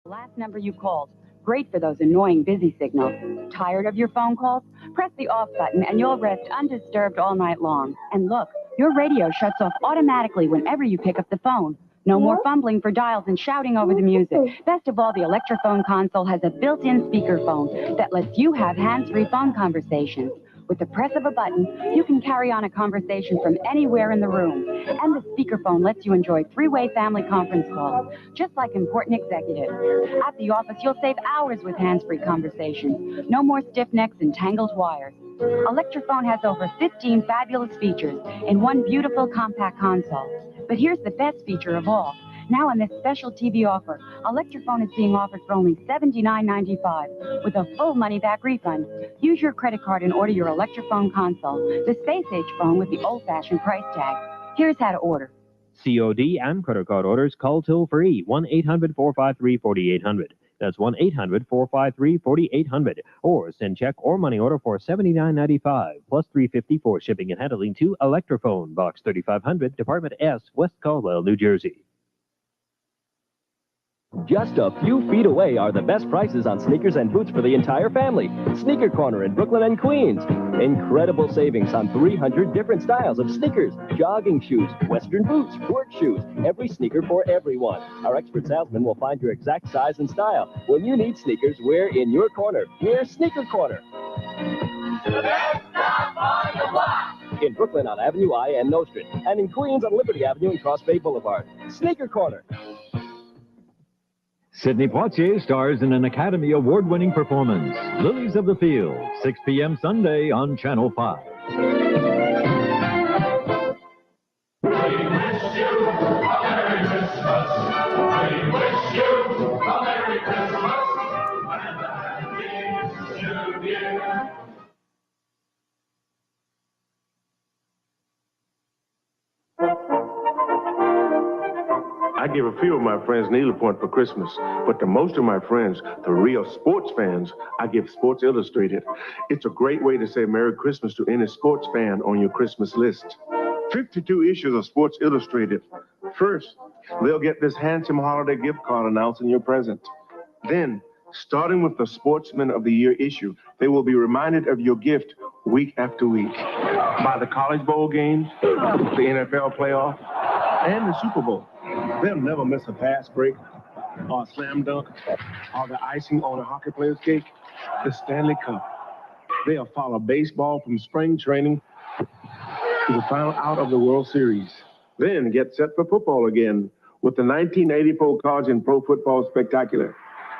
Last number you called. Great for those annoying busy signals. Tired of your phone calls? Press the off button and you'll rest undisturbed all night long. And look, your radio shuts off automatically whenever you pick up the phone. No more fumbling for dials and shouting over the music. Best of all, the Electrophone console has a built-in speakerphone that lets you have hands-free phone conversations. With the press of a button, you can carry on a conversation from anywhere in the room. And the speakerphone lets you enjoy three-way family conference calls, just like important executives. At the office, you'll save hours with hands-free conversations. No more stiff necks and tangled wires. Electrophone has over 15 fabulous features in one beautiful compact console. But here's the best feature of all. Now on this special TV offer, Electrophone is being offered for only $79.95 with a full money-back refund. Use your credit card and order your Electrophone console, the space-age phone with the old-fashioned price tag. Here's how to order. COD and credit card orders, call toll-free 1-800-453-4800. That's 1-800-453-4800. Or send check or money order for $79.95 plus $3.50 for shipping and handling to Electrophone, Box 3500, Department S, West Caldwell, New Jersey. Just a few feet away are the best prices on sneakers and boots for the entire family. Sneaker Corner in Brooklyn and Queens. Incredible savings on 300 different styles of sneakers, jogging shoes, western boots, work shoes, every sneaker for everyone. Our expert salesman will find your exact size and style. When you need sneakers, we're in your corner. We're Sneaker Corner. The best stop on the block. In Brooklyn on Avenue I and Nostrand, and in Queens on Liberty Avenue and Cross Bay Boulevard. Sneaker Corner. Sidney Poitier stars in an Academy Award-winning performance, Lilies of the Field, 6 p.m. Sunday on Channel 5. We wish you a Merry Christmas. We wish you a Merry Christmas and a Happy New Year. I give a few of my friends needle point for Christmas, but to most of my friends, the real sports fans, I give Sports Illustrated. It's a great way to say Merry Christmas to any sports fan on your Christmas list. 52 issues of Sports Illustrated. First, they'll get this handsome holiday gift card announcing your present. Then, starting with the Sportsman of the Year issue, they will be reminded of your gift week after week. By the College Bowl game, the NFL playoff, and the Super Bowl. They'll never miss a pass break, or a slam dunk, or the icing on a hockey player's cake, the Stanley Cup. They'll follow baseball from spring training to the final out of the World Series. Then get set for football again with the 1984 College and Pro Football Spectacular.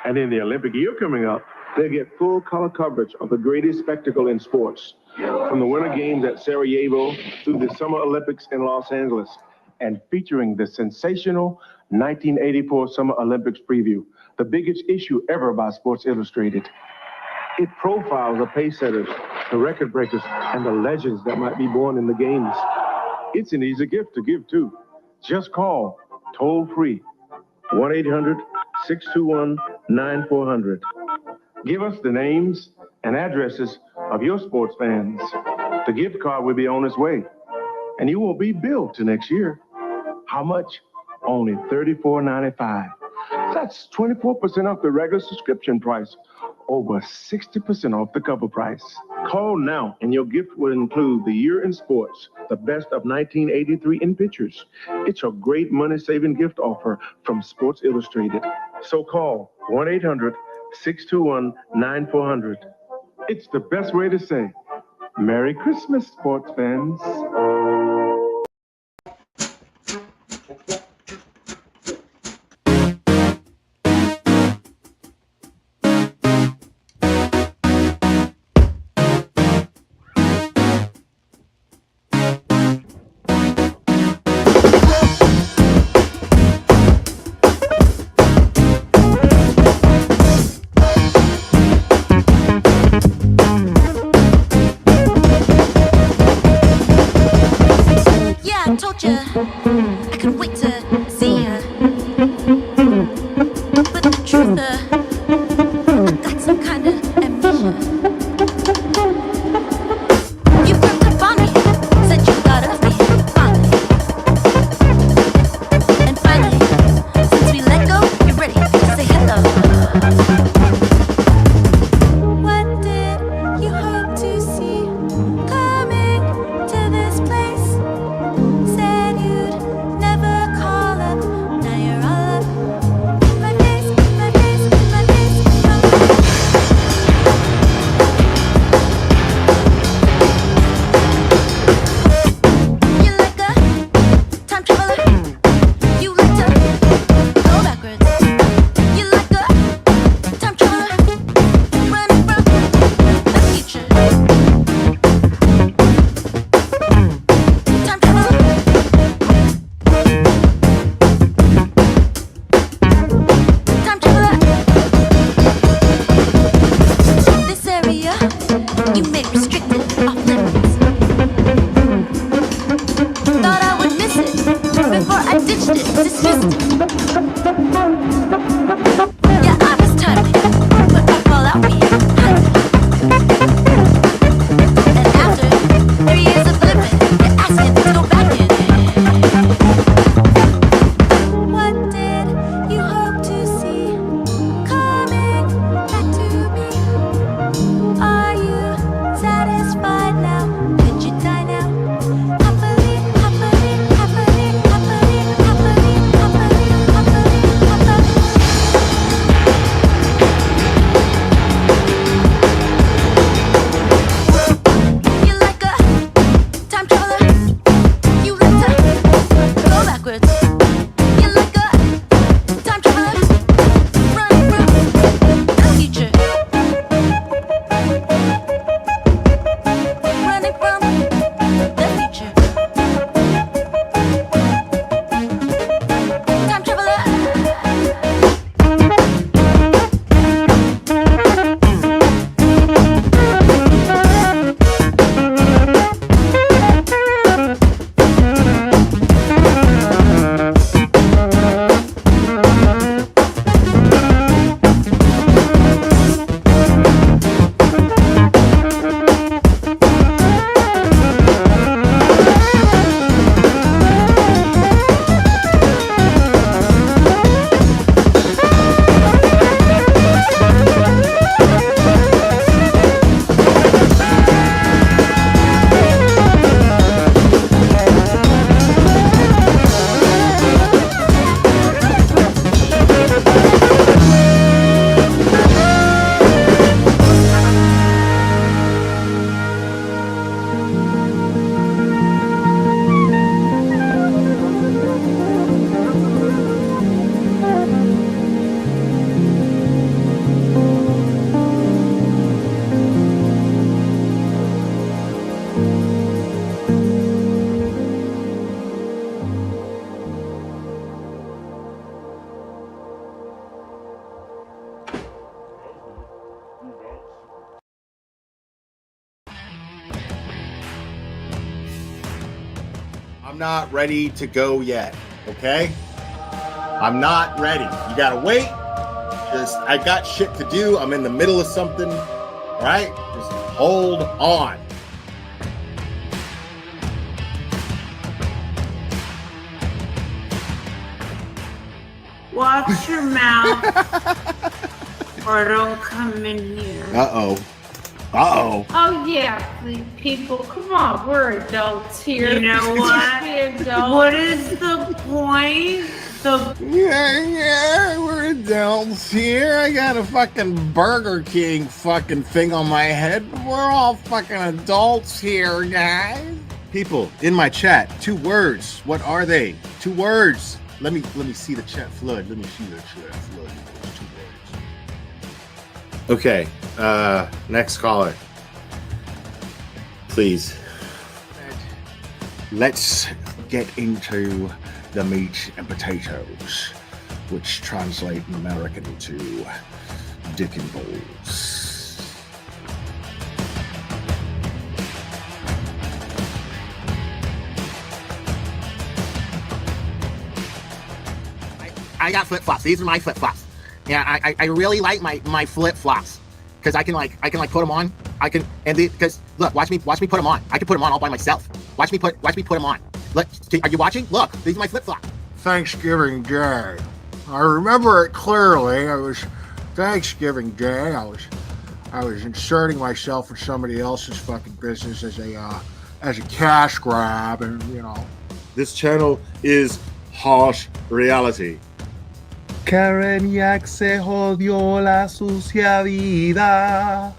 And in the Olympic year coming up, they'll get full color coverage of the greatest spectacle in sports, from the Winter Games at Sarajevo to the Summer Olympics in Los Angeles, and featuring the sensational 1984 Summer Olympics preview, the biggest issue ever by Sports Illustrated. It profiles the pace setters, the record breakers, and the legends that might be born in the games. It's an easy gift to give, too. Just call, toll-free, 1-800-621-9400. Give us the names and addresses of your sports fans. The gift card will be on its way, and you won't be billed till next year. How much? Only $34.95. That's 24% off the regular subscription price, over 60% off the cover price. Call now, and your gift will include the year in sports, the best of 1983 in pictures. It's a great money-saving gift offer from Sports Illustrated. So call 1-800-621-9400. It's the best way to say Merry Christmas, sports fans. I couldn't wait to see her. But the truth, I got some kind of amnesia. You worked up on me, said you thought of me fondly. And finally, since we let go, you're ready to say hello. Yeah, I was timely, but I fall out for you. And after 3 years of living, you're asking to go back in. What did you hope to see coming back to me? Are you satisfied now? Could you die now? Happily, happily, happily, happily, happily, happily, happily, happily. You like a time traveler? You like to go backwards. You like a time traveler? Running from the future. Running from the future. Time traveler. I'm not ready to go yet, okay? I'm not ready. You gotta wait. I got shit to do. I'm in the middle of something, all right? Just hold on. Watch your mouth or don't come in here. Uh-oh. Uh-oh. Oh, yeah, people, come on, we're adults here. You know what? What is the point? Yeah, we're adults here. I got a fucking Burger King fucking thing on my head. We're all fucking adults here, guys. People in my chat, 2 words. What are they? 2 words. Let me see the chat flood. Let me see the chat flood. 2 words. Okay. Next caller. Please. Let's get into the meat and potatoes, which translate in American to dick and balls. I got flip-flops. These are my flip-flops. Yeah, I really like my flip-flops because I can put them on. Because look, watch me put them on. I can put them on all by myself. Watch me put them on. Look, are you watching? Look, these are my flip-flops. Thanksgiving Day. I remember it clearly. It was Thanksgiving Day. I was inserting myself in somebody else's fucking business as a cash grab, and you know. This channel is harsh reality. Karen Yak se jodió la sucia vida.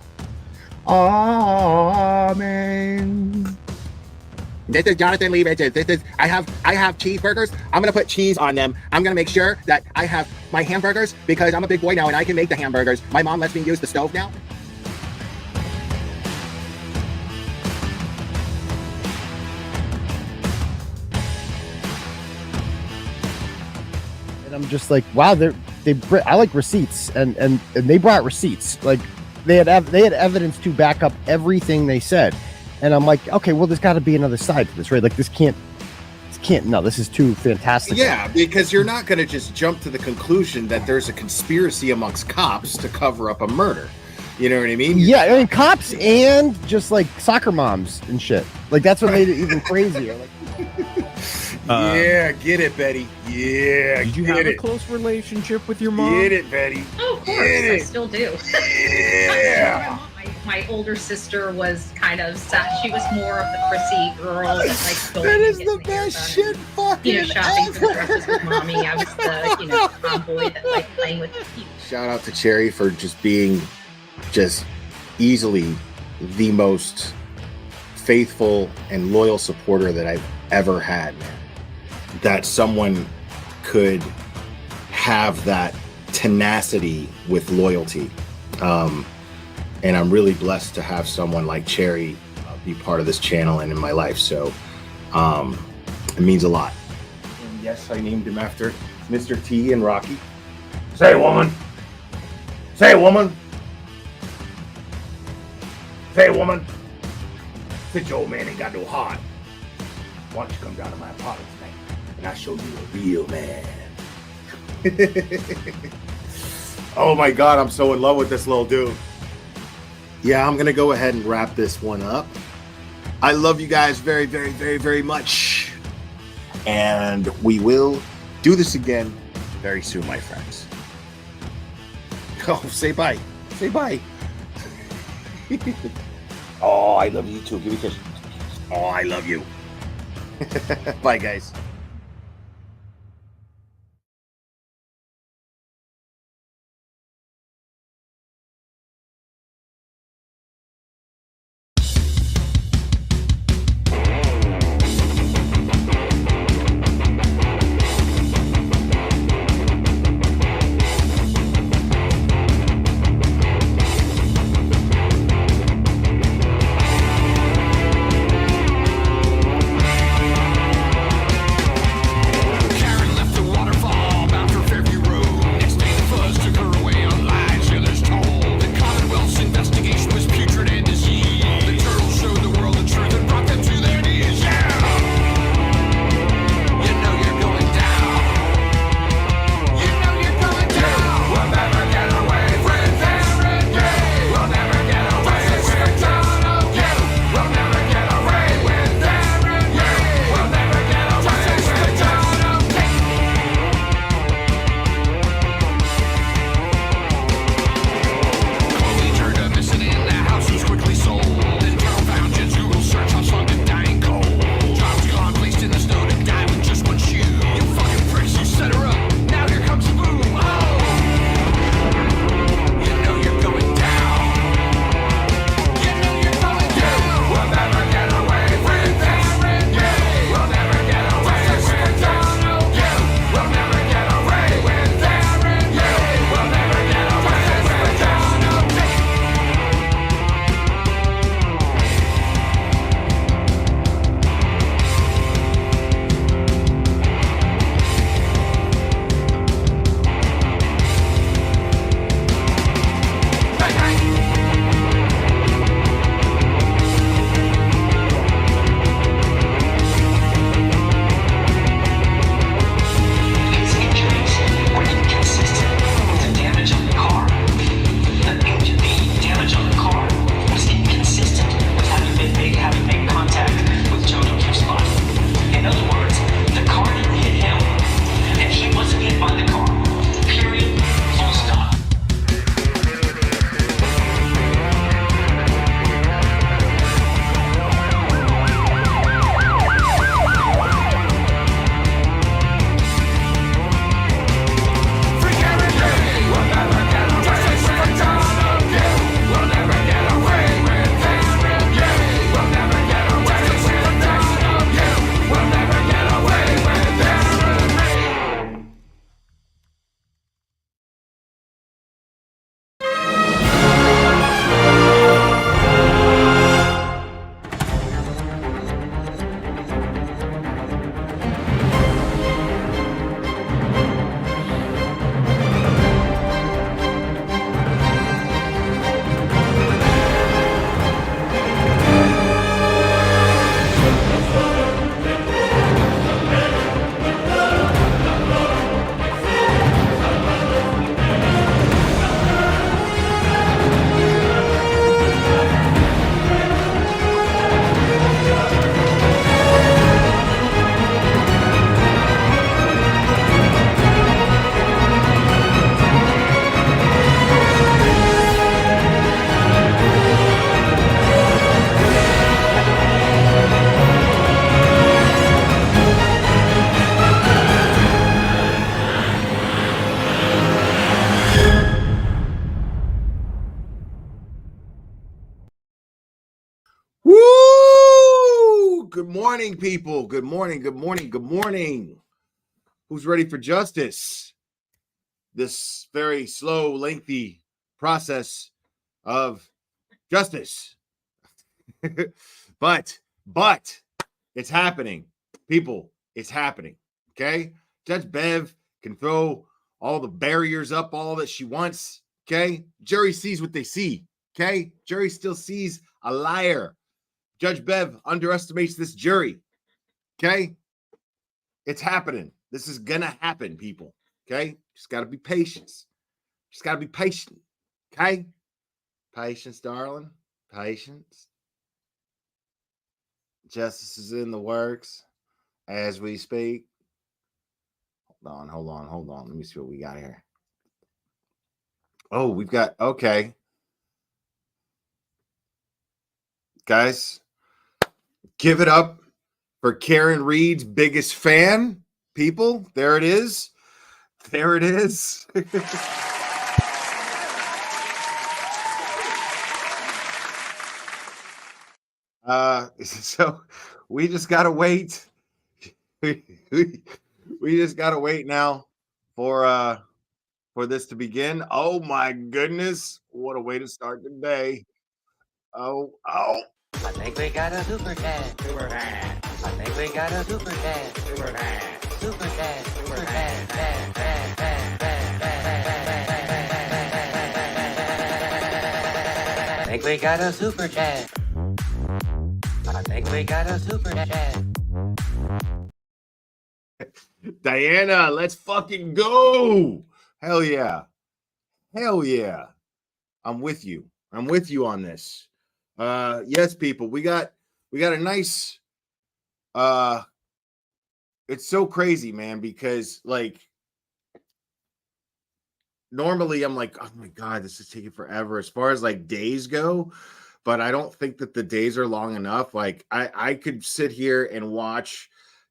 Amen. This is Jonathan Lee Richards. I have cheeseburgers. I'm gonna put cheese on them. I'm gonna make sure that I have my hamburgers because I'm a big boy now and I can make the hamburgers. My mom lets me use the stove now. And I'm just like, wow, I like receipts, and they brought receipts. Like they had evidence to back up everything they said. And I'm like, okay, well, there's got to be another side to this, right? Like this can't can't. No, this is too fantastic. Yeah, because you're not going to just jump to the conclusion that there's a conspiracy amongst cops to cover up a murder. You know what I mean? Yeah, I mean cops and just like soccer moms and shit. Like that's what made it even crazier. Like, yeah, get it, Betty. Yeah, did you have a close relationship with your mom? Get it, Betty. Oh, of course, I still do. Yeah. My older sister was kind of sad. She was more of the prissy girl that like going That is and the getting their best hair done shit fucking and, shopping ever. for the dresses with mommy. I was the tomboy that liked playing with the feet. Shout out to Cherry for just being just easily the most faithful and loyal supporter that I've ever had. That someone could have that tenacity with loyalty. And I'm really blessed to have someone like Cherry be part of this channel and in my life. So it means a lot. And yes, I named him after Mr. T and Rocky. Say, woman. Say, woman. Say, woman. Since your old man ain't got no heart, why don't you come down to my apartment tonight and I'll show you a real man. Oh my God, I'm so in love with this little dude. Yeah, I'm gonna go ahead and wrap this one up. I love you guys very, very, very, very much. And we will do this again very soon, my friends. Oh, say bye. Say bye. Oh, I love you too. Give me a kiss. Oh, I love you. Bye, guys. morning, people. Good morning, good morning, good morning. Who's ready for justice? This very slow, lengthy process of justice. but it's happening. People, it's happening. Okay? Judge Bev can throw all the barriers up all that she wants. Okay? Jury sees what they see. Okay? Jury still sees a liar. Judge Bev underestimates this jury. Okay? It's happening. This is gonna happen, people. Okay? Just gotta be patient. Just gotta be patient. Okay? Patience, darling. Patience. Justice is in the works as we speak. Hold on. Let me see what we got here. Oh, we've got, okay. Guys, give it up for Karen Reed's biggest fan. People, there it is. There it is. So we just gotta wait. we just gotta wait now for this to begin. Oh my goodness, what a way to start the day. Oh. I think we got a super dad. Super dad. I think we got a super dad. Super dad. Super dad. Super dad. I think we got a super dad. I think we got a super dad. Diana, let's fucking go. Hell yeah. Hell yeah. I'm with you. I'm with you on this. Yes, people, we got a nice it's so crazy, man, because like normally I'm like, oh my God, this is taking forever as far as like days go, but I don't think that the days are long enough. Like I could sit here and watch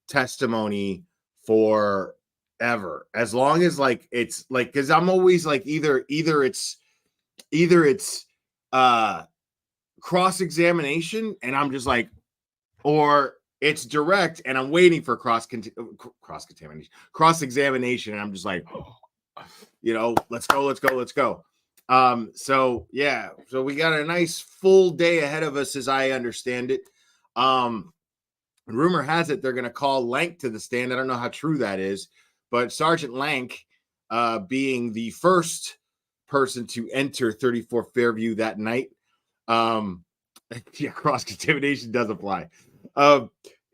testimony forever, as long as like it's like, because I'm always like either it's cross-examination and I'm just like, or it's direct and I'm waiting for cross-examination and I'm just like, let's go. So yeah, so we got a nice full day ahead of us, as I understand it. Rumor has it they're going to call Lank to the stand. I don't know how true that is, but Sergeant Lank, being the first person to enter 34 Fairview that night, yeah, cross-contamination does apply.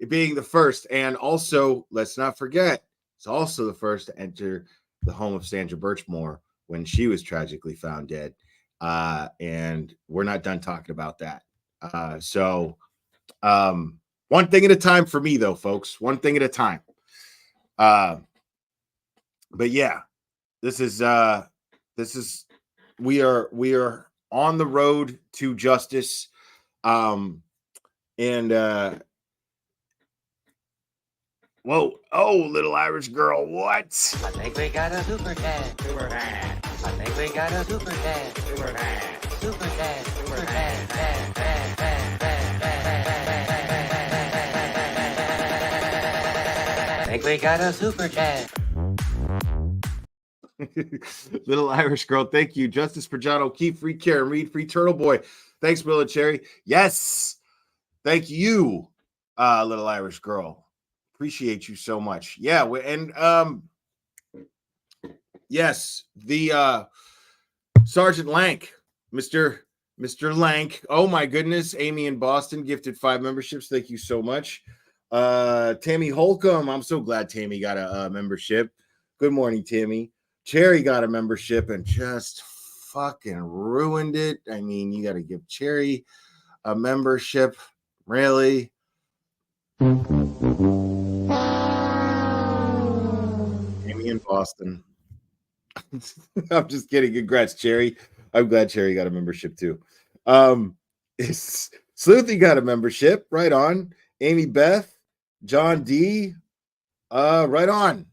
Being the first, and also let's not forget, it's also the first to enter the home of Sandra Birchmore when she was tragically found dead. And we're not done talking about that. So one thing at a time for me, though, folks. One thing at a time. But yeah, this is we are on the road to justice. Whoa, little Irish girl, what? I think we got a super dad. Super dad. I think we got a super dad. Super dad. Super dad. Super dad. I think we got a super dad. Little Irish girl, thank you. Justice for John O'Keefe, free Karen Reed, free Turtle Boy. Thanks, Will Cherry. Yes, thank you, little Irish girl. Appreciate you so much. Yeah, and yes, the Sergeant Lank, Mr. Lank. Oh my goodness, Amy in Boston gifted 5 memberships. Thank you so much. Tammy Holcomb, I'm so glad Tammy got a membership. Good morning, Tammy. Cherry got a membership and just fucking ruined it. I mean, you got to give Cherry a membership, really? Amy in Boston. I'm just kidding. Congrats, Cherry. I'm glad Cherry got a membership too. Sleuthy got a membership. Right on. Amy Beth, John D. Right on.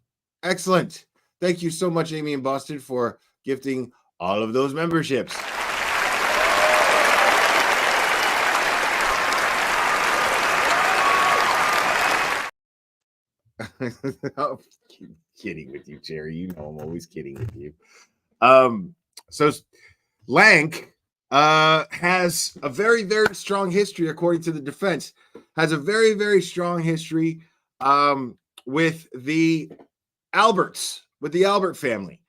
Excellent. Thank you so much, Amy in Boston, for gifting all of those memberships. I'm kidding with you, Jerry. You know I'm always kidding with you. So Lank has a very, very strong history, according to the defense, has a very, very strong history with the Alberts, with the Albert family.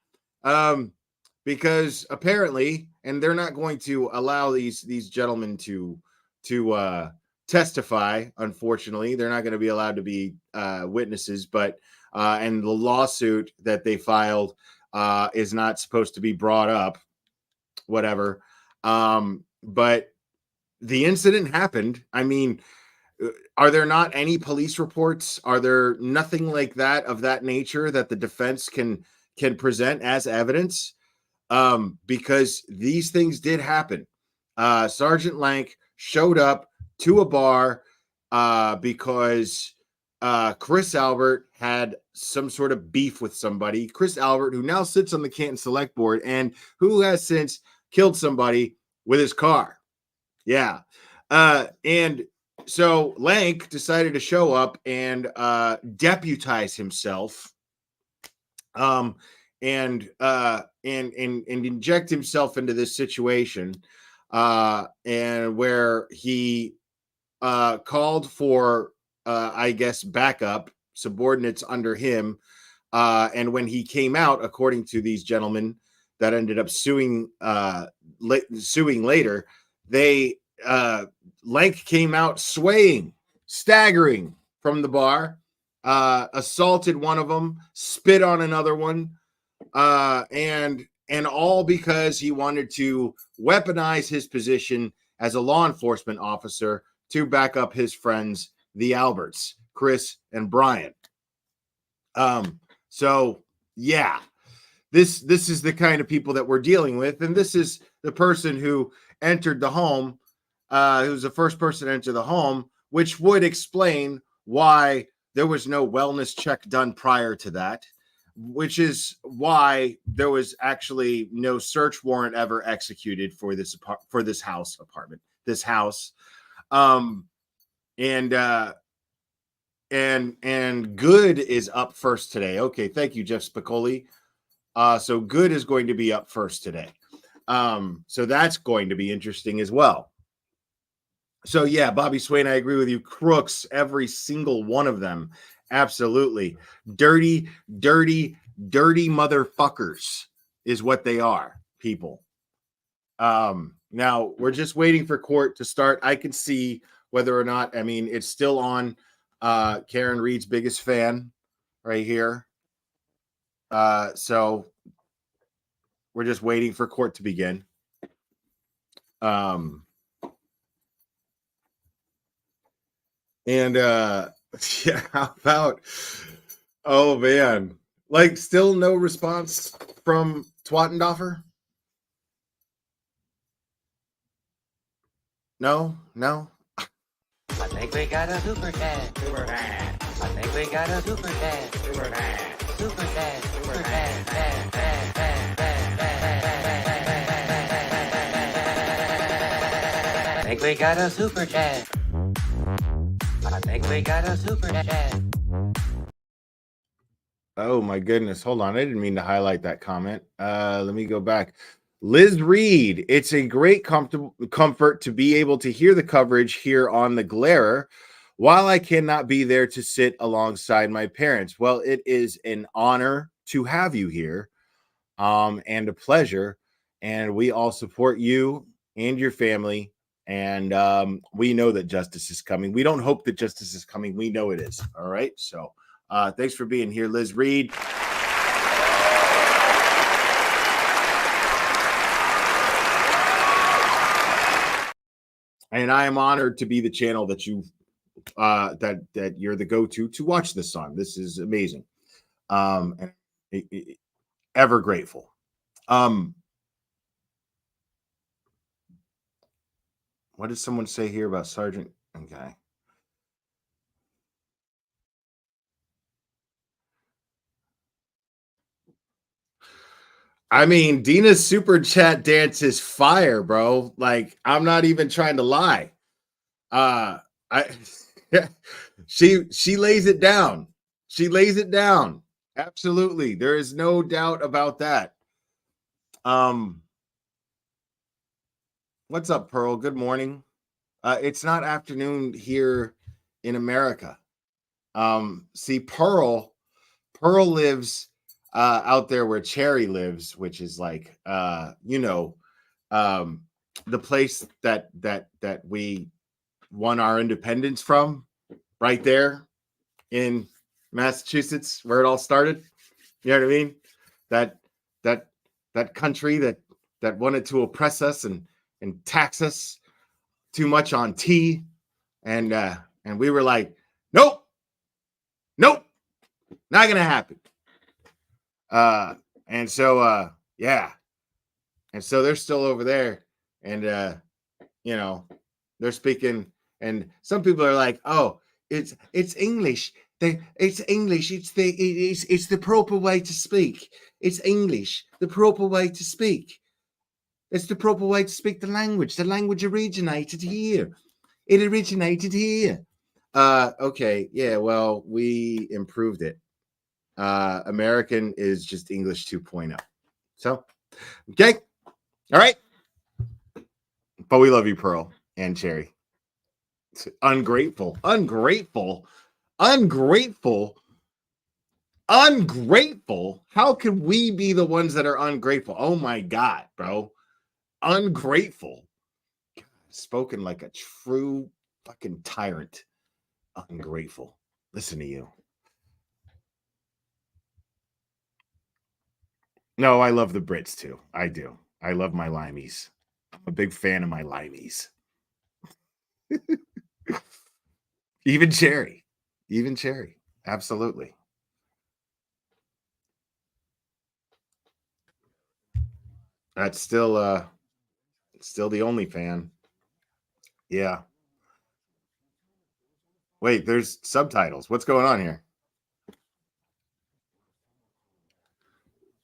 Because apparently, and they're not going to allow these gentlemen to testify. Unfortunately, they're not going to be allowed to be witnesses. But and the lawsuit that they filed is not supposed to be brought up. Whatever. But the incident happened. I mean, are there not any police reports? Are there nothing like that of that nature that the defense can present as evidence? Because these things did happen. Sergeant Lank showed up to a bar because Chris Albert had some sort of beef with somebody. Chris Albert, who now sits on the Canton Select Board and who has since killed somebody with his car. Yeah. And so Lank decided to show up and deputize himself. And inject himself into this situation, and where he called for, I guess, backup subordinates under him. And when he came out, according to these gentlemen that ended up suing later, they Lank came out swaying, staggering from the bar, assaulted one of them, spit on another one. And all because he wanted to weaponize his position as a law enforcement officer to back up his friends, the Alberts, Chris and Brian. So yeah, this is the kind of people that we're dealing with, and this is the person who entered the home, who was the first person to enter the home, which would explain why there was no wellness check done prior to that, which is why there was actually no search warrant ever executed for this house. And Good is up first today. Okay, thank you, Jeff Spicoli. So Good is going to be up first today. So that's going to be interesting as well. So yeah, Bobby Swain, I agree with you. Crooks, every single one of them. Absolutely. Dirty motherfuckers is what they are, people. Now we're just waiting for court to start. I can see whether or not, I mean, it's still on Karen Reed's biggest fan right here. So we're just waiting for court to begin. Yeah, how about, oh man, like still no response from Twattendorfer? No. I think we got a super dad. Super dad. I think we got a super dad. Super dad. Super dad. Super dad. I think we got a super dad. I think we got a super dad. Oh my goodness. Hold on. I didn't mean to highlight that comment. Let me go back. Liz Reed, it's a great comfort to be able to hear the coverage here on the Glare while I cannot be there to sit alongside my parents. Well, it is an honor to have you here, and a pleasure. And we all support you and your family. And we know that justice is coming. We don't hope that justice is coming. We know it is. All right. So thanks for being here, Liz Reed. And I am honored to be the channel that you that you're the go-to to watch this on. This is amazing. And ever grateful. What did someone say here about Sergeant? Okay. I mean, Dina's super chat dance is fire, bro. Like, I'm not even trying to lie. She lays it down. She lays it down. Absolutely. There is no doubt about that. What's up, Pearl? Good morning. It's not afternoon here in America. See, Pearl lives out there where Cherry lives, which is like the place that we won our independence from, right there in Massachusetts, where it all started. You know what I mean? That country that wanted to oppress us and tax us too much on tea, and we were like, nope, not gonna happen. And so and so they're still over there, and they're speaking, and some people are like, oh, it's English. It's English. It's the proper way to speak. It's English, the proper way to speak. It's the proper way to speak the language. The language originated here. It originated here. Okay, yeah, well, we improved it. American is just English 2.0. So, okay. All right. But we love you, Pearl and Cherry. It's ungrateful. How can we be the ones that are ungrateful? Oh my God, bro. Ungrateful. Spoken like a true fucking tyrant. Ungrateful. Listen to you. No, I love the Brits too. I do. I love my limeys. I'm a big fan of my limeys. Even Cherry. Absolutely. That's still the only fan. Yeah. Wait, there's subtitles. What's going on here?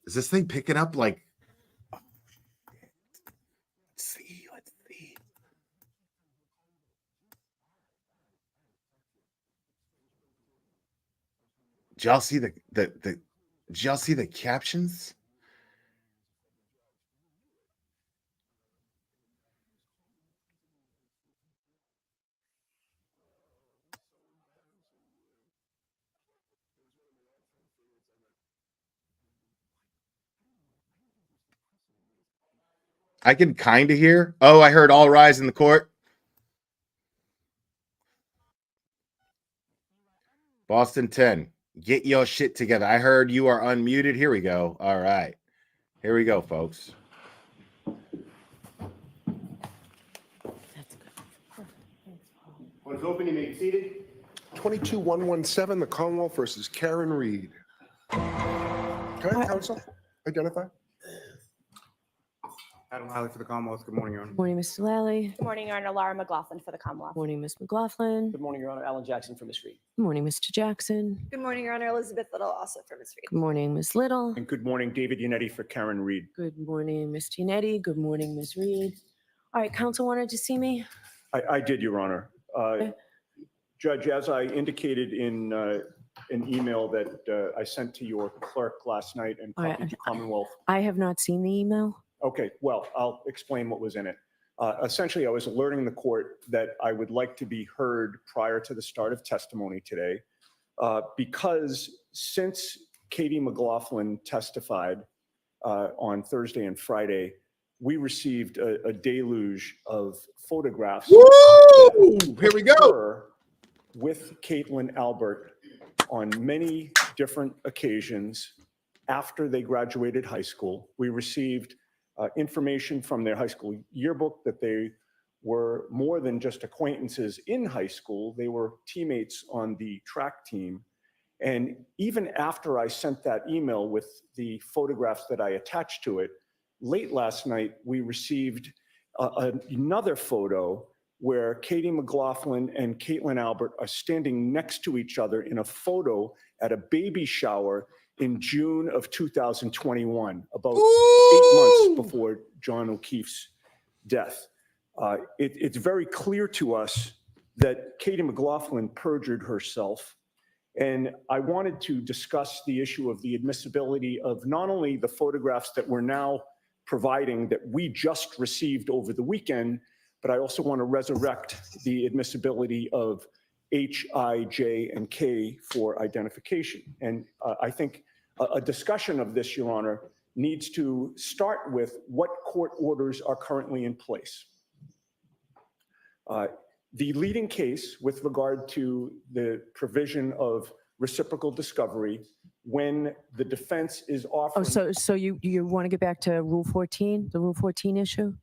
Is this thing picking up like? Let's see. Did y'all see did y'all see the captions? I can kind of hear. Oh, I heard all rise in the court. Boston 10. Get your shit together. I heard you are unmuted. Here we go. All right. Here we go, folks. One's open, you may be seated. 22117, the Commonwealth versus Karen Reed. Can I counsel identify? Adam Lally for the Commonwealth. Good morning, Your Honor. Good morning, Mr. Lally. Good morning, Your Honor. Laura McLaughlin for the Commonwealth. Good morning, Ms. McLaughlin. Good morning, Your Honor. Alan Jackson for Ms. Reed. Good morning, Mr. Jackson. Good morning, Your Honor. Elizabeth Little, also for Ms. Reed. Good morning, Ms. Little. And good morning, David Unetti for Karen Reed. Good morning, Ms. Unetti. Good morning, Ms. Reed. All right, counsel wanted to see me? I did, Your Honor. Judge, as I indicated in an email that I sent to your clerk last night and copied to Commonwealth. I have not seen the email. Okay, well, I'll explain what was in it. Essentially, I was alerting the court that I would like to be heard prior to the start of testimony today because since Katie McLaughlin testified on Thursday and Friday, we received a deluge of photographs. Woo! Here we go. With Caitlin Albert on many different occasions after they graduated high school. We received information from their high school yearbook that they were more than just acquaintances in high school. They were teammates on the track team. And even after I sent that email with the photographs that I attached to it, late last night, we received another photo where Katie McLaughlin and Caitlin Albert are standing next to each other in a photo at a baby shower in June of 2021, about 8 months before John O'Keefe's death. It's very clear to us that Katie McLaughlin perjured herself And I wanted to discuss the issue of the admissibility of not only the photographs that we're now providing that we just received over the weekend, but I also want to resurrect the admissibility of H, I, J, and K for identification. And I think a discussion of this, Your Honor, needs to start with what court orders are currently in place. The leading case with regard to the provision of reciprocal discovery when the defense is offering. Oh, so you want to get back to Rule 14, the Rule 14 issue?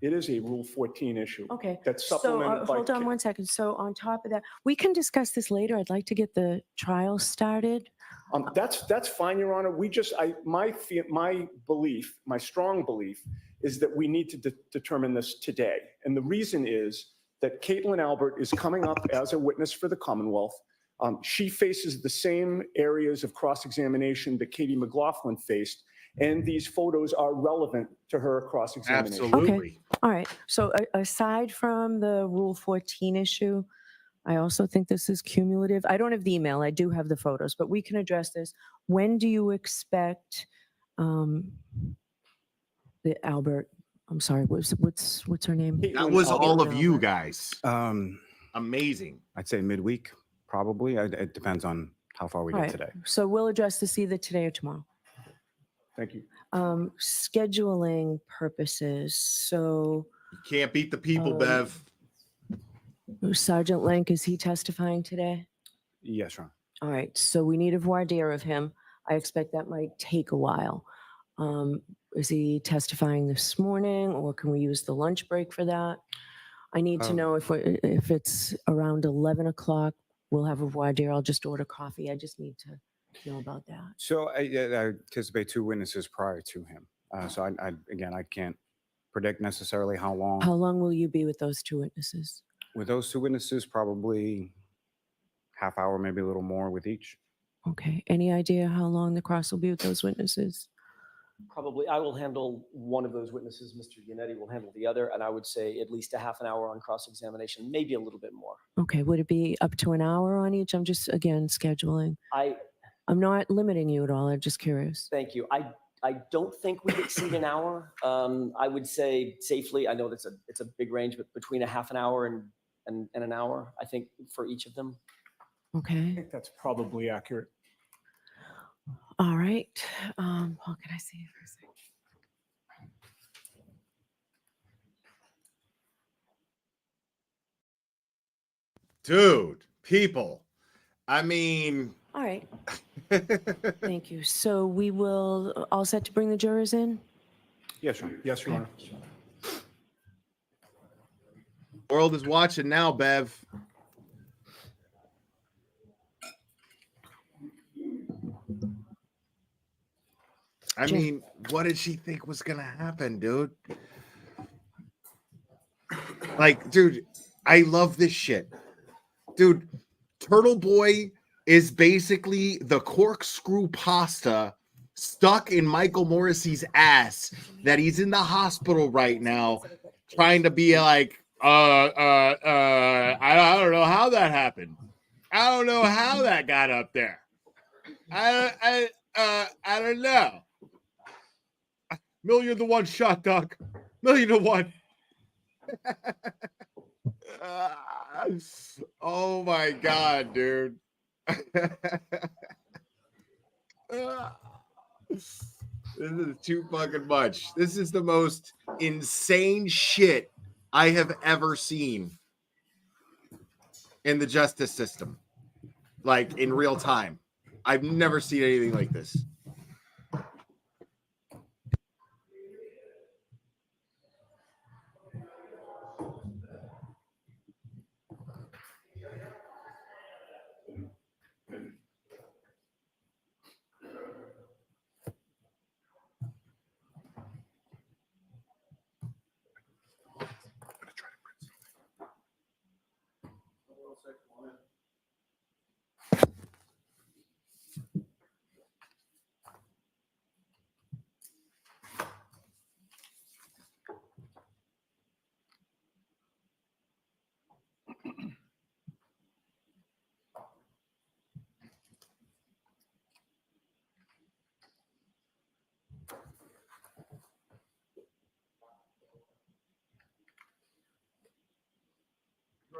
It is a Rule 14 issue. Okay. That's So supplemented by. hold on one second. So on top of that, we can discuss this later. I'd like to get the trial started. That's fine, Your Honor. My belief, my strong belief, is that we need to determine this today. And the reason is that Caitlin Albert is coming up as a witness for the Commonwealth. She faces the same areas of cross-examination that Katie McLaughlin faced, and these photos are relevant to her cross-examination. Absolutely. Okay. All right. So aside from the Rule 14 issue, I also think this is cumulative. I don't have the email. I do have the photos, but we can address this. When do you expect the Albert? I'm sorry. What's her name? That was all of you guys. Amazing. I'd say midweek, probably. It depends on how far we All get right. today. So we'll address this either today or tomorrow. Thank you. Scheduling purposes. So You can't beat the people, Bev. Sergeant Lenk, is he testifying today? Yes, Ron. All right. So we need a voir dire of him. I expect that might take a while. Is he testifying this morning, or can we use the lunch break for that? I need to know if it's around 11 o'clock, we'll have a voir dire. I'll just order coffee. I just need to know about that. So I anticipate 2 witnesses prior to him. So I can't predict necessarily how long. How long will you be with those 2 witnesses? With those 2 witnesses, probably half hour, maybe a little more with each. Okay. Any idea how long the cross will be with those witnesses? Probably, I will handle one of those witnesses. Mr. Yannetti will handle the other, and I would say at least a half an hour on cross-examination, maybe a little bit more. Okay. Would it be up to an hour on each? I'm just, again, scheduling. I'm not limiting you at all. I'm just curious. Thank you. I don't think we'd exceed an hour. I would say safely, I know it's a big range, but between a half an hour and an hour, I think, for each of them. Okay. I think that's probably accurate. All right. Paul, can I see you for a second? Dude, people. I mean. All right. Thank you. So we will all set to bring the jurors in? Yes, Your Honor. Yes, Your Honor. World is watching now, Bev. I mean, what did she think was gonna happen, dude? Like, dude, I love this shit. Dude, Turtle Boy is basically the corkscrew pasta stuck in Michael Morrissey's ass that he's in the hospital right now trying to be like, I don't know how that happened. I don't know how that got up there. I don't know. Million to one shot, Doc. Million to one. Oh my God, dude. This is too fucking much. This is the most insane shit I have ever seen in the justice system. Like in real time. I've never seen anything like this.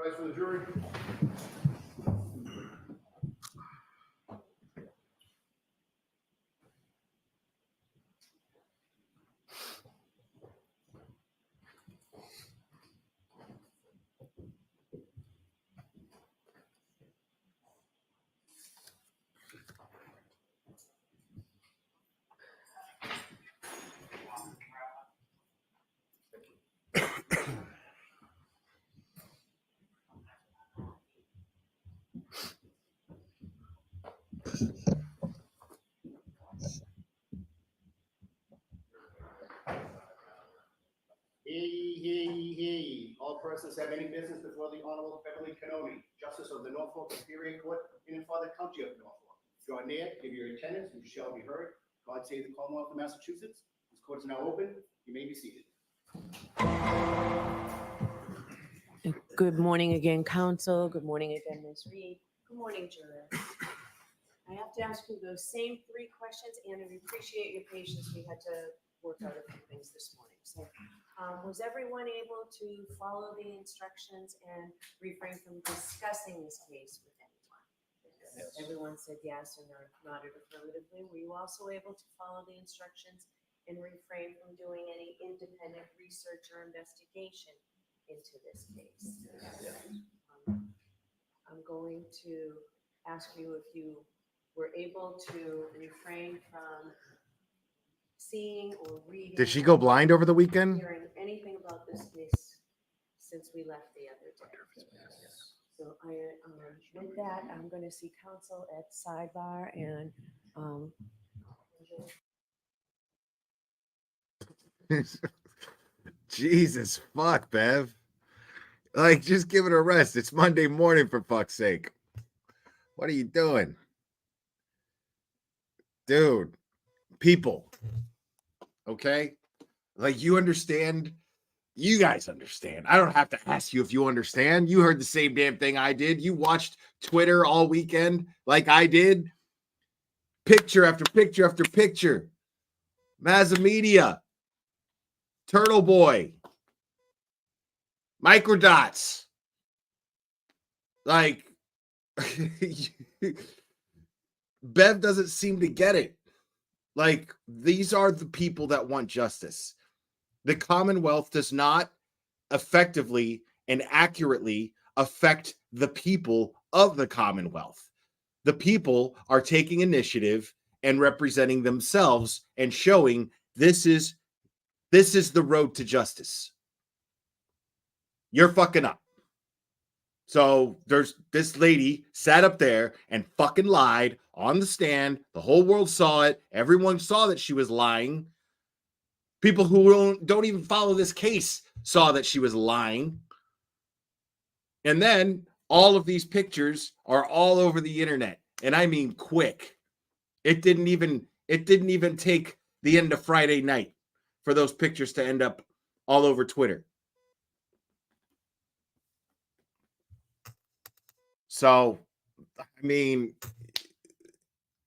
Rise for the jury. Hear ye, hear ye, hear ye. All persons have any business before the Honorable Beverly Canoni, Justice of the Norfolk Superior Court in and for the County of Norfolk. Draw near, give your attendance, and you shall be heard. God save the Commonwealth of Massachusetts. This court is now open. You may be seated. Good morning again, counsel. Good morning again, Ms. Reed. Good morning, jurors. I have to ask you those same three questions, and we appreciate your patience. We had to work out a few things this morning. So, was everyone able to follow the instructions and refrain from discussing this case with anyone? Yes. Everyone said yes and nodded affirmatively. Were you also able to follow the instructions and refrain from doing any independent research or investigation into this case? Yes. I'm going to ask you if you were able to refrain from seeing or reading. Did she go blind over the weekend? Hearing anything about this case since we left the other day. So with that, I'm going to see counsel at sidebar and Jesus fuck, Bev. Like, just give it a rest. It's Monday morning, for fuck's sake. What are you doing? Dude, people. Okay? Like, you understand? You guys understand. I don't have to ask you if you understand. You heard the same damn thing I did. You watched Twitter all weekend like I did. Picture after picture after picture. Mazza Turtle Boy. Microdots. Like, Bev doesn't seem to get it. Like, these are the people that want justice. The Commonwealth does not effectively and accurately affect the people of the Commonwealth. The people are taking initiative and representing themselves and showing this is the road to justice. You're fucking up. So there's this lady sat up there and fucking lied on the stand. The whole world saw it. Everyone saw that she was lying. People who don't even follow this case saw that she was lying. And then all of these pictures are all over the internet. And I mean quick. It didn't even take the end of Friday night for those pictures to end up all over Twitter. So, I mean,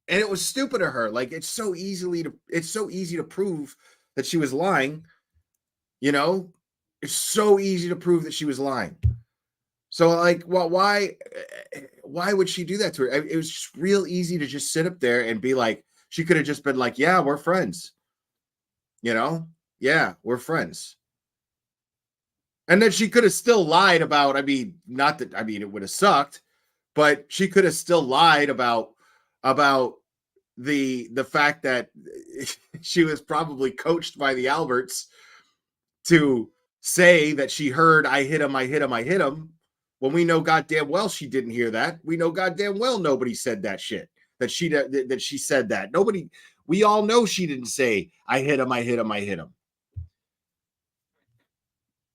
and it was stupid of her. Like, it's so easy to prove that she was lying. You know, it's so easy to prove that she was lying. So, like, well, why would she do that to her? It was just real easy to just sit up there and be like, she could have just been like, yeah, we're friends. You know? Yeah, we're friends. And then she could have still lied about, it would have sucked, but she could have still lied about the fact that she was probably coached by the Alberts to say that she heard, I hit him. When we know goddamn well she didn't hear that. We know goddamn well nobody said that shit. That she said that. Nobody, we all know she didn't say, I hit him.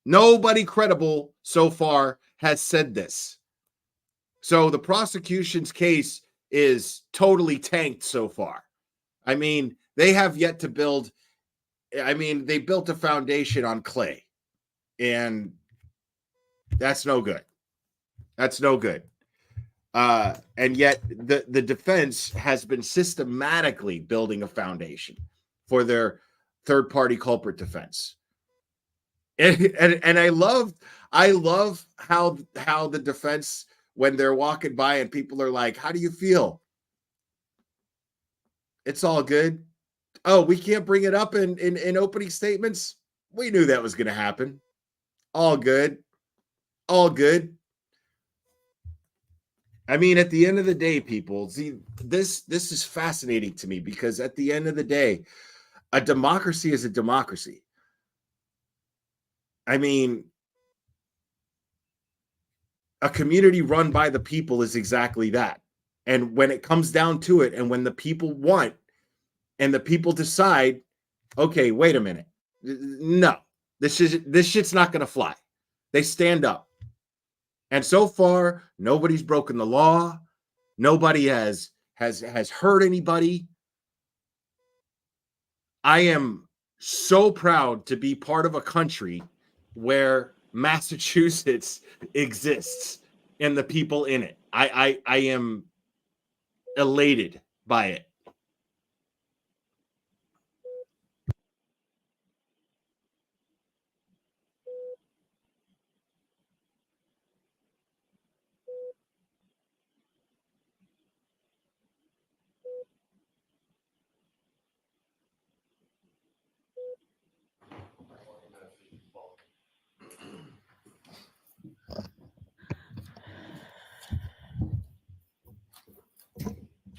Nobody credible so far has said this. So the prosecution's case is totally tanked so far. I mean, they have yet to build, they built a foundation on clay. And that's no good. And yet the defense has been systematically building a foundation for their third-party culprit defense. And I love how the defense, when they're walking by and people are like, how do you feel? It's all good. Oh, we can't bring it up in opening statements. We knew that was going to happen. All good. All good. I mean, at the end of the day, people, see, this is fascinating to me, because at the end of the day, a democracy is a democracy. I mean, a community run by the people is exactly that. And when it comes down to it, and when the people want, and the people decide, okay, wait a minute, no, this shit's not going to fly. They stand up. And so far, nobody's broken the law. Nobody has hurt anybody. I am so proud to be part of a country where Massachusetts exists and the people in it. I am elated by it.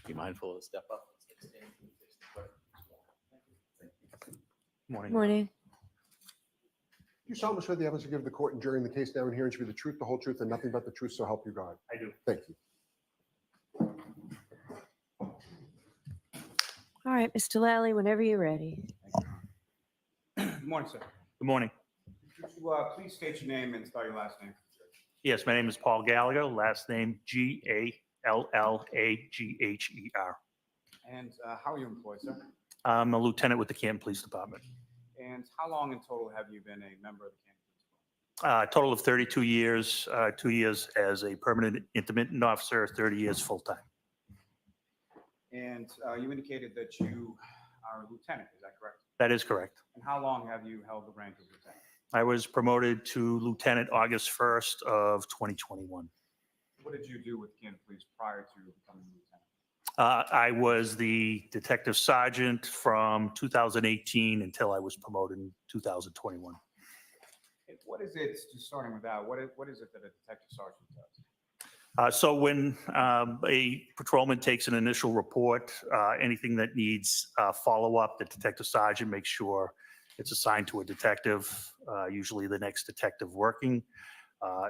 Be mindful to step up. Morning. Morning. You solemnly swear the evidence you give the court and jury in the case now and herein should be the truth, the whole truth, and nothing but the truth, so help you God. I do. Thank you. All right, Mr. Lally, whenever you're ready. Good morning, sir. Good morning. Could you please state your name and spell your last name? Yes, my name is Paul Gallagher. Last name Gallaghher. And how are you employed, sir? I'm a lieutenant with the Canton Police Department. And how long in total have you been a member of the Canton? Total of 32 years, 2 years as a permanent intermittent officer, 30 years full-time. And you indicated that you are a lieutenant, is that correct? That is correct. And how long have you held the rank of lieutenant? I was promoted to lieutenant August 1st of 2021. What did you do with Canton Police prior to becoming lieutenant? I was the detective sergeant from 2018 until I was promoted in 2021. And what is it, just starting with that, what is it that a detective sergeant does? So when a patrolman takes an initial report, anything that needs follow-up, the detective sergeant makes sure it's assigned to a detective, usually the next detective working,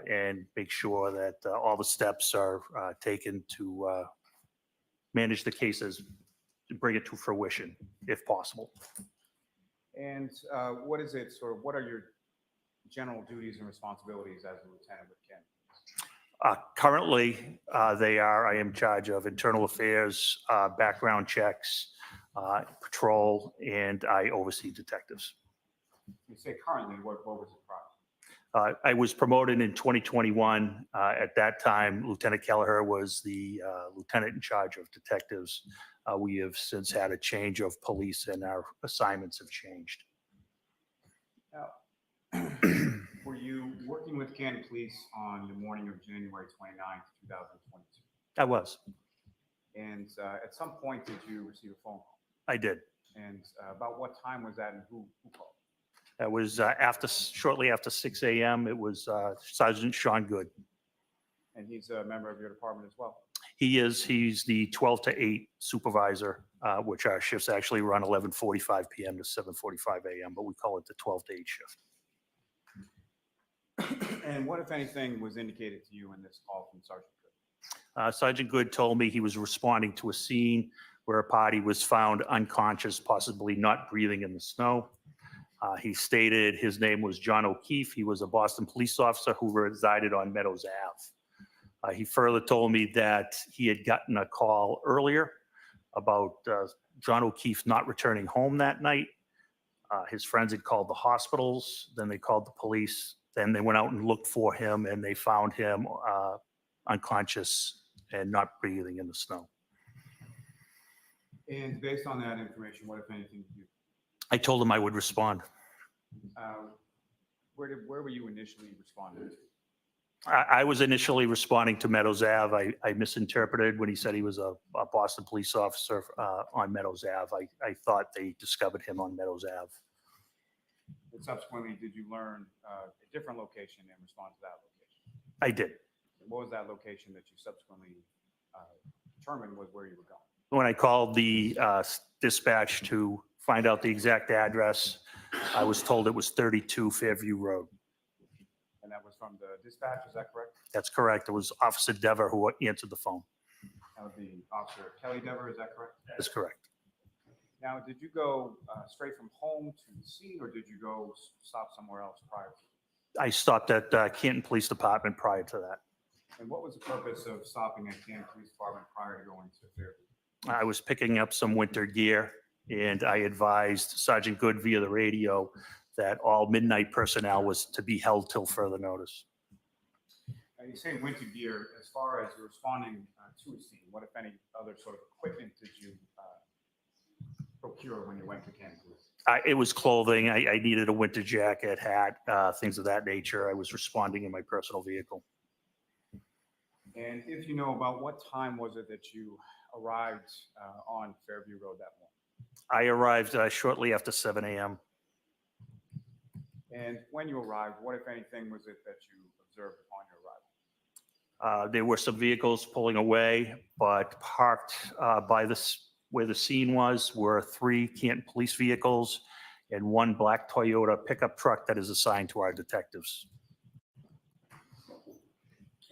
and make sure that all the steps are taken to manage the cases, to bring it to fruition, if possible. And what are your general duties and responsibilities as a lieutenant with Canton? Currently, I am in charge of internal affairs, background checks, patrol, and I oversee detectives. You say currently, what was it prior? I was promoted in 2021. At that time, Lieutenant Kelleher was the lieutenant in charge of detectives. We have since had a change of police and our assignments have changed. Now, were you working with Canton Police on the morning of January 29th, 2022? I was. And at some point, did you receive a phone call? I did. And about what time was that and who called? That was shortly after 6 a.m. It was Sergeant Sean Good. And he's a member of your department as well? He is. He's the 12 to 8 supervisor, which our shifts actually run 11:45 p.m. to 7:45 a.m., but we call it the 12 to 8 shift. And what, if anything, was indicated to you in this call from Sergeant Good? Sergeant Good told me he was responding to a scene where a party was found unconscious, possibly not breathing in the snow. He stated his name was John O'Keefe. He was a Boston police officer who resided on Meadows Ave. He further told me that he had gotten a call earlier about John O'Keefe not returning home that night. His friends had called the hospitals, then they called the police, then they went out and looked for him, and they found him unconscious and not breathing in the snow. And based on that information, what, if anything, did you? I told him I would respond. Where were you initially responding to? I was initially responding to Meadows Ave. I misinterpreted when he said he was a Boston police officer on Meadows Ave. I thought they discovered him on Meadows Ave. And subsequently, did you learn a different location and respond to that location? I did. What was that location that you subsequently determined was where you were going? When I called the dispatch to find out the exact address, I was told it was 32 Fairview Road. And that was from the dispatch, is that correct? That's correct. It was Officer Dever who answered the phone. That would be Officer Kelly Dever, is that correct? That is correct. Now, did you go straight from home to the scene, or did you go stop somewhere else prior to? I stopped at Canton Police Department prior to that. And what was the purpose of stopping at Canton Police Department prior to going to Fairview? I was picking up some winter gear, and I advised Sergeant Good via the radio that all midnight personnel was to be held till further notice. Now, you say winter gear. As far as you're responding to a scene, what, if any, other sort of equipment did you procure when you went to Canton Police? It was clothing. I needed a winter jacket, hat, things of that nature. I was responding in my personal vehicle. And if you know, about what time was it that you arrived on Fairview Road that morning? I arrived shortly after 7 a.m. And when you arrived, what, if anything, was it that you observed upon your arrival? There were some vehicles pulling away, but parked by where the scene was were 3 Canton police vehicles and 1 black Toyota pickup truck that is assigned to our detectives.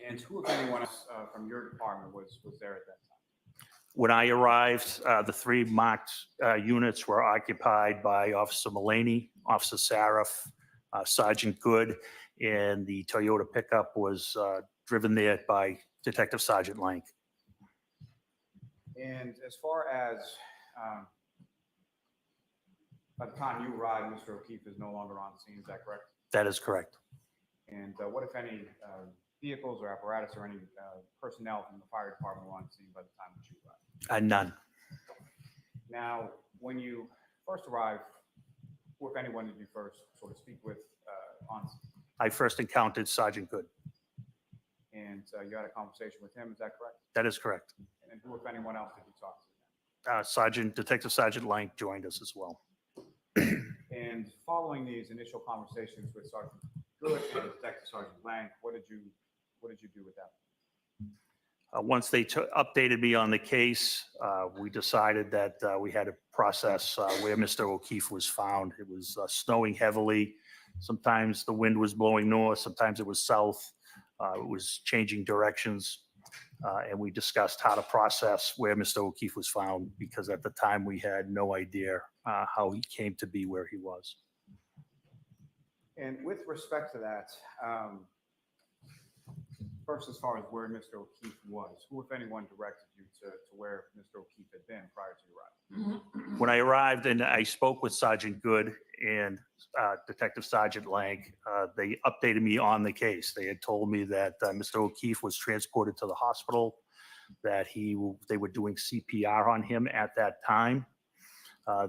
And who, if anyone else from your department was there at that time? When I arrived, the 3 marked units were occupied by Officer Mullaney, Officer Saraf, Sergeant Good, and the Toyota pickup was driven there by Detective Sergeant Lank. And as far as by the time you arrived, Mr. O'Keefe is no longer on scene, is that correct? That is correct. And what, if any, vehicles or apparatus or any personnel from the fire department were on scene by the time that you arrived? None. Now, when you first arrived, who, if anyone, did you first sort of speak with on scene? I first encountered Sergeant Good. And you had a conversation with him, is that correct? That is correct. And who, if anyone else, did you talk to? Detective Sergeant Lank joined us as well. And following these initial conversations with Sergeant Good and Detective Sergeant Lank, what did you do with that? Once they updated me on the case, we decided that we had to process where Mr. O'Keefe was found. It was snowing heavily. Sometimes the wind was blowing north, sometimes it was south. It was changing directions. And we discussed how to process where Mr. O'Keefe was found, because at the time we had no idea how he came to be where he was. And with respect to that, first, as far as where Mr. O'Keefe was, who, if anyone, directed you to where Mr. O'Keefe had been prior to your arrival? When I arrived and I spoke with Sergeant Good and Detective Sergeant Lank, they updated me on the case. They had told me that Mr. O'Keefe was transported to the hospital, that they were doing CPR on him at that time.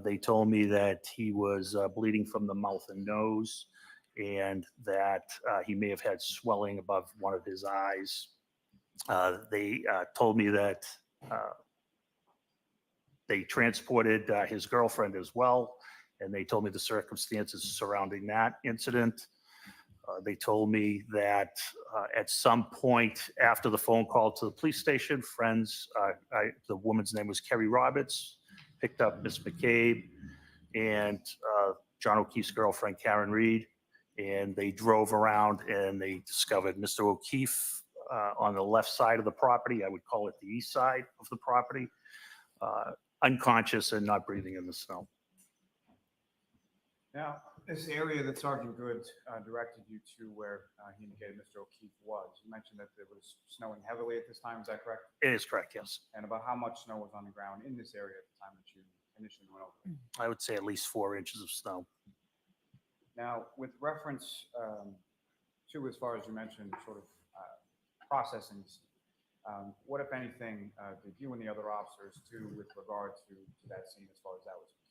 They told me that he was bleeding from the mouth and nose, and that he may have had swelling above one of his eyes. They told me that they transported his girlfriend as well, and they told me the circumstances surrounding that incident. They told me that at some point after the phone call to the police station, friends, the woman's name was Kerry Roberts, picked up Miss McCabe and John O'Keefe's girlfriend, Karen Reed, and they drove around and they discovered Mr. O'Keefe on the left side of the property. I would call it the east side of the property, unconscious and not breathing in the snow. Now, this area that Sergeant Good directed you to, where he indicated Mr. O'Keefe was, you mentioned that it was snowing heavily at this time, is that correct? It is correct, yes. And about how much snow was on the ground in this area at the time that you initially went over there? I would say at least 4 inches of snow. Now, with reference to, as far as you mentioned, sort of processing, what, if anything, did you and the other officers do with regard to that scene as far as that was concerned?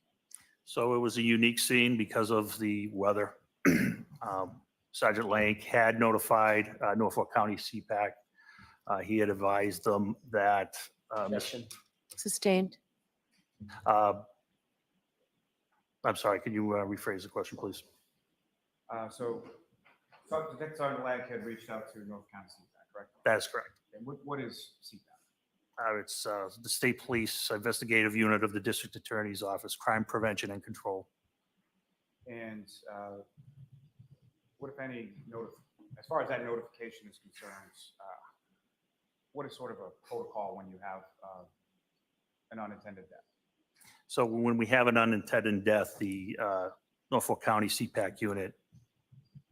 So it was a unique scene because of the weather. Sergeant Lank had notified Norfolk County CPAC. He had advised them that Objection. Sustained. I'm sorry, can you rephrase the question, please? So Detective Sergeant Lag had reached out to North County CPAC, correct? That is correct. And what is CPAC? It's the State Police Investigative Unit of the District Attorney's Office, Crime Prevention and Control. And what, if any, as far as that notification is concerned, what is sort of a protocol when you have an unintended death? So when we have an unintended death, the Norfolk County CPAC unit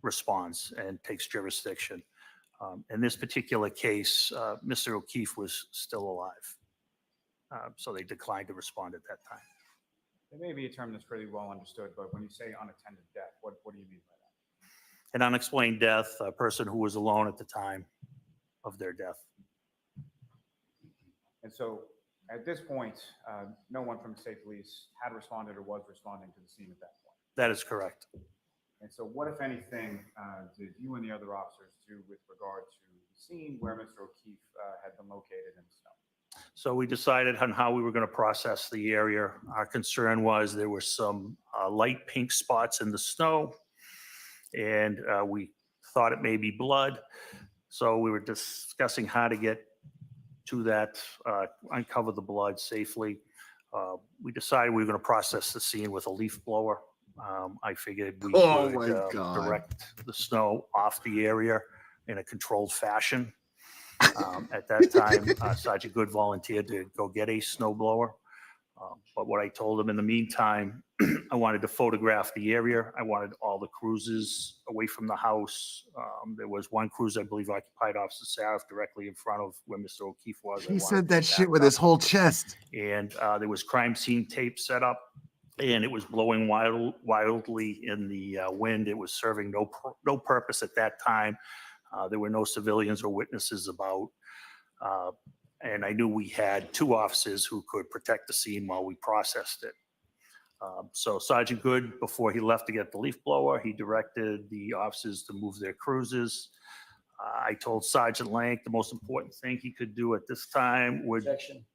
responds and takes jurisdiction. In this particular case, Mr. O'Keefe was still alive. So they declined to respond at that time. It may be a term that's pretty well understood, but when you say unattended death, what do you mean by that? An unexplained death, a person who was alone at the time of their death. And so at this point, no one from the state police had responded or was responding to the scene at that point. That is correct. And so what, if anything, did you and the other officers do with regard to the scene where Mr. O'Keefe had been located in the snow? So we decided on how we were going to process the area. Our concern was there were some light pink spots in the snow, and we thought it may be blood. So we were discussing how to get to that, uncover the blood safely. We decided we were going to process the scene with a leaf blower. I figured we could direct the snow off the area in a controlled fashion. At that time, Sergeant Good volunteered to go get a snow blower. But what I told him in the meantime, I wanted to photograph the area. I wanted all the cruisers away from the house. There was one cruiser, I believe, occupied Officer Sarif directly in front of where Mr. O'Keefe was. He said that shit with his whole chest. And there was crime scene tape set up, and it was blowing wildly in the wind. It was serving no purpose at that time. There were no civilians or witnesses about. And I knew we had two officers who could protect the scene while we processed it. So Sergeant Good, before he left to get the leaf blower, he directed the officers to move their cruisers. I told Sergeant Lank the most important thing he could do at this time would... Objection.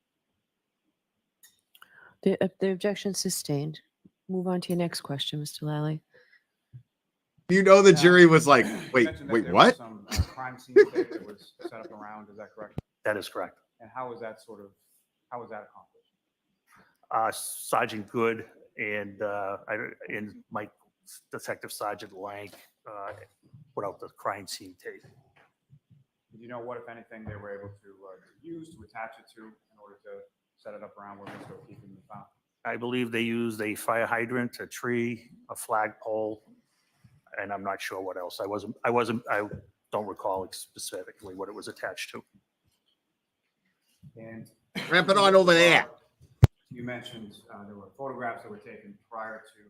The objection sustained. Move on to your next question, Mr. Lally. You know, the jury was like, wait, There what? was some crime scene tape that was set up around, is that correct? That is correct. And how was that accomplished? Sergeant Good and my Detective Sergeant Lank put out the crime scene tape. Do you know what, if anything, they were able to use to attach it to in order to set it up around where Mr. O'Keefe had been found? I believe they used a fire hydrant, a tree, a flagpole, and I'm not sure what else. I don't recall specifically what it was attached to. And Ramp it on over there. you mentioned there were photographs that were taken prior to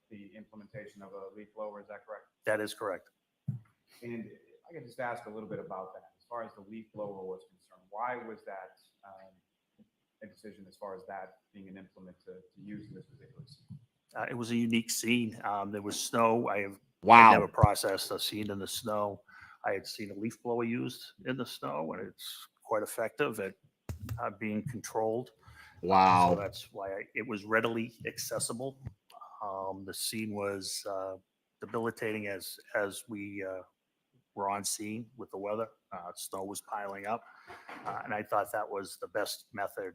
the implementation of a leaf blower, is that correct? That is correct. And I could just ask a little bit about that. As far as the leaf blower was concerned, why was that a decision as far as that being an implement to use in this particular scene? It was a unique scene. There was snow. I'd never processed a scene in the snow. I had seen a leaf blower used in the snow, and it's quite effective at being controlled. Wow. So that's why it was readily accessible. The scene was debilitating as we were on scene with the weather. Snow was piling up, and I thought that was the best method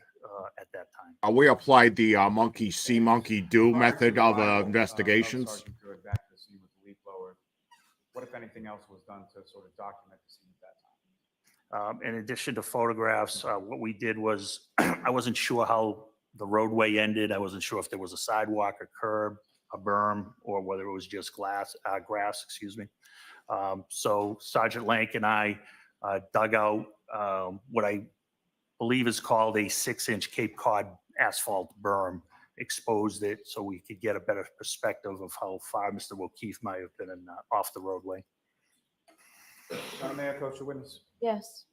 at that time. We applied the monkey see, monkey do method of investigations. Sergeant Good back to the scene with the leaf blower. What, if anything, else was done to sort of document the scene at that time? In addition to photographs, what we did was I wasn't sure how the roadway ended. I wasn't sure if there was a sidewalk, a curb, a berm, or whether it was just grass, excuse me. So Sergeant Lank and I dug out what I believe is called a 6-inch Cape Cod asphalt berm, exposed it so we could get a better perspective of how far Mr. O'Keefe might have been off the roadway. May I approach the witness? Yes.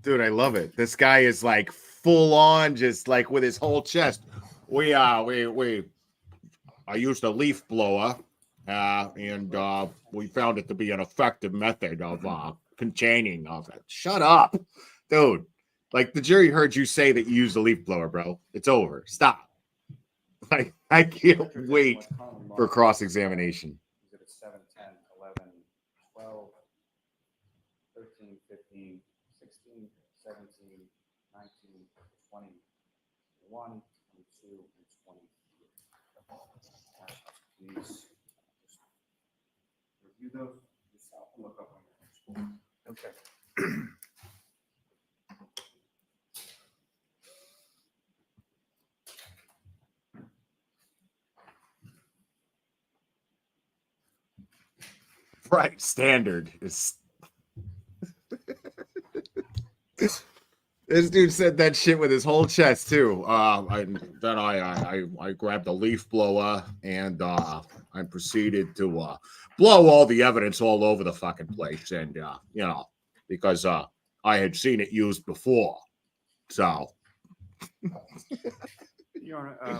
Dude, I love it. This guy is like full on, just like with his whole chest. I used a leaf blower, and we found it to be an effective method of containing of it. Shut up, dude. Like, the jury heard you say that you used a leaf blower, bro. It's over. Stop. Like, I can't wait for cross-examination. Exhibit 7, 10, 11, 12, 13, 15, 16, 17, 19, 20, 21, 22, and 23. Please just review those. Just look up on your phone. Okay. Right, standard is. This dude said that shit with his whole chest too. I grabbed a leaf blower and I proceeded to blow all the evidence all over the fucking place, and you know, because I had seen it used before. So, Your Honor,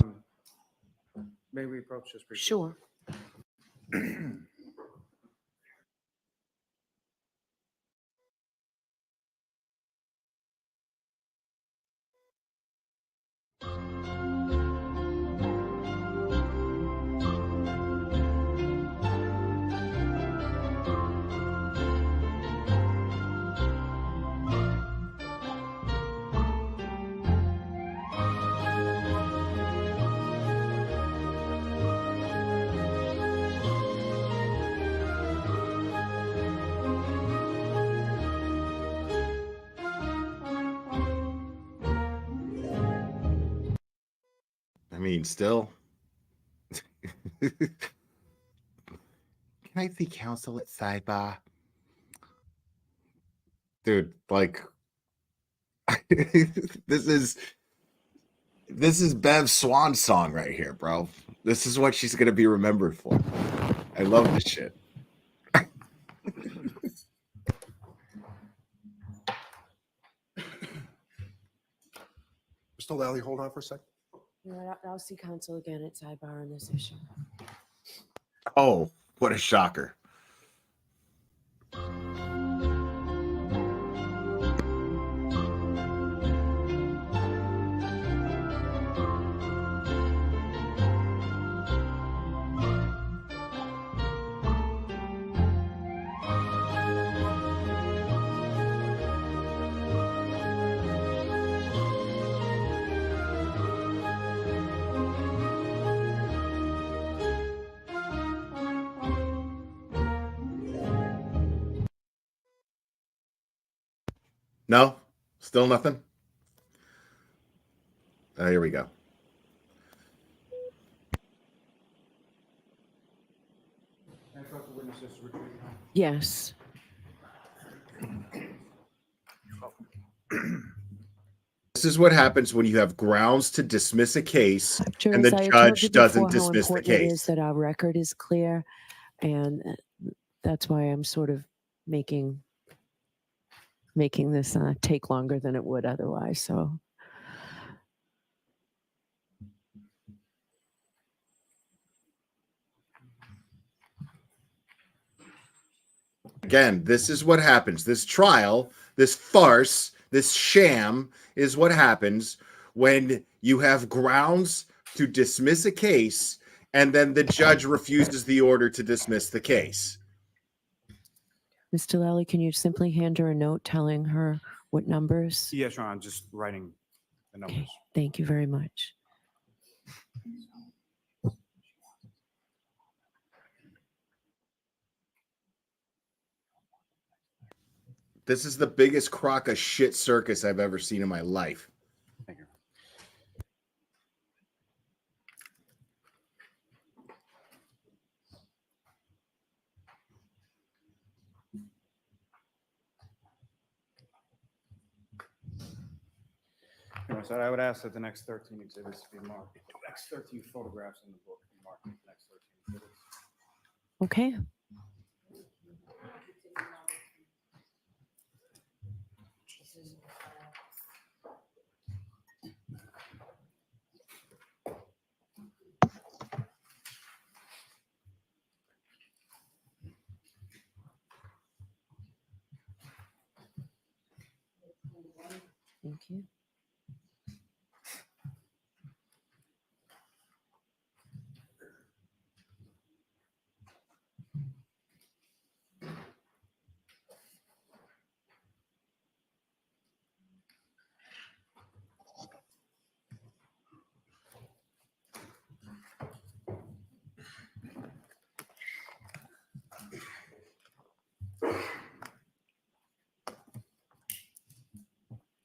may we approach this briefly? Sure. I mean, still. Can I see counsel at sidebar? Dude, like, this is Bev's swan song right here, bro. This is what she's gonna be remembered for. I love this shit. Mr. Lally, hold on for a second. You know what, I'll see counsel again at sidebar on this issue. Oh, what a shocker. No? Still nothing? Here we go. Yes. This is what happens when you have grounds to dismiss a case and Jurors, the I told you judge doesn't before how dismiss the important it is case. that our record is clear, and that's why I'm sort of making this take longer than it would otherwise. So Again, this is what happens. This trial, this farce, this sham is what happens when you have grounds to dismiss a case and then the judge refuses the order to dismiss the case. Mr. Lally, can you simply hand her a note telling her what numbers? Yes, Your Honor, I'm just writing the numbers. Okay, thank you very much. This is the biggest crock of shit circus I've ever seen in my life. Thank you. So I would ask that the next 13 exhibits be marked. The next 13 photographs in the book be marked with the next 13 exhibits. Okay. Thank you.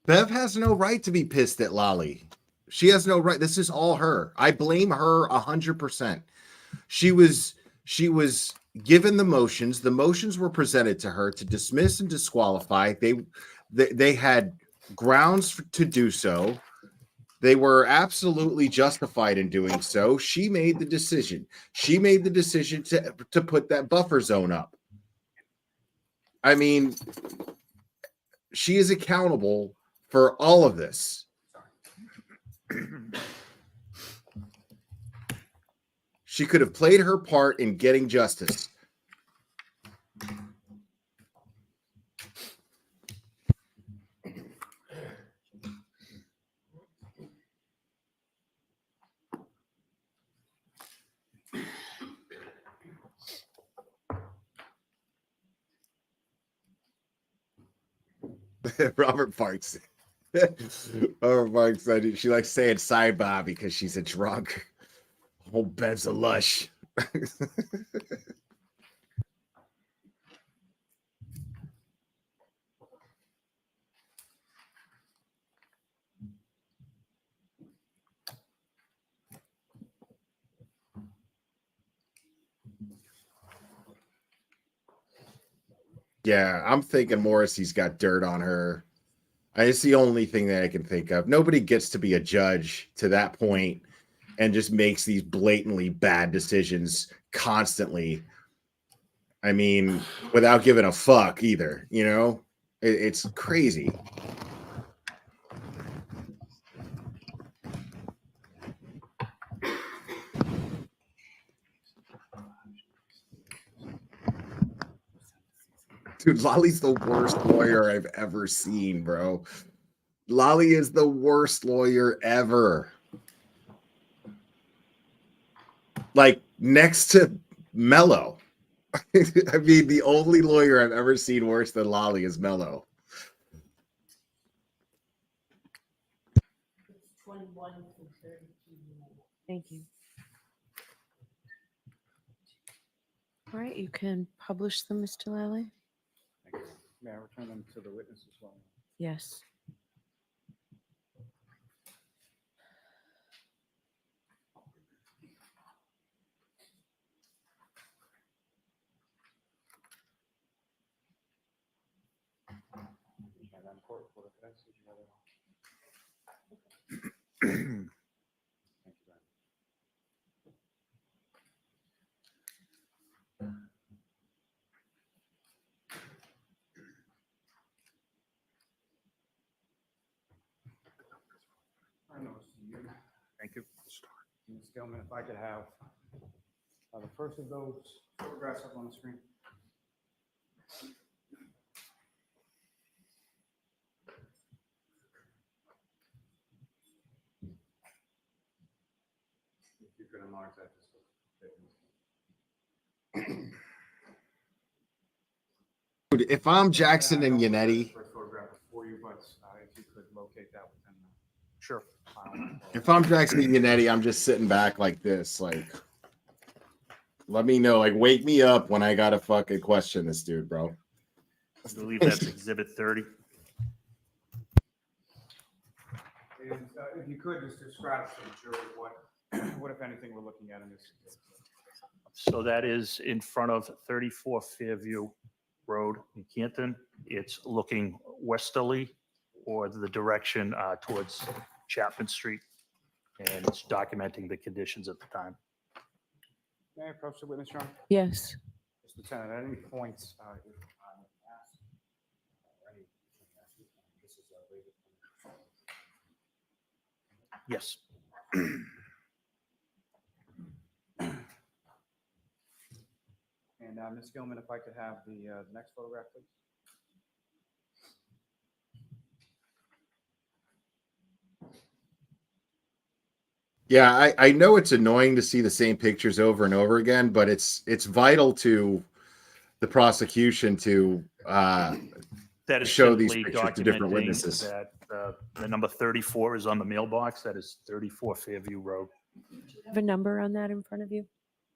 Bev has no right to be pissed at Lolly. She has no right. This is all her. I blame her 100%. She was given the motions. The motions were presented to her to dismiss and disqualify. They had grounds to do so. They were absolutely justified in doing so. She made the decision. She made the decision to put that buffer zone up. I mean, she is accountable for all of this. She could have played her part in getting justice. Robert Parks. Robert Parks said she likes saying sidebar because she's a drunk. Whole Bev's a lush. Yeah, I'm thinking Morrissey's got dirt on her. It's the only thing that I can think of. Nobody gets to be a judge to that point and just makes these blatantly bad decisions constantly. I mean, without giving a fuck either, you know? It's crazy. Dude, Lolly's the worst lawyer I've ever seen, bro. Lolly is the worst lawyer ever. Like, next to Mello. I mean, the only lawyer I've ever seen worse than Lolly is Mello. Thank you. All right, you can publish them, Mr. Lally? Thank you. May I return them to the witness as well? Yes. Thank you. Ms. Gilman, if I could have the first of those photographs up on the screen. If you could enlarge that just a bit. Dude, if I'm Jackson and Yannetti, First photograph for you, but if you could locate that within sure. if I'm Jackson and Yannetti, I'm just sitting back like this, like, let me know, like, wake me up when I gotta fucking question this dude, bro. I believe that's Exhibit 30. And if you could just describe to the jury what if anything we're looking at in this case. So that is in front of 34 Fairview Road in Canton. It's looking westerly or the direction towards Chapman Street. And it's documenting the conditions at the time. May I approach the witness, John? Yes. Mr. Lieutenant, at any point, if I'm asked, or any, this is a Yes. And Ms. Gilman, if I could have the next photograph, please. Yeah, I know it's annoying to see the same pictures over and over again, but it's vital to the prosecution to That is show these simply pictures to different documenting witnesses. that the number 34 is on the mailbox. That is 34 Fairview Road. Have a number on that in front of you?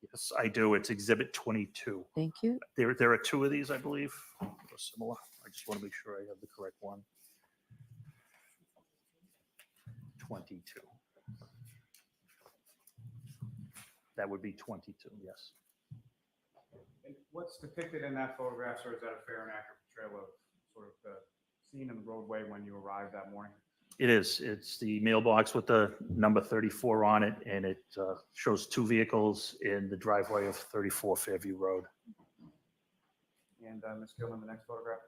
Yes, I do. It's Exhibit 22. Thank you. There are two of these, I believe. They're similar. I just want to make sure I have the correct one. 22. That would be 22, yes. And what's depicted in that photograph, sir, is that a fair and accurate portrayal of sort of the scene in the roadway when you arrived that morning? It is. It's the mailbox with the number 34 on it, and it shows two vehicles in the driveway of 34 Fairview Road. And Ms. Gilman, the next photograph.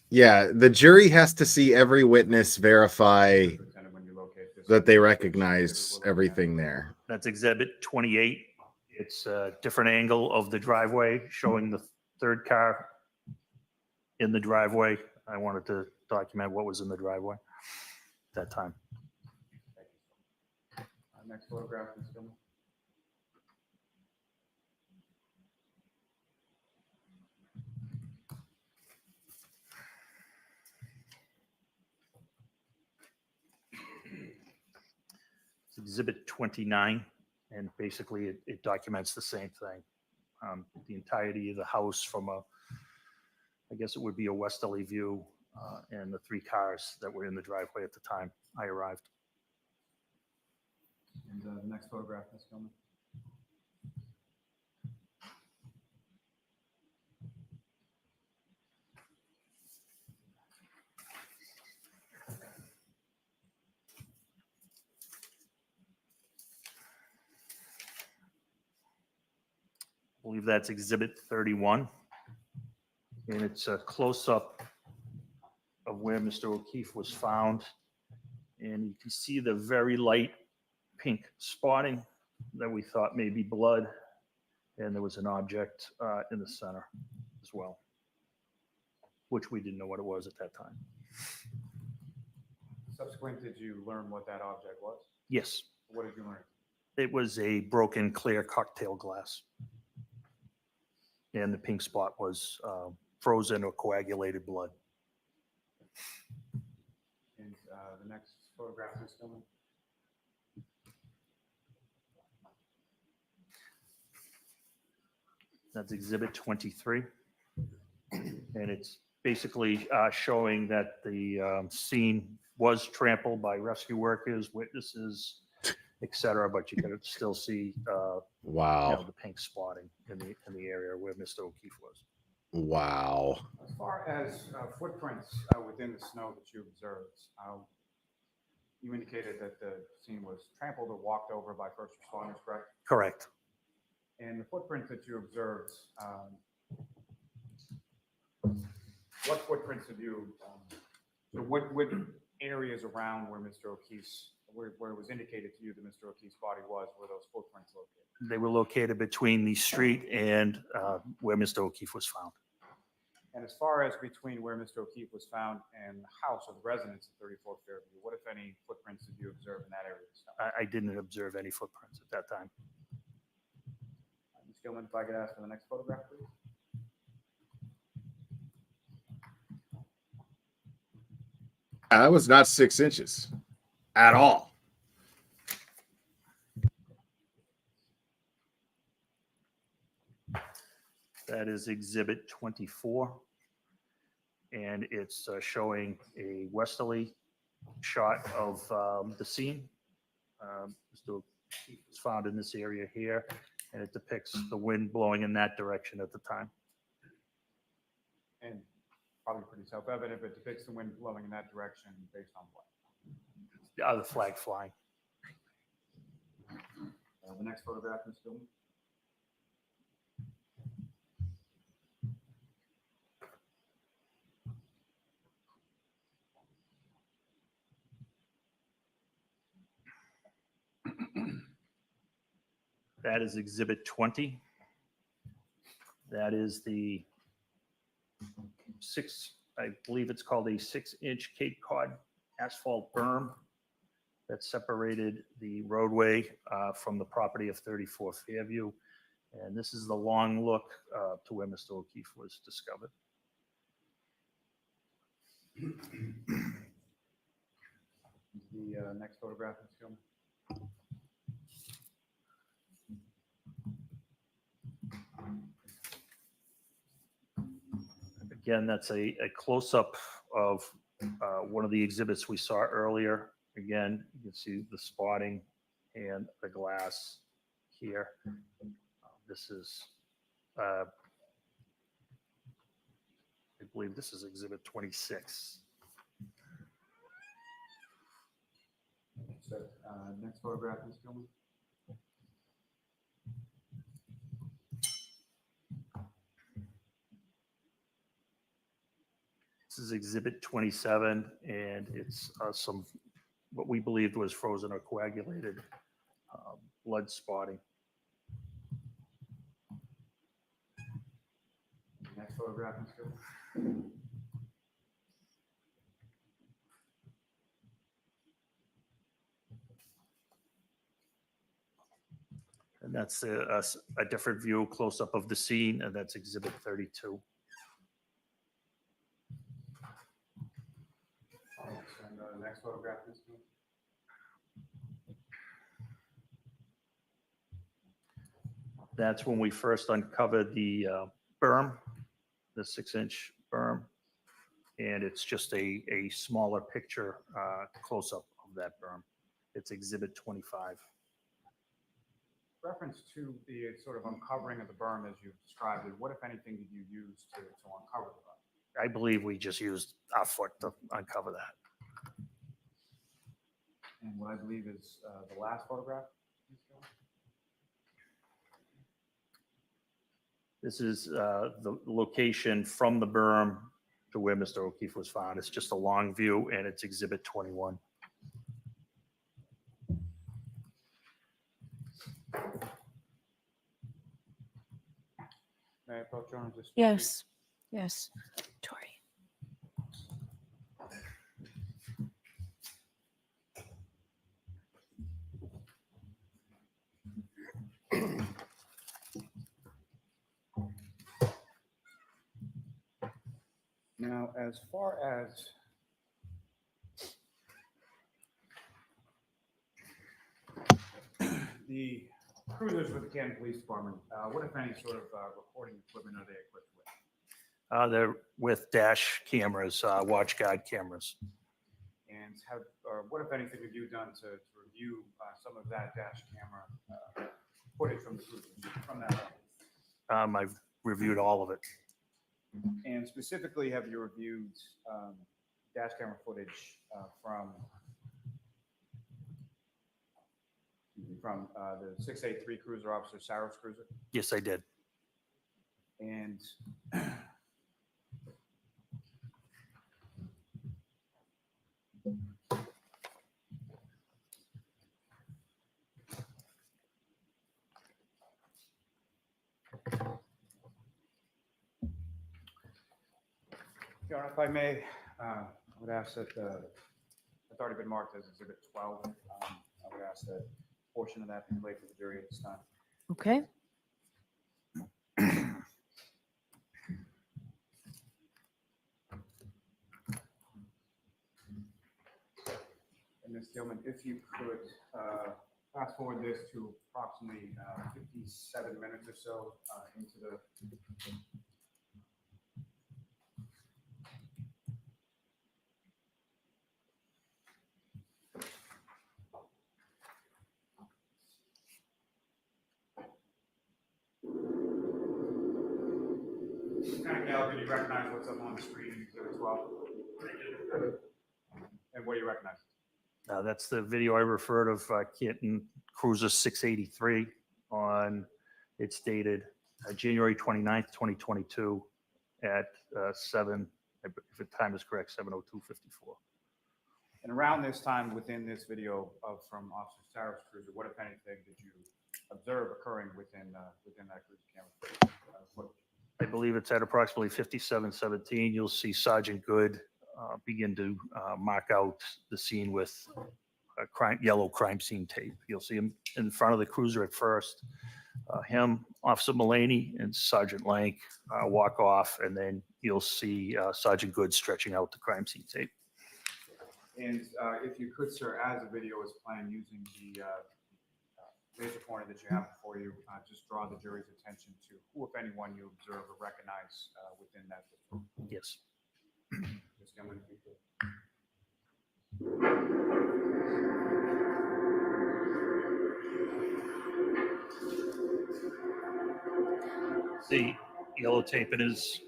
Yeah, the jury has to see every witness verify that they recognize everything there. That's Exhibit 28. It's a different angle of the driveway showing the third car in the driveway. I wanted to document what was in the driveway at that time. Next photograph, Ms. Gilman. It's Exhibit 29, and basically it documents the same thing. The entirety of the house from I guess it would be a westerly view, and the three cars that were in the driveway at the time I arrived. And the next photograph, Ms. Gilman. I believe that's Exhibit 31. And it's a close-up of where Mr. O'Keefe was found. And you can see the very light pink spotting that we thought may be blood. And there was an object in the center as well, which we didn't know what it was at that time. Subsequent, did you learn what that object was? Yes, What did you learn? it was a broken clear cocktail glass. And the pink spot was frozen or coagulated blood. And the next photograph, Ms. Gilman. That's Exhibit 23. And it's basically showing that the scene was trampled by rescue workers, witnesses, etc. But you can still see Wow. the pink spotting in the area where Mr. O'Keefe was. Wow. As far as footprints within the snow that you observed, you indicated that the scene was trampled or walked over by first responders, correct? Correct. And the footprints that you observed, what footprints have you, so what areas around where Mr. O'Keefe's, where it was indicated to you that Mr. O'Keefe's body was, were those footprints located? They were located between the street and where Mr. O'Keefe was found. And as far as between where Mr. O'Keefe was found and the house or the residence at 34 Fairview, what, if any, footprints did you observe in that area? I didn't observe any footprints at that time. Ms. Gilman, if I could ask for the next photograph, please. That was not 6 inches at all. That is Exhibit 24. And it's showing a westerly shot of the scene. Mr. O'Keefe was found in this area here, and it depicts the wind blowing in that direction at the time. And probably pretty self-evident, but depicts the wind blowing in that direction based on what? The flag flying. The next photograph, Ms. Gilman. That is Exhibit 20. That is the I believe it's called a 6-inch Cape Cod asphalt berm that separated the roadway from the property of 34 Fairview. And this is the long look to where Mr. O'Keefe was discovered. The next photograph is filmed. Again, that's a close-up of one of the exhibits we saw earlier. Again, you can see the spotting and the glass here. This is, I believe this is exhibit 26. So, next photograph is filmed. This is exhibit 27, and it's some, what we believed was frozen or coagulated blood spotting. Next photograph is filmed. And that's a different view, close-up of the scene, and that's exhibit 32. And the next photograph is filmed. That's when we first uncovered the berm, the 6-inch berm. And it's just a smaller picture close-up of that berm. It's exhibit 25. Reference to the sort of uncovering of the berm as you described it, what, if anything, did you use to uncover the berm? I believe we just used our foot to uncover that. And what I believe is the last photograph. This is the location from the berm to where Mr. O'Keefe was found. It's just a long view, and it's exhibit 21. May I approach you on just? Yes, yes. Tori. Now, as far as the cruisers with the Canton Police Department, what, if any, sort of recording equipment are they equipped with? They're with dash cameras, watch guard cameras. And have, or what, if anything, have you done to review some of that dash camera footage from the cruisers, from that? I've reviewed all of it. And specifically, have you reviewed dash camera footage from the 683 cruiser officer, Saros cruiser? Yes, I did. And Your Honor, if I may, I would ask that it's already been marked as Exhibit 12. I would ask that a portion of that be played for the jury at this time. Okay. And Ms. Gilman, if you could fast forward this to approximately 57 minutes or so into the kind of Gal, can you recognize what's up on the screen in Exhibit 12? And what do you recognize? That's the video I referred of Canton Cruiser 683 on, it's dated January 29th, 2022 at 7, if the time is correct, 7:02:54. And around this time, within this video from Officer Saros cruiser, what, if anything, did you observe occurring within that cruiser camera footage? I believe it's at approximately 57:17. You'll see Sergeant Good begin to mark out the scene with yellow crime scene tape. You'll see him in front of the cruiser at first. Him, Officer Mullaney, and Sergeant Lank walk off, and then you'll see Sergeant Good stretching out the crime scene tape. And if you could, sir, as the video is playing, using the laser pointer that you have before you, just draw the jury's attention to who, if anyone, you observe or recognize within that video. Yes. Just come in if you could. See yellow tape in his.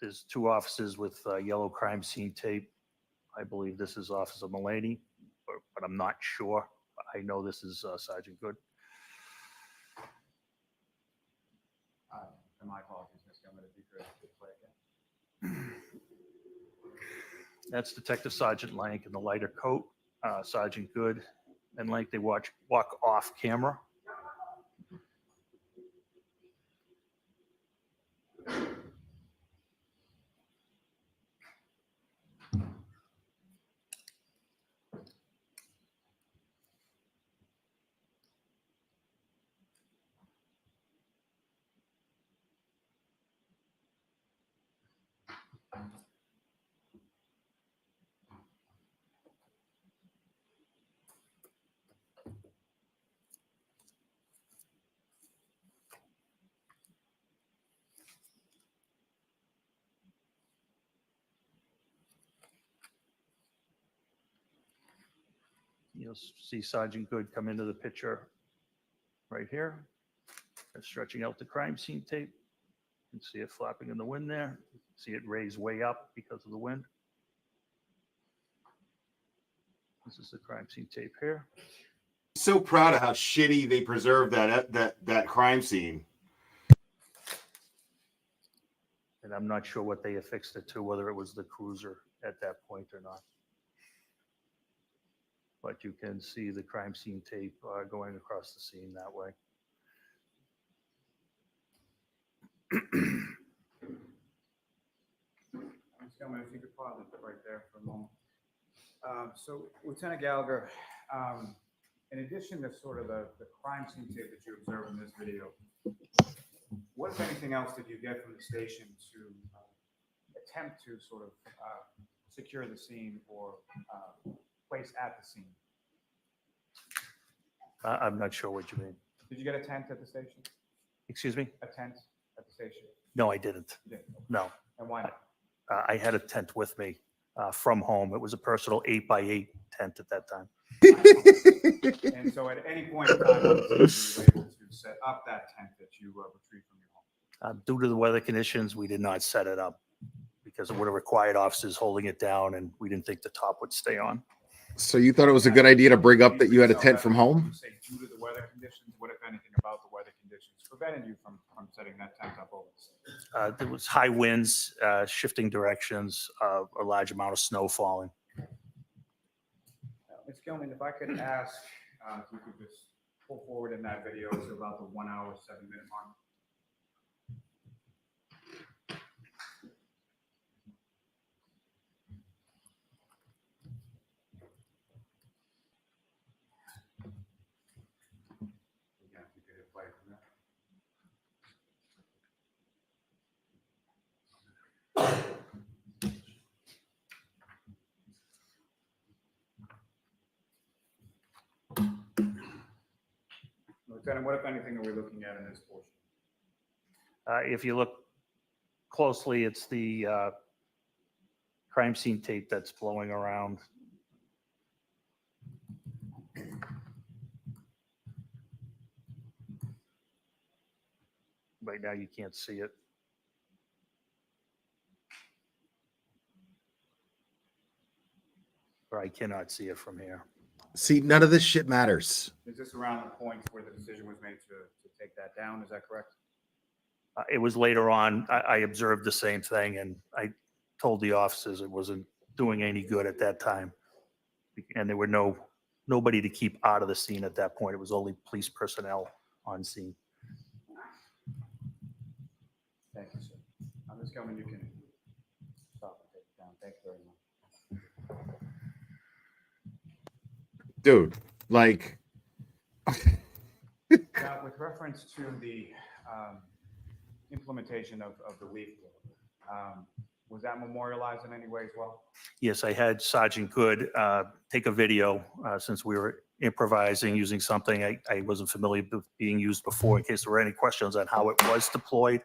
There's two officers with yellow crime scene tape. I believe this is Officer Mullaney, but I'm not sure. I know this is Sergeant Good. My apologies, Ms. Gilman, if you could play again. That's Detective Sergeant Lank in the lighter coat. Sergeant Good and Lank, they walk off camera. You'll see Sergeant Good come into the picture right here. They're stretching out the crime scene tape. You can see it flapping in the wind there. See it raise way up because of the wind. This is the crime scene tape here. So proud of how shitty they preserved that crime scene. And I'm not sure what they affixed it to, whether it was the cruiser at that point or not. But you can see the crime scene tape going across the scene that way. Ms. Gilman, if you could pause it right there for a moment. So, Lieutenant Gallagher, in addition to sort of the crime scene tape that you observed in this video, what, if anything else, did you get from the station to attempt to sort of secure the scene or place at the scene? I'm not sure what you mean. Did you get a tent at the station? Excuse me? A tent at the station? No, I didn't. You didn't? No. And why not? I had a tent with me from home. It was a personal 8x8 tent at that time. And so at any point in time, you were able to set up that tent that you retrieved from your home? Due to the weather conditions, we did not set it up because it would have required officers holding it down, and we didn't think the top would stay on. So you thought it was a good idea to bring up that you had a tent from home? You say due to the weather conditions, what, if anything, about the weather conditions prevented you from setting that tent up over the scene? There was high winds, shifting directions, a large amount of snow falling. Ms. Gilman, if I could ask, if you could just pull forward in that video to about the 1 hour, 7-minute mark. Yeah, if you could hit play from there. Lieutenant, what, if anything, are we looking at in this portion? If you look closely, it's the crime scene tape that's blowing around. Right now, you can't see it. Or I cannot see it from here. See, none of this shit matters. Is this around the point where the decision was made to take that down? Is that correct? It was later on, I observed the same thing, and I told the officers it wasn't doing any good at that time. And there were no nobody to keep out of the scene at that point. It was only police personnel on scene. Thank you, sir. Ms. Gilman, you can stop and take it down. Thank you very much. Dude, like, Now, with reference to the implementation of the leaf law, was that memorialized in any way as well? Yes, I had Sergeant Good take a video since we were improvising using something I wasn't familiar with being used before in case there were any questions on how it was deployed.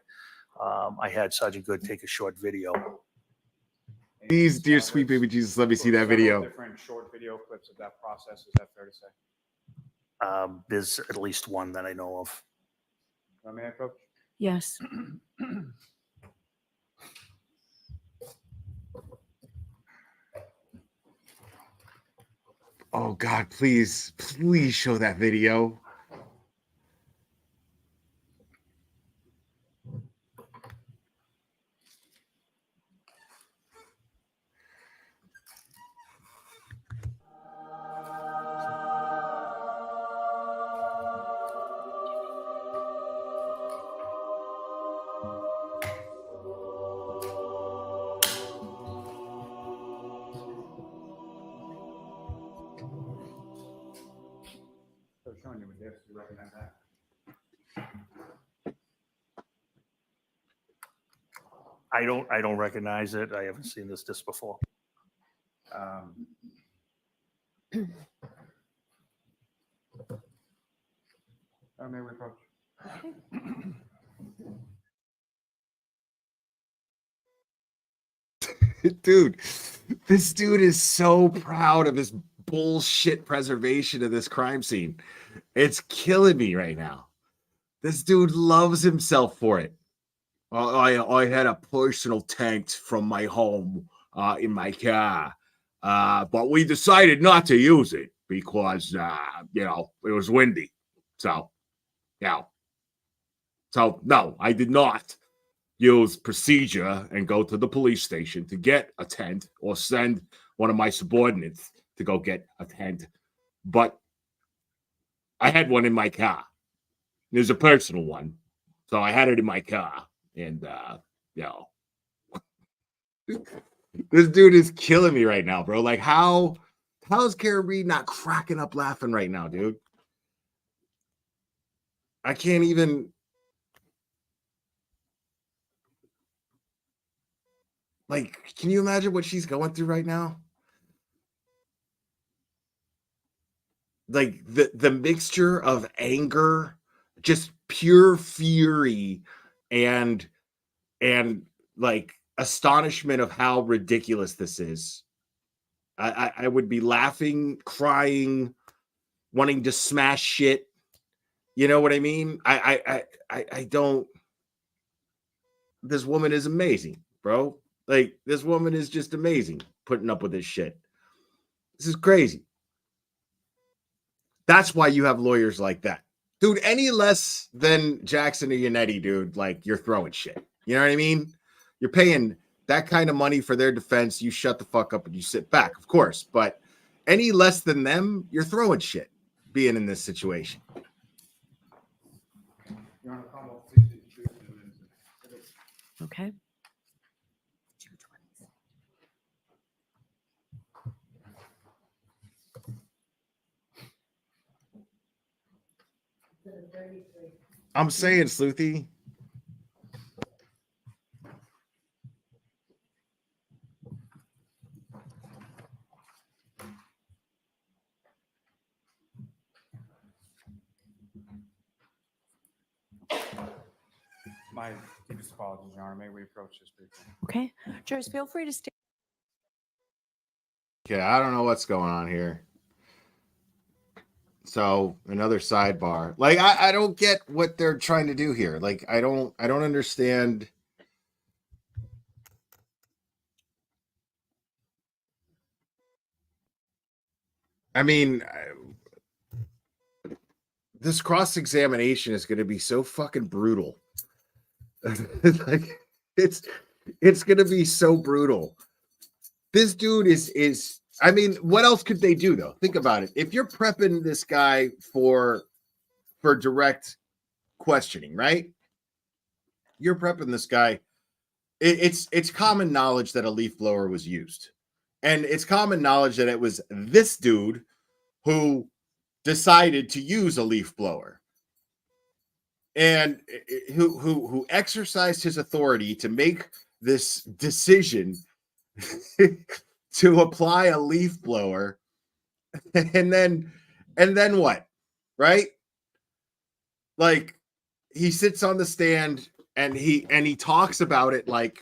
I had Sergeant Good take a short video. these dear sweet baby Jesus, let me see that Several video. different short video clips of that process. Is that fair to say? There's at least one that I know of. May I approach? Yes. Oh God, please, please show that video. So showing you with this, you recognize that? I don't recognize it. I haven't seen this disc before. May we approach? Dude, this dude is so proud of his bullshit preservation of this crime scene. It's killing me right now. This dude loves himself for it. I had a personal tank from my home in my car, but we decided not to use it because, you know, it was windy. So, yeah. So, no, I did not use procedure and go to the police station to get a tent or send one of my subordinates to go get a tent. But I had one in my car. It was a personal one. So I had it in my car. And, you know, this dude is killing me right now, bro. Like, how's Karen Reed not cracking up laughing right now, dude? I can't even. Like, can you imagine what she's going through right now? Like the mixture of anger, just pure fury, and like astonishment of how ridiculous this is. I would be laughing, crying, wanting to smash shit. You know what I mean? I don't. This woman is amazing, bro. Like, this woman is just amazing putting up with this shit. This is crazy. That's why you have lawyers like that. Dude, any less than Jackson or Yannetti, dude, like, you're throwing shit. You know what I mean? You're paying that kind of money for their defense. You shut the fuck up and you sit back, of course. But any less than them, you're throwing shit being in this situation. Okay. I'm saying, Sleuthy. My deepest apologies, Your Honor. May we approach this briefly? Okay. Jurors, feel free to stay. Okay, I don't know what's going on here. So another sidebar. Like, I don't get what they're trying to do here. Like, I don't understand. I mean, this cross-examination is going to be so fucking brutal. Like, it's going to be so brutal. This dude is I mean, what else could they do though? Think about it. If you're prepping this guy for direct questioning, right? You're prepping this guy. It's common knowledge that a leaf blower was used, and it's common knowledge that it was this dude who decided to use a leaf blower and who exercised his authority to make this decision to apply a leaf blower, and then what, right? Like, he sits on the stand and he talks about it like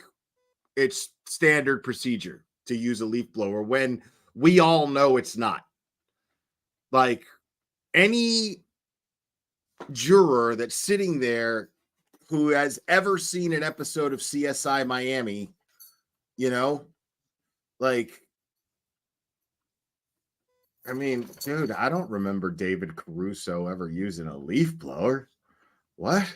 it's standard procedure to use a leaf blower when we all know it's not. Like, any juror that's sitting there who has ever seen an episode of CSI Miami, you know, like, I mean, dude, I don't remember David Caruso ever using a leaf blower. What?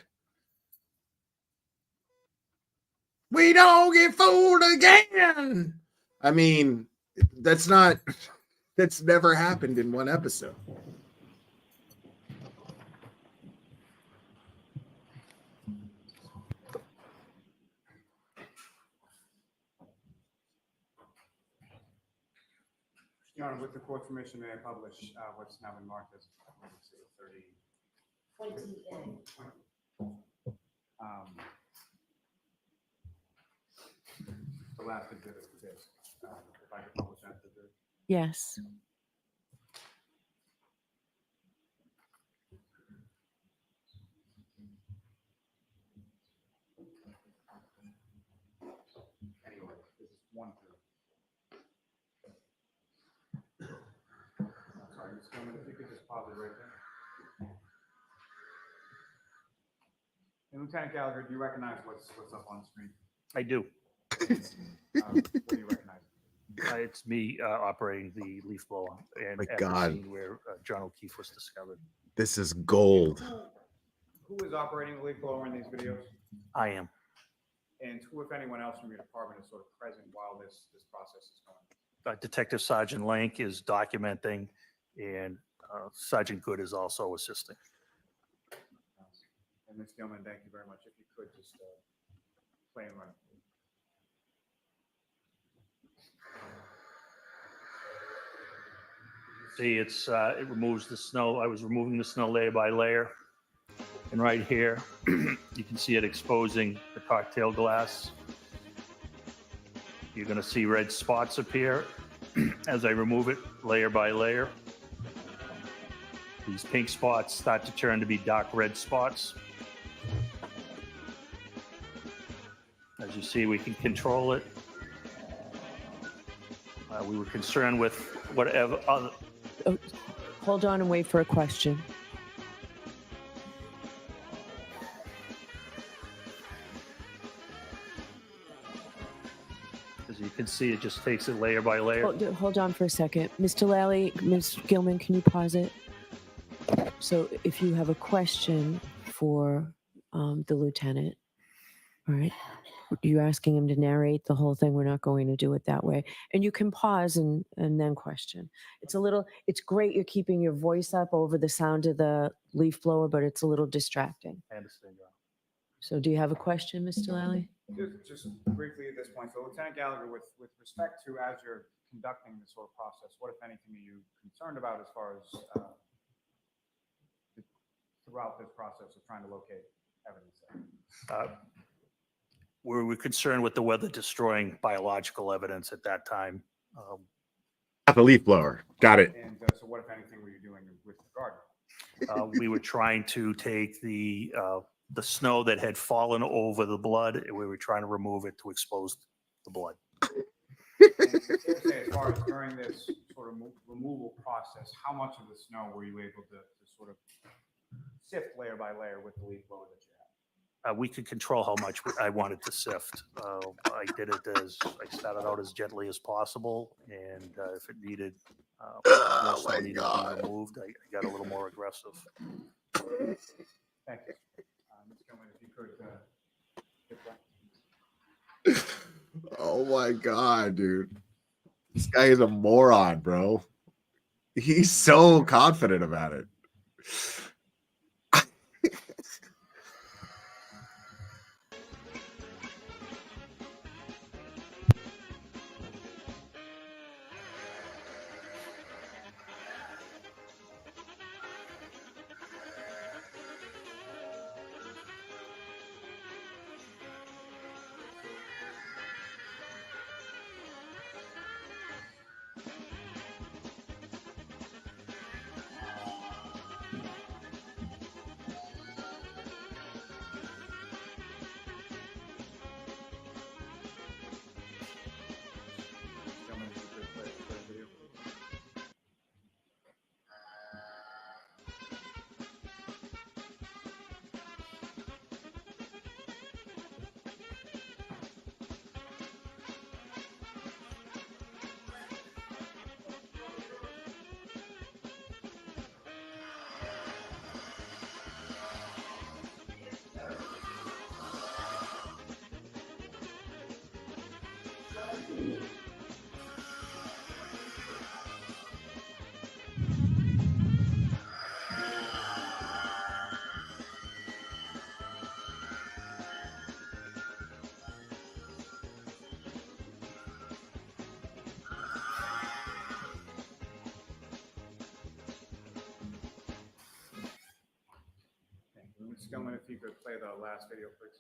We don't get fooled again. I mean, that's never happened in one episode. Your Honor, with the court's permission, may I publish what's now been marked as 30. The last exhibit to this. If I could publish that to the. Yes. Anyway, this is 1 through. Sorry, Ms. Gilman, if you could just pause it right there. And Lieutenant Gallagher, do you recognize what's up on screen? I do. What do you recognize? It's me operating the leaf blower and My at God. the scene where John O'Keefe was discovered. This is gold. Who is operating the leaf blower in these videos? I am. And who, if anyone else from your department, is sort of present while this process is going? Detective Sergeant Lank is documenting, and Sergeant Good is also assisting. And Ms. Gilman, thank you very much. If you could just play and run. See, it removes the snow. I was removing the snow layer by layer. And right here, you can see it exposing the cocktail glass. You're going to see red spots appear as I remove it layer by layer. These pink spots start to turn to be dark red spots. As you see, we can control it. We were concerned with whatever other. Oh, hold on and wait for a question. As you can see, it just takes it layer by layer. Hold on for a second. Mr. Lally, Ms. Gilman, can you pause it? So if you have a question for the lieutenant, all right, you're asking him to narrate the whole thing. We're not going to do it that way. And you can pause and then question. It's great you're keeping your voice up over the sound of the leaf blower, but it's a little distracting. I understand, Your Honor. So do you have a question, Mr. Lally? Just briefly at this point, so Lieutenant Gallagher, with respect to as you're conducting this sort of process, what, if anything, are you concerned about as far as throughout this process of trying to locate evidence there? We were concerned with the weather destroying biological evidence at that time. Not the leaf blower. Got it. And so what, if anything, were you doing with regard? We were trying to take the snow that had fallen over the blood, and we were trying to remove it to expose the blood. And as far as during this sort of removal process, how much of the snow were you able to sort of sift layer by layer with the leaf blower that you had? We could control how much I wanted to sift. I did it I started out as gently as possible, and if it needed more snow needed to be removed, I got a little more aggressive. Thank you. Ms. Gilman, if you could get that. Oh my God, dude. This guy is a moron, bro. He's so confident about it. Skillman, if you could play the last video, please.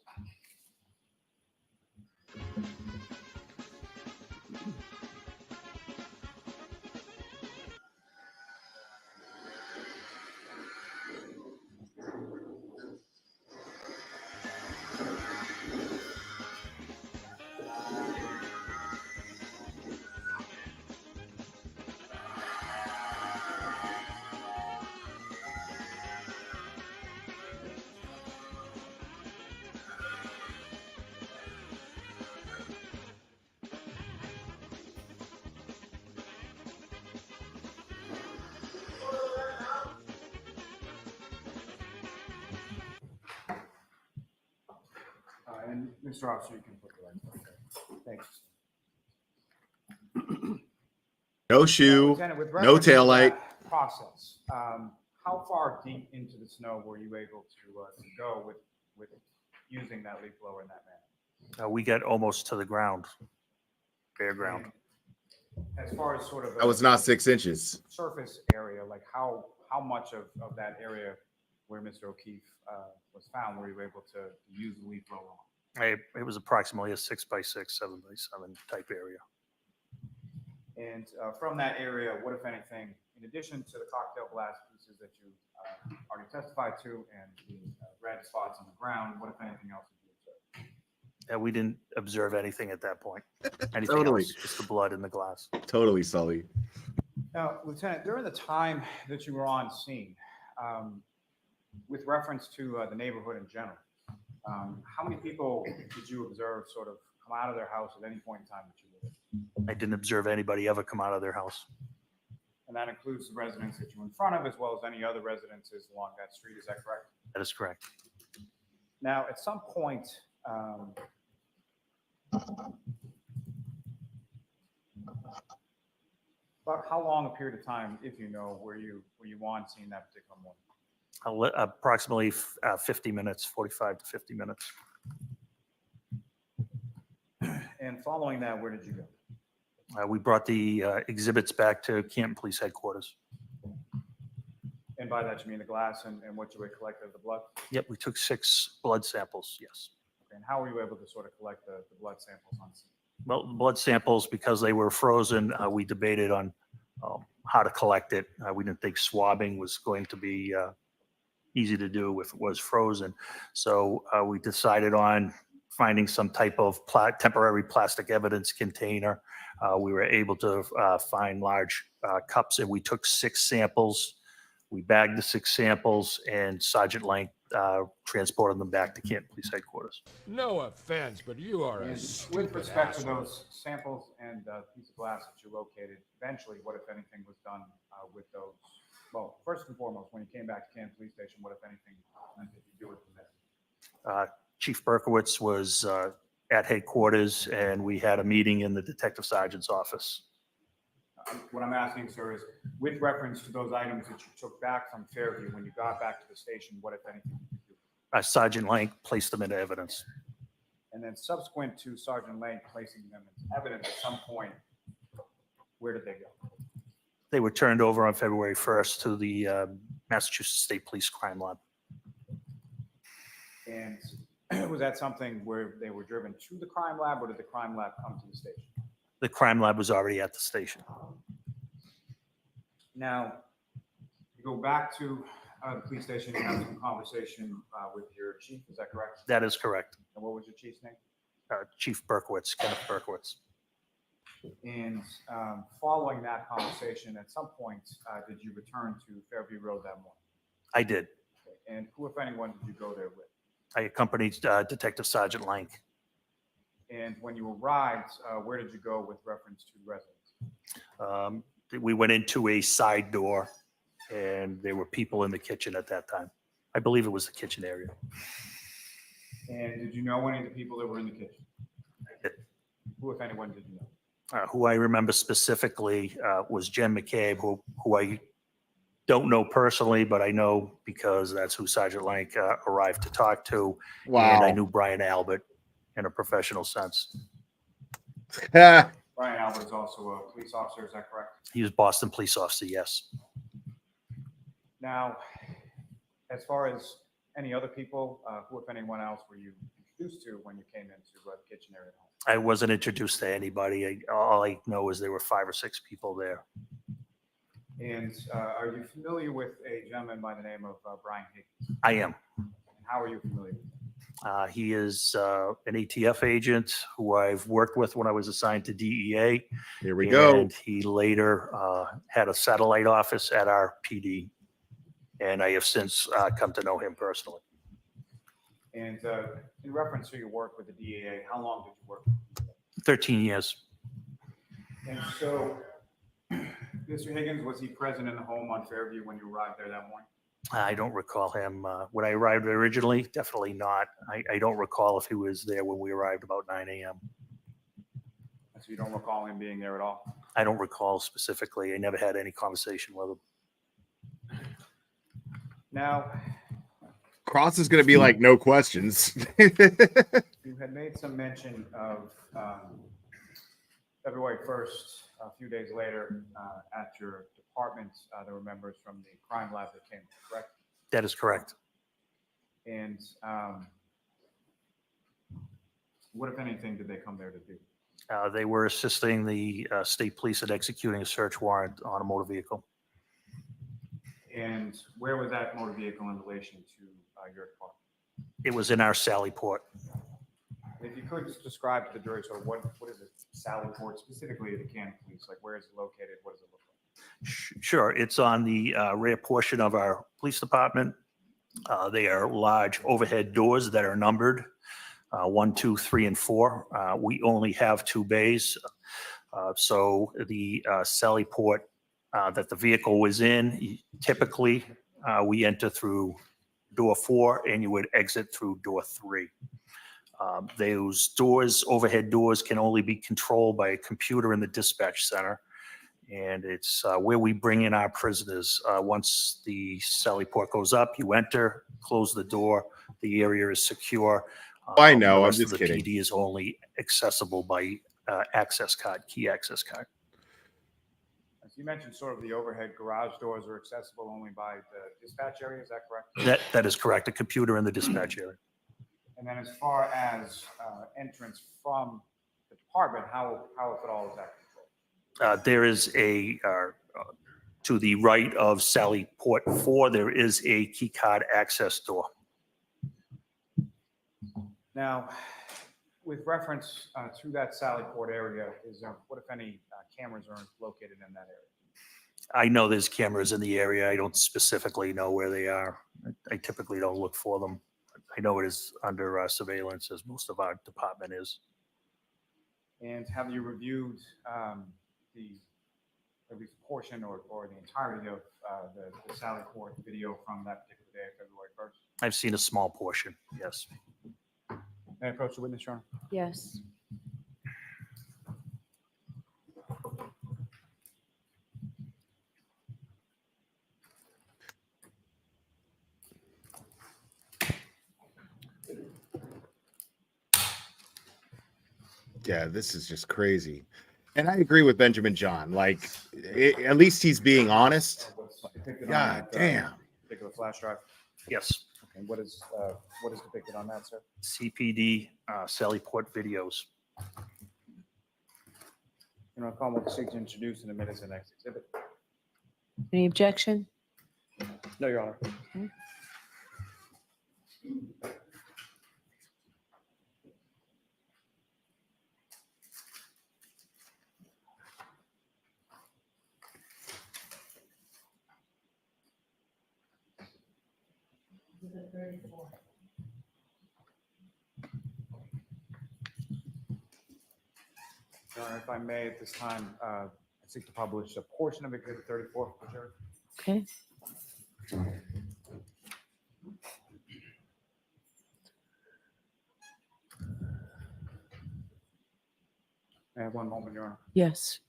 And Mr. Officer, you can put the lights on. Okay. Thanks. No shoe, Lieutenant, with no reference to tail light. that process, how far deep into the snow were you able to go with using that leaf blower in that manner? We got almost to the ground, bare ground. As far as sort of That was not 6 inches. surface area, like how much of that area where Mr. O'Keefe was found were you able to use the leaf blower on? It was approximately a 6x6, 7x7 type area. And from that area, what, if anything, in addition to the cocktail glass pieces that you already testified to and the red spots on the ground, what, if anything, else did you observe? We didn't observe anything at that point. Anything Totally. else, just the blood in the glass. Totally, Sully. Now, Lieutenant, during the time that you were on scene, with reference to the neighborhood in general, how many people did you observe sort of come out of their house at any point in time that you were there? I didn't observe anybody ever come out of their house. And that includes the residents that you were in front of, as well as any other residences along that street. Is that correct? That is correct. Now, at some point, about how long a period of time, if you know, were you on scene that particular morning? Approximately 50 minutes, 45 to 50 minutes. And following that, where did you go? We brought the exhibits back to Canton Police Headquarters. And by that, you mean the glass and what you had collected of the blood? Yep, we took 6 blood samples, yes. Okay, and how were you able to sort of collect the blood samples on scene? Well, the blood samples, because they were frozen, we debated on how to collect it. We didn't think swabbing was going to be easy to do if it was frozen. So we decided on finding some type of temporary plastic evidence container. We were able to find large cups, and we took 6 samples. We bagged the 6 samples, and Sergeant Lang transported them back to Canton Police Headquarters. No offense, but you are a And stupid with respect asshole. to those samples and piece of glass that you located, eventually, what, if anything, was done with those? Well, first and foremost, when you came back to Canton Police Station, what, if anything, did you do with them there? Chief Berkowitz was at headquarters, and we had a meeting in the detective sergeant's office. what I'm asking, sir, is with reference to those items that you took back from Fairview, when you got back to the station, what, if anything, did you do? Sergeant Lang placed them into evidence. And then subsequent to Sergeant Lane placing them into evidence at some point, where did they go? They were turned over on February 1st to the Massachusetts State Police Crime Lab. And was that something where they were driven to the crime lab, or did the crime lab come to the station? The crime lab was already at the station. Now, you go back to the police station and have some conversation with your chief, is that correct? That is correct. And what was your chief's name? Chief Berkowitz, Kenneth Berkowitz. And following that conversation, at some point, did you return to Fairview Road that morning? I did. Okay. And who, if anyone, did you go there with? I accompanied Detective Sergeant Lang. And when you arrived, where did you go with reference to residence? We went into a side door, and there were people in the kitchen at that time. I believe it was the kitchen area. And did you know any of the people that were in the kitchen? Who, if anyone, did you know? Who I remember specifically was Jen McCabe, who I don't know personally, but I know because that's who Sergeant Lang arrived to talk to. Wow. And I knew Brian Albert in a professional sense. Brian Albert is also a police officer, is that correct? He was Boston police officer, yes. Now, as far as any other people, who, if anyone else, were you introduced to when you came into the kitchen area? I wasn't introduced to anybody. All I know is there were 5 or 6 people there. And are you familiar with a gentleman by the name of Brian Higgins? I am. And how are you familiar with him? He is an ATF agent who I've worked with when I was assigned to DEA. Here we go. And he later had a satellite office at our PD. And I have since come to know him personally. And in reference to your work with the DEA, how long did you work? 13 years. And so, Mr. Higgins, was he present in the home on Fairview when you arrived there that morning? I don't recall him. When I arrived originally, definitely not. I don't recall if he was there when we arrived about 9 a.m. So you don't recall him being there at all? I don't recall specifically. I never had any conversation with him. Now, Cross is going to be like, no questions. you had made some mention of February 1st, a few days later, at your department, there were members from the crime lab that came, correct? That is correct. And what, if anything, did they come there to do? They were assisting the state police in executing a search warrant on a motor vehicle. And where was that motor vehicle in relation to your department? It was in our Sally Port. If you could just describe to the jury, sort of what is it, Sally Port, specifically the Canton Police, like where is it located? What does it look like? Sure. It's on the rear portion of our police department. They are large overhead doors that are numbered 1, 2, 3, and 4. We only have 2 bays. So the Sally Port that the vehicle was in, typically we enter through door 4 and you would exit through door 3. Those doors, overhead doors, can only be controlled by a computer in the dispatch center. And it's where we bring in our prisoners. Once the Sally Port goes up, you enter, close the door, the area is secure. I know, the I'm rest just of the kidding. PD is only accessible by access card, key access card. As you mentioned, sort of the overhead garage doors are accessible only by the dispatch area, is that correct? That is correct, a computer in the dispatch area. And then as far as entrance from the department, how if at all is that controlled? There is a, to the right of Sally Port 4, there is a key card access door. Now, with reference to that Sally Port area, is there, what if any cameras are located in that area? I know there's cameras in the area. I don't specifically know where they are. I typically don't look for them. I know it is under surveillance, as most of our department is. And have you reviewed the at least portion or the entirety of the Sally Port video from that particular day, February 1st? I've seen a small portion, yes. May I approach the witness, Your Honor? Yes. Yeah, this is just crazy. And I agree with Benjamin John. Like, at least he's being honest. Depicted on God that, damn. particular flash drive. Yes. Okay, what is depicted on that, sir? CPD Sally Port videos. You know, call will seek to introduce and admit as the next exhibit. Any objection? No, Your Honor. Okay. Your Honor, if I may, at this time, I seek to publish a portion of Exhibit 34. Reserve. Okay. I have one moment, Your Honor. Yes.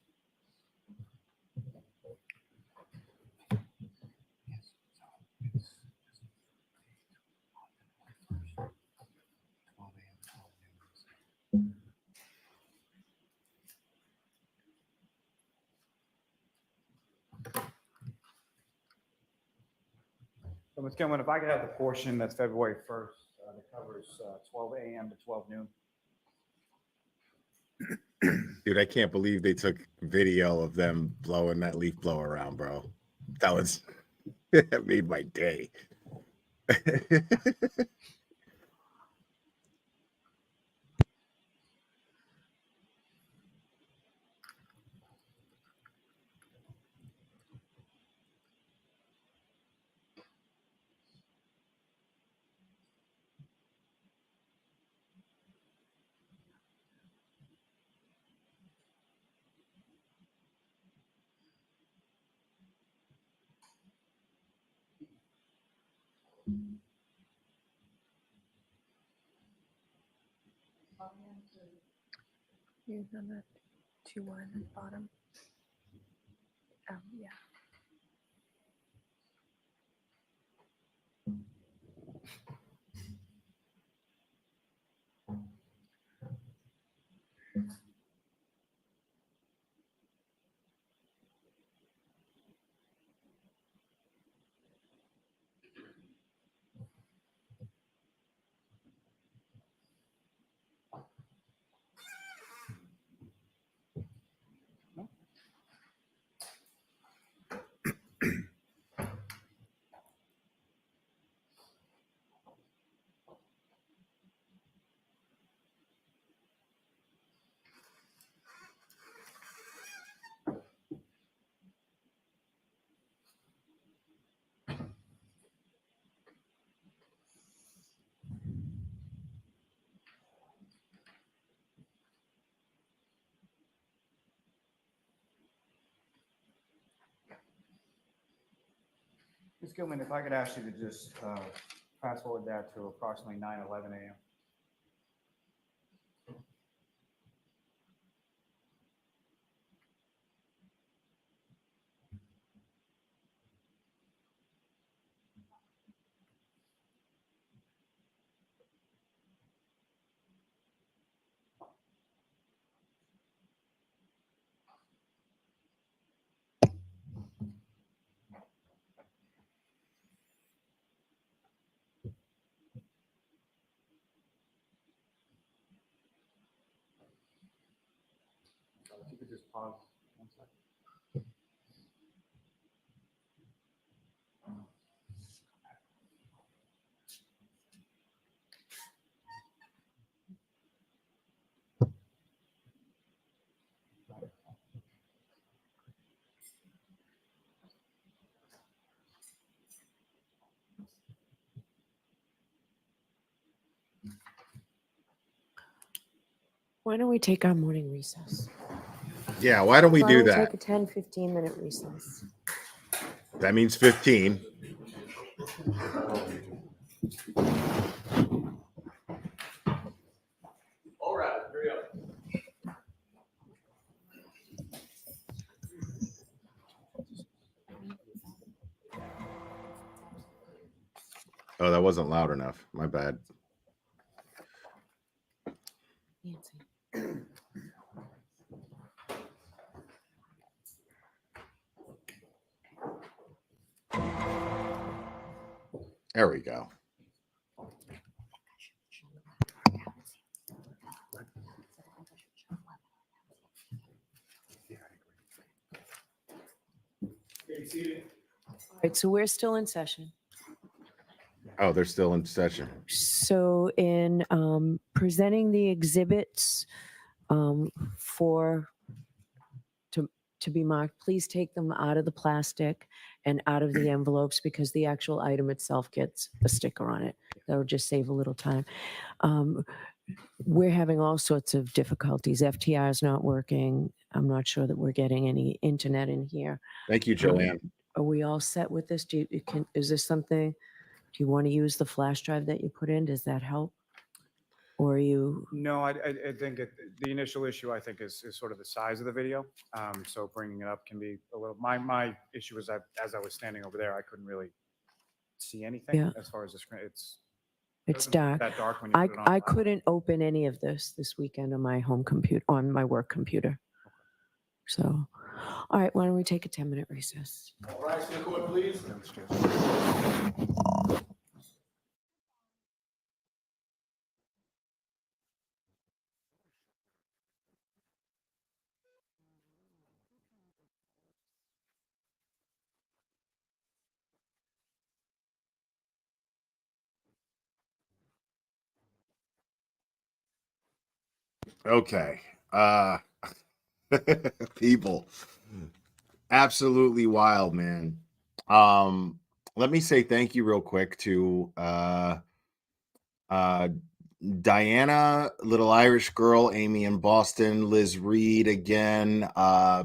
So, Ms. Gilman, if I could have the portion that's February 1st, that covers 12 a.m. to 12 noon. Dude, I can't believe they took video of them blowing that leaf blower around, bro. That was that made my day. You're on the 2-1 at the bottom. Yeah. Ms. Gilman, if I could ask you to just fast forward that to approximately 9:11 a.m. If you could just pause 1 second. Why don't we take our morning recess? Yeah, why don't we do that? Take a 10-15 minute recess. That means 15. All right, hurry up. Oh, that wasn't loud enough. My bad. Nancy. There we go. All right, so we're still in session. Oh, they're still in session. So in presenting the exhibits for to be marked, please take them out of the plastic and out of the envelopes because the actual item itself gets a sticker on it. That would just save a little time. We're having all sorts of difficulties. FTR is not working. I'm not sure that we're getting any internet in here. Thank you, Joanne. Are we all set with this? Is this something? Do you want to use the flash drive that you put in? Does that help? Or are you? No, I think the initial issue, I think, is sort of the size of the video. So bringing it up can be a little, my issue was as I was standing over there, I couldn't really see anything Yeah. as far as the screen. It's dark. that dark when you put it on. I couldn't open any of this weekend on my home computer, on my work computer. So, all right, why don't we take a 10-minute recess? All right, to the court, please. Okay. People. Absolutely wild, man. Let me say thank you real quick to Diana, Little Irish Girl, Amy in Boston, Liz Reed again,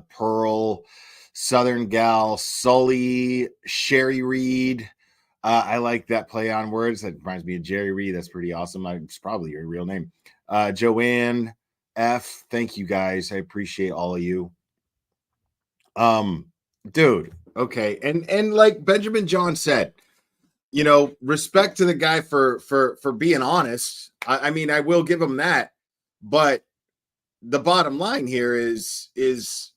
Pearl, Southern Gal, Sully, Sherry Reed. I like that play on words. That reminds me of Jerry Reed. That's pretty awesome. It's probably your real name. Joanne F. Thank you guys. I appreciate all of you. Dude. Okay. And like Benjamin John said, you know, respect to the guy for being honest. I mean, I will give him that, but the bottom line here is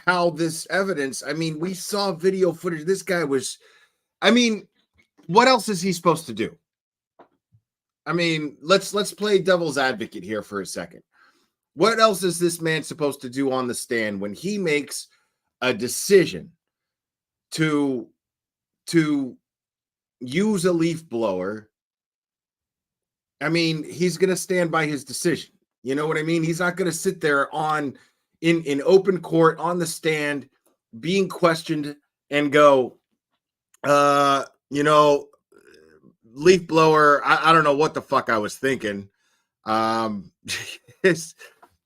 how this evidence. I mean, we saw video footage. This guy was. I mean, what else is he supposed to do? I mean, let's play devil's advocate here for a second. What else is this man supposed to do on the stand when he makes a decision to use a leaf blower? I mean, he's going to stand by his decision. You know what I mean? He's not going to sit there in open court on the stand being questioned and go, you know, leaf blower, I don't know what the fuck I was thinking. It's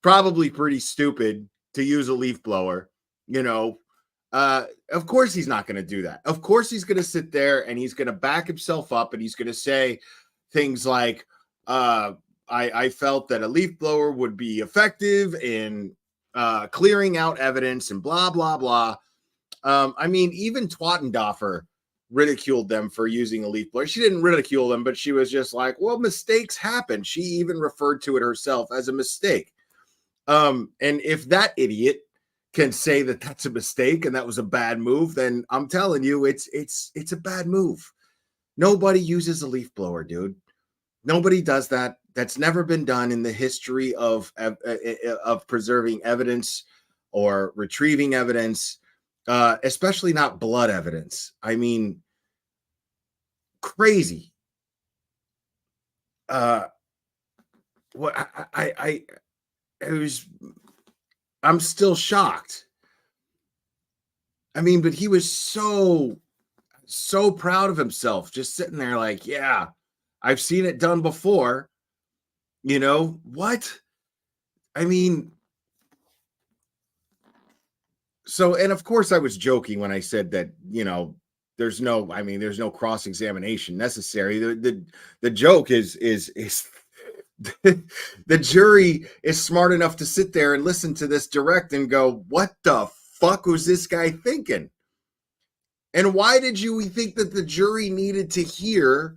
probably pretty stupid to use a leaf blower, you know. Of course he's not going to do that. Of course he's going to sit there and he's going to back himself up and he's going to say things like, I felt that a leaf blower would be effective in clearing out evidence and blah, blah, blah. I mean, even Twattendorfer ridiculed them for using a leaf blower. She didn't ridicule them, but she was just like, well, mistakes happen. She even referred to it herself as a mistake. And if that idiot can say that that's a mistake and that was a bad move, then I'm telling you, it's a bad move. Nobody uses a leaf blower, dude. Nobody does that. That's never been done in the history of preserving evidence or retrieving evidence, especially not blood evidence. I mean, crazy. What I'm still shocked. I mean, but he was so proud of himself, just sitting there like, yeah, I've seen it done before. You know what? I mean, so, and of course I was joking when I said that, you know, there's no cross-examination necessary. The joke is the jury is smart enough to sit there and listen to this direct and go, what the fuck was this guy thinking? And why did you think that the jury needed to hear?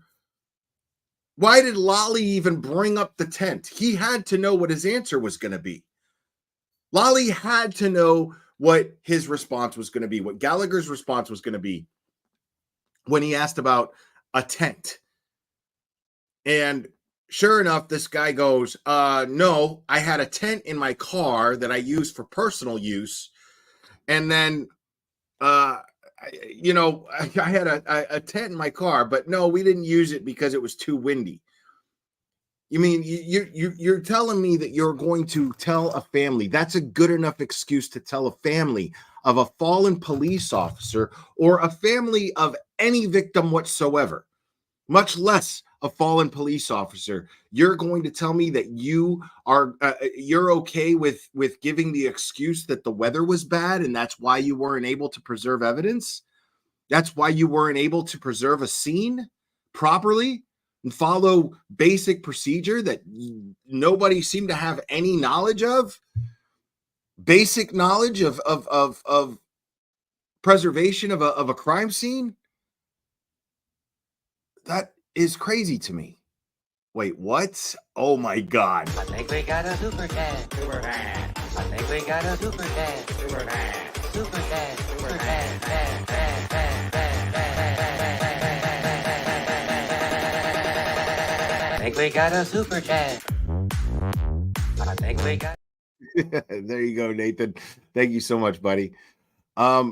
Why did Lolly even bring up the tent? He had to know what his answer was going to be. Lolly had to know what his response was going to be, what Gallagher's response was going to be. when he asked about a tent. And sure enough, this guy goes, no, I had a tent in my car that I used for personal use. And then, I had a tent in my car, but no, we didn't use it because it was too windy. You mean you're telling me that you're going to tell a family that's a good enough excuse to tell a family of a fallen police officer or a family of any victim whatsoever, much less a fallen police officer? You're going to tell me that you're okay with giving the excuse that the weather was bad and that's why you weren't able to preserve evidence? That's why you weren't able to preserve a scene properly and follow basic procedure that nobody seemed to have any knowledge of? Basic knowledge of preservation of a crime scene? That is crazy to me. Wait, what? Oh my God. I think we got a super dad. Super dad. I think we got a super dad. Super dad. Super dad. Super dad. Dad, dad, dad, dad, dad. I think we got a super dad. I think we got. There you go, Nathan. Thank you so much, buddy. Man,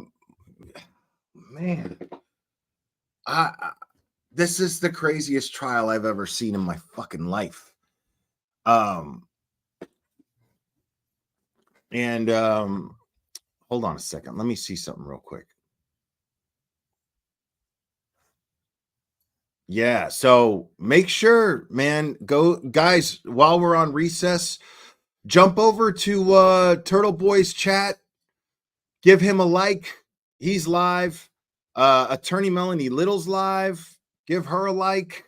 this is the craziest trial I've ever seen in my fucking life. Hold on a second. Let me see something real quick. Yeah, so make sure, man, go, guys, while we're on recess, jump over to Turtle Boy's chat, give him a like. He's live. Attorney Melanie Little's live. Give her a like.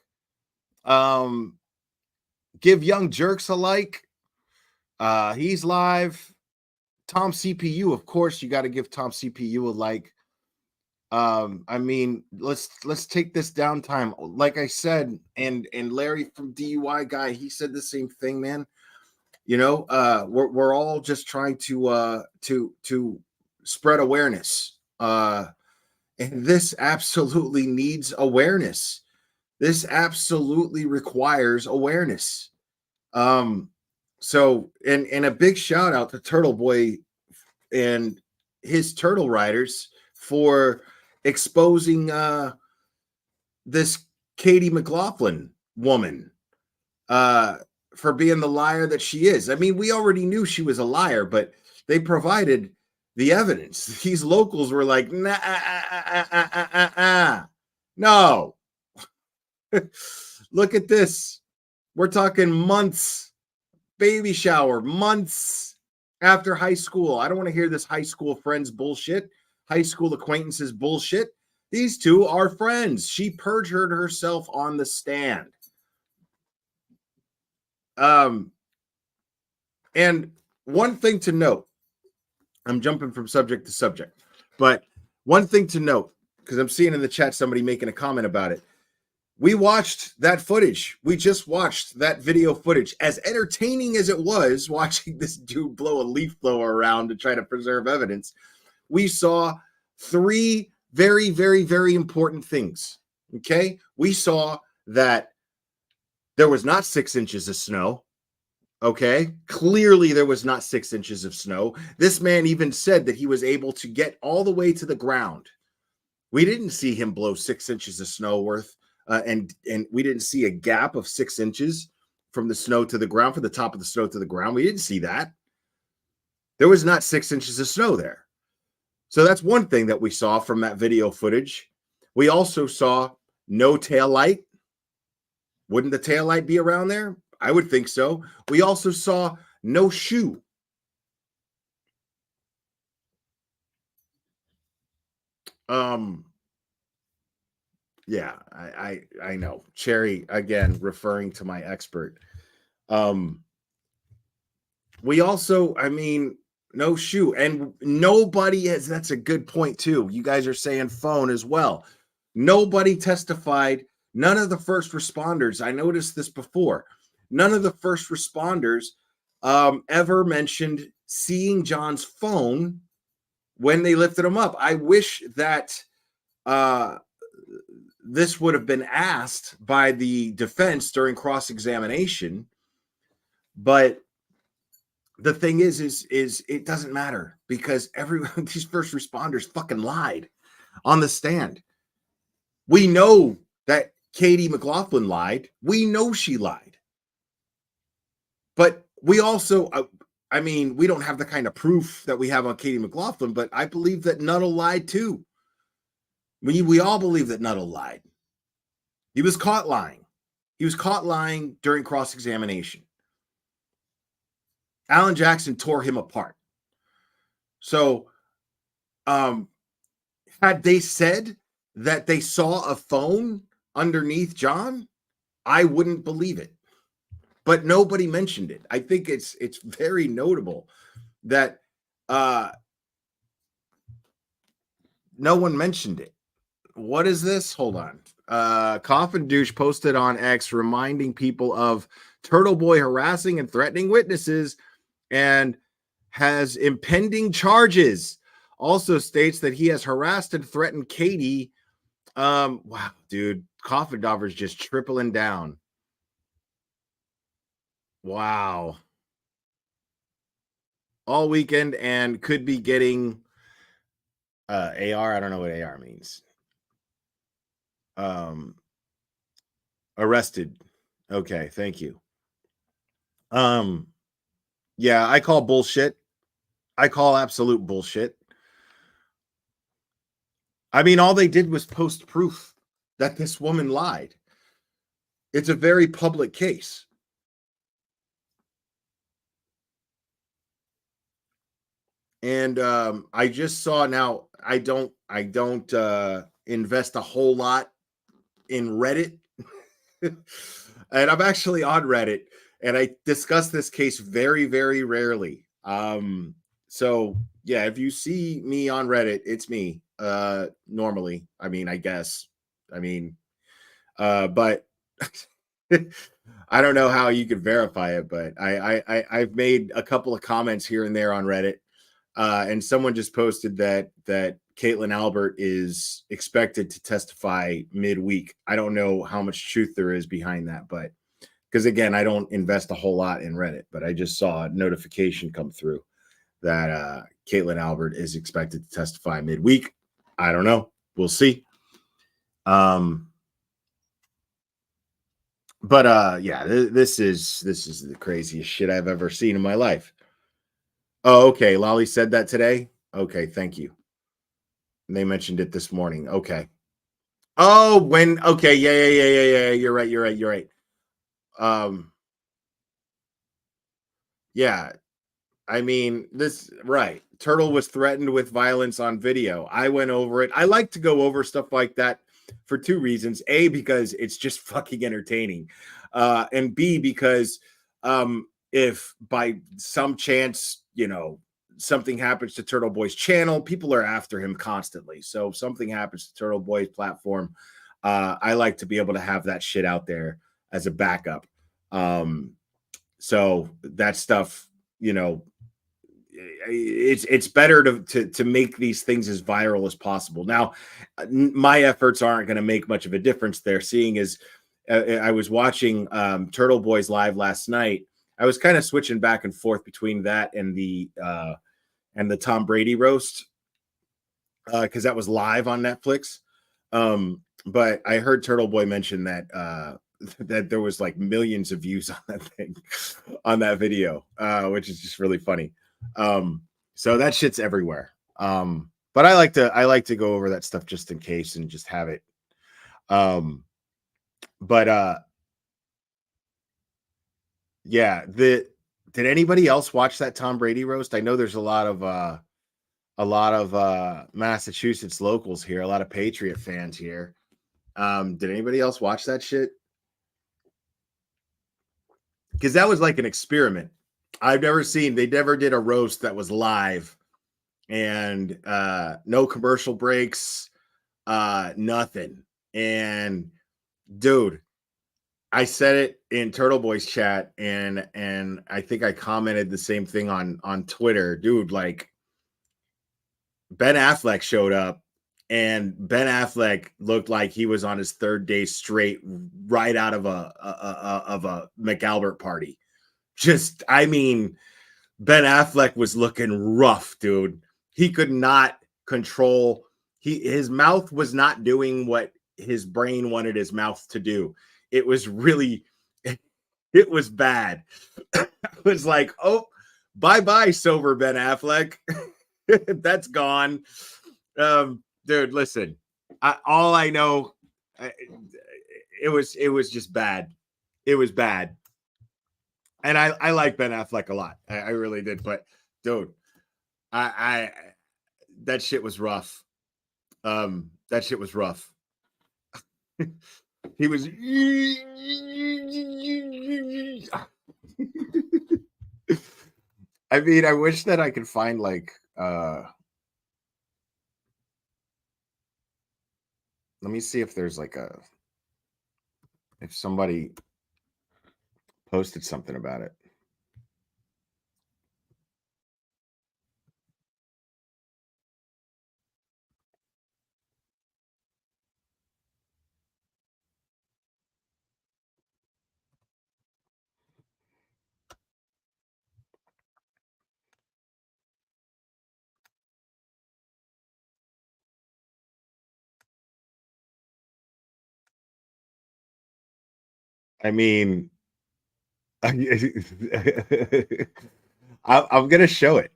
Give Young Jerks a like. He's live. Tom CPU, of course, you got to give Tom CPU a like. I mean, let's take this downtime. Like I said, and Larry from DUI guy, he said the same thing, man. You know, we're all just trying to spread awareness. And this absolutely needs awareness. This absolutely requires awareness. So, and a big shout out to Turtle Boy and his Turtle Riders for exposing this Katie McLaughlin woman for being the liar that she is. I mean, we already knew she was a liar, but they provided the evidence. These locals were like, nah, no. Look at this. We're talking months, baby shower, months after high school. I don't want to hear this high school friends bullshit, high school acquaintances bullshit. These two are friends. She perjured herself on the stand. And one thing to note, I'm jumping from subject to subject, but one thing to note, because I'm seeing in the chat somebody making a comment about it. We watched that footage. We just watched that video footage. As entertaining as it was watching this dude blow a leaf blower around to try to preserve evidence, we saw three very, very, very important things. Okay? We saw that there was not 6 inches of snow. Okay? Clearly, there was not 6 inches of snow. This man even said that he was able to get all the way to the ground. We didn't see him blow 6 inches of snow worth. And we didn't see a gap of 6 inches from the snow to the ground, from the top of the snow to the ground. We didn't see that. There was not 6 inches of snow there. So that's one thing that we saw from that video footage. We also saw no tail light. Wouldn't the tail light be around there? I would think so. We also saw no shoe. Yeah, I know. Cherry, again, referring to my expert. We also, I mean, no shoe. And nobody has, that's a good point too. You guys are saying phone as well. Nobody testified. None of the first responders, I noticed this before, none of the first responders ever mentioned seeing John's phone when they lifted him up. I wish that this would have been asked by the defense during cross-examination, but the thing is it doesn't matter because these first responders fucking lied on the stand. We know that Katie McLaughlin lied. We know she lied. But we also, I mean, we don't have the kind of proof that we have on Katie McLaughlin, but I believe that Nuttall lied too. We all believe that Nuttall lied. He was caught lying. He was caught lying during cross-examination. Alan Jackson tore him apart. So, had they said that they saw a phone underneath John, I wouldn't believe it. But nobody mentioned it. I think it's very notable that no one mentioned it. What is this? Hold on. Coffin Douche posted on X reminding people of Turtle Boy harassing and threatening witnesses and has impending charges. Also states that he has harassed and threatened Katie. Wow, dude. Coffin Dauber's just tripling down. Wow. All weekend and could be getting AR. I don't know what AR means. Arrested. Okay, thank you. Yeah, I call bullshit. I call absolute bullshit. I mean, all they did was post proof that this woman lied. It's a very public case. And I just saw now, I don't invest a whole lot in Reddit. And I'm actually on Reddit and I discuss this case very, very rarely. So yeah, if you see me on Reddit, it's me. Normally, I mean, I guess, but I don't know how you could verify it, but I've made a couple of comments here and there on Reddit. And someone just posted that Caitlin Albert is expected to testify midweek. I don't know how much truth there is behind that, but because again, I don't invest a whole lot in Reddit, but I just saw a notification come through that Caitlin Albert is expected to testify midweek. I don't know. We'll see. But yeah, this is the craziest shit I've ever seen in my life. Oh, okay. Lolly said that today. Okay, thank you. And they mentioned it this morning. Okay. Oh, okay, yeah. You're right. Yeah. I mean, right. Turtle was threatened with violence on video. I went over it. I like to go over stuff like that for two reasons. A, because it's just fucking entertaining. And B, because if by some chance, something happens to Turtle Boy's channel, people are after him constantly. So if something happens to Turtle Boy's platform, I like to be able to have that shit out there as a backup. So that stuff, it's better to make these things as viral as possible. Now, my efforts aren't going to make much of a difference there, seeing as I was watching Turtle Boy's live last night. I was kind of switching back and forth between that and the Tom Brady roast because that was live on Netflix. But I heard Turtle Boy mention that that there was like millions of views on that thing, on that video, which is just really funny. So that shit's everywhere. But I like to go over that stuff just in case and just have it. Yeah, did anybody else watch that Tom Brady roast? I know there's a lot of Massachusetts locals here, a lot of Patriot fans here. Did anybody else watch that shit? Because that was like an experiment. They never did a roast that was live and no commercial breaks, nothing. And dude, I said it in Turtle Boy's chat, and I think I commented the same thing on Twitter. Dude, like Ben Affleck showed up and Ben Affleck looked like he was on his third day straight, right out of a McAlbert party. Just, I mean, Ben Affleck was looking rough, dude. He could not control. His mouth was not doing what his brain wanted his mouth to do. It was really, it was bad. It was like, oh, bye-bye, sober Ben Affleck. That's gone. Dude, listen. All I know, it was just bad. It was bad. And I like Ben Affleck a lot. I really did. But dude, I that shit was rough. That shit was rough. He was I mean, I wish that I could find like let me see if there's like if somebody posted something about it. I mean, I'm going to show it.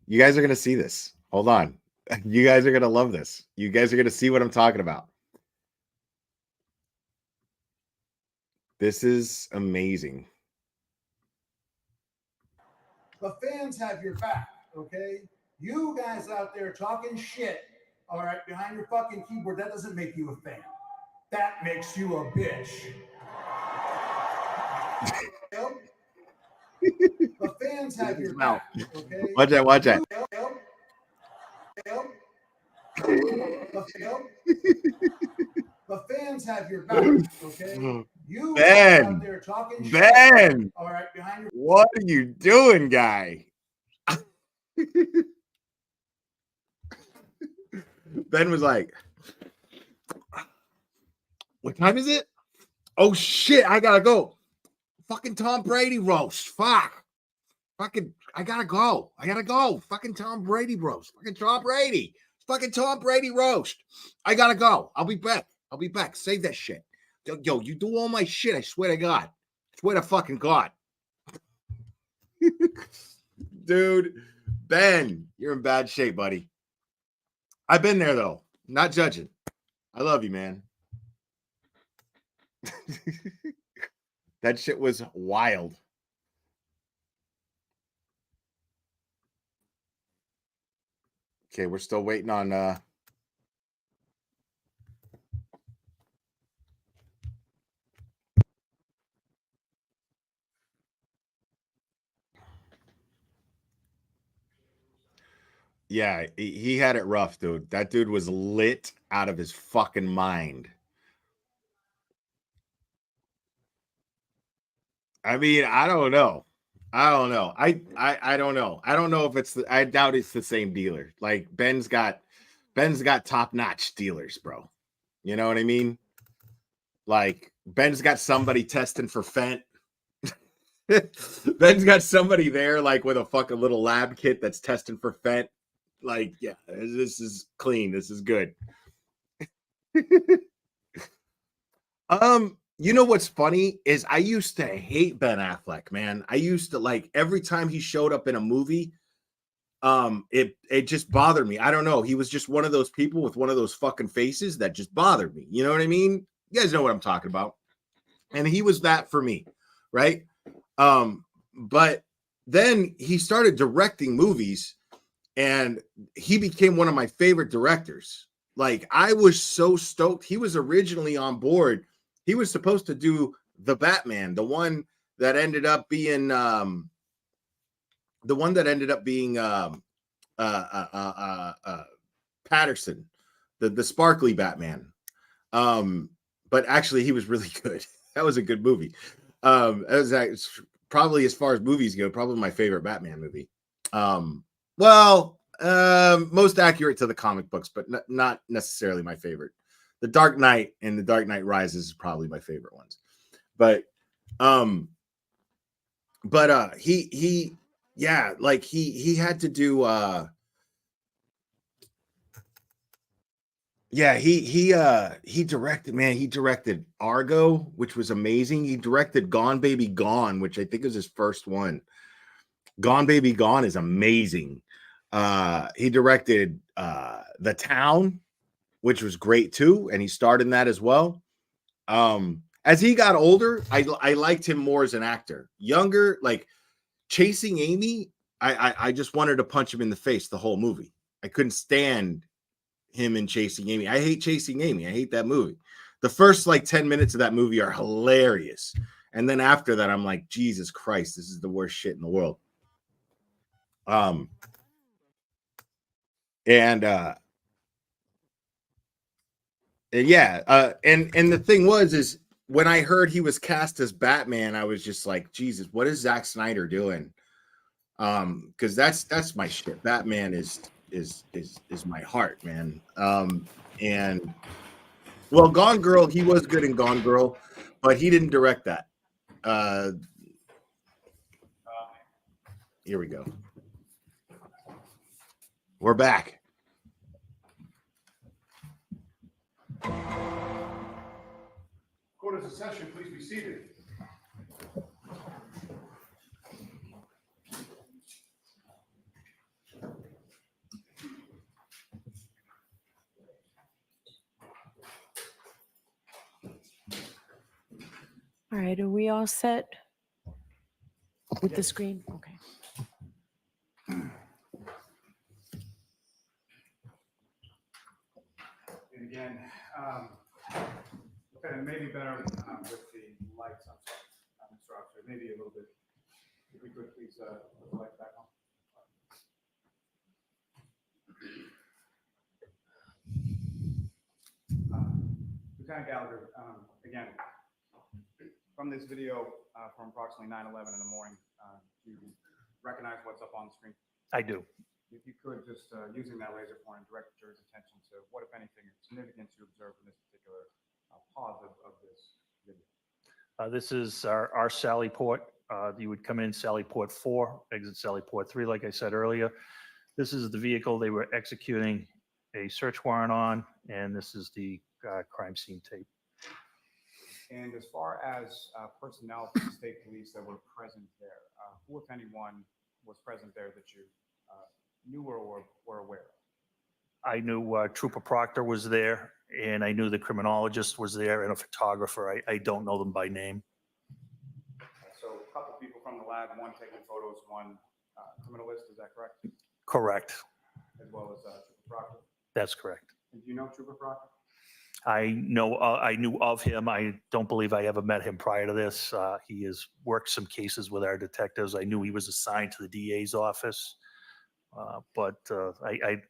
You guys are going to see this. Hold on. You guys are going to love this. You guys are going to see what I'm talking about. This is amazing. The fans have your back, okay? You guys out there talking shit, all right, behind your fucking keyboard, that doesn't make you a fan. That makes you a bitch. The fans have your back, okay? Watch that, watch that. The fans have your back, okay? You guys Ben, out there talking shit, Ben, all right, behind your what are you doing, guy? Ben was like, what time is it? Oh shit, I gotta go. Fucking Tom Brady roast. Fuck. Fucking, I gotta go. Fucking Tom Brady roast. Fucking Tom Brady. Fucking Tom Brady roast. I gotta go. I'll be back. Save that shit. Yo, you do all my shit. I swear to God. I swear to fucking God. Dude, Ben, you're in bad shape, buddy. I've been there though. Not judging. I love you, man. That shit was wild. Okay, we're still waiting on yeah, he had it rough, dude. That dude was lit out of his fucking mind. I mean, I don't know. I don't know. I don't know. I don't know if it's I doubt it's the same dealer. Like Ben's got top-notch dealers, bro. You know what I mean? Like Ben's got somebody testing for fent. Ben's got somebody there like with a fucking little lab kit that's testing for fent. Like, yeah, this is clean. This is good. You know what's funny is I used to hate Ben Affleck, man. I used to like every time he showed up in a movie, it just bothered me. I don't know. He was just one of those people with one of those fucking faces that just bothered me. You know what I mean? You guys know what I'm talking about. And he was that for me, right? But then he started directing movies and he became one of my favorite directors. Like I was so stoked. He was originally on board. He was supposed to do the Batman, the one that ended up being Patterson, the sparkly Batman. But actually he was really good. That was a good movie. That was probably, as far as movies go, probably my favorite Batman movie. Well, Most accurate to the comic books, but not necessarily my favorite. The Dark Knight and The Dark Knight Rises is probably my favorite ones. But he yeah, like he had to do yeah, he directed, man, he directed Argo, which was amazing. He directed Gone Baby Gone, which I think is his first one. Gone Baby Gone is amazing. He directed The Town, which was great too, and he starred in that as well. As he got older, I liked him more as an actor. Younger, like Chasing Amy, I just wanted to punch him in the face the whole movie. I couldn't stand him in Chasing Amy. I hate Chasing Amy. I hate that movie. The first like 10 minutes of that movie are hilarious. And then after that, I'm like, Jesus Christ, this is the worst shit in the world. And the thing is when I heard he was cast as Batman, I was just like, Jesus, what is Zack Snyder doing? Because that's my shit. Batman is my heart, man. And well, Gone Girl, he was good in Gone Girl, but he didn't direct that. Here we go. We're back. Quarters of session, please be seated. All right, are we all set with the screen? Okay. And again, okay, maybe better with the lights. I'm sorry, Mr. Officer, maybe a little bit. If we could please put the lights back on. Lieutenant Gallagher, again, from this video from approximately 9:11 in the morning, do you recognize what's up on the screen? I do. If you could just, using that laser pointer, direct the jury's attention to what, if anything, significance you observed in this particular pause of this video. This is our Sally Port. You would come in Sally Port 4, exit Sally Port 3, like I said earlier. This is the vehicle they were executing a search warrant on, and this is the crime scene tape. And as far as personnel from the state police that were present there, who, if anyone, was present there that you knew or were aware of? I knew Trooper Proctor was there, and I knew the criminologist was there, and a photographer. I don't know them by name. So a couple people from the lab, one taking photos, one criminalist, is that correct? Correct. As well as Trooper Proctor? That's correct. And do you know Trooper Proctor? I knew of him. I don't believe I ever met him prior to this. He has worked some cases with our detectives. I knew he was assigned to the DA's office, but I'm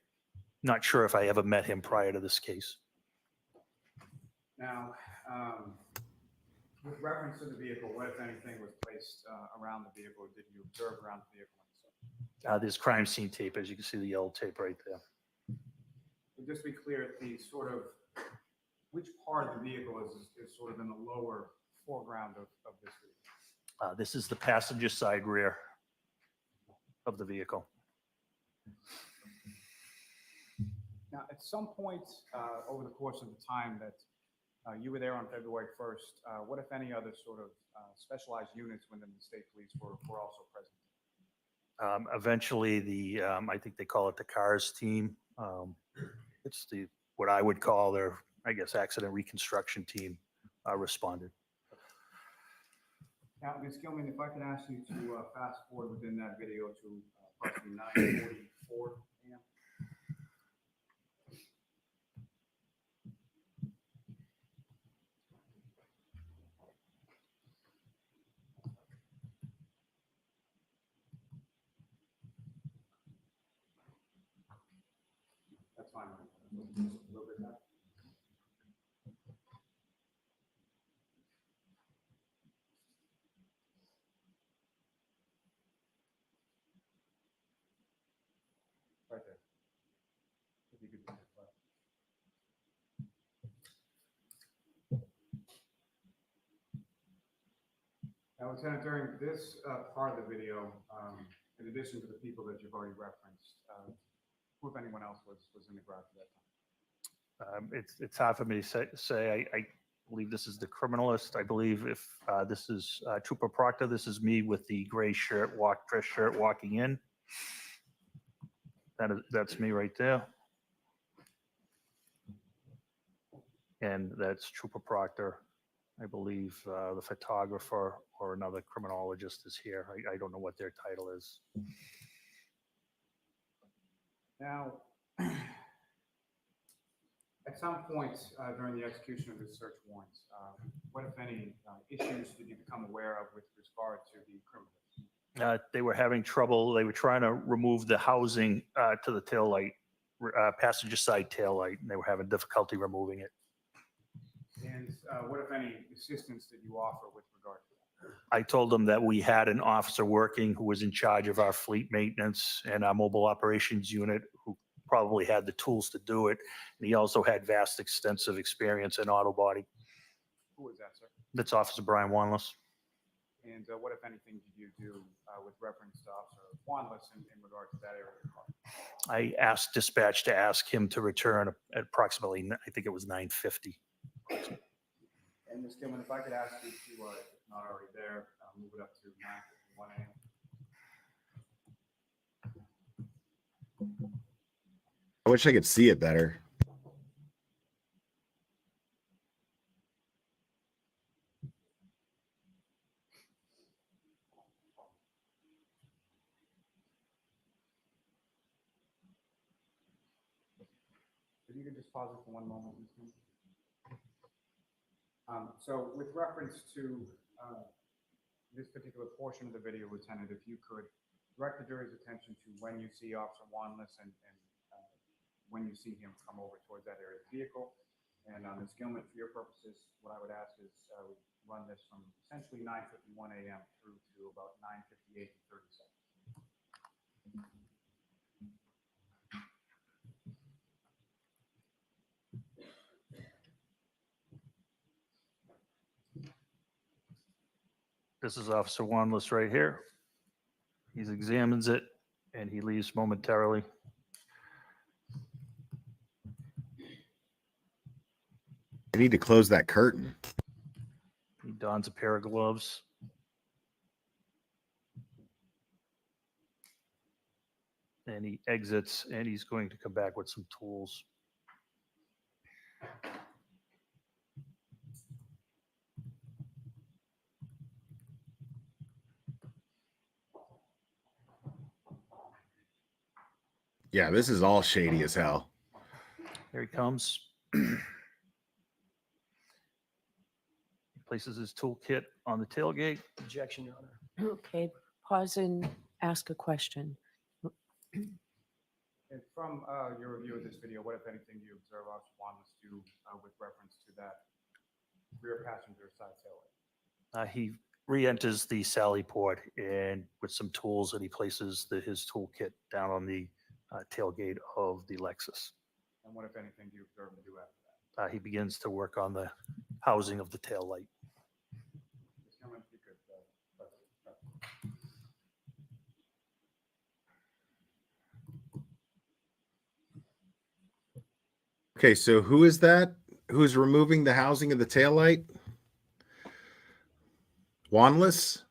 not sure if I ever met him prior to this case. Now, with reference to the vehicle, what, if anything, was placed around the vehicle? Did you observe around the vehicle? There's crime scene tape, as you can see the yellow tape right there. Just to be clear, the sort of, which part of the vehicle is sort of in the lower foreground of this vehicle? This is the passenger side rear of the vehicle. Now, at some point over the course of the time that you were there on February 1st, what, if any, other sort of specialized units within the state police were also present? Eventually, I think they call it the CARS team. It's what I would call their, I guess, accident reconstruction team responded. Now, Ms. Gilman, if I could ask you to fast forward within that video to approximately 9:44 a.m. That's fine. A little bit back. Right right there. If you could do that. Now, Lieutenant, during this part of the video, in addition to the people that you've already referenced, who, if anyone else, was in the garage at that time? It's hard for me to say. I believe this is the criminalist. I believe if this is Trooper Proctor, this is me with the gray shirt, dress shirt, walking in. That's me right there. And that's Trooper Proctor. I believe the photographer or another criminologist is here. I don't know what their title is. Now, at some point during the execution of this search warrant, what, if any, issues did you become aware of with regard to the criminals? They were having trouble. They were trying to remove the housing to the tail light, passenger side tail light, and they were having difficulty removing it. And what, if any, assistance did you offer with regard to that? I told them that we had an officer working who was in charge of our fleet maintenance and our mobile operations unit, who probably had the tools to do it. And he also had vast, extensive experience in auto body. Who was that, sir? That's Officer Brian Wanless. And what, if anything, did you do with reference to Officer Wanless in regard to that area of the car? I asked dispatch to ask him to return at approximately, I think it was 9:50. And Ms. Gilman, if I could ask you to, if not already there, move it up to 9:51 a.m. I wish I could see it better. If you could just pause it for one moment, Ms. Gilman. So with reference to this particular portion of the video, Lieutenant, if you could direct the jury's attention to when you see Officer Wanless and when you see him come over towards that area of the vehicle. And Ms. Gilman, for your purposes, what I would ask is we run this from essentially 9:51 a.m. through to about 9:58 and 30 seconds. This is Officer Wanless right here. He examines it and he leaves momentarily. I need to close that curtain. He dons a pair of gloves. And he exits, and he's going to come back with some tools. Yeah, this is all shady as hell. Here he comes. He places his toolkit on the tailgate. Objection, Your Honor. Okay, pause and ask a question. And from your review of this video, what, if anything, do you observe Officer Wanless do with reference to that rear passenger side taillight? He re-enters the sally port and with some tools, and he places his toolkit down on the tailgate of the Lexus. And what, if anything, do you observe him do after that? He begins to work on the housing of the tail light. Ms. Gilman, if you could Okay, so who is that? Who's removing the housing of the taillight? Wanless?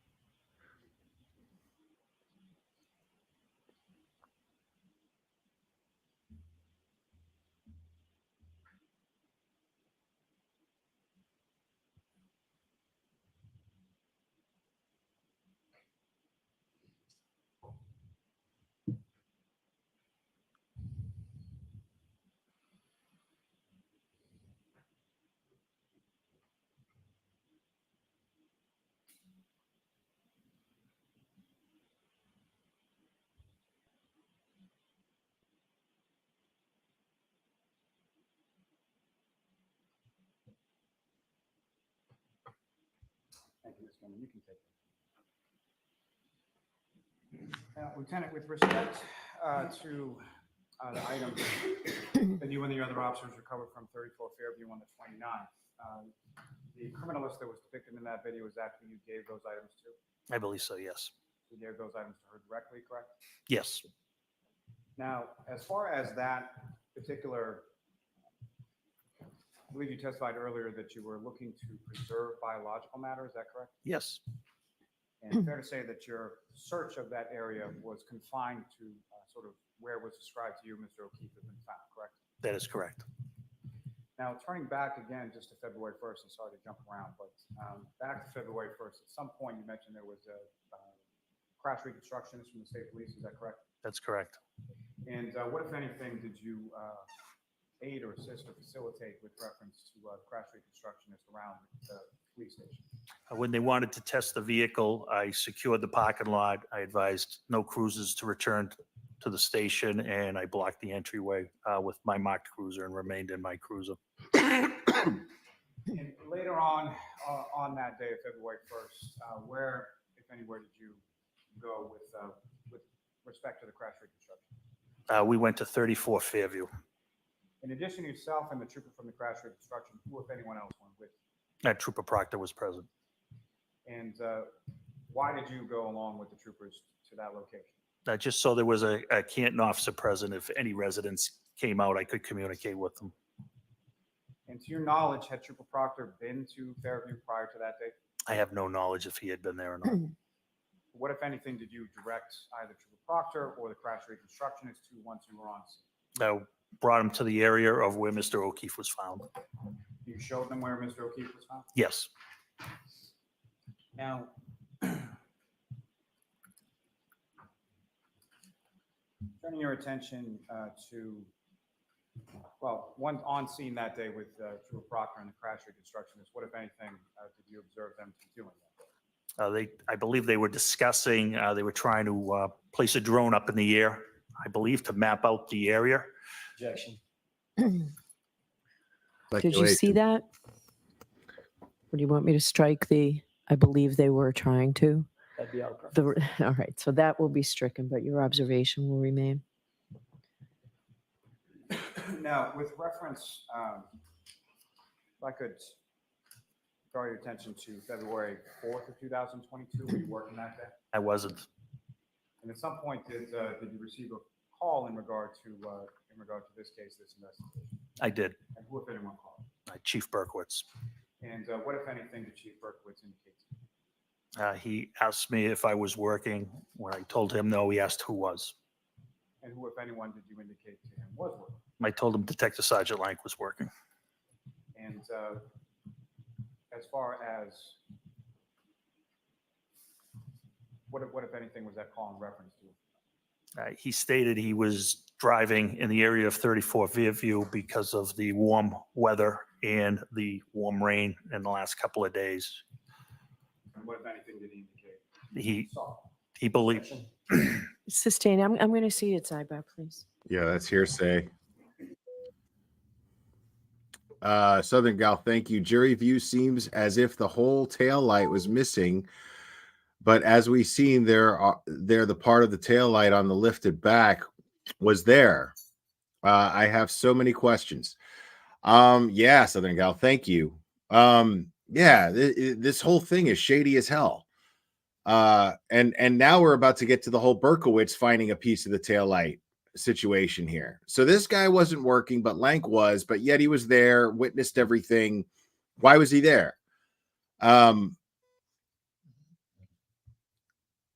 Thank you, Ms. Gilman. You can take it. Lieutenant, with respect to the items that you and the other officers recovered from 34 Fairview on the 29th. The criminal list that was depicted in that video is that who you gave those items to? I believe so, yes. You gave those items to her directly, correct? Yes. Now, as far as that particular, I believe you testified earlier that you were looking to preserve biological matter, is that correct? Yes. And fair to say that your search of that area was confined to sort of where it was described to you, Mr. O'Keefe, has been found, correct? That is correct. Now, turning back again just to February 1st, and sorry to jump around, but back to February 1st, at some point you mentioned there was a crash reconstructionist from the state police, is that correct? That's correct. And what, if anything, did you aid or assist or facilitate with reference to crash reconstructionist around the police station? When they wanted to test the vehicle, I secured the parking lot. I advised no cruisers to return to the station, and I blocked the entryway with my marked cruiser and remained in my cruiser. And later on that day of February 1st, where, if anywhere, did you go with respect to the crash reconstruction? We went to 34 Fairview. In addition to yourself and the trooper from the crash reconstruction, who, if anyone else, went with Trooper Proctor was present. you? And why did you go along with the troopers to that location? Just so there was a Canton officer present. If any residents came out, I could communicate with them. And to your knowledge, had Trooper Proctor been to Fairview prior to that date? I have no knowledge if he had been there or not. What, if anything, did you direct either Trooper Proctor or the crash reconstructionist to once you were on scene? I brought him to the area of where Mr. O'Keefe was found. You showed them where Mr. O'Keefe was found? Yes. Now, turning your attention to, well, one on scene that day with Trooper Proctor and the crash reconstructionist, what, if anything, did you observe them doing that? I believe they were discussing, they were trying to place a drone up in the air, I believe, to map out the area. Objection. Did you see that? Or do you want me to strike the, I believe they were trying to? That'd be our All right, so that will be stricken, but your observation will remain. Now, with reference, if I could draw your attention to February 4th of 2022, were you working that day? I wasn't. And at some point, did you receive a call in regard to this case, this investigation? I did. And who, if anyone, called? Chief Berkowitz. And what, if anything, did Chief Berkowitz indicate? He asked me if I was working. When I told him no, he asked who was. And who, if anyone, did you indicate to him was working? I told him Detective Sergeant Lank was working. And as far as what, if anything, was that call in reference to? He stated he was driving in the area of 34 Fairview because of the warm weather and the warm rain in the last couple of days. And what, if anything, did he indicate? He believed. Sustain, I'm going to see its eyebrow, please. Yeah, that's hearsay. Southern Gal, thank you. Jury view seems as if the whole tail light was missing, but as we've seen, the part of the tail light on the lifted back was there. I have so many questions. Yeah, Southern Gal, thank you. Yeah, this whole thing is shady as hell. And now we're about to get to the whole Berkowitz finding a piece of the taillight situation here. So this guy wasn't working, but Lank was, but yet he was there, witnessed everything. Why was he there?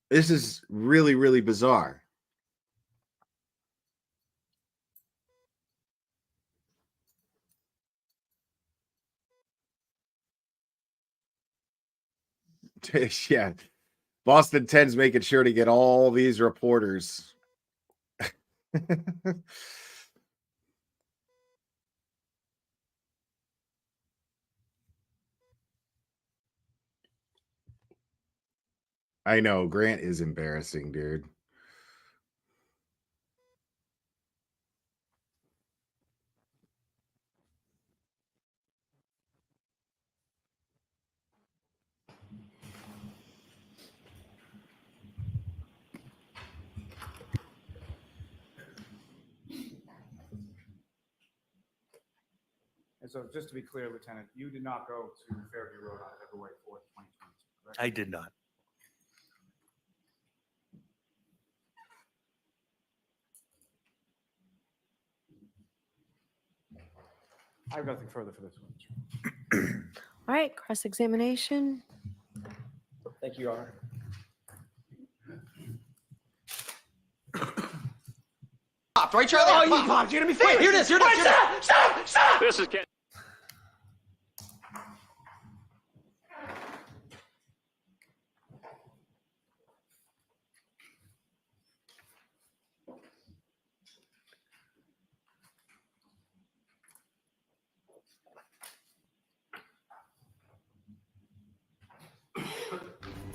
This is really, really bizarre. Yeah. Boston 10's making sure to get all these reporters. I know, Grant is embarrassing, dude. so just to be clear, Lieutenant, you did not go to Fairview Road on February 4th, 2022, correct? I did not. I have nothing further for this one. All right, cross-examination. Thank you, Your Honor. Popped, right, Charlie? Oh, you popped. You're gonna be famous. Wait, here it is. Here it is. Here it is. Stop! This is Ken.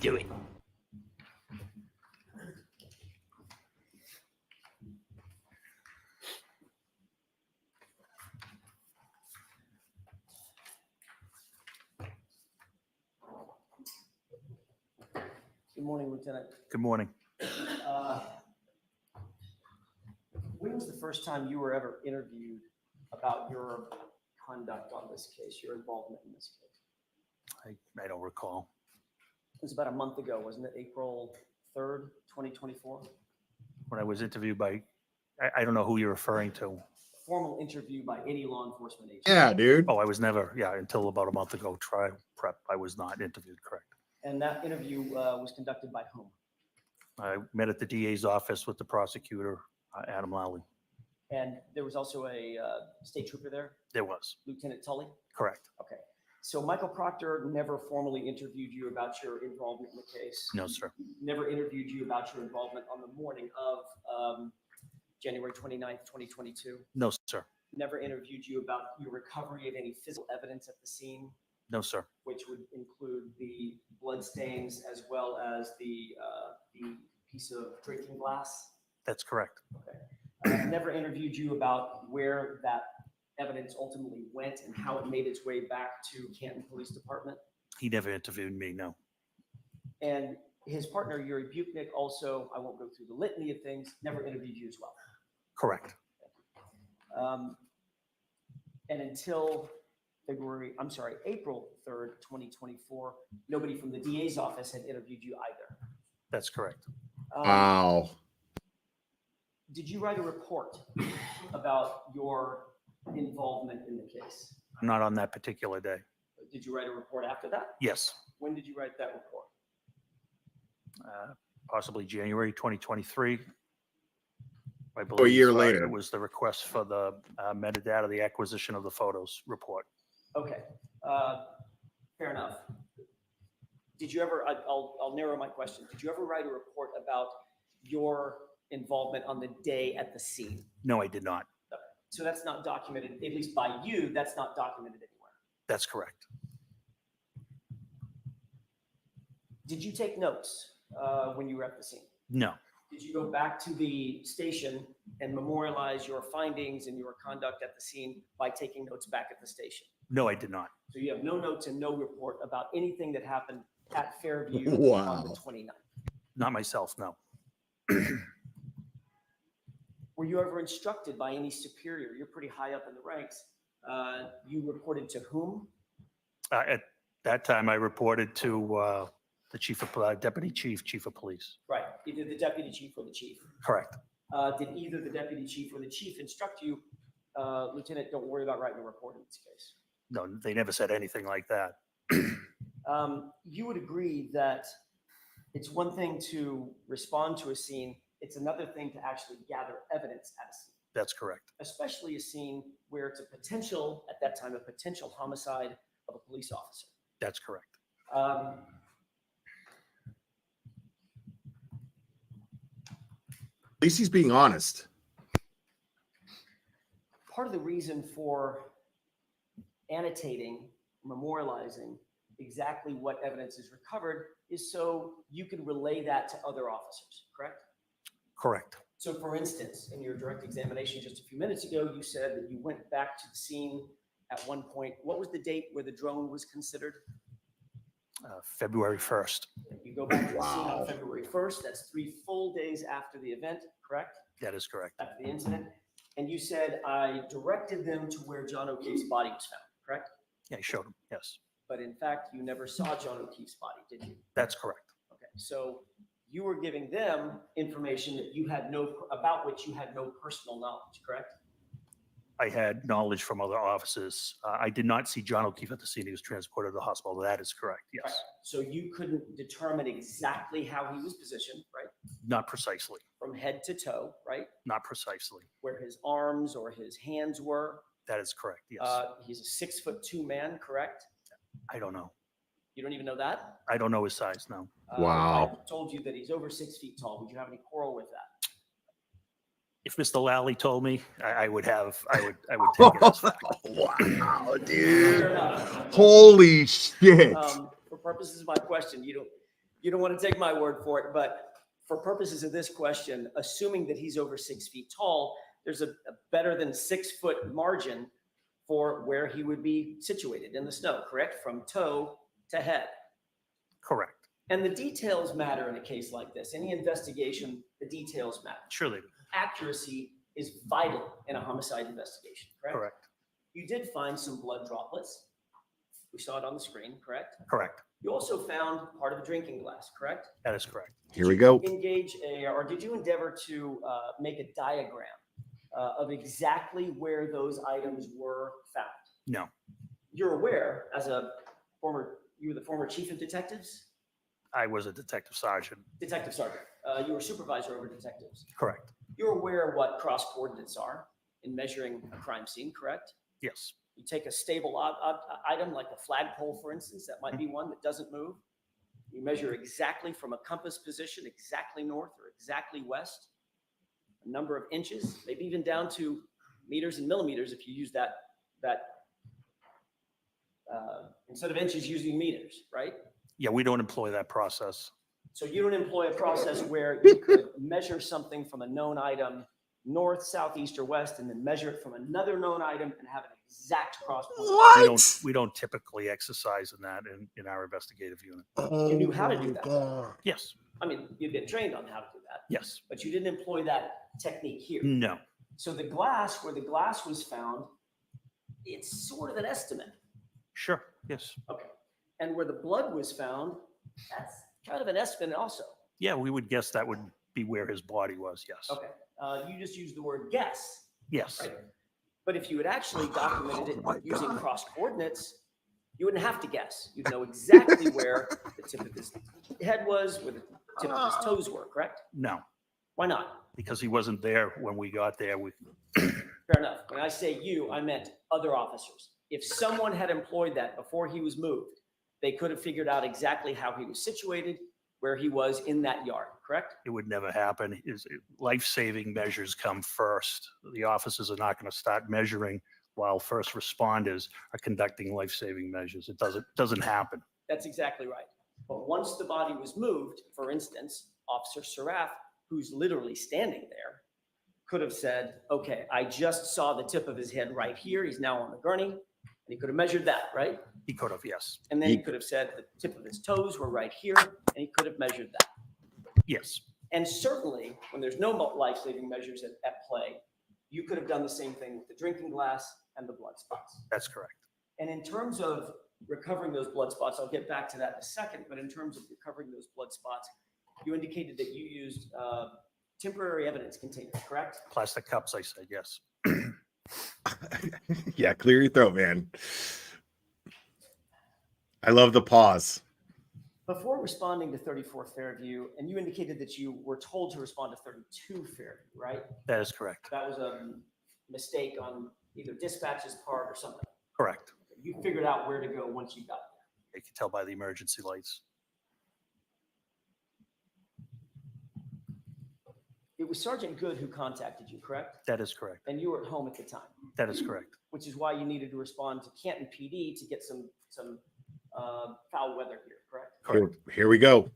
Do it. Good morning, Lieutenant. Good morning. When was the first time you were ever interviewed about your conduct on this case, your involvement in this case? I don't recall. It was about a month ago, wasn't it? April 3rd, 2024? When I was interviewed by, I don't know who you're referring to. Formal interview by any law enforcement agent. Yeah, dude. Oh, I was never, until about a month ago, trial prep, I was not interviewed, correct. And that interview was conducted by whom? I met at the DA's office with the prosecutor, Adam Lowley. And there was also a state trooper there, There was, Lieutenant Tully? correct. Okay. So Michael Proctor never formally interviewed you about your involvement in the case? No, sir. Never interviewed you about your involvement on the morning of January 29th, 2022? No, sir. Never interviewed you about your recovery of any physical evidence at the scene, No, sir. which would include the blood stains as well as the piece of drinking glass? That's correct. Never interviewed you about where that evidence ultimately went and how it made its way back to Canton Police Department? He never interviewed me, no. And his partner, Yuri Buknik, also, I won't go through the litany of things, never interviewed you as well. Correct. And until April 3rd, 2024, nobody from the DA's office had interviewed you either. That's correct. Wow. Did you write a report about your involvement in the case? Not on that particular day. Did you write a report after that? Yes, When did you write that report? possibly January 2023. I A believe year later. it was the request for the metadata, the acquisition of the photos report. Okay, fair enough. Did you ever, I'll narrow my question. Did you ever write a report about your involvement on the day at the scene? No, I did not. So that's not documented, at least by you, that's not documented anywhere. That's correct. Did you take notes when you were at the scene? No, Did you go back to the station and memorialize your findings and your conduct at the scene by taking notes back at the station? no, I did not. So you have no notes and no report about anything that happened at Fairview Wow. on the 29th. Not myself, no. Were you ever instructed by any superior? You're pretty high up in the ranks. You reported to whom? At that time, I reported to the deputy chief of police. Right, either the deputy chief or the chief. Correct. Did either the deputy chief or the chief instruct you, Lieutenant, don't worry about writing a report in this case? No, they never said anything like that. You would agree that it's one thing to respond to a scene, it's another thing to actually gather evidence at a scene, That's correct. especially a scene where it's a potential, at that time, a potential homicide of a police officer. That's correct. At least he's being honest. Part of the reason for annotating, memorializing exactly what evidence is recovered is so you can relay that to other officers, correct? Correct. So for instance, in your direct examination just a few minutes ago, you said that you went back to the scene at one point. What was the date where the drone was considered? February 1st. You go back to the scene on February 1st. That's 3 full days after the event, correct? That is correct. After the incident. And you said, I directed them to where John O'Keefe's body was found. correct? Yeah, I showed him. Yes, But in fact, you never saw John O'Keefe's body, did you? that's correct. Okay, so you were giving them information that you had about which you had no personal knowledge, correct? I had knowledge from other officers. I did not see John O'Keefe at the scene. He was transported to the hospital. That is correct. Yes. Right. So you couldn't determine exactly how he was positioned, right? Not precisely. From head to toe, right? Not precisely. Where his arms or his hands were. That is correct. Yes. He's a 6'2" man, correct? I don't know. You don't even know that? I don't know his size. No. If I told you that he's over 6 feet tall, would you have any quarrel with that? If Mr. Lally told me, I would take it as fact. Wow, dude. Holy shit. For purposes of my question, you don't want to take my word for it, but for purposes of this question, assuming that he's over 6 feet tall, there's a better than 6 foot margin for where he would be situated in the snow, correct? From toe to head. Correct. And the details matter in a case like this. Any investigation, the details matter. Sure they do. Accuracy is vital in a homicide investigation, correct? Correct. You did find some blood droplets. We saw it on the screen, correct? Correct. You also found part of a drinking glass, correct? That is correct. Here we go. Or did you endeavor to make a diagram of exactly where those items were found? No. You're aware, you were the former chief of detectives? I was a detective sergeant. Detective sergeant. You were supervisor over detectives. Correct. You're aware what cross coordinates are in measuring a crime scene, correct? Yes. You take a stable item like a flagpole, for instance, that might be one that doesn't move. You measure exactly from a compass position, exactly north or exactly west, a number of inches, maybe even down to meters and millimeters if you use that instead of inches, using meters, right? Yeah, we don't employ that process. So you don't employ a process where you could measure something from a known item north, south, east, or west, and then measure it from another known item and have an exact cross point. We don't typically exercise in that in our investigative unit. You knew how to do that. Yes. I mean, you've been trained on how to do that. Yes. But you didn't employ that technique here. No. So the glass, where the glass was found, it's sort of an estimate. Sure. Yes. Okay. And where the blood was found, that's kind of an estimate also. Yeah, we would guess that would be where his body was. Yes. Okay. You just used the word guess. Yes. Right? But if you had actually documented it using cross coordinates, you wouldn't have to guess. You'd know exactly where the tip of his head was, where the tip of his toes were, correct? No. Why not? Because he wasn't there when we got there. Fair enough. When I say you, I meant other officers. If someone had employed that before he was moved, they could have figured out exactly how he was situated, where he was in that yard, correct? It would never happen. Life-saving measures come first. The officers are not going to start measuring while first responders are conducting life-saving measures. It doesn't happen. That's exactly right. But once the body was moved, for instance, Officer Saraf, who's literally standing there, could have said, okay, I just saw the tip of his head right here. He's now on the gurney. And he could have measured that, right? He could have, yes. And then he could have said the tip of his toes were right here, and he could have measured that. Yes. And certainly, when there's no life-saving measures at play, you could have done the same thing with the drinking glass and the blood spots. That's correct. And in terms of recovering those blood spots, I'll get back to that in a second, but in terms of recovering those blood spots, you indicated that you used temporary evidence containers, correct? Plastic cups, I said, yes. Yeah, clear your throat, man. I love the pause. Before responding to 34 Fairview, and you indicated that you were told to respond to 32 Fairview, right? That is correct. That was a mistake on either dispatch's part or something. Correct. You figured out where to go once you got there. You can tell by the emergency lights. It was Sergeant Good who contacted you, correct? That is correct. And you were at home at the time. That is correct. Which is why you needed to respond to Canton PD to get some foul weather here, correct? Here we go.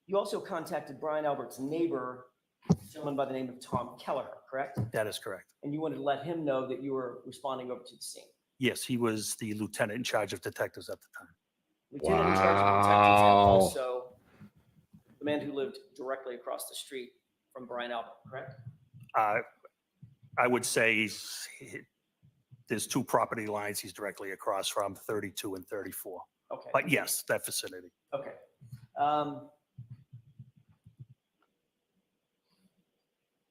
You also contacted Brian Albert's neighbor, a gentleman by the name of Tom Kelleher, correct? That is correct. And you wanted to let him know that you were responding over to the scene. Yes, he was the lieutenant in charge of detectives at the time. Lieutenant in charge of detectives and also the man who lived directly across the street from Brian Albert, correct? I would say there's two property lines he's directly across from, 32 and 34. Okay. But yes, that vicinity. Okay.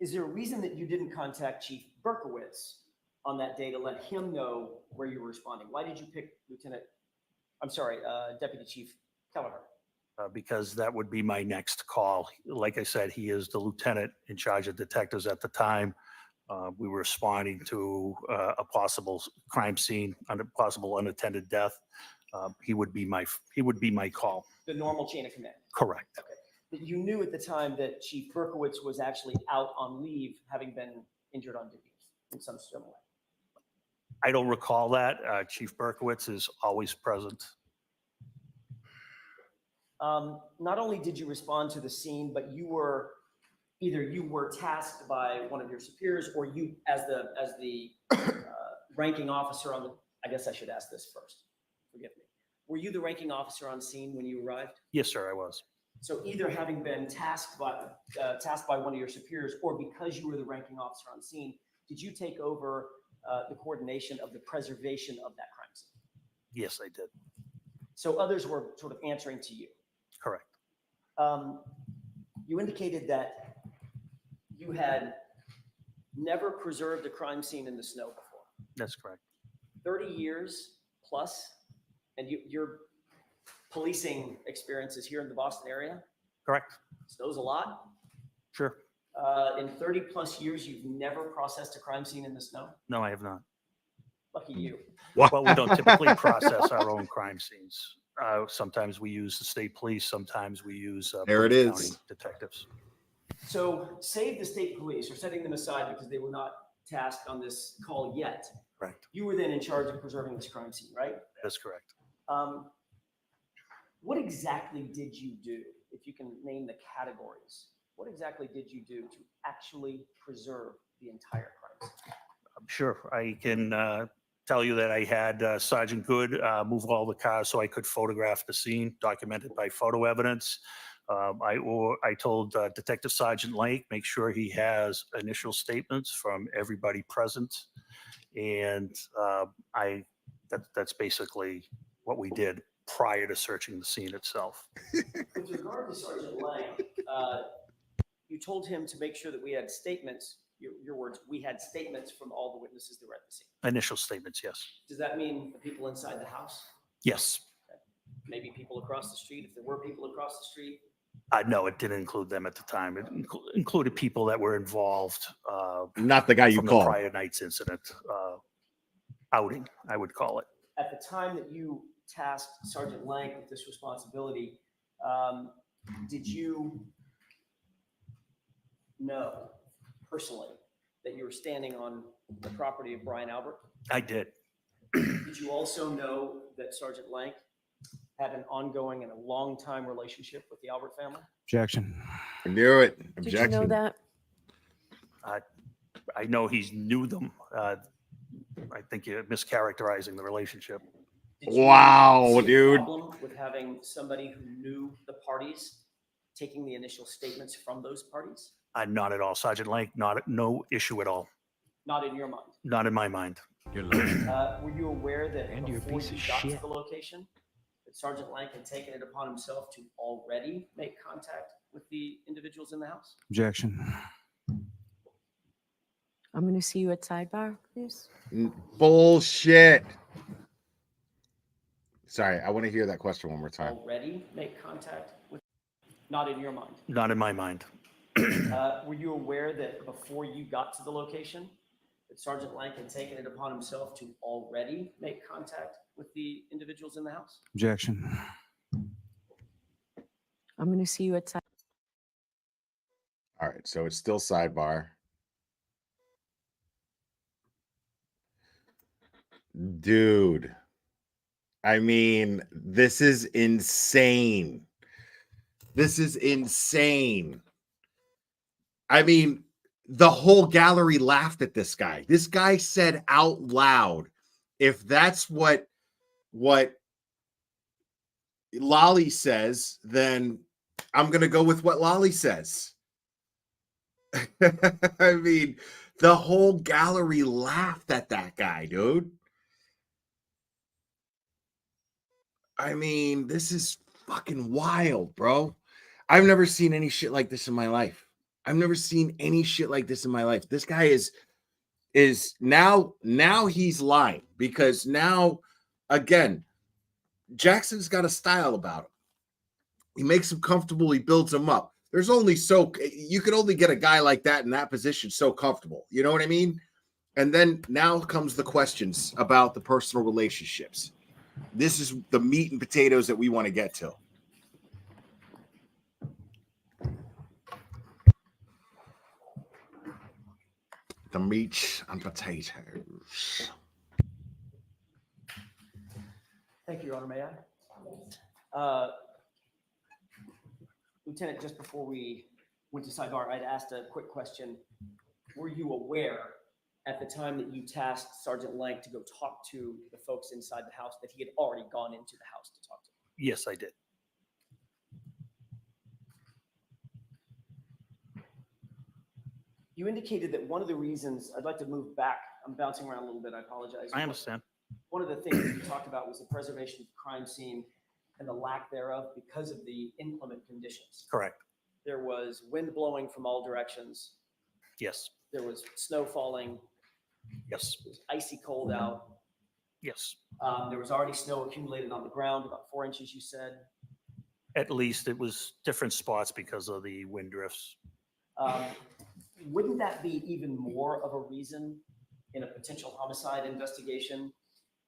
Is there a reason that you didn't contact Chief Berkowitz on that day to let him know where you were responding? Why did you pick Deputy Chief Kelleher? Because that would be my next call. Like I said, he is the lieutenant in charge of detectives at the time. We were responding to a possible crime scene, a possible unattended death. He would be my call. The normal chain of command. Correct. Okay. That you knew at the time that Chief Berkowitz was actually out on leave, having been injured on duty in some similar way. I don't recall that. Chief Berkowitz is always present. Not only did you respond to the scene, but either you were tasked by one of your superiors, or you, as the ranking officer on the. I guess I should ask this first. Forgive me. Were you the ranking officer on scene when you arrived? Yes, sir, I was. So either having been tasked by one of your superiors, or because you were the ranking officer on scene, did you take over the coordination of the preservation of that crime scene? Yes, I did. So others were sort of answering to you. Correct. You indicated that you had never preserved a crime scene in the snow before. That's correct. 30 years plus, and your policing experiences here in the Boston area? Correct. Snow's a lot. Sure. In 30 plus years, you've never processed a crime scene in the snow? No, I have not. Lucky you. Well, we don't typically process our own crime scenes. Sometimes we use the state police. Sometimes we use There it Bergen is. County detectives. So save the state police, or setting them aside because they were not tasked on this call yet. Correct. You were then in charge of preserving this crime scene, right? That's correct. What exactly did you do, if you can name the categories? What exactly did you do to actually preserve the entire crime scene? Sure. I can tell you that I had Sergeant Good move all the cars so I could photograph the scene, documented by photo evidence. I told Detective Sergeant Lake, make sure he has initial statements from everybody present. And that's basically what we did prior to searching the scene itself. With regard to Sergeant Lang, you told him to make sure that we had statements, your words, we had statements from all the witnesses that were at the scene. Initial statements, yes. Does that mean the people inside the house? Yes. Maybe people across the street, if there were people across the street? No, it didn't include them at the time. It included people that were involved. Not the guy you from called. the prior night's incident outing, I would call it. At the time that you tasked Sergeant Lang with this responsibility, did you know personally that you were standing on the property of Brian Albert? I did. Did you also know that Sergeant Lang had an ongoing and a long time relationship with the Albert family? Objection. Do it. Did you know that? I know he knew them. I think you're mischaracterizing the relationship. Did you Wow, see a dude. problem with having somebody who knew the parties taking the initial statements from those parties? Not at all. Sergeant Lake, no issue at all. Not in your mind. Not in my mind. Were you aware that And you're a before piece you of got to shit. the location, that Sergeant Lang had taken it upon himself to already make contact with the individuals in the house? Objection. I'm going to see you at sidebar, please. Bullshit. Sorry, I want to hear that question one more time. Already make contact with? Not in your mind. Not in my mind. Were you aware that before you got to the location, that Sergeant Lang had taken it upon himself to already make contact with the individuals in the house? Objection. I'm going to see you at sidebar. All right, so it's still sidebar. Dude, I mean, this is insane. This is insane. I mean, the whole gallery laughed at this guy. This guy said out loud, if that's what Lolly says, then I'm going to go with what Lolly says. I mean, The whole gallery laughed at that guy, dude. I mean, this is fucking wild, bro. I've never seen any shit like this in my life. I've never seen any shit like this in my life. This guy is now he's lying, because now again, Jackson's got a style about him. He makes him comfortable, he builds him up. There's only you can only get a guy like that in that position so comfortable. You know what I mean? And then now comes the questions about the personal relationships. This is the meat and potatoes that we want to get to. The meat and potatoes. Thank you, Your Honor. May I? Lieutenant, just before we went to sidebar, I'd asked a quick question. Were you aware at the time that you tasked Sergeant Lank to go talk to the folks inside the house that he had already gone into the house to talk to them? Yes, I did. You indicated that one of the reasons, I'd like to move back. I'm bouncing around a little bit. I apologize. I understand. One of the things that you talked about was the preservation of the crime scene and the lack thereof because of the inclement conditions. Correct. There was wind blowing from all directions. Yes. There was snow falling. Yes. It was icy cold out. Yes. There was already snow accumulated on the ground, about 4 inches, you said. At least it was different spots because of the wind drifts. Wouldn't that be even more of a reason in a potential homicide investigation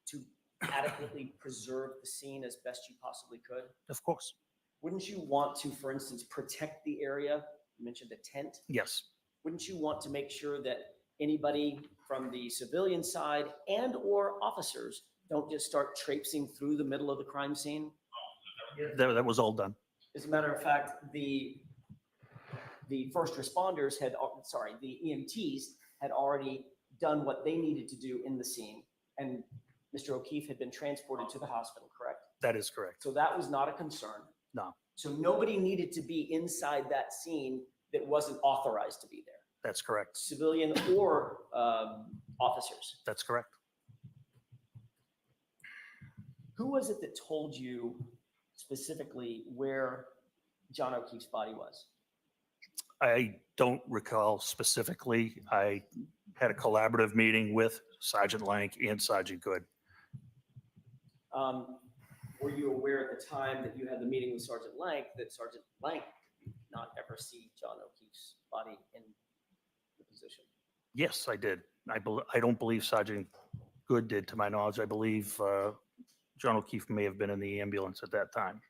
to adequately preserve the scene as best you possibly could? Of course. Wouldn't you want to, for instance, protect the area? You mentioned a tent. Yes. Wouldn't you want to make sure that anybody from the civilian side and or officers don't just start traipsing through the middle of the crime scene? That was all done. As a matter of fact, the first responders the EMTs had already done what they needed to do in the scene, and Mr. O'Keefe had been transported to the hospital, correct? That is correct. So that was not a concern. No. So nobody needed to be inside that scene that wasn't authorized to be there, That's correct. civilian or officers. That's correct. Who was it that told you specifically where John O'Keefe's body was? I don't recall specifically. I had a collaborative meeting with Sergeant Lank and Sergeant Good. Were you aware at the time that you had the meeting with Sergeant Lank that Sergeant Lank did not ever see John O'Keefe's body in the position? Yes, I did. I don't believe Sergeant Good did, to my knowledge. I believe John O'Keefe may have been in the ambulance at that time.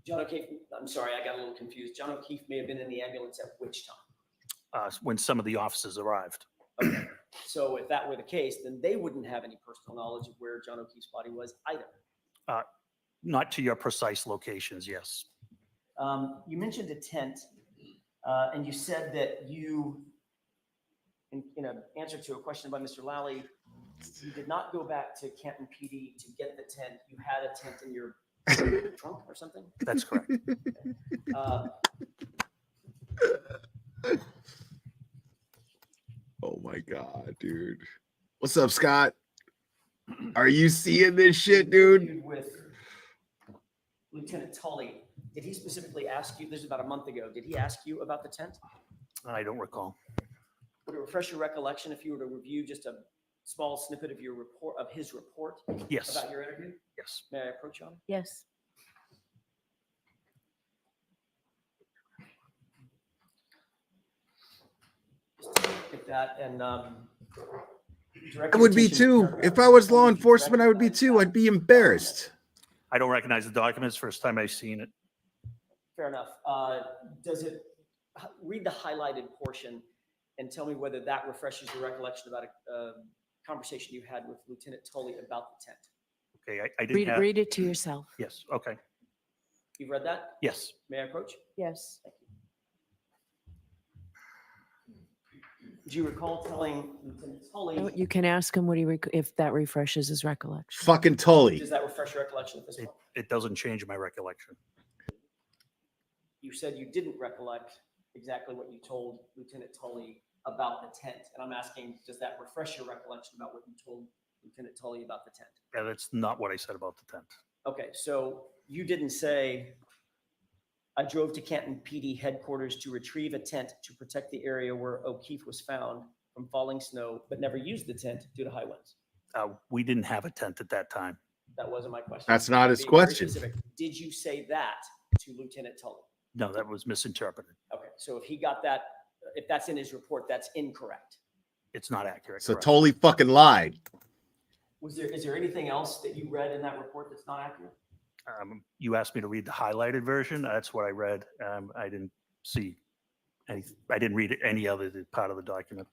John O'Keefe, I'm sorry, I got a little confused. John O'Keefe may have been in the ambulance at which time? When some of the officers arrived. Okay. So if that were the case, then they wouldn't have any personal knowledge of where John O'Keefe's body was either. Not to your precise locations, yes. You mentioned a tent, and you said that you, in an answer to a question by Mr. Lally, you did not go back to Canton PD to get the tent. You had a tent in your trunk or something? That's correct. Oh my God, dude. What's up, Scott? Are you seeing this shit, dude? With Lieutenant Tully, did he specifically ask you, this is about a month ago, did he ask you about the tent? I don't recall. Would it refresh your recollection if you were to review just a small snippet of your report, of his report? Yes. About your interview? Yes. May I approach you on? Yes. At that and I would be too. If I was law enforcement, I would be too. I'd be embarrassed. I don't recognize the documents. First time I've seen it. fair enough. Does it read the highlighted portion and tell me whether that refreshes your recollection about a conversation you had with Lieutenant Tully about the tent? Okay, I didn't Read it to yourself. Yes. Okay. You've read that? Yes. May I approach? Yes. Do you recall telling Lieutenant Tully? You can ask him what if that refreshes his recollection. Fucking Tully. Does that refresh your recollection at this point? It doesn't change my recollection. You said you didn't recollect exactly what you told Lieutenant Tully about the tent. And I'm asking, does that refresh your recollection about what you told Lieutenant Tully about the tent? Yeah, that's not what I said about the tent. Okay, so you didn't say, I drove to Canton PD headquarters to retrieve a tent to protect the area where O'Keefe was found from falling snow, but never used the tent due to high winds. We didn't have a tent at that time. That wasn't my question. That's not his Being very question. specific. Did you say that to Lieutenant Tully? No, that was misinterpreted. Okay, so if he got that, if that's in his report, that's incorrect. It's not accurate. So correct. totally fucking lied. Is there anything else that you read in that report that's not accurate? You asked me to read the highlighted version. That's what I read. I didn't see any. I didn't read any other part of the document.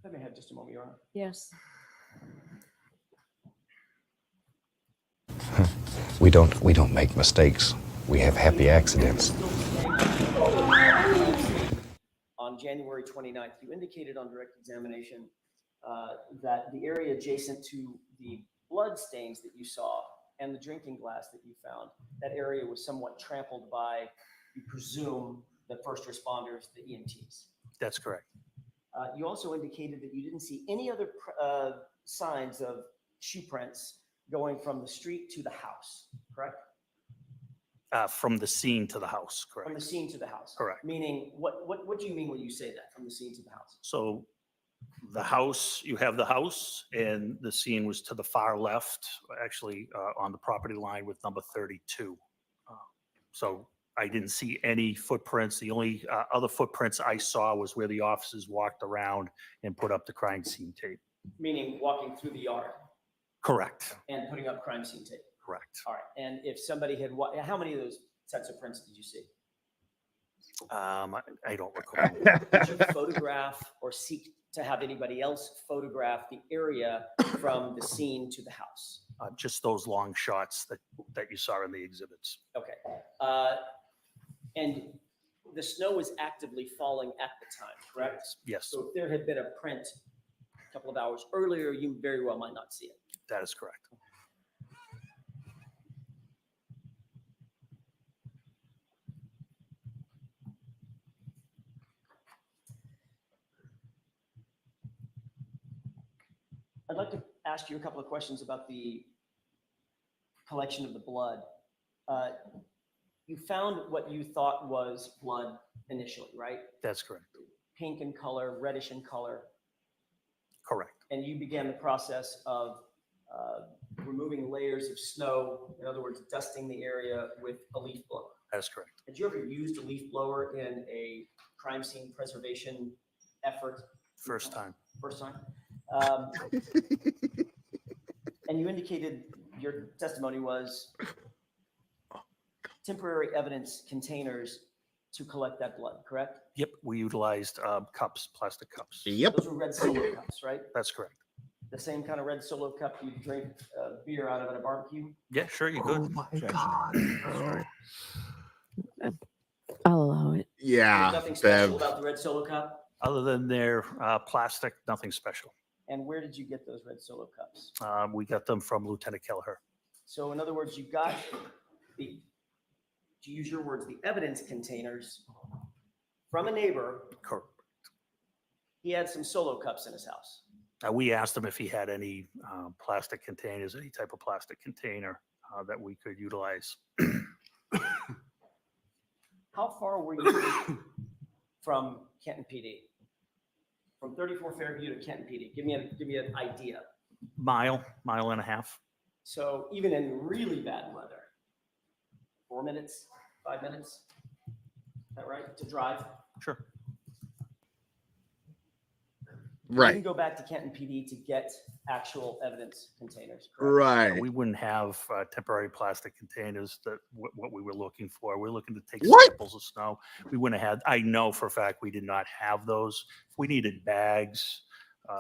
Let me have just a moment, Your Honor. Yes. We don't make mistakes. We have happy accidents. On January 29th, you indicated on direct examination that the area adjacent to the blood stains that you saw and the drinking glass that you found, that area was somewhat trampled by, you presume, the first responders, the EMTs. That's correct. You also indicated that you didn't see any other signs of shoe prints going from the street to the house, correct? From the scene to the house, correct? From the scene to the house. Correct. Meaning, what do you mean when you say that, from the scene to the house? So the house, you have the house, and the scene was to the far left, actually on the property line with number 32. So I didn't see any footprints. The only other footprints I saw was where the officers walked around and put up the crime scene tape. Meaning walking through the yard Correct. and putting up crime scene tape. Correct. All right. And if somebody had, how many of those sets of prints did you see? I don't recall. Did you photograph or seek to have anybody else photograph the area from the scene to the house? Just those long shots that you saw in the exhibits. Okay. And the snow was actively falling at the time, correct? Yes. So if there had been a print a couple of hours earlier, you very well might not see it. That is correct. I'd like to ask you a couple of questions about the collection of the blood. You found what you thought was blood initially, right? That's correct. Pink in color, reddish in color. Correct. And you began the process of removing layers of snow, in other words, dusting the area with a leaf blower. That's correct. Had you ever used a leaf blower in a crime scene preservation effort? First time. First time. And you indicated your testimony was temporary evidence containers to collect that blood, correct? Yep. We utilized cups, plastic cups. Yep. Those were red Solo cups, right? That's correct. The same kind of red Solo cup you drink beer out of at a barbecue? Yeah, sure, you could. Oh my God. I'll allow it. Yeah. There's nothing special Bev. about the red Solo cup? Other than their plastic, nothing special. And where did you get those red Solo cups? We got them from Lieutenant Kelleher. So in other words, you got the, to use your words, the evidence containers from a neighbor. Correct. He had some Solo cups in his house. We asked him if he had any plastic containers, any type of plastic container that we could utilize. How far were you from Canton PD? From 34 Fairview to Canton PD? Give me an idea. Mile and a half. So even in really bad weather, 4 minutes, 5 minutes? Is that right? To drive? Sure. You Right. can go back to Canton PD to get actual evidence containers. correct? Right. We wouldn't have temporary plastic containers that what we were looking for. We're looking to take What? samples of snow. We wouldn't have had, I know for a fact we did not have those. If we needed bags,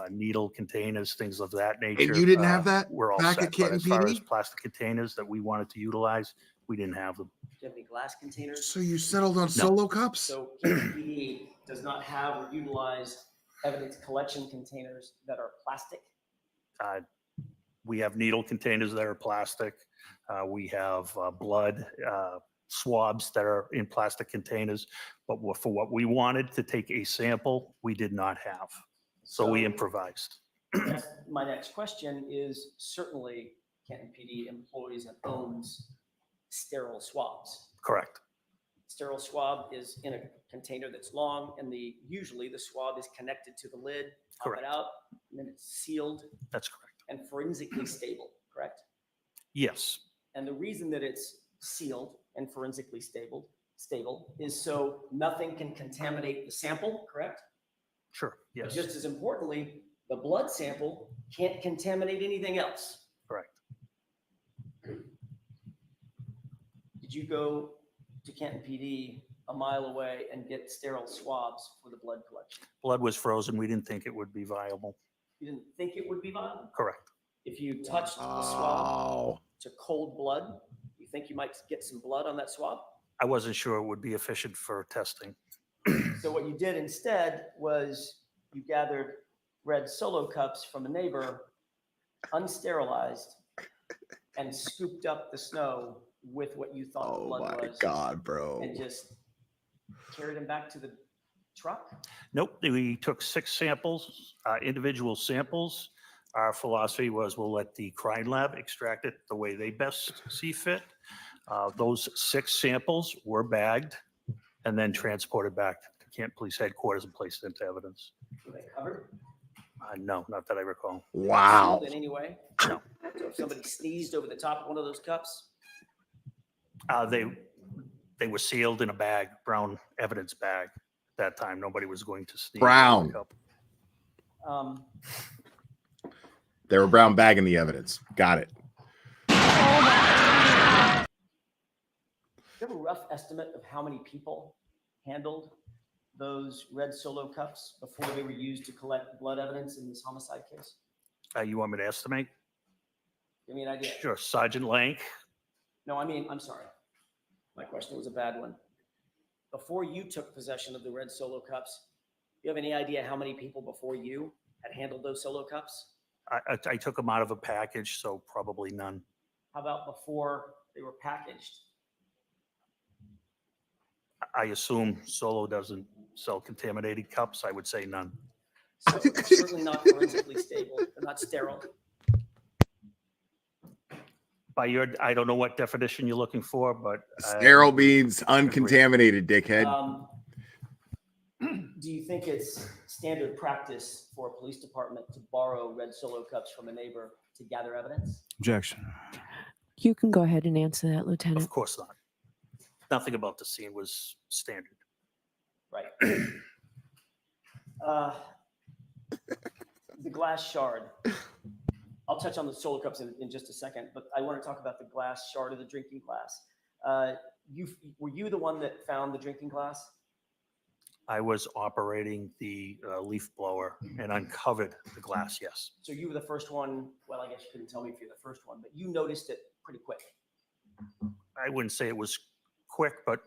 needle containers, things of that nature. you didn't have that We're all back set. at Canton But as far PD? as plastic containers that we wanted to utilize, we didn't have them. Do you have any glass containers? So you settled on Solo cups? So Canton PD does not have or utilize evidence collection containers that are plastic? We have needle containers that are plastic. We have blood swabs that are in plastic containers. But for what we wanted to take a sample, we did not have. So we improvised. My next question is, certainly Canton PD employs and owns sterile swabs. Correct. Sterile swab is in a container that's long, and usually the swab is connected to the lid, pop Correct. it out, and then it's sealed That's correct. and forensically stable, correct? Yes. And the reason that it's sealed and forensically stable is so nothing can contaminate the sample, correct? Sure. But Yes. just as importantly, the blood sample can't contaminate anything else. Correct. Did you go to Canton PD a mile away and get sterile swabs for the blood collection? Blood was frozen. We didn't think it would be viable. You didn't think it would be viable? Correct. If you touched the swab to cold blood, you think you might get some blood on that swab? I wasn't sure it would be efficient for testing. So what you did instead was you gathered red Solo cups from a neighbor, unsterilized, and scooped up the snow with what you thought the blood was. God, bro. And just carried them back to the truck? Nope. We took 6 samples, individual samples. Our philosophy was we'll let the crime lab extract it the way they best see fit. Those 6 samples were bagged and then transported back to Canton Police Headquarters and placed into evidence. Were they covered? No, not that I recall. Wow. Sealed in any way? No. So if somebody sneezed over the top of one of those cups? They were sealed in a bag, brown evidence bag. At that time, nobody was going to sneeze. Brown. in the cup. They were brown bagging the evidence. Got it. Do you have a rough estimate of how many people handled those red Solo cups before they were used to collect blood evidence in this homicide case? You want me to estimate? Give me an idea. Sure. Sergeant Lank. No, I'm sorry. My question was a bad one. Before you took possession of the red Solo cups, do you have any idea how many people before you had handled those Solo cups? I took them out of a package, so probably none. How about before they were packaged? I assume Solo doesn't sell contaminated cups. I would say none. So it's certainly not forensically stable. They're not sterile. By your, I don't know what definition you're looking for, but Sterile means uncontaminated, dickhead. Do you think it's standard practice for a police department to borrow red Solo cups from a neighbor to gather evidence? Objection. You can go ahead and answer that, Lieutenant. Of course not. Nothing about the scene was standard. Right. The glass shard. I'll touch on the Solo cups in just a second, but I want to talk about the glass shard of the drinking glass. Were you the one that found the drinking glass? I was operating the leaf blower and uncovered the glass, yes. So you were the first one. Well, I guess you couldn't tell me if you're the first one, but you noticed it pretty quick. I wouldn't say it was quick, but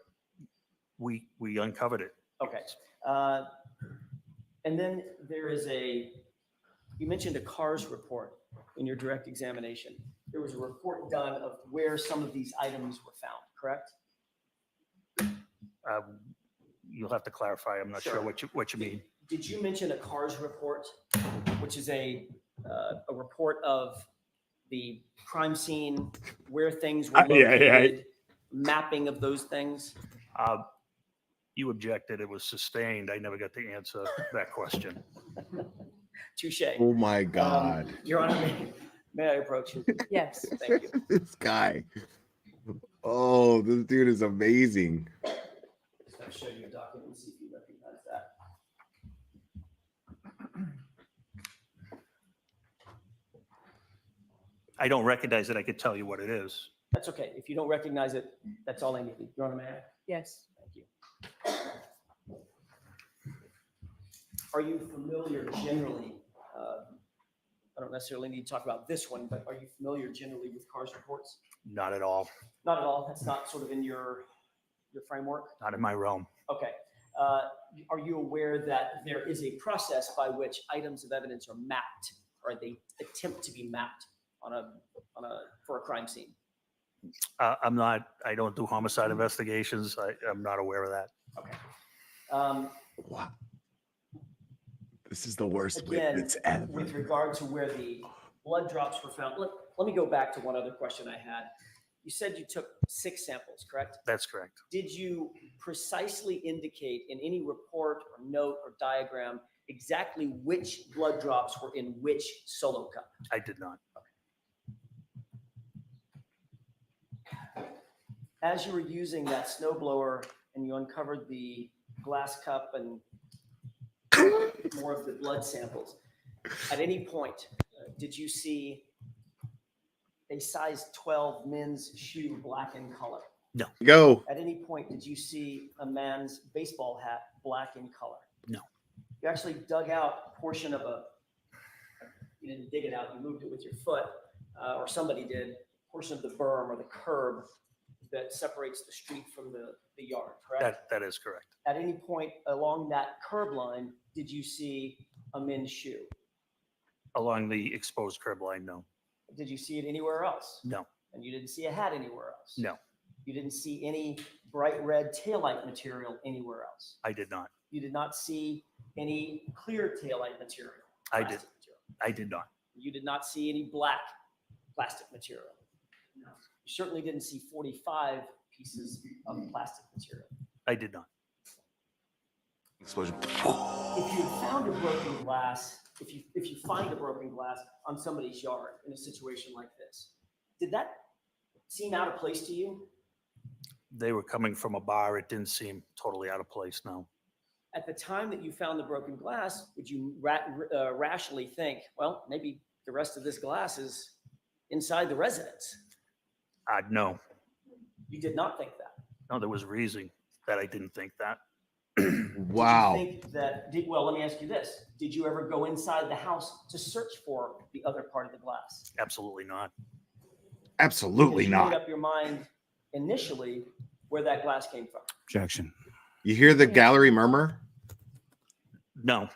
we uncovered it. Okay. And then there is you mentioned a CARS report in your direct examination. There was a report done of where some of these items were found, correct? You'll have to clarify. I'm not sure what you mean. Did you mention a CARS report, which is a report of the crime scene, where things were located, mapping of those things? You objected. It was sustained. I never got to answer that question. Touche. Oh my God. Your Honor, may I approach you? Yes. Thank you. This guy. Oh, this dude is amazing. Just going to show you a document and see if you recognize that. I don't recognize it. I could tell you what it is. That's okay. If you don't recognize it, that's all I need. Your Honor, may I? Yes. Thank you. Are you familiar generally? I don't necessarily need to talk about this one, but are you familiar generally with CARS reports? Not at all. Not at all. That's not sort of in your framework. Not in my realm. Okay. Are you aware that there is a process by which items of evidence are mapped, or they attempt to be mapped for a crime scene? I don't do homicide investigations. I'm not aware of that. Okay. Wow. This is the worst Again, witness ever. with regard to where the blood drops were found, let me go back to one other question I had. You said you took 6 samples, correct? That's correct. Did you precisely indicate in any report or note or diagram exactly which blood drops were in which solo cup? I did not. As you were using that snowblower and you uncovered the glass cup and more of the blood samples, at any point, did you see a size 12 men's shoe black in color? No. Go. At any point, did you see a man's baseball hat black in color? No. You actually dug out a portion of you didn't dig it out, you moved it with your foot, or somebody did, a portion of the berm or the curb that separates the street from the yard, correct? That is correct. At any point along that curb line, did you see a men's shoe? Along the exposed curb line, no. Did you see it anywhere else? No. And you didn't see a hat anywhere else? No. You didn't see any bright red taillight material anywhere else? I did not. You did not see any clear taillight material? I did. I did not. You did not see any black plastic material? No. You certainly didn't see 45 pieces of plastic material? I did not. Explosion. If you found a broken glass, if you find a broken glass on somebody's yard in a situation like this, did that seem out of place to you? They were coming from a bar. It didn't seem totally out of place, no. At the time that you found the broken glass, would you rationally think, well, maybe the rest of this glass is inside the residence? No. You did not think that? No, there was a reason that I didn't think that. Wow. Did you think that, well, let me ask you this. Did you ever go inside the house to search for the other part of the glass? Absolutely not. Absolutely Because you made not. up your mind initially where that glass came from. Objection. You hear the gallery murmur? No.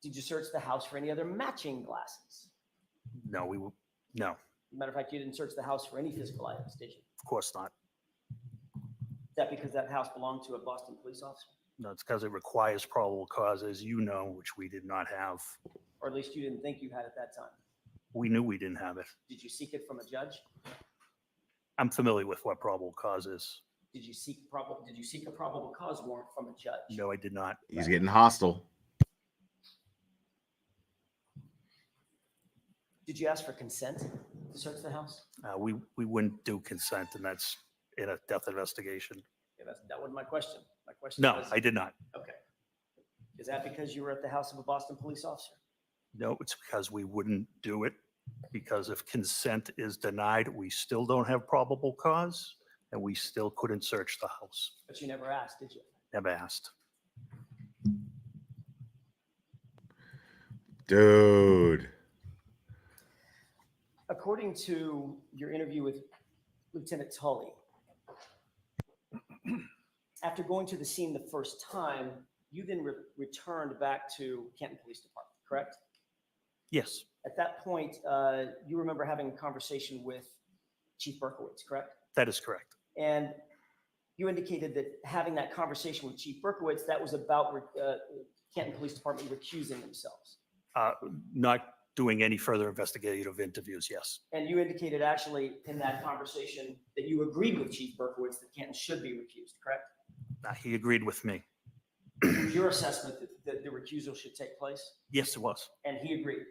Did you search the house for any other matching glasses? No, no, Matter of fact, you didn't search the house for any physical items, did you? of course not. Is that because that house belonged to a Boston police officer? No, it's because it requires probable cause, as you know, which we did not have. Or at least you didn't think you had at that time? We knew we didn't have it. Did you seek it from a judge? I'm familiar with what probable cause is. Did you seek a probable cause warrant from a judge? No, I did not. He's getting hostile. Did you ask for consent to search the house? We wouldn't do consent, and that's in a death investigation. Yeah, that wasn't my question. My question No, was, I did not. okay. Is that because you were at the house of a Boston police officer? No, it's because we wouldn't do it. Because if consent is denied, we still don't have probable cause, and we still couldn't search the house. But you never asked, did you? Never asked. Dude. According to your interview with Lieutenant Tully, after going to the scene the first time, you then returned back to Canton Police Department, correct? Yes, At that point, you remember having a conversation with Chief Berkowitz, correct? that is correct. And you indicated that having that conversation with Chief Berkowitz, that was about Canton Police Department recusing themselves. Not doing any further investigative interviews, yes. And you indicated actually in that conversation that you agreed with Chief Berkowitz that Canton should be recused, correct? He agreed with me. Your assessment that the recusal should take place? Yes, it was. And he agreed?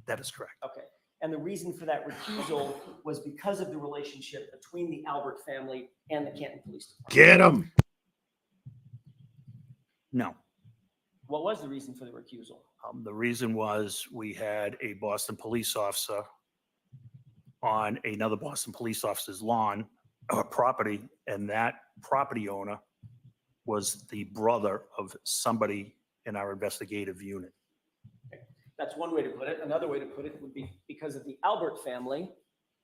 That is correct. Okay. And the reason for that recusal was because of the relationship between the Albert family and the Canton Police Department? Get him. No. What was the reason for the recusal? The reason was we had a Boston police officer on another Boston police officer's lawn or property, and that property owner was the brother of somebody in our investigative unit. That's one way to put it. Another way to put it would be because of the Albert family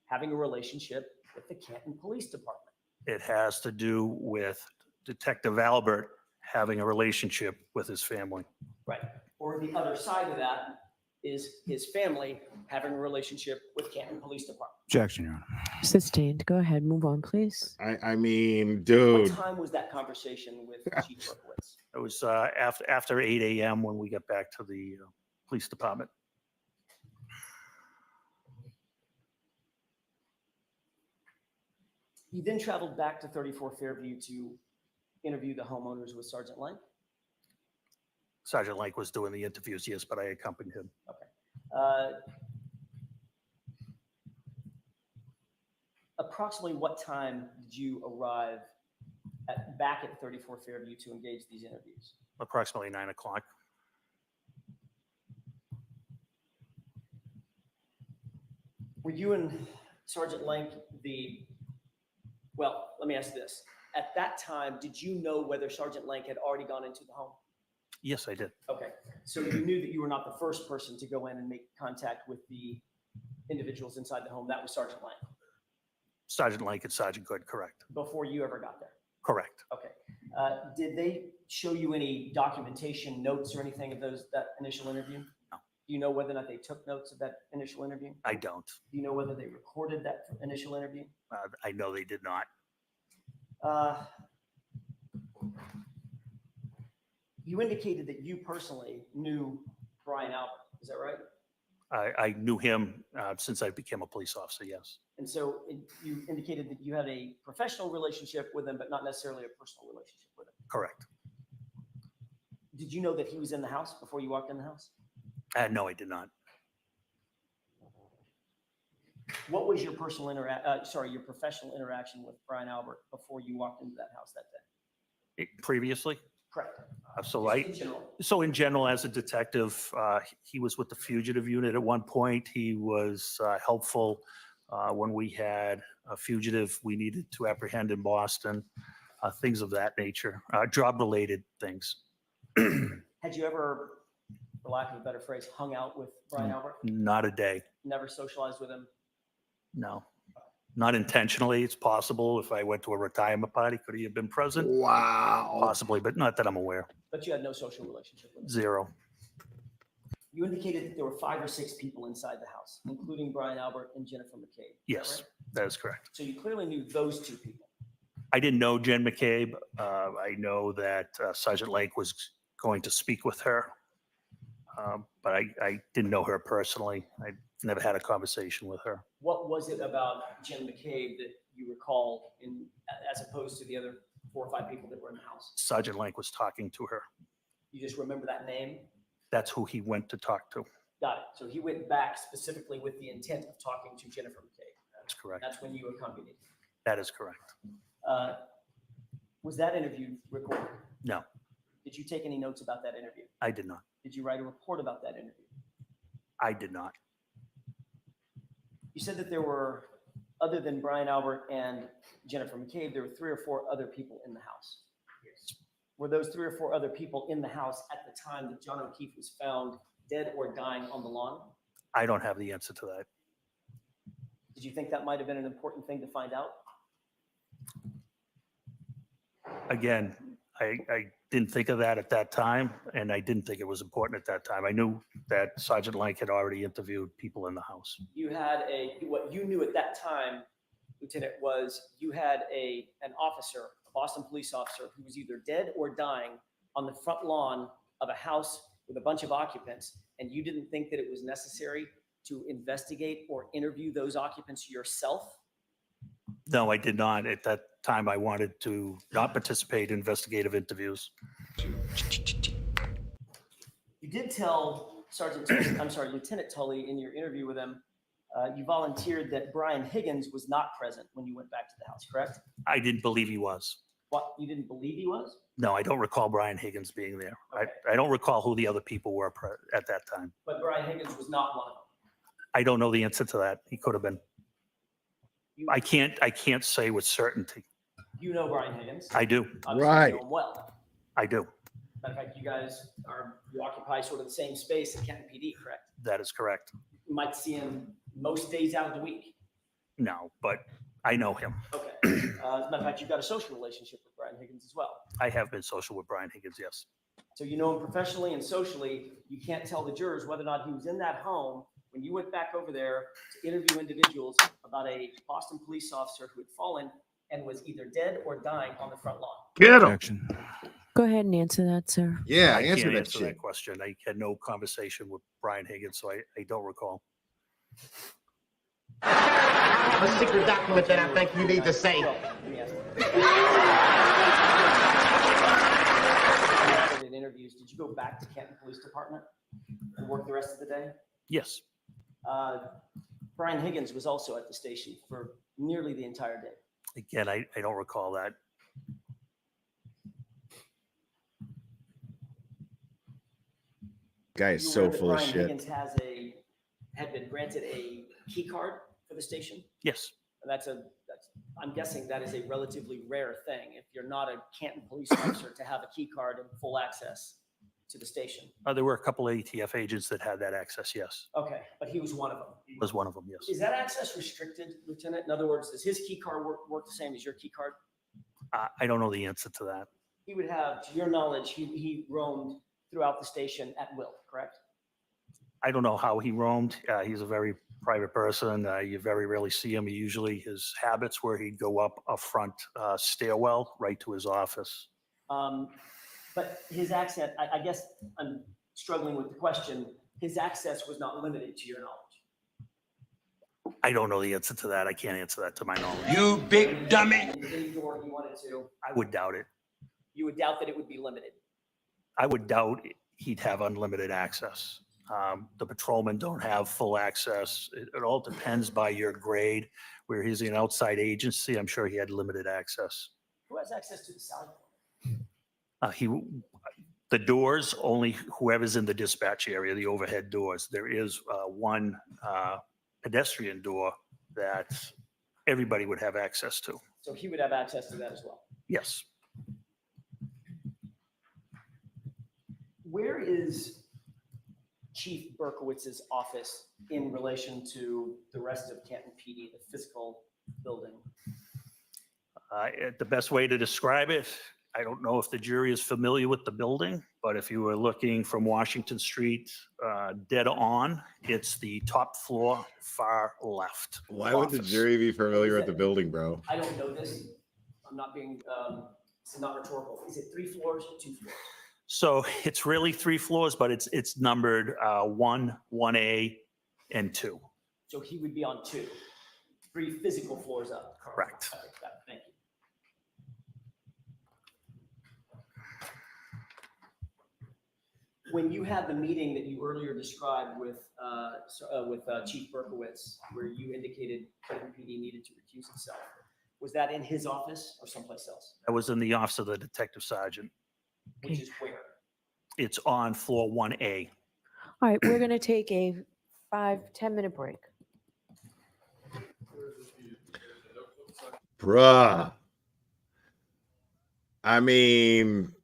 having a relationship with the Canton Police Department. It has to do with Detective Albert having a relationship with his family. Right. Or the other side of that is his family having a relationship with Canton Police Department. Objection, Your Honor. Sustained. Go ahead. Move on, please. I mean, What dude. time was that conversation with Chief Berkowitz? It was after 8 a.m. when we got back to the police department. He then traveled back to 34 Fairview to interview the homeowners with Sergeant Lang. Sergeant Lake was doing the interviews, yes, but I accompanied him. Approximately what time did you arrive back at 34 Fairview to engage these interviews? Approximately 9 o'clock. Were you and Sergeant Lang well, let me ask this. At that time, did you know whether Sergeant Lang had already gone into the home? Yes, I did. Okay, so you knew that you were not the first person to go in and make contact with the individuals inside the home. That was Sergeant Lang Sergeant Lake and Sergeant Good, correct. before you ever got there. Correct. Okay. Did they show you any documentation, notes, or anything of that initial interview? No. Do you know whether or not they took notes of that initial interview? I don't. Do you know whether they recorded that initial interview? I know they did not. You indicated that you personally knew Brian Albert. Is that right? I knew him since I became a police officer, yes. And so you indicated that you had a professional relationship with him, but not necessarily a personal relationship with him. Correct. Did you know that he was in the house before you walked in the house? No, I did not. What was your personal your professional interaction with Brian Albert before you walked into that house that day? Previously? Correct. So in general, as a detective, he was with the fugitive unit at one point. He was helpful when we had a fugitive we needed to apprehend in Boston, things of that nature, job-related things. Had you ever, for lack of a better phrase, hung out with Brian Albert? Not a day. Never socialized with him? No. Not intentionally. It's possible if I went to a retirement party, could he have been present? Wow. Possibly, but not that I'm aware. But you had no social relationship with him? Zero. You indicated that there were 5 or 6 people inside the house, including Brian Albert and Jennifer McCabe. Yes, that is correct. So you clearly knew those 2 people. I didn't know Jen McCabe. I know that Sergeant Lake was going to speak with her, but I didn't know her personally. I never had a conversation with her. What was it about Jen McCabe that you recall as opposed to the other 4 or 5 people that were in the house? Sergeant Lake was talking to her. You just remember that name? That's who he went to talk to. Got it. So he went back specifically with the intent of talking to Jennifer McCabe. That's correct. That's when you accompanied him. That is correct. Was that interview recorded? No, Did you take any notes about that interview? I did not. Did you write a report about that interview? I did not. You said that there were, other than Brian Albert and Jennifer McCabe, there were 3 or 4 other people in the house. Yes. Were those 3 or 4 other people in the house at the time that John O'Keefe was found dead or dying on the lawn? I don't have the answer to that. Did you think that might have been an important thing to find out? Again, I didn't think of that at that time, and I didn't think it was important at that time. I knew that Sergeant Lank had already interviewed people in the house. You had what you knew at that time, Lieutenant, was you had an officer, a Boston police officer, who was either dead or dying on the front lawn of a house with a bunch of occupants, and you didn't think that it was necessary to investigate or interview those occupants yourself? No, I did not. At that time, I wanted to not participate in investigative interviews. You did tell Lieutenant Tully in your interview with him, you volunteered that Brian Higgins was not present when you went back to the house, correct? I didn't believe he was. What, you didn't believe he was? No, I don't recall Brian Higgins being there. Okay. I don't recall who the other people were at that time. But Brian Higgins was not one of them. I don't know the answer to that. He could have been. I can't say with certainty. You know Brian Higgins? I do. Obviously, Right. You know him well. I do. Matter of fact, you occupy sort of the same space at Canton PD, correct? That is correct. You might see him most days out of the week. No, but I know him. Okay. As a matter of fact, you've got a social relationship with Brian Higgins as well. I have been social with Brian Higgins, yes. So you know him professionally and socially. You can't tell the jurors whether or not he was in that home when you went back over there to interview individuals about a Boston police officer who had fallen and was either dead or dying on the front lawn. Get him. Go ahead and answer that, sir. Yeah, I answer can't that answer shit. that question. I had no conversation with Brian Higgins, so I don't recall. A secret document that I think you need to say. In interviews, did you go back to Canton Police Department and work the rest of the day? Yes. Brian Higgins was also at the station for nearly the entire day. Again, I don't recall that. Guy is You so aware that full of Brian shit. Higgins had been granted a key card for the station. Yes. And I'm guessing that is a relatively rare thing. If you're not a Canton police officer, to have a key card and full access to the station. There were a couple of ATF agents that had that access, yes. Okay, but he was one of them. Was one of them, yes. Is that access restricted, Lieutenant? In other words, does his key card work the same as your key card? I don't know the answer to that. He would have, to your knowledge, he roamed throughout the station at will, correct? I don't know how he roamed. He's a very private person. You very rarely see him. His habits were he'd go up a front stairwell right to his office. But his access, I guess I'm struggling with the question. His access was not limited to your knowledge. I don't know the answer to that. I can't answer that to my knowledge. You big dummy. Any door he wanted to. I would doubt it. You would doubt that it would be limited. I would doubt he'd have unlimited access. The patrolmen don't have full access. It all depends by your grade. Where he's an outside agency, I'm sure he had limited access. Who has access to the sally port? The doors, only whoever's in the dispatch area, the overhead doors. There is one pedestrian door that everybody would have access to. So he would have access to that as well. Yes. Where is Chief Berkowitz's office in relation to the rest of Canton PD, the physical building? The best way to describe it, I don't know if the jury is familiar with the building, but if you were looking from Washington Street dead on, it's the top floor, far left. Why would the jury be familiar with the building, bro? I don't know this. I'm not being, it's not rhetorical. Is it 3 floors or 2 floors? So it's really 3 floors, but it's numbered 1, 1A, and 2. So he would be on 2, 3 physical floors up. Correct. Okay, got it. Thank you. When you had the meeting that you earlier described with Chief Berkowitz, where you indicated Canton PD needed to recuse itself, was that in his office or someplace else? That was in the office of the detective sergeant. Which is where? It's on floor 1A. All right, we're going to take a 5-10 minute break. Bruh. I mean,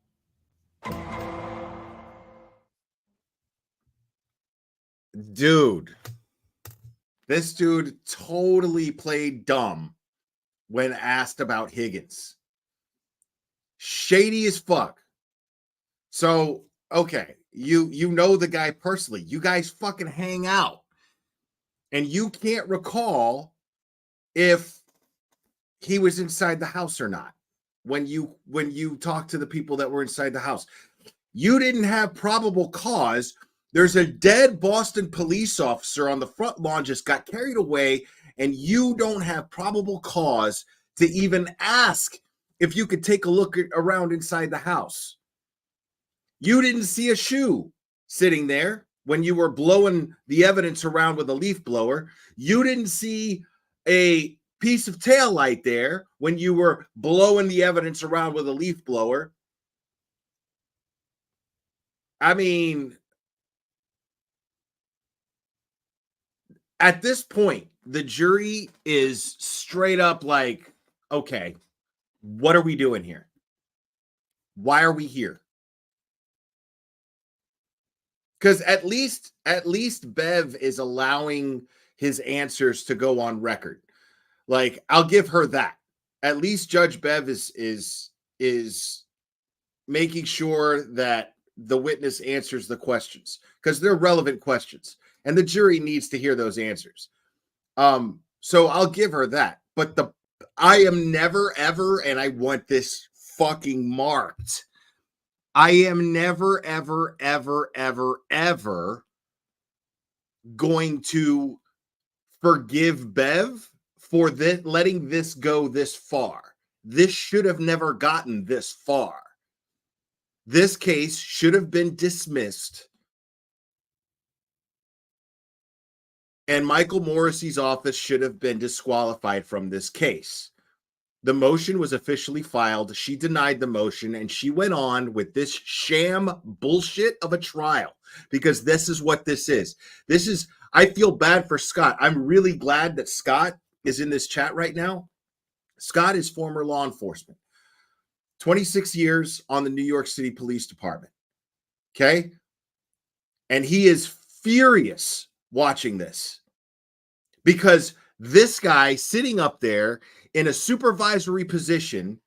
dude, this dude totally played dumb when asked about Higgins. Shady as fuck. So, okay, you know the guy personally. You guys fucking hang out. And you can't recall if he was inside the house or not when you talk to the people that were inside the house. You didn't have probable cause. There's a dead Boston police officer on the front lawn, just got carried away, and you don't have probable cause to even ask if you could take a look around inside the house. You didn't see a shoe sitting there when you were blowing the evidence around with a leaf blower. You didn't see a piece of taillight there when you were blowing the evidence around with a leaf blower. I mean, at this point, the jury is straight up like, okay, what are we doing here? Why are we here? Because at least Bev is allowing his answers to go on record. Like, I'll give her that. At least Judge Bev is making sure that the witness answers the questions, because they're relevant questions and the jury needs to hear those answers. So I'll give her that. But I am never, ever, and I want this fucking marked, I am never, ever, ever, ever, ever going to forgive Bev for this, letting this go this far. This should have never gotten this far. This case should have been dismissed, and Michael Morrissey's office should have been disqualified from this case. The motion was officially filed. She denied the motion, and she went on with this sham bullshit of a trial, because this is what this is. I feel bad for Scott. I'm really glad that Scott is in this chat right now. Scott is former law enforcement, 26 years on the New York City Police Department. Okay? And he is furious watching this, because this guy sitting up there in a supervisory position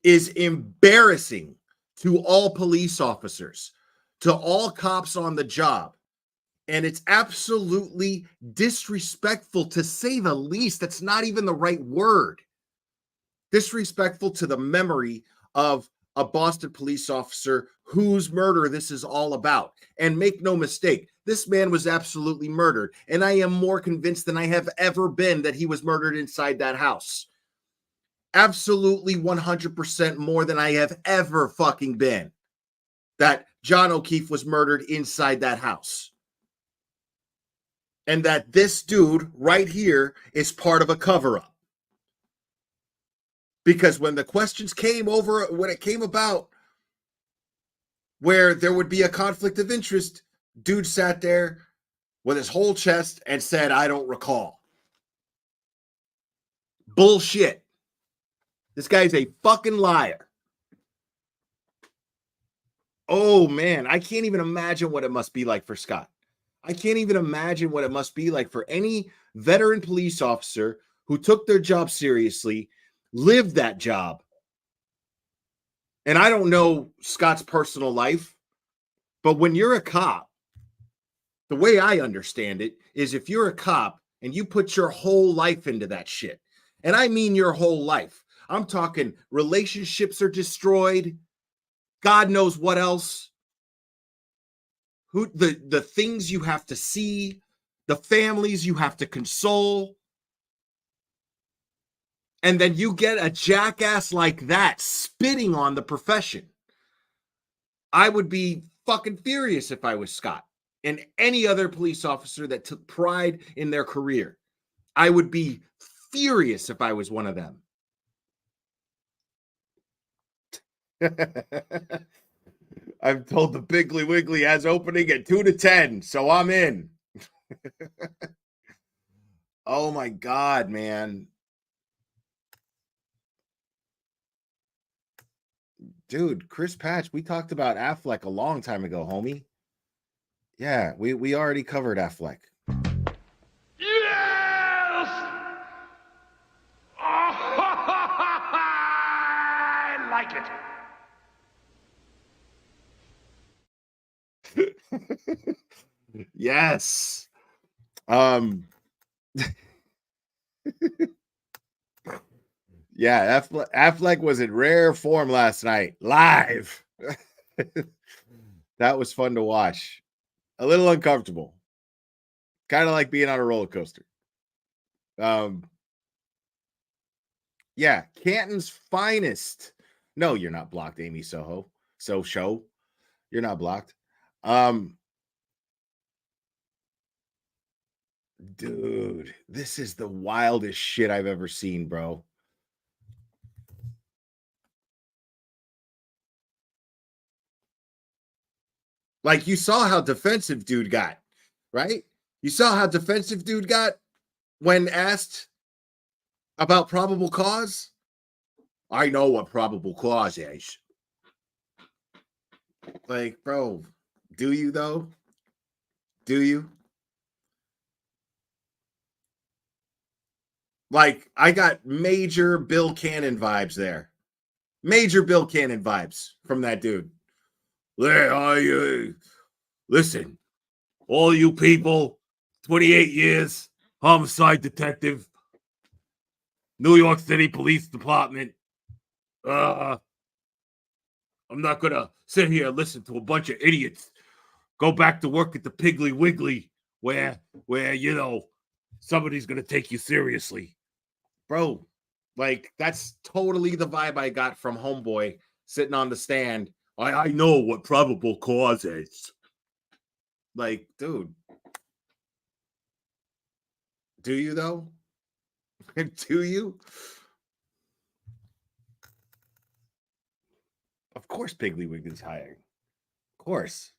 is embarrassing to all police officers, to all cops on the job. And it's absolutely disrespectful, to say the least. That's not even the right word. Disrespectful to the memory of a Boston police officer whose murder this is all about. And make no mistake, this man was absolutely murdered. And I am more convinced than I have ever been that he was murdered inside that house. Absolutely 100% more than I have ever fucking been that John O'Keefe was murdered inside that house. And that this dude right here is part of a cover-up. Because when the questions came over, when it came about where there would be a conflict of interest, dude sat there with his whole chest and said, I don't recall. Bullshit. This guy's a fucking liar. Oh, man. I can't even imagine what it must be like for Scott. I can't even imagine what it must be like for any veteran police officer who took their job seriously, lived that job. And I don't know Scott's personal life, but when you're a cop, the way I understand it is, if you're a cop and you put your whole life into that shit, and I mean your whole life, I'm talking relationships are destroyed, God knows what else, the things you have to see, the families you have to console, and then you get a jackass like that spitting on the profession. I would be fucking furious if I was Scott and any other police officer that took pride in their career. I would be furious if I was one of them. I'm told the Piggly Wiggly has opening at 2 to 10, so I'm in. Oh my God, man. Dude, Chris Patch, we talked about Affleck a long time ago, homie. Yeah, we already covered Affleck. Yes! I like it. Yes. Yeah, Affleck was in rare form last night, live. That was fun to watch. A little uncomfortable. Kind of like being on a roller coaster. Yeah, Canton's finest. No, you're not blocked, Amy Soho. Show. You're not blocked. Dude, this is the wildest shit I've ever seen, bro. Like, you saw how defensive dude got, right? You saw how defensive dude got when asked about probable cause. I know what probable cause is. Like, bro, do you though? Do you? Like, I got major Bill Cannon vibes there. Major Bill Cannon vibes from that dude. Listen, all you people, 28 years, homicide detective, New York City Police Department. I'm not gonna sit here and listen to a bunch of idiots go back to work at the Piggly Wiggly where somebody's gonna take you seriously. Bro, like that's totally the vibe I got from Homeboy sitting on the stand. I know what probable cause is. Like, dude. Do you though? Do you? Of course Piggly Wiggly's hiring. Of course.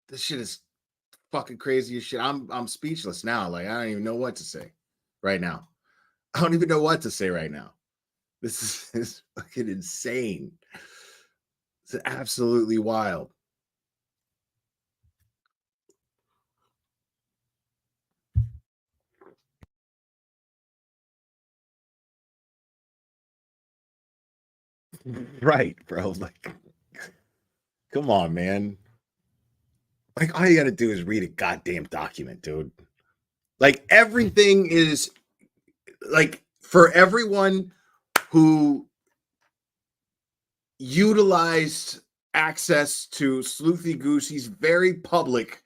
This shit is fucking crazy as shit. I'm speechless now. Like, I don't even know what to say right now. I don't even know what to say right now. This is fucking insane. It's absolutely wild. Right, bro. Like, come on, man. Like, all you gotta do is read a goddamn document, dude. Like, everything is like for everyone who utilized access to Sleuthy Goosey's very public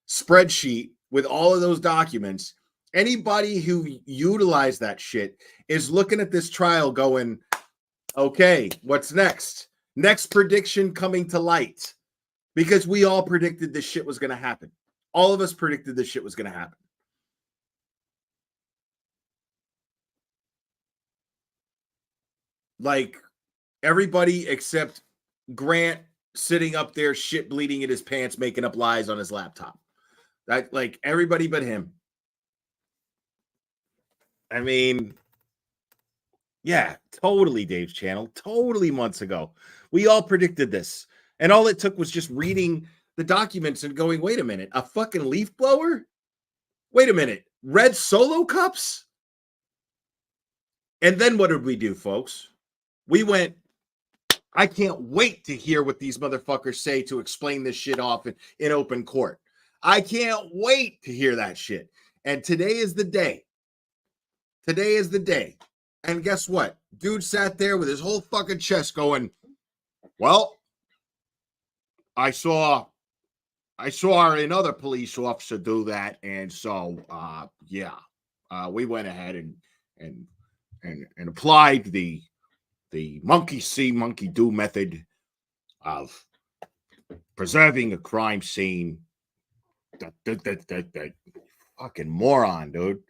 spreadsheet with all of those documents. Anybody who utilized that shit is looking at this trial going, okay, what's next? Next prediction coming to light. Because we all predicted this shit was going to happen. All of us predicted this shit was going to happen. Like everybody except Grant sitting up there shit bleeding in his pants making up lies on his laptop. That, like, everybody but him. I mean, yeah, totally Dave's channel, totally months ago. We all predicted this. And all it took was just reading the documents and going, wait a minute, a fucking leaf blower? Wait a minute, red Solo cups? And then what did we do, folks? We went, I can't wait to hear what these motherfuckers say to explain this shit off in open court. I can't wait to hear that shit. And today is the day. Today is the day. And guess what? Dude sat there with his whole fucking chest going, well, I saw another police officer do that. And so, we went ahead and applied the monkey see, monkey do method of preserving a crime scene. That fucking moron, dude.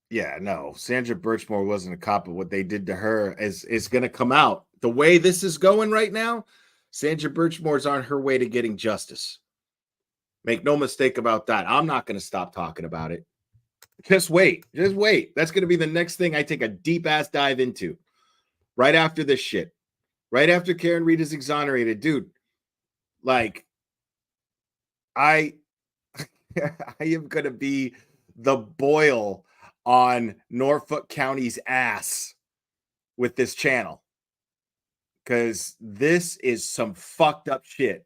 Yeah, no, Sandra Birchmore wasn't a cop, but what they did to her is going to come out. The way this is going right now, Sandra Birchmore's on her way to getting justice. Make no mistake about that. I'm not going to stop talking about it. Just wait. Just wait. That's going to be the next thing I take a deep-ass dive into. Right after this shit. Right after Karen Reed is exonerated. Dude, like, I am going to be the boil on Norfolk County's ass with this channel. Because this is some fucked up shit.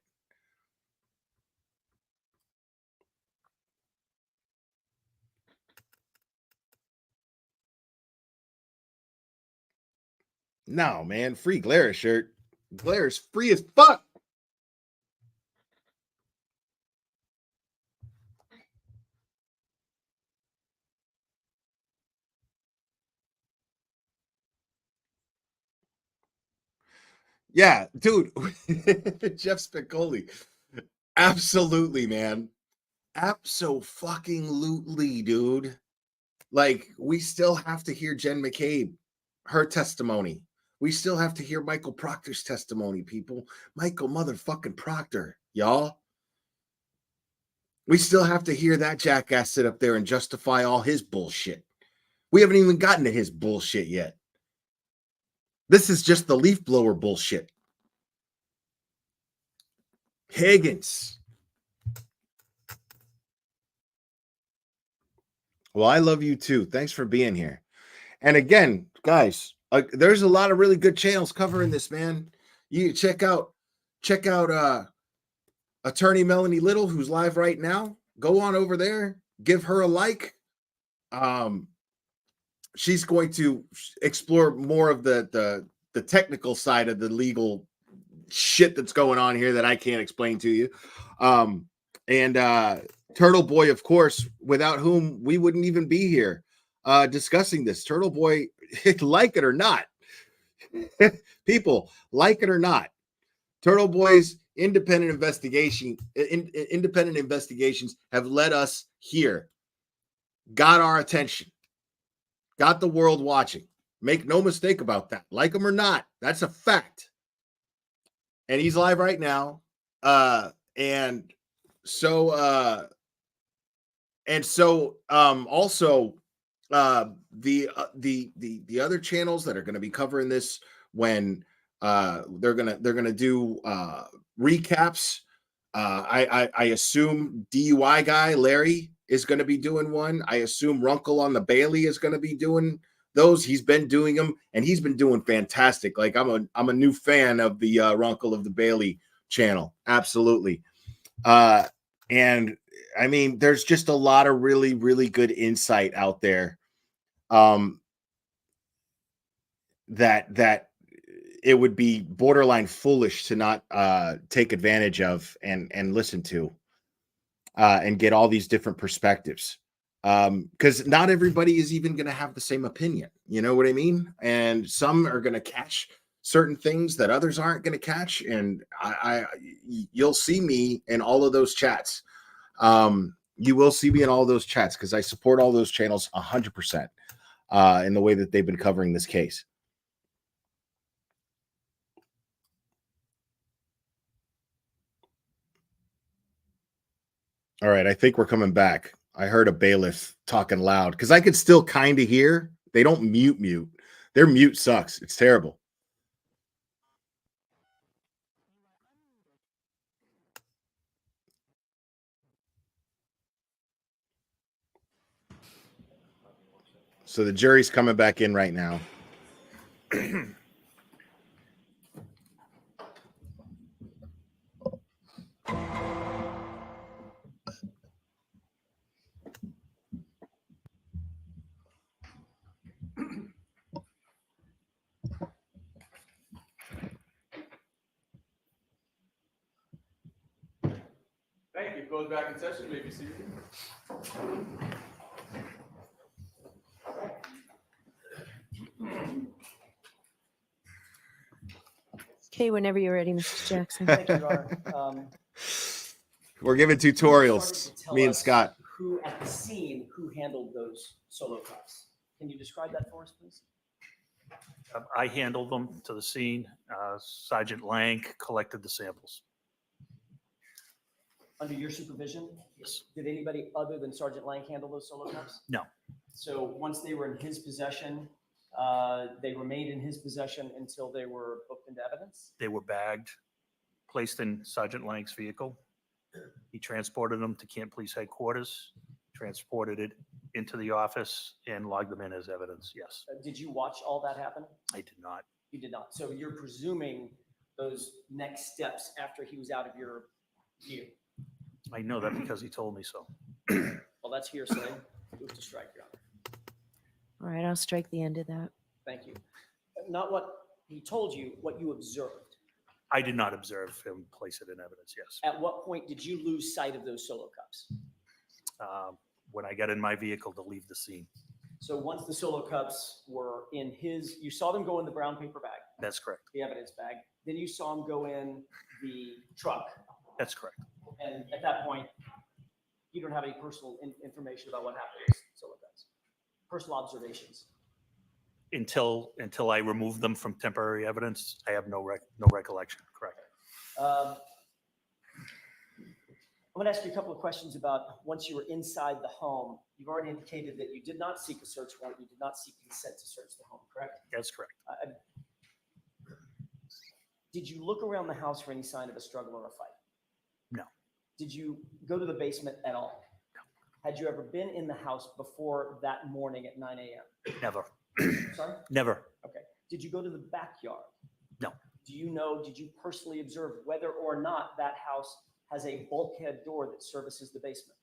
No, man. Free Glare shirt. Glare is free as fuck. Yeah, dude. Jeff Spicoli. Absolutely, man. Abso-fucking-lutely, dude. Like, we still have to hear Jen McCabe, her testimony. We still have to hear Michael Proctor's testimony, people. Michael motherfucking Proctor, y'all. We still have to hear that jackass sit up there and justify all his bullshit. We haven't even gotten to his bullshit yet. This is just the leaf blower bullshit. Higgins. Well, I love you too. Thanks for being here. And again, guys, there's a lot of really good channels covering this, man. You check out attorney Melanie Little, who's live right now. Go on over there, give her a like. She's going to explore more of the technical side of the legal shit that's going on here that I can't explain to you. And Turtle Boy, of course, without whom we wouldn't even be here discussing this. Turtle Boy, like it or not, people, like it or not, Turtle Boy's independent investigations have led us here, got our attention, got the world watching. Make no mistake about that. Like him or not, that's a fact. And he's live right now. And so also the other channels that are going to be covering this when they're gonna do recaps. I assume DUI guy Larry is going to be doing one. I assume Runkle on the Bailey is going to be doing those. He's been doing them, and he's been doing fantastic. Like I'm a new fan of the Runkle of the Bailey channel. Absolutely. And I mean, there's just a lot of really, really good insight out there. That it would be borderline foolish to not take advantage of and listen to and get all these different perspectives. Because not everybody is even going to have the same opinion. You know what I mean? And some are going to catch certain things that others aren't going to catch. And you'll see me in all of those chats. You will see me in all those chats because I support all those channels 100% in the way that they've been covering this case. All right, I think we're coming back. I heard a bailiff talking loud because I could still kind of hear. They don't mute. Their mute sucks. It's terrible. So the jury's coming back in right now. Thank you. Goes back in session. Maybe see you. Okay, whenever you're ready, Mrs. Jackson. Thank you, Your Honor. We're giving tutorials, me and Scott. Who at the scene, who handled those solo cups? Can you describe that for us, please? I handled them to the scene. Sergeant Lang collected the samples. Under your supervision? Yes. Did anybody other than Sergeant Lang handle those solo cups? No. So once they were in his possession, they remained in his possession until they were booked into evidence? They were bagged, placed in Sergeant Lang's vehicle. He transported them to Camp Police Headquarters, transported it into the office, and logged them in as evidence. Yes. Did you watch all that happen? I did not. You did not. So you're presuming those next steps after he was out of your view? I know that because he told me so. Well, that's hearsay. Move to strike, Your Honor. All right, I'll strike the end of that. Thank you. Not what he told you, what you observed. I did not observe him place it in evidence, yes. At what point did you lose sight of those solo cups? When I got in my vehicle to leave the scene. So once the solo cups were in his, you saw them go in the brown paper bag. That's correct. The evidence bag. Then you saw him go in the truck. That's correct. And at that point, you don't have any personal information about what happened with solo cups. Personal observations. Until I removed them from temporary evidence, I have no recollection. Correct. I'm going to ask you a couple of questions about once you were inside the home. You've already indicated that you did not seek a search warrant. You did not seek consent to search the home, correct? That's correct. Did you look around the house for any sign of a struggle or a fight? No. Did you go to the basement at all? Had you ever been in the house before that morning at 9 a.m.? Never. Sorry? Never. Okay. Did you go to the backyard? No. Did you personally observe whether or not that house has a bulkhead door that services the basement?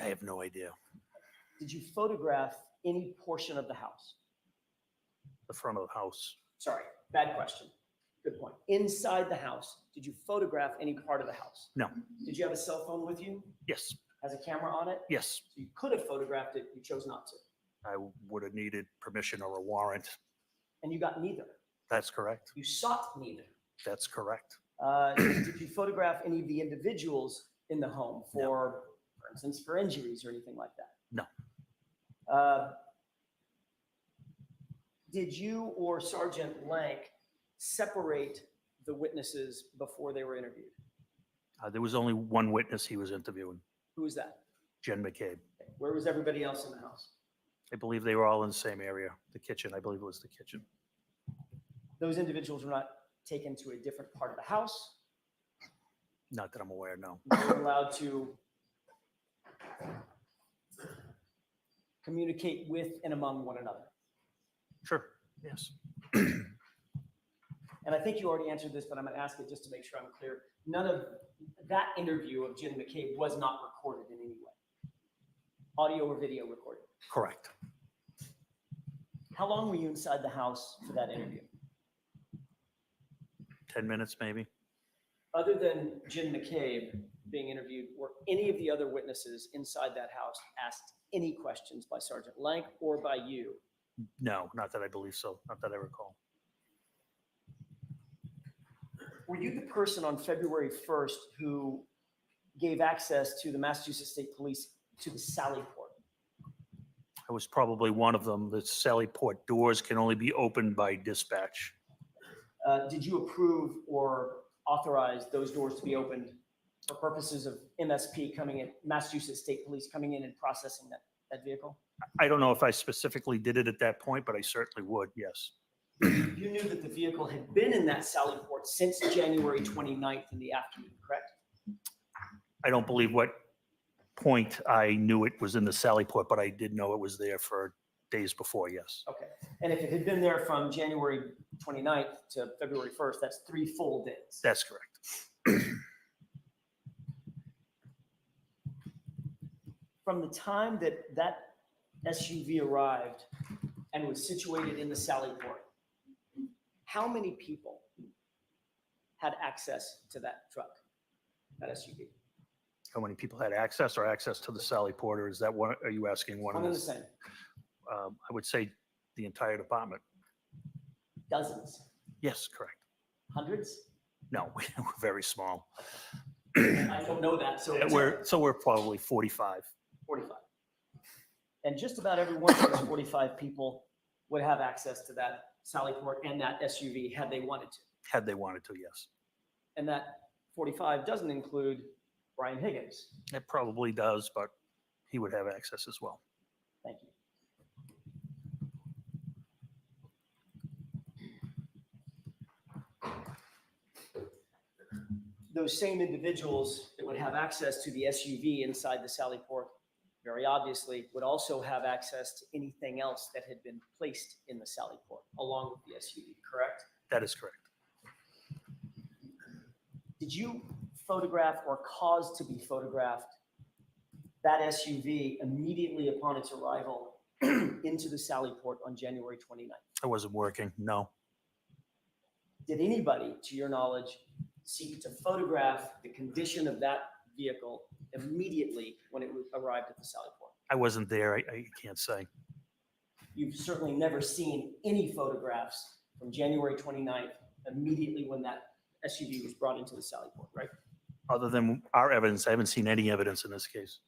I have no idea. Did you photograph any portion of the house? The front of the house. Sorry, bad question. Good point. Inside the house, did you photograph any part of the house? No. Did you have a cell phone with you? Yes. Has a camera on it? Yes. So you could have photographed it, you chose not to. I would have needed permission or a warrant. And you got neither. That's correct. You sought neither. That's correct. Did you photograph any of the individuals in the home for instance, for injuries or anything like that? No. Did you or Sergeant Lank separate the witnesses before they were interviewed? There was only one witness he was interviewing, Who was that? Jen McCabe. Where was everybody else in the house? I believe they were all in the same area, the kitchen. I believe it was the kitchen. Those individuals were not taken to a different part of the house. Not that I'm aware, no. They were allowed to communicate with and among one another. Sure, yes. And I think you already answered this, but I'm going to ask it just to make sure I'm clear. None of that interview of Jen McCabe was not recorded in any way. Audio or video recorded. Correct. How long were you inside the house for that interview? 10 minutes, maybe. Other than Jen McCabe being interviewed, were any of the other witnesses inside that house asked any questions by Sergeant Lank or by you? No, not that I believe so. Not that I recall. Were you the person on February 1st who gave access to the Massachusetts State Police to the Sally Port? I was probably one of them. The Sally Port doors can only be opened by dispatch. Did you approve or authorize those doors to be opened for purposes of MSP coming in, Massachusetts State Police coming in and processing that vehicle? I don't know if I specifically did it at that point, but I certainly would, yes. You knew that the vehicle had been in that Sally Port since January 29th in the afternoon, correct? I don't believe what point I knew it was in the Sally Port, but I did know it was there for days before, yes. Okay. And if it had been there from January 29th to February 1st, that's 3 full days. That's correct. From the time that that SUV arrived and was situated in the Sally Port, how many people had access to that truck, that SUV? How many people had access or access to the Sally Port, or is that one? Are you asking one One of and the the same. I would say the entire department. Dozens, Yes, correct. hundreds? No, we're very small. I don't know that. So We're probably 45. 45. And just about every one of those 45 people would have access to that Sally Port and that SUV had they wanted to. Had they wanted to, yes. And that 45 doesn't include Brian Higgins. It probably does, but he would have access as well. Thank you. Those same individuals that would have access to the SUV inside the Sally Port, very obviously, would also have access to anything else that had been placed in the Sally Port along with the SUV, correct? That is correct. Did you photograph or cause to be photographed that SUV immediately upon its arrival into the Sally Port on January 29th? I wasn't working, no. Did anybody, to your knowledge, seek to photograph the condition of that vehicle immediately when it arrived at the Sally Port? I wasn't there. I can't say. You've certainly never seen any photographs from January 29th immediately when that SUV was brought into the Sally Port, right? Other than our evidence, I haven't seen any evidence in this case.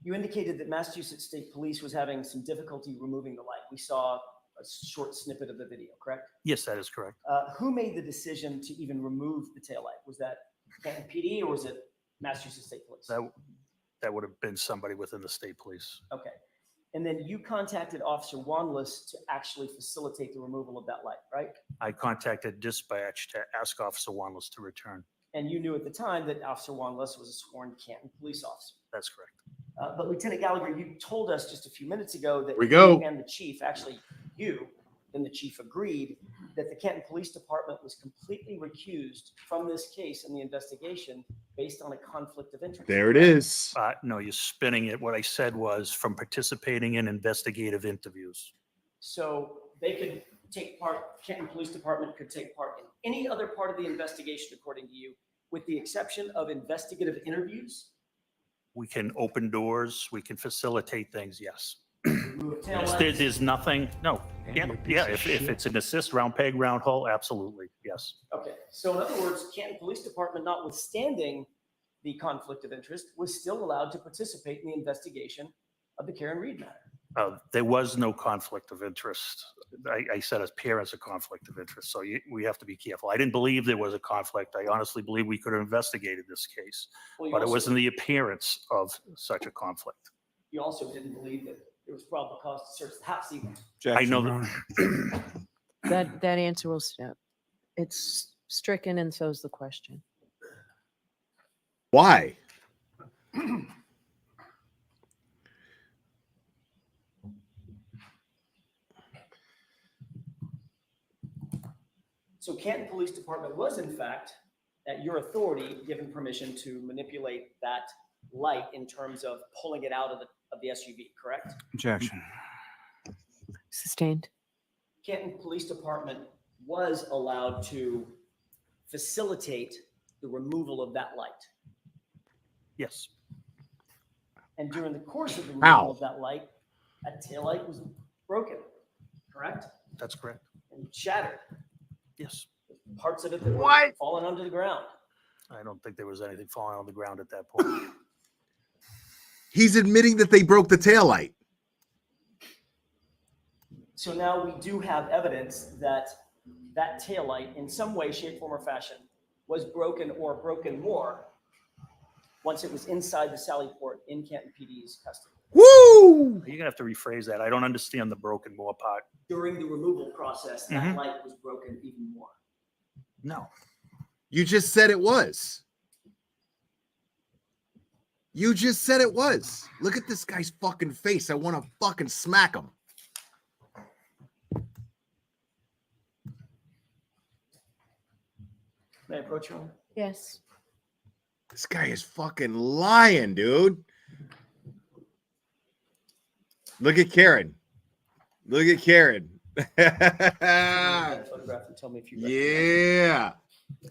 You indicated that Massachusetts State Police was having some difficulty removing the light. We saw a short snippet of the video, correct? Yes, that is correct. Who made the decision to even remove the taillight? Was that Canton PD or was it Massachusetts State Police? That would have been somebody within the state police. Okay. And then you contacted Officer Wanless to actually facilitate the removal of that light, right? I contacted dispatch to ask Officer Wanless to return. And you knew at the time that Officer Wanless was a sworn Canton police officer. That's correct. But Lieutenant Gallagher, you told us just a few minutes ago that We go. you and the chief, actually you and the chief, agreed that the Canton Police Department was completely recused from this case and the investigation based on a conflict of interest. There it is. No, you're spinning it. What I said was from participating in investigative interviews. So they could take part, Canton Police Department could take part in any other part of the investigation, according to you, with the exception of investigative interviews? We can open doors. We can facilitate things. Yes. Remove taillights? There's nothing. No. Yeah. If it's an assist, round peg, round hole, absolutely. Yes. Okay. So in other words, Canton Police Department, notwithstanding the conflict of interest, was still allowed to participate in the investigation of the Karen Reed matter. There was no conflict of interest. I said as parents a conflict of interest. So we have to be careful. I didn't believe there was a conflict. I honestly believe we could have investigated this case, Well, but it wasn't the appearance of such a conflict. You also didn't believe that there was probable cause to search the house either. I know that. That answer will stand. It's stricken, and so's the question. Why? So Canton Police Department was in fact, at your authority, given permission to manipulate that light in terms of pulling it out of the SUV, correct? Objection. Sustained. Canton Police Department was allowed to facilitate the removal of that light. Yes. And during the course of the How? removal of that light, that taillight was broken, correct? That's correct. And shattered. Yes. Parts of it that were What? fallen onto the ground. I don't think there was anything falling on the ground at that point. He's admitting that they broke the taillight. So now we do have evidence that that taillight, in some way, shape, form, or fashion, was broken or broken more once it was inside the Sallyport in Canton PD's custody. Woo! You're gonna have to rephrase that. I don't understand the broken more part. During the removal process, that Mhm. light was broken even more. No. You just said it was. You just said it was. Look at this guy's fucking face. I want to fucking smack him. May I approach you? Yes. This guy is fucking lying, dude. Look at Karen. Look at Karen. Photograph and tell me if you Yeah.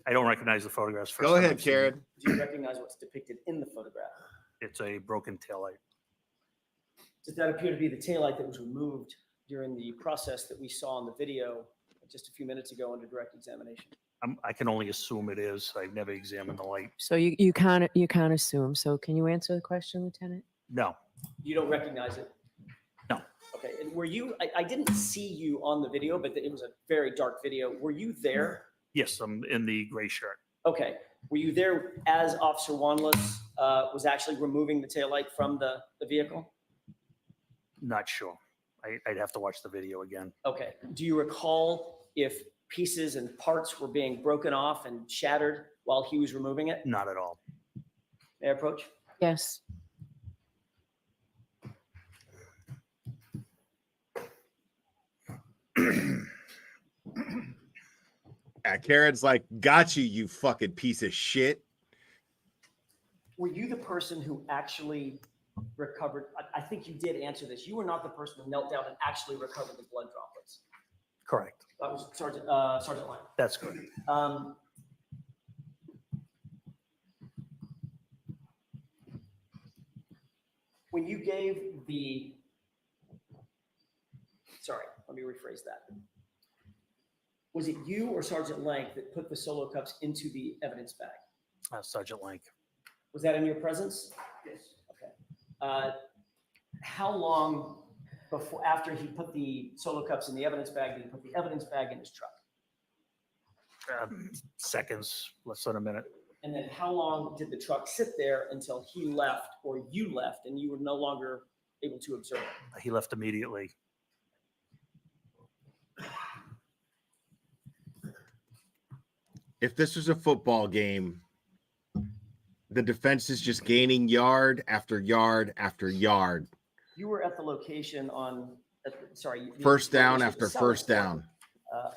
I don't recognize the photographs. First Go time ahead, I've seen it. Karen. Do you recognize what's depicted in the photograph? It's a broken taillight. Does that appear to be the taillight that was removed during the process that we saw in the video just a few minutes ago under direct examination? I can only assume it is. I've never examined the light. So you can't assume. So can you answer the question, Lieutenant? No. You don't recognize it? No. Okay, and were you, I didn't see you on the video, but it was a very dark video. Were you there? Yes, I'm in the gray shirt. Okay, were you there as Officer Wanless was actually removing the taillight from the vehicle? Not sure. I'd have to watch the video again. Okay, do you recall if pieces and parts were being broken off and shattered while he was removing it? Not at all. May I approach? Yes. Karen's like, got you, you fucking piece of shit. Were you the person who actually recovered? I think you did answer this. You were not the person who knelt down and actually recovered the blood droplets. Correct. That was Sergeant Lang. That's correct. When you gave the, sorry, let me rephrase that. Was it you or Sergeant Lang that put the solo cups into the evidence bag? Sergeant Lank. Was that in your presence? Yes. Okay. How long before, after he put the solo cups in the evidence bag, did he put the evidence bag in his truck? Seconds, less than a minute. And then how long did the truck sit there until he left or you left and you were no longer able to observe it? He left immediately. If this was a football game The defense is just gaining yard after yard after yard. You were at the location on, sorry. the First down location of the after cellar first down.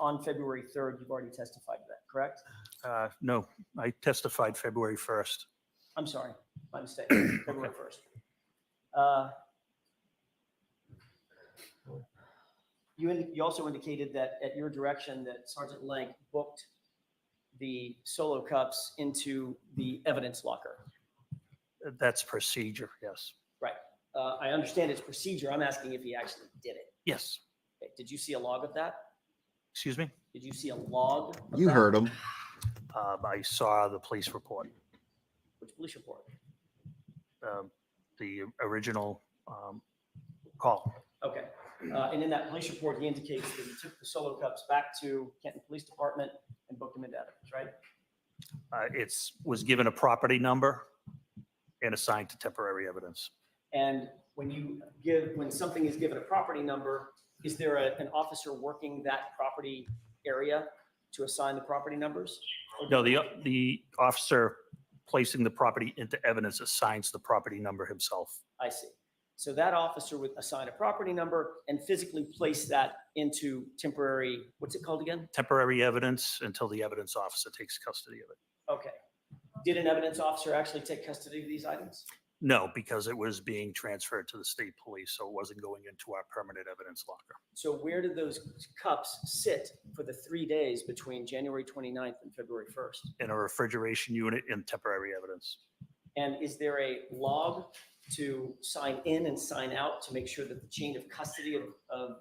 On February 3rd, you've already testified to that, correct? No, I testified February 1st. I'm sorry, my mistake, February 1st. You also indicated that at your direction that Sergeant Lank booked the solo cups into the evidence locker. That's procedure, yes. Right. I understand it's procedure. I'm asking if he actually did it. Yes. Okay. Did you see a log of that? Excuse me? Did you see a log? Of You that? heard him. I saw the police report. Which police report? The original call. Okay. And in that police report, he indicates that he took the solo cups back to Canton Police Department and booked them into evidence, right? It was given a property number and assigned to temporary evidence. And when something is given a property number, is there an officer working that property area to assign the property numbers? No, the officer placing the property into evidence assigns the property number himself. I see. So that officer would assign a property number and physically place that into temporary, what's it called again? Temporary evidence until the evidence officer takes custody of it. Okay. Did an evidence officer actually take custody of these items? No, because it was being transferred to the state police, so it wasn't going into our permanent evidence locker. So where did those cups sit for the 3 days between January 29th and February 1st? In a refrigeration unit in temporary evidence. And is there a log to sign in and sign out to make sure that the chain of custody of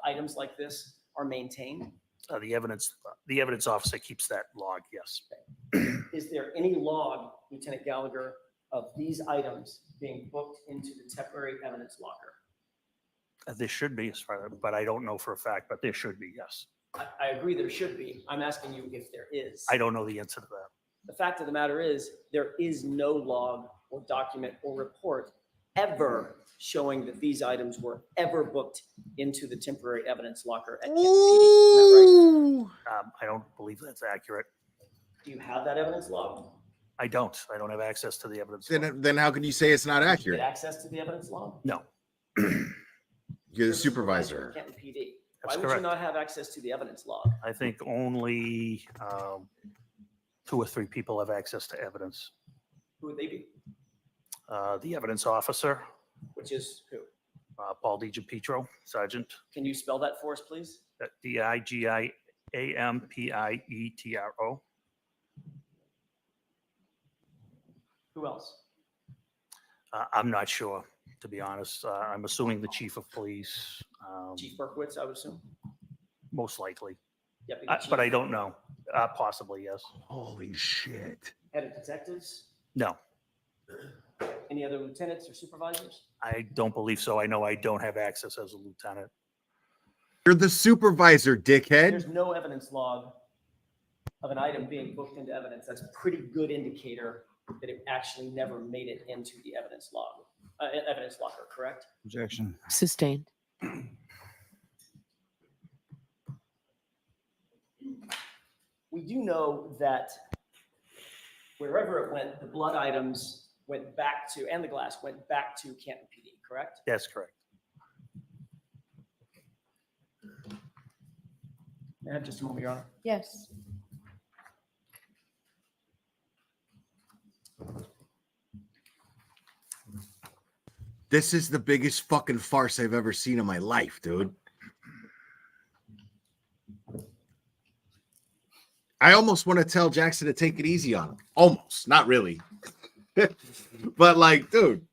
items like this are maintained? The evidence officer keeps that log, yes. Is there any log, Lieutenant Gallagher, of these items being booked into the temporary evidence locker? There should be, but I don't know for a fact, but there should be, yes. I agree there should be. I'm asking you if there is. I don't know the answer to that. The fact of the matter is there is no log or document or report ever showing that these items were ever booked into the temporary evidence locker at Canton PD. Isn't that right? I don't believe that's accurate. Do you have that evidence log? I don't have access to the evidence. Then how can you say it's not Get accurate? access to the evidence log? No. You're the supervisor. Canton PD. That's Why would you correct. not have access to the evidence log? I think only 2 or 3 people have access to evidence. Who would they be? The evidence officer, Which is who? Paul DiGiapietro, Sergeant, Can you spell that for us, please? DIGIAMPIETRO. Who else? I'm not sure, to be honest. I'm assuming the chief of police, Chief Berkowitz, I would assume. most likely. Deputy But I Chief. don't know. Possibly, yes. Holy shit. Head of detectives? No, Any other lieutenants or supervisors? I don't believe so. I know I don't have access as a lieutenant. You're the supervisor, dickhead. There's no evidence log of an item being booked into evidence. That's a pretty good indicator that it actually never made it into the evidence log, evidence locker, correct? Objection. Sustained. We do know that wherever it went, the blood items went back to, and the glass went back to Canton PD, correct? That's correct. May I have just a moment, Your Honor? Yes. This is the biggest fucking farce I've ever seen in my life, dude. I almost want to tell Jackson to take it easy on him. Almost, not really. But like, dude.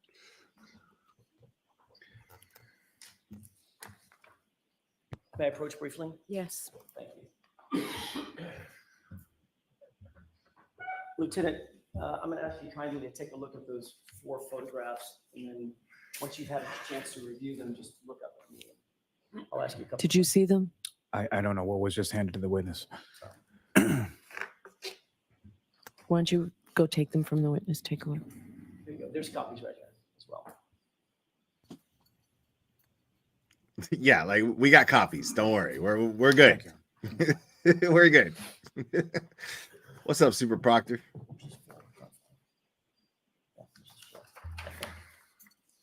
May I approach briefly? Yes. Thank you. Lieutenant, I'm going to ask you kindly to take a look at those 4 photographs, and then once you've had a chance to review them, just look up at me. I'll ask you a couple. Did you see them? I don't know what was just handed to the witness. Why don't you go take them from the witness? Take a look. There you go. There's copies right here as well. Yeah, like we got copies. Don't worry. We're good. We're good. What's up, Super Proctor?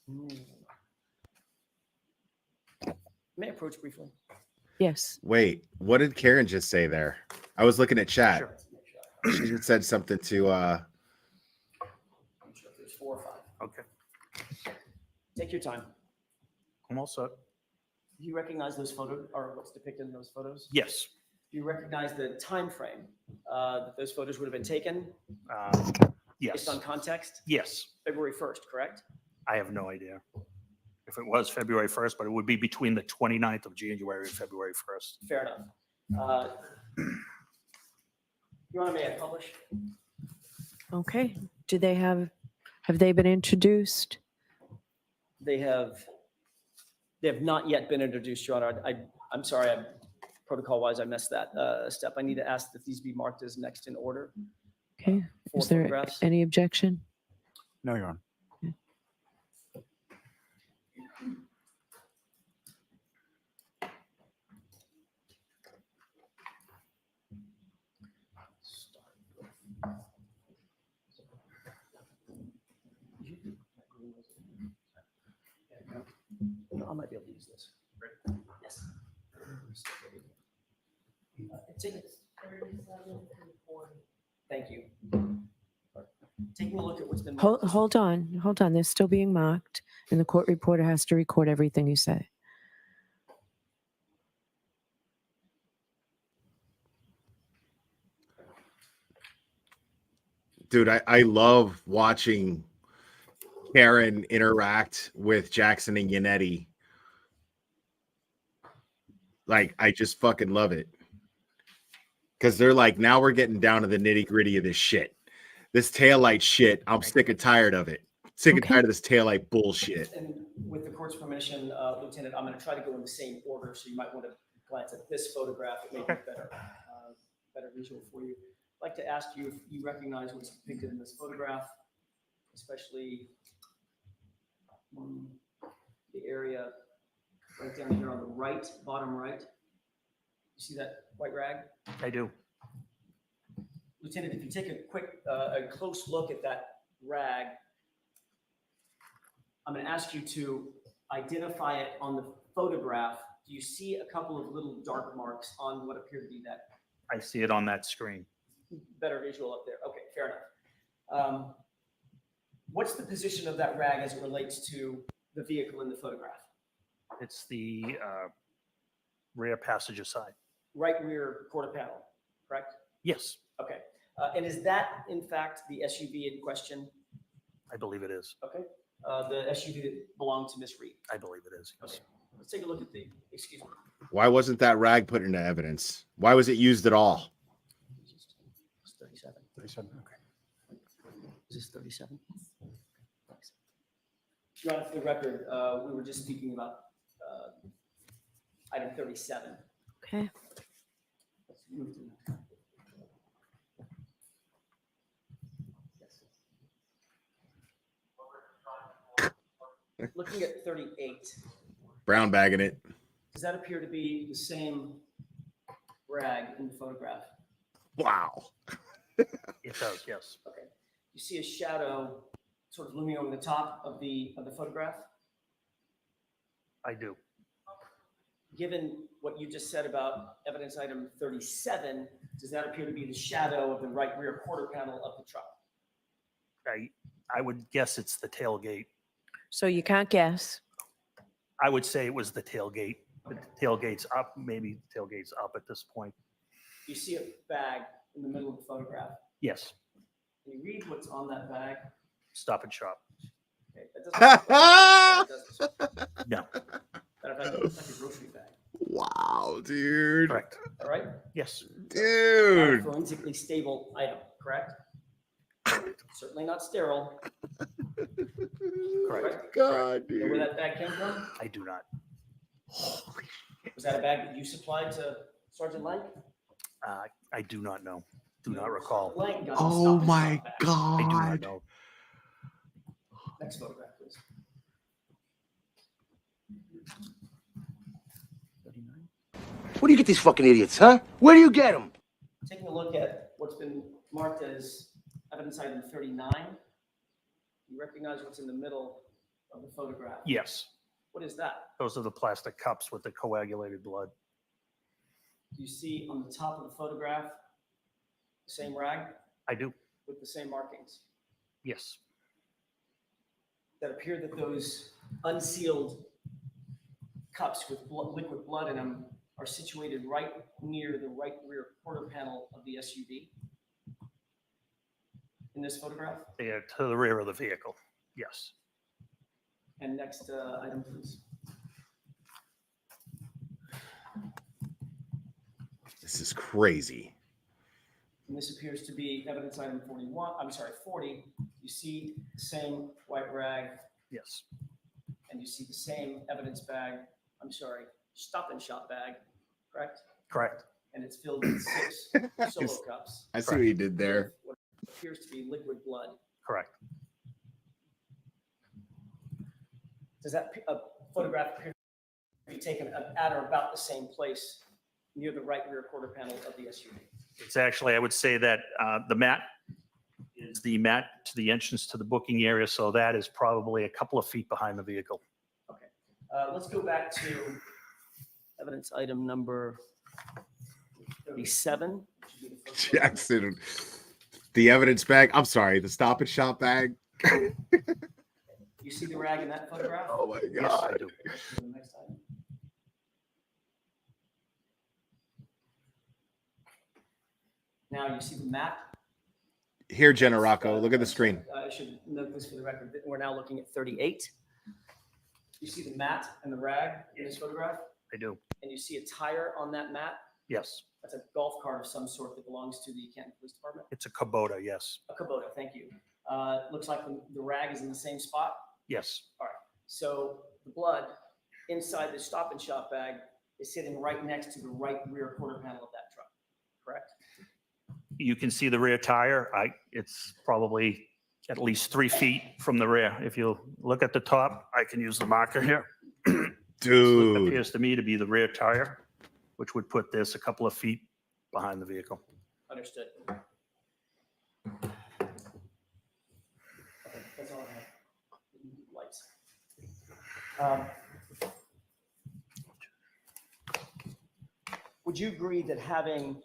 May I approach briefly? Yes. Wait, what did Karen just say there? I was looking at chat. She just said something to I'm sure there's 4 or 5. Okay. Take your time. I'm all set. Do you recognize those photos or what's depicted in those photos? Yes. Do you recognize the time frame that those photos would have been taken? Yes. Based on context? Yes. February 1st, correct? I have no idea if it was February 1st, but it would be between the 29th of January and February 1st. Fair enough. Your Honor, may I publish? Okay. Do they have they been introduced? They have not yet been introduced, Your Honor. I'm sorry, protocol-wise, I missed that step. I need to ask that these be marked as next in order. Okay. For Is there photographs. any objection? No, Your Honor. I might be able to use this. Yes. Thank you. Taking a look at what's been marked. Hold on. They're still being marked, and the court reporter has to record everything you say. dude, I love watching Karen interact with Jackson and Yannetti. Like, I just fucking love it. Because they're like, now we're getting down to the nitty gritty of this shit. This taillight shit, I'm sick and tired of it. Sick and tired of this taillight bullshit. And with the court's permission, Lieutenant, I'm going to try to go in the same order, so you might want to glance at this photograph. It may be better visual for you. I'd like to ask you if you recognize what's depicted in this photograph, especially the area right down here on the right, bottom right. You see that white rag? I do. Lieutenant, if you take a close look at that rag, I'm going to ask you to identify it on the photograph. Do you see a couple of little dark marks on what appear to be that? I see it on that screen. Better visual up there. Okay, fair enough. What's the position of that rag as it relates to the vehicle in the photograph? It's the rear passenger side. Right rear quarter panel, correct? Yes, Okay. And is that, in fact, the SUV in question? I believe it is. Okay. The SUV that belonged to Miss Reed? I believe it is. Yes. Okay. Let's take a look at the, excuse me. Why wasn't that rag put into evidence? Why was it used at all? It's 37. 37, okay. Is this 37? Thanks. Your Honor, for the record, we were just speaking about item 37. Okay. Let's move to the next. Yes. Looking at 38. Brown bagging it. Does that appear to be the same rag in the photograph? Wow. It does, yes. Okay. You see a shadow sort of looming over the top of the photograph? I do. Given what you just said about evidence item 37, does that appear to be the shadow of the right rear quarter panel of the truck? I would guess it's the tailgate. So you can't guess. I would say it was the tailgate. The tailgate's up, maybe the tailgate's up at this point. You see a bag in the middle of the photograph. Yes. Can you read what's on that bag? Stop and Shop. Okay, that doesn't. No. Matter of fact, it looks like a grocery bag. Wow, dude. Correct. All right. Yes. Dude. Not a forensically stable item, correct? Certainly not sterile. Correct. God, You know dude. where that bag came from? I do not. Was that a bag that you supplied to Sergeant Lang? I do not know. Do not recall. Lang got Oh Stop and my Shop bag. I do not God. know. Next photograph, please. 39. Where do you get these fucking idiots, huh? Where do you get them? Taking a look at what's been marked as evidence item 39. You recognize what's in the middle of the photograph? Yes. What is that? Those are the plastic cups with the coagulated blood. Do you see on the top of the photograph the same rag I do. with the same markings? Yes. That appear that those unsealed cups with liquid blood in them are situated right near the right rear quarter panel of the SUV in this photograph? They are to the rear of the vehicle. Yes. And next item, please. This is crazy. And this appears to be evidence item 40. You see the same white rag. Yes. And you see the same evidence bag, Stop and Shop bag, correct? Correct. And it's filled with 6 solo cups. I see what you did there. What appears to be liquid blood. Correct. Does that photograph appear to be taken at or about the same place near the right rear quarter panel of the SUV? It's actually, I would say that the mat is the mat to the entrance to the booking area. So that is probably a couple of feet behind the vehicle. Okay. Let's go back to evidence item number 37. Jackson, the evidence bag. I'm sorry, the Stop and Shop bag. You see the rag in that photograph? Oh my God. Yes, I do. Let's go to the next item. Now you see the mat. Here, Jenna Rocco, look at the screen. I should note this for the record. That we're now looking at 38. You see the mat and the rag in this photograph? I do. And you see a tire on that mat? Yes. That's a golf cart of some sort that belongs to the Canton Police Department? It's a Kubota. Yes. A Kubota, thank you. Looks like the rag is in the same spot? Yes. All right. So the blood inside the Stop and Shop bag is sitting right next to the right rear quarter panel of that truck, correct? You can see the rear tire. It's probably at least 3 feet from the rear. If you look at the top, I can use the marker here. Dude. It appears to me to be the rear tire, which would put this a couple of feet behind the vehicle. Understood. Okay, that's all I have. Lights. Would you agree that having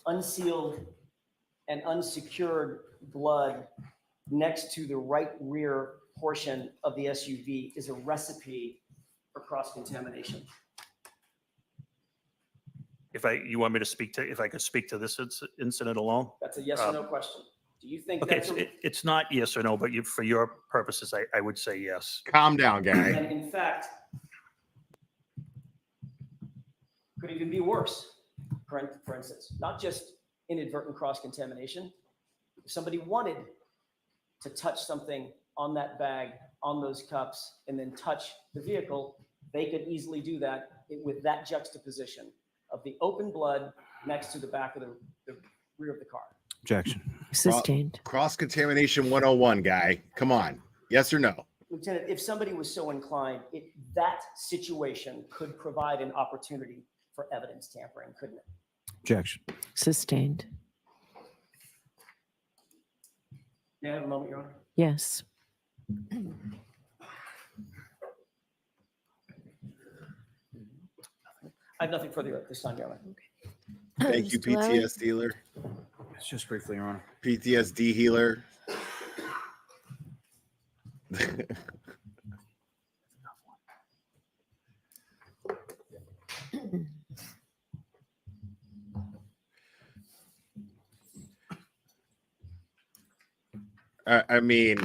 unsealed and unsecured blood next to the right rear portion of the SUV is a recipe for cross-contamination? You want me to if I could speak to this incident alone? That's a yes or no question. Do you think Okay, that's it's not yes or no, but for your purposes, I would say yes. Calm down, guy. And in fact, could even be worse, for instance, not just inadvertent cross-contamination. If somebody wanted to touch something on that bag, on those cups, and then touch the vehicle, they could easily do that with that juxtaposition of the open blood next to the back of the rear of the car. Objection. Sustained. Cross-contamination 101, guy. Come on. Yes or no? Lieutenant, if somebody was so inclined, that situation could provide an opportunity for evidence tampering, couldn't it? Objection. Sustained. May I have a moment, Your Honor? Yes. I have nothing further at this time, Your Honor. Thank you, Mr. Lally? PTSD healer. Just briefly, Your Honor. PTSD healer. I mean,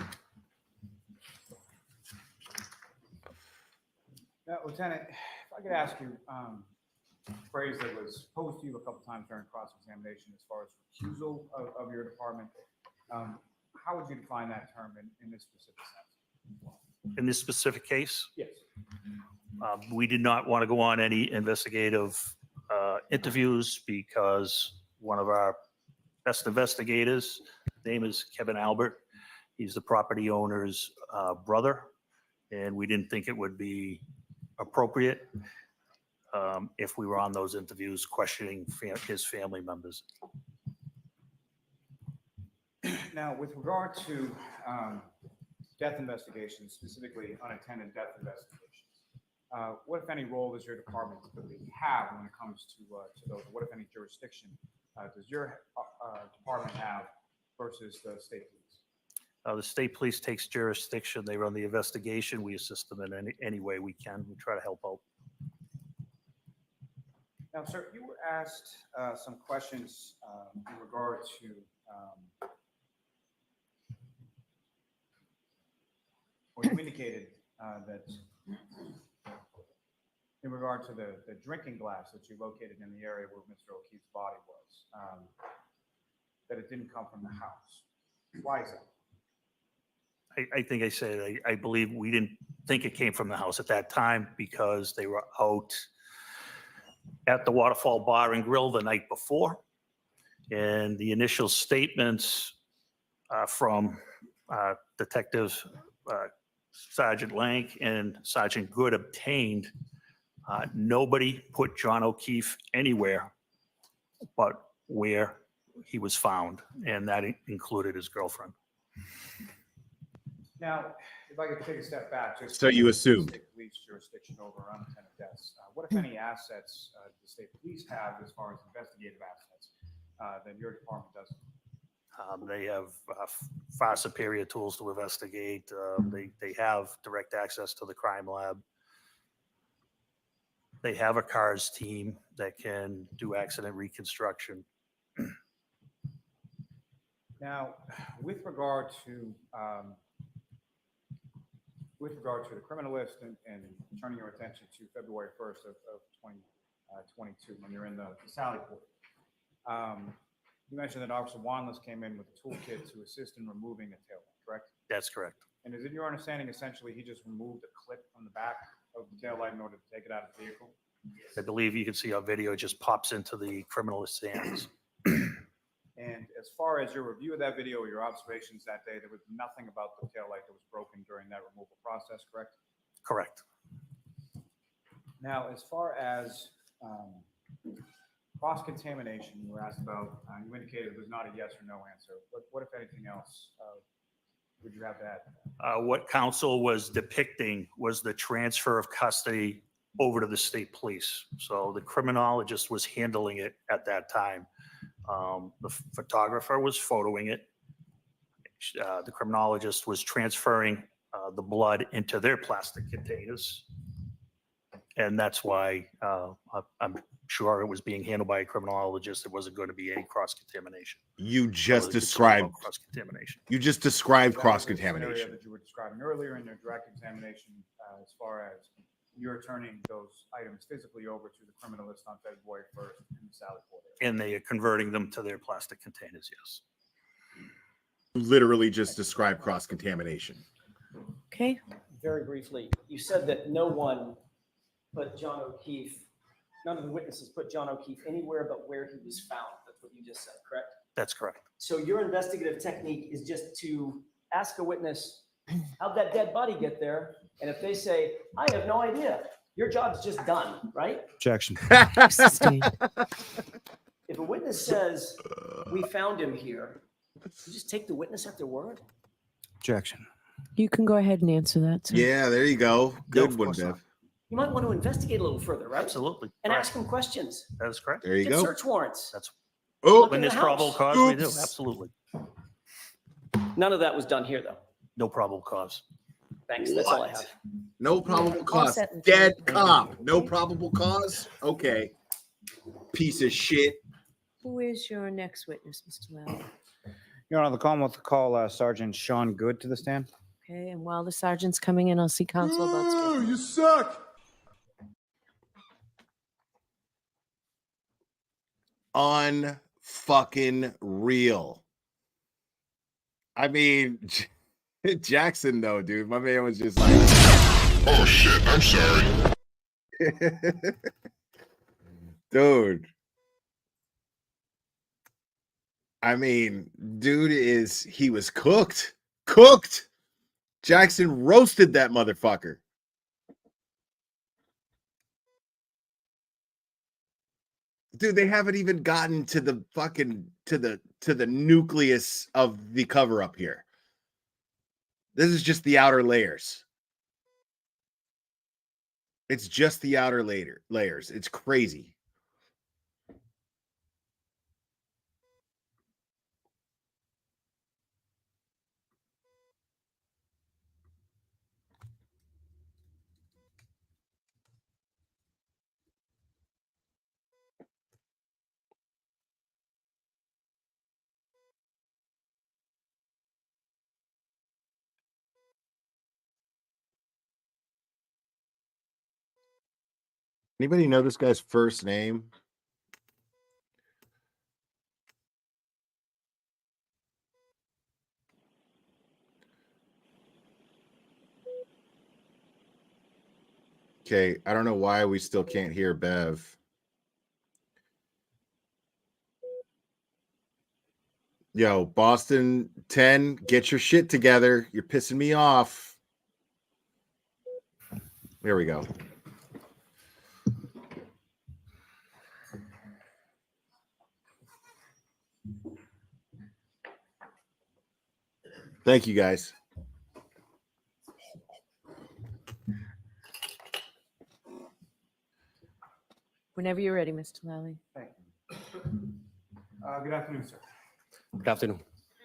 Now, Lieutenant, if I could ask you, a phrase that was posed to you a couple times during cross-examination as far as recusal of your department, how would you define that term in this specific sense? In this specific case, Yes. we did not want to go on any investigative interviews because one of our best investigators, his name is Kevin Albert. He's the property owner's brother, and we didn't think it would be appropriate if we were on those interviews questioning his family members. Now, with regard to death investigations, specifically unattended death investigations. What, if any, role does your department typically have when it comes to those? What, if any, jurisdiction does your department have versus the state police? The state police takes jurisdiction. They run the investigation. We assist them in any way we can. We try to help out. Now, sir, you were asked some questions in regard to or you indicated that in regard to the drinking glass that you located in the area where Mr. O'Keefe's body was, that it didn't come from the house. Why is that? I think I said, I believe we didn't think it came from the house at that time because they were out at the Waterfall Bar and Grill the night before. And the initial statements from Detectives Sergeant Lank and Sergeant Good obtained, nobody put John O'Keefe anywhere but where he was found, and that included his girlfriend. Now, if I could take a step back, just So you assumed. State police jurisdiction over unattended deaths. What, if any, assets does the state police have as far as investigative assets that your department doesn't? They have far superior tools to investigate. They have direct access to the crime lab. They have a CARS team that can do accident reconstruction. Now, with regard to the criminalist and turning your attention to February 1st of 2022, when you're in the Sally Port, you mentioned that Officer Wanless came in with a toolkit to assist in removing a taillight, correct? That's correct. And is it your understanding, essentially, he just removed a clip from the back of the taillight in order to take it out of the vehicle? I believe you can see our video just pops into the criminalist's hands. And as far as your review of that video or your observations that day, there was nothing about the taillight that was broken during that removal process, correct? Correct. Now, as far as cross-contamination, you were asked about, you indicated it was not a yes or no answer. But what, if anything else, would you have to add? What counsel was depicting was the transfer of custody over to the state police. So the criminologist was handling it at that time. The photographer was photoing it. The criminologist was transferring the blood into their plastic containers. And that's why I'm sure it was being handled by a criminologist. There wasn't going to be any cross-contamination. You just described cross-contamination. You just described That was the cross-contamination. scenario that you were describing earlier in your direct examination, as far as you're turning those items physically over to the criminalist on February 1st in the Sally Port area. And they are converting them to their plastic containers, yes. Literally just described cross-contamination. Okay. Very briefly, you said that no one put John O'Keefe, none of the witnesses put John O'Keefe anywhere but where he was found. That's what you just said, correct? That's correct. So your investigative technique is just to ask a witness, how'd that dead body get there? And if they say, I have no idea, your job's just done, right? Objection. If a witness says, we found him here, you just take the witness at their word? Objection. You can go ahead and answer that. Sir. Yeah, there you go. Good of one, course not. Bev. You might want to investigate a little further, right? Absolutely. And Correct. ask him questions. That is correct. There you Get go. search warrants. That's Oh, Look when in there's the probable house. cause, we do. Oops. Absolutely. None of that was done here, though. No probable cause. Thanks. That's all I What? have. No probable cause. set and Dead forget. cop. No probable cause. Okay. Piece of shit. Who is your next witness, Mr. Lau? Your Honor, the Commonwealth will call Sergeant Sean Good to the stand. Okay, and while the sergeant's coming in, I'll see counsel about scheduling. You suck. Unfucking real. I mean, Jackson, though, dude. My man was just like, Oh shit, I'm sorry. dude. I mean, he was cooked. Cooked. Jackson roasted that motherfucker. Dude, they haven't even gotten to the fucking to the nucleus of the cover up here. This is just the outer layers. It's just the outer layers. It's crazy. Anybody know this guy's first name? Okay, I don't know why we still can't hear Bev. Yo, Boston 10, get your shit together. You're pissing me off. There we go. Thank you, guys. Whenever you're ready, Mr. Lally. Thank you. Good afternoon, sir. Good afternoon.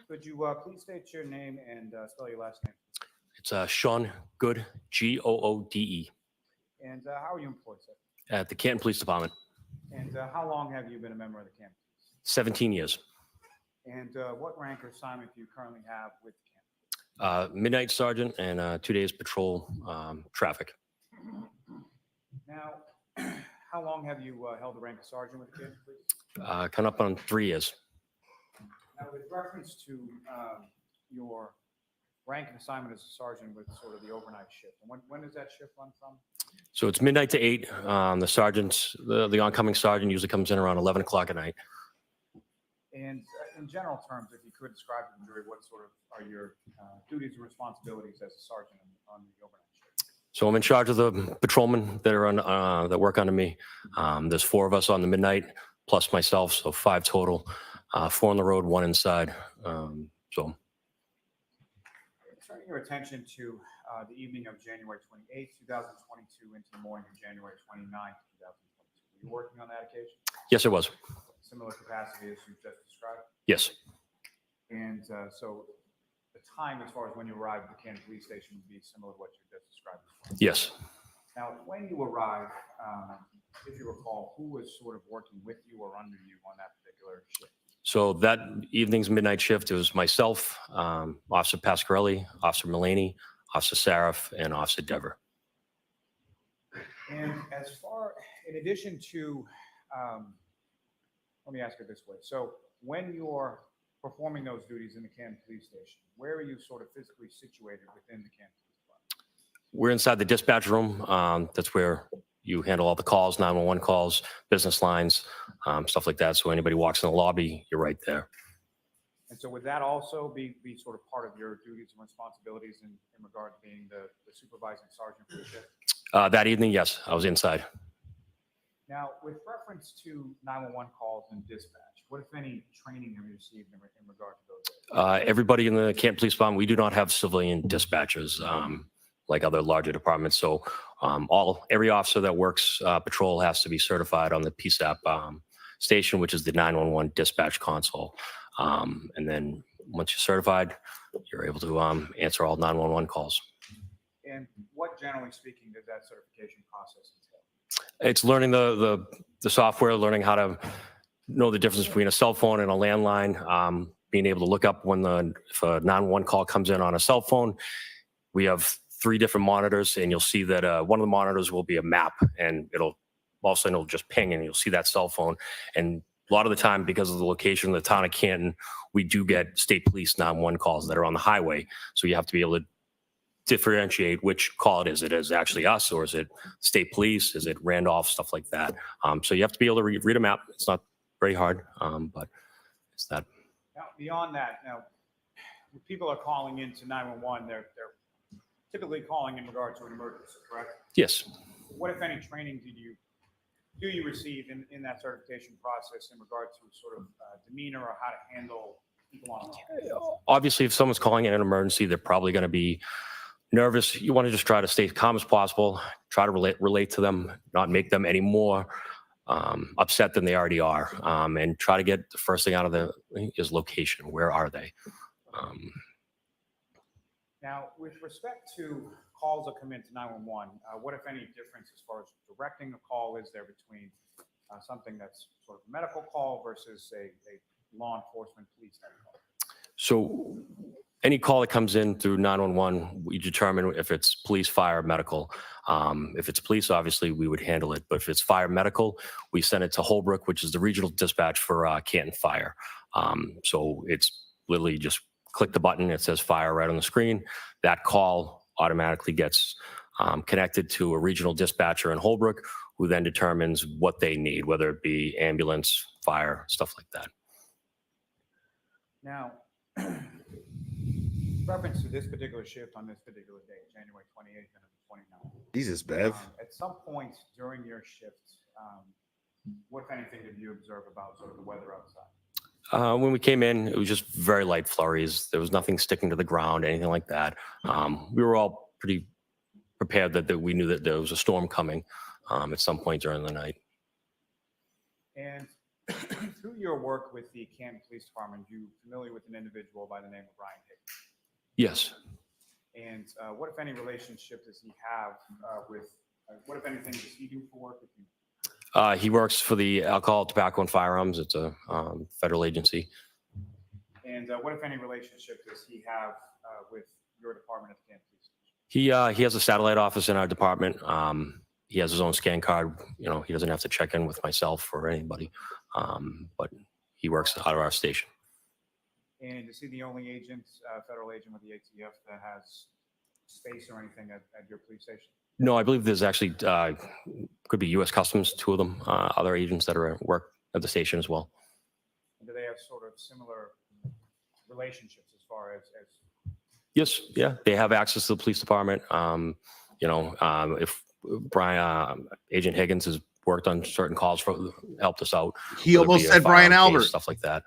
Could you please state your name and spell your last name? It's Sean Good, Goode, And how are you employed, sir? at the Canton Police Department. And how long have you been a member of the Canton? 17 years. And what rank or assignment do you currently have with the Canton? Midnight sergeant and 2 days patrol traffic. Now, how long have you held the rank of sergeant with the Canton Police? Coming up on 3 years. Now, with reference to your rank and assignment as a sergeant with sort of the overnight shift, and when does that shift run from? So it's midnight to 8. The sergeants, the oncoming sergeant usually comes in around 11 o'clock at night. And in general terms, if you could describe to the jury what sort of are your duties and responsibilities as a sergeant on the overnight shift? So I'm in charge of the patrolmen that are on that work under me. There's 4 of us on the midnight, plus myself, so 5 total. 4 on the road, 1 inside. So Turning your attention to the evening of January 28th, 2022 into the morning of January 29th, 2022. Were you working on that occasion? yes, it was. Similar capacity as you just described? Yes. And so the time as far as when you arrived at the Canton Police Station would be similar to what you just described before? Yes. Now, when you arrived, if you recall, who was sort of working with you or under you on that particular shift? So that evening's midnight shift, it was myself, Officer Pasquarelli, Officer Mullaney, Officer Saraf, and Officer Dever. And as far, in addition to, let me ask it this way. So when you're performing those duties in the Canton Police Station, where are you sort of physically situated within the Canton Police Department? We're inside the dispatch room. That's where you handle all the calls, 911 calls, business lines, stuff like that. So anybody walks in the lobby, you're right there. And so would that also be sort of part of your duties and responsibilities in regard to being the supervising sergeant for the shift? That evening, yes, I was inside. Now, with reference to 911 calls and dispatch, what, if any, training have you received in regard to those? Everybody in the Canton Police Department, we do not have civilian dispatchers like other larger departments. So every officer that works patrol has to be certified on the PSAP station, which is the 911 dispatch console. And then once you're certified, you're able to answer all 911 calls. And what, generally speaking, does that certification process entail? It's learning the software, learning how to know the difference between a cell phone and a landline, being able to look up if a 911 call comes in on a cell phone. We have 3 different monitors, and you'll see that one of the monitors will be a map, and all of a sudden it'll just ping, and you'll see that cell phone. And a lot of the time, because of the location of the town of Canton, we do get state police 911 calls that are on the highway. So you have to be able to differentiate which call it is. It is actually us, or is it state police? Is it Randolph? Stuff like that. So you have to be able to read a map. It's not very hard, but it's that. Now, beyond that, now, when people are calling into 911, they're typically calling in regard to an emergency, correct? Yes. What, if any, training do you receive in that certification process in regard to sort of demeanor or how to handle people on? Obviously, if someone's calling in an emergency, they're probably going to be nervous. You want to just try to stay calm as possible, try to relate to them, not make them any more upset than they already are, and try to get the first thing out of is location. Where are they? Now, with respect to calls that come into 911, what, if any, difference as far as directing a call is there between something that's sort of a medical call versus a law enforcement police type call? So any call that comes in through 911, we determine if it's police, fire, medical. If it's police, obviously, we would handle it. But if it's fire medical, we send it to Holbrook, which is the regional dispatch for Canton Fire. So it's literally just click the button. It says fire right on the screen. That call automatically gets connected to a regional dispatcher in Holbrook, who then determines what they need, whether it be ambulance, fire, stuff like that. Now, reference to this particular shift on this particular day, January 28th and the 29th. Jesus, Bev. At some point during your shift, what, if anything, did you observe about sort of the weather outside? When we came in, it was just very light flurries. There was nothing sticking to the ground, anything like that. We were all pretty prepared that we knew that there was a storm coming at some point during the night. And through your work with the Canton Police Department, you familiar with an individual by the name of Brian Higgins? Yes. And what, if any, relationship does he have with, what, if anything, does he do for work with you? He works for the Alcohol, Tobacco, and Firearms. It's a federal agency. And what, if any, relationship does he have with your department at the Canton Police Station? He has a satellite office in our department. He has his own scan card. You know, he doesn't have to check in with myself or anybody, but he works out of our station. And is he the only agent, federal agent with the ATF that has space or anything at your police station? No, I believe there's actually could be U.S. Customs, two of them, other agents that are at work at the station as well. And do they have sort of similar relationships as far as? Yes, yeah, they have access to the police department. You know, if Brian, Agent Higgins has worked on certain calls helped us out. He almost said Brian Albert. Stuff like that.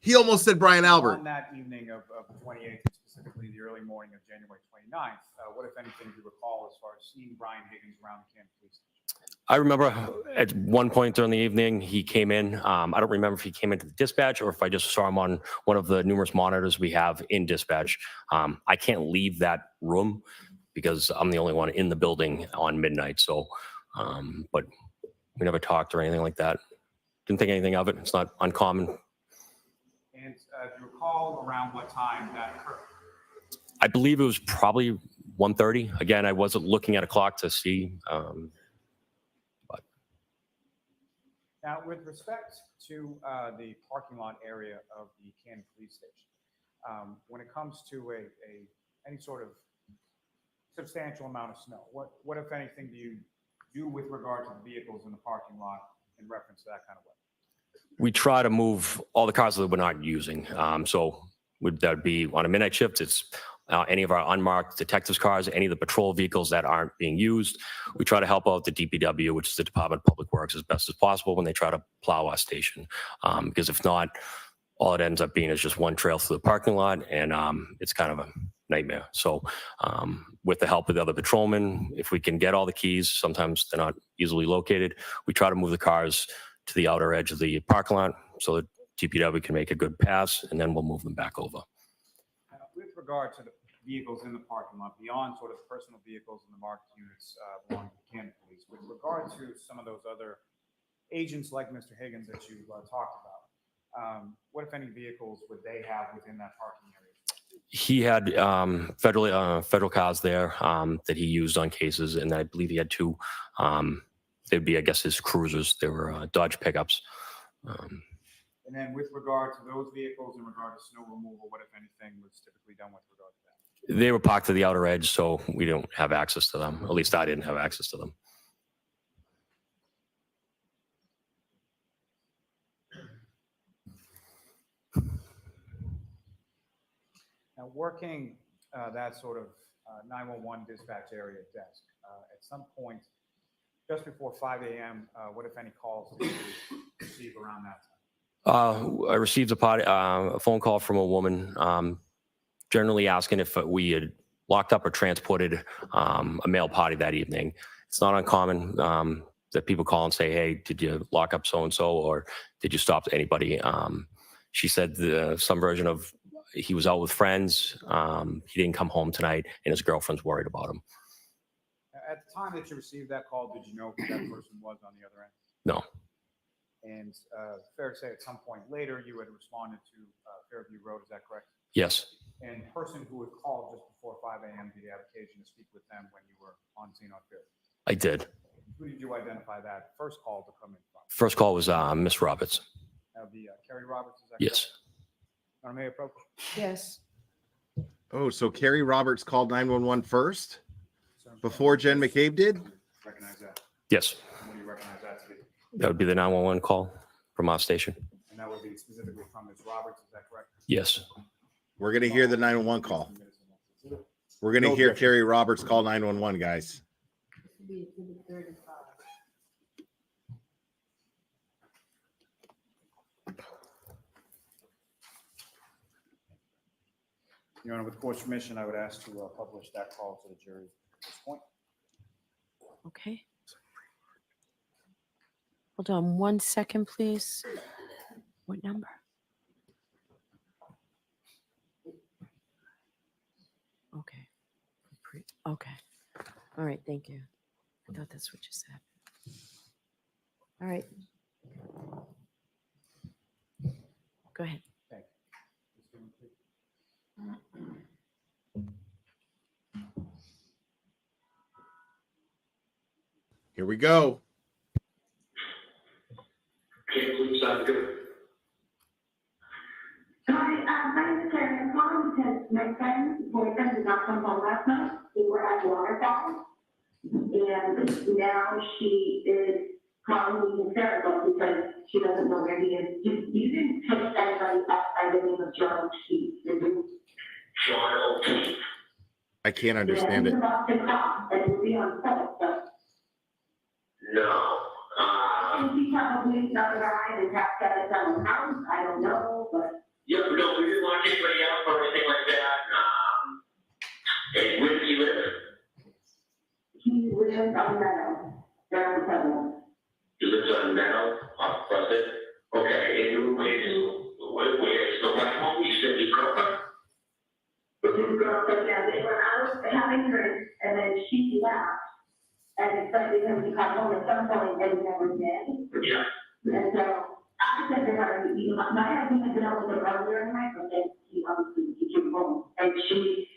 He almost said Brian Albert. On that evening of the 28th, specifically the early morning of January 29th, what, if anything, do you recall as far as seeing Brian Higgins around the Canton Police Station? I remember at one point during the evening, he came in. I don't remember if he came into the dispatch or if I just saw him on one of the numerous monitors we have in dispatch. I can't leave that room because I'm the only one in the building on midnight. So, but we never talked or anything like that. Didn't think anything of it. It's not uncommon. And do you recall around what time that occurred? I believe it was probably 1:30. Again, I wasn't looking at a clock to see. But now, with respect to the parking lot area of the Canton Police Station, when it comes to any sort of substantial amount of snow, what, if anything, do you do with regard to the vehicles in the parking lot in reference to that kind of weather? we try to move all the cars that we're not using. So would that be on a midnight shift? It's any of our unmarked detectives cars, any of the patrol vehicles that aren't being used. We try to help out the DPW, which is the Department of Public Works, as best as possible when they try to plow our station. Because if not, all it ends up being is just one trail through the parking lot, and it's kind of a nightmare. So with the help of the other patrolmen, if we can get all the keys, sometimes they're not easily located, we try to move the cars to the outer edge of the parking lot so that DPW can make a good pass, and then we'll move them back over. With regard to the vehicles in the parking lot, beyond sort of personal vehicles and the marked units belonging to the Canton Police, with regard to some of those other agents like Mr. Higgins that you talked about, what, if any, vehicles would they have within that parking area? He had federal cars there that he used on cases, and I believe he had two. They'd be, I guess, his cruisers. They were Dodge pickups. And then with regard to those vehicles, in regard to snow removal, what, if anything, was typically done with regard to that? They were parked to the outer edge, so we don't have access to them. At least I didn't have access to them. Now, working that sort of 911 dispatch area desk, at some point, just before 5 a.m., what, if any, calls did you receive around that time? I received a phone call from a woman, generally asking if we had locked up or transported a male potty that evening. It's not uncommon that people call and say, "Hey, did you lock up so and so, or did you stop anybody?" She said some version of he was out with friends. He didn't come home tonight, and his girlfriend's worried about him. At the time that you received that call, did you know who that person was on the other end? No. And fair to say at some point later you had responded to Fairview Road, is that correct? Yes. And the person who had called just before 5 a.m., did you have occasion to speak with them when you were on scene on Fairview? I did. Who did you identify that first call to come in from? First call was Miss Roberts. That would be Carrie Roberts, is that Yes. correct? May I approach? Yes. Oh, so Carrie Roberts called 911 first before Jen McCabe did? Recognize that. Yes. And what do you recognize that to be? That would be the 911 call from our station. And that would be specifically from Ms. Roberts, is that correct? Yes. We're going to hear the 911 call. We're going to hear Carrie Roberts call 911, guys. Your Honor, with court's permission, I would ask to publish that call to the jury at this point. Okay. Hold on 1 second, please. What number? Okay. Okay. All right. Thank you. I thought that's what you said. All right. Go ahead. Thank Here we go. Hi, my name is Karen. I'm calling because my friend's boyfriend did not come home last night. We were at waterfall, and now she is calling me hysterical because she doesn't know where he is. You didn't pick anybody up by the name of John O'Keefe, did you? John O'Keefe. I can't understand it. He's about to call, and we'll be on foot, so. No. I think he probably is another guy and tapped at his own house. I don't know, but. Yeah, no, we didn't lock anybody out or anything like that. And where does he live? He lives on Meadow, down Pleasant. He lives on Meadow, off Pleasant. Okay, and where's the wife home? You said his girlfriend? His girlfriend, yeah, they were out having drinks, and then she left. And expected him to come home at some point, and he never did. Yeah. And so I said to her, you know, my husband had been out with her earlier in my birthday. He obviously came home, and he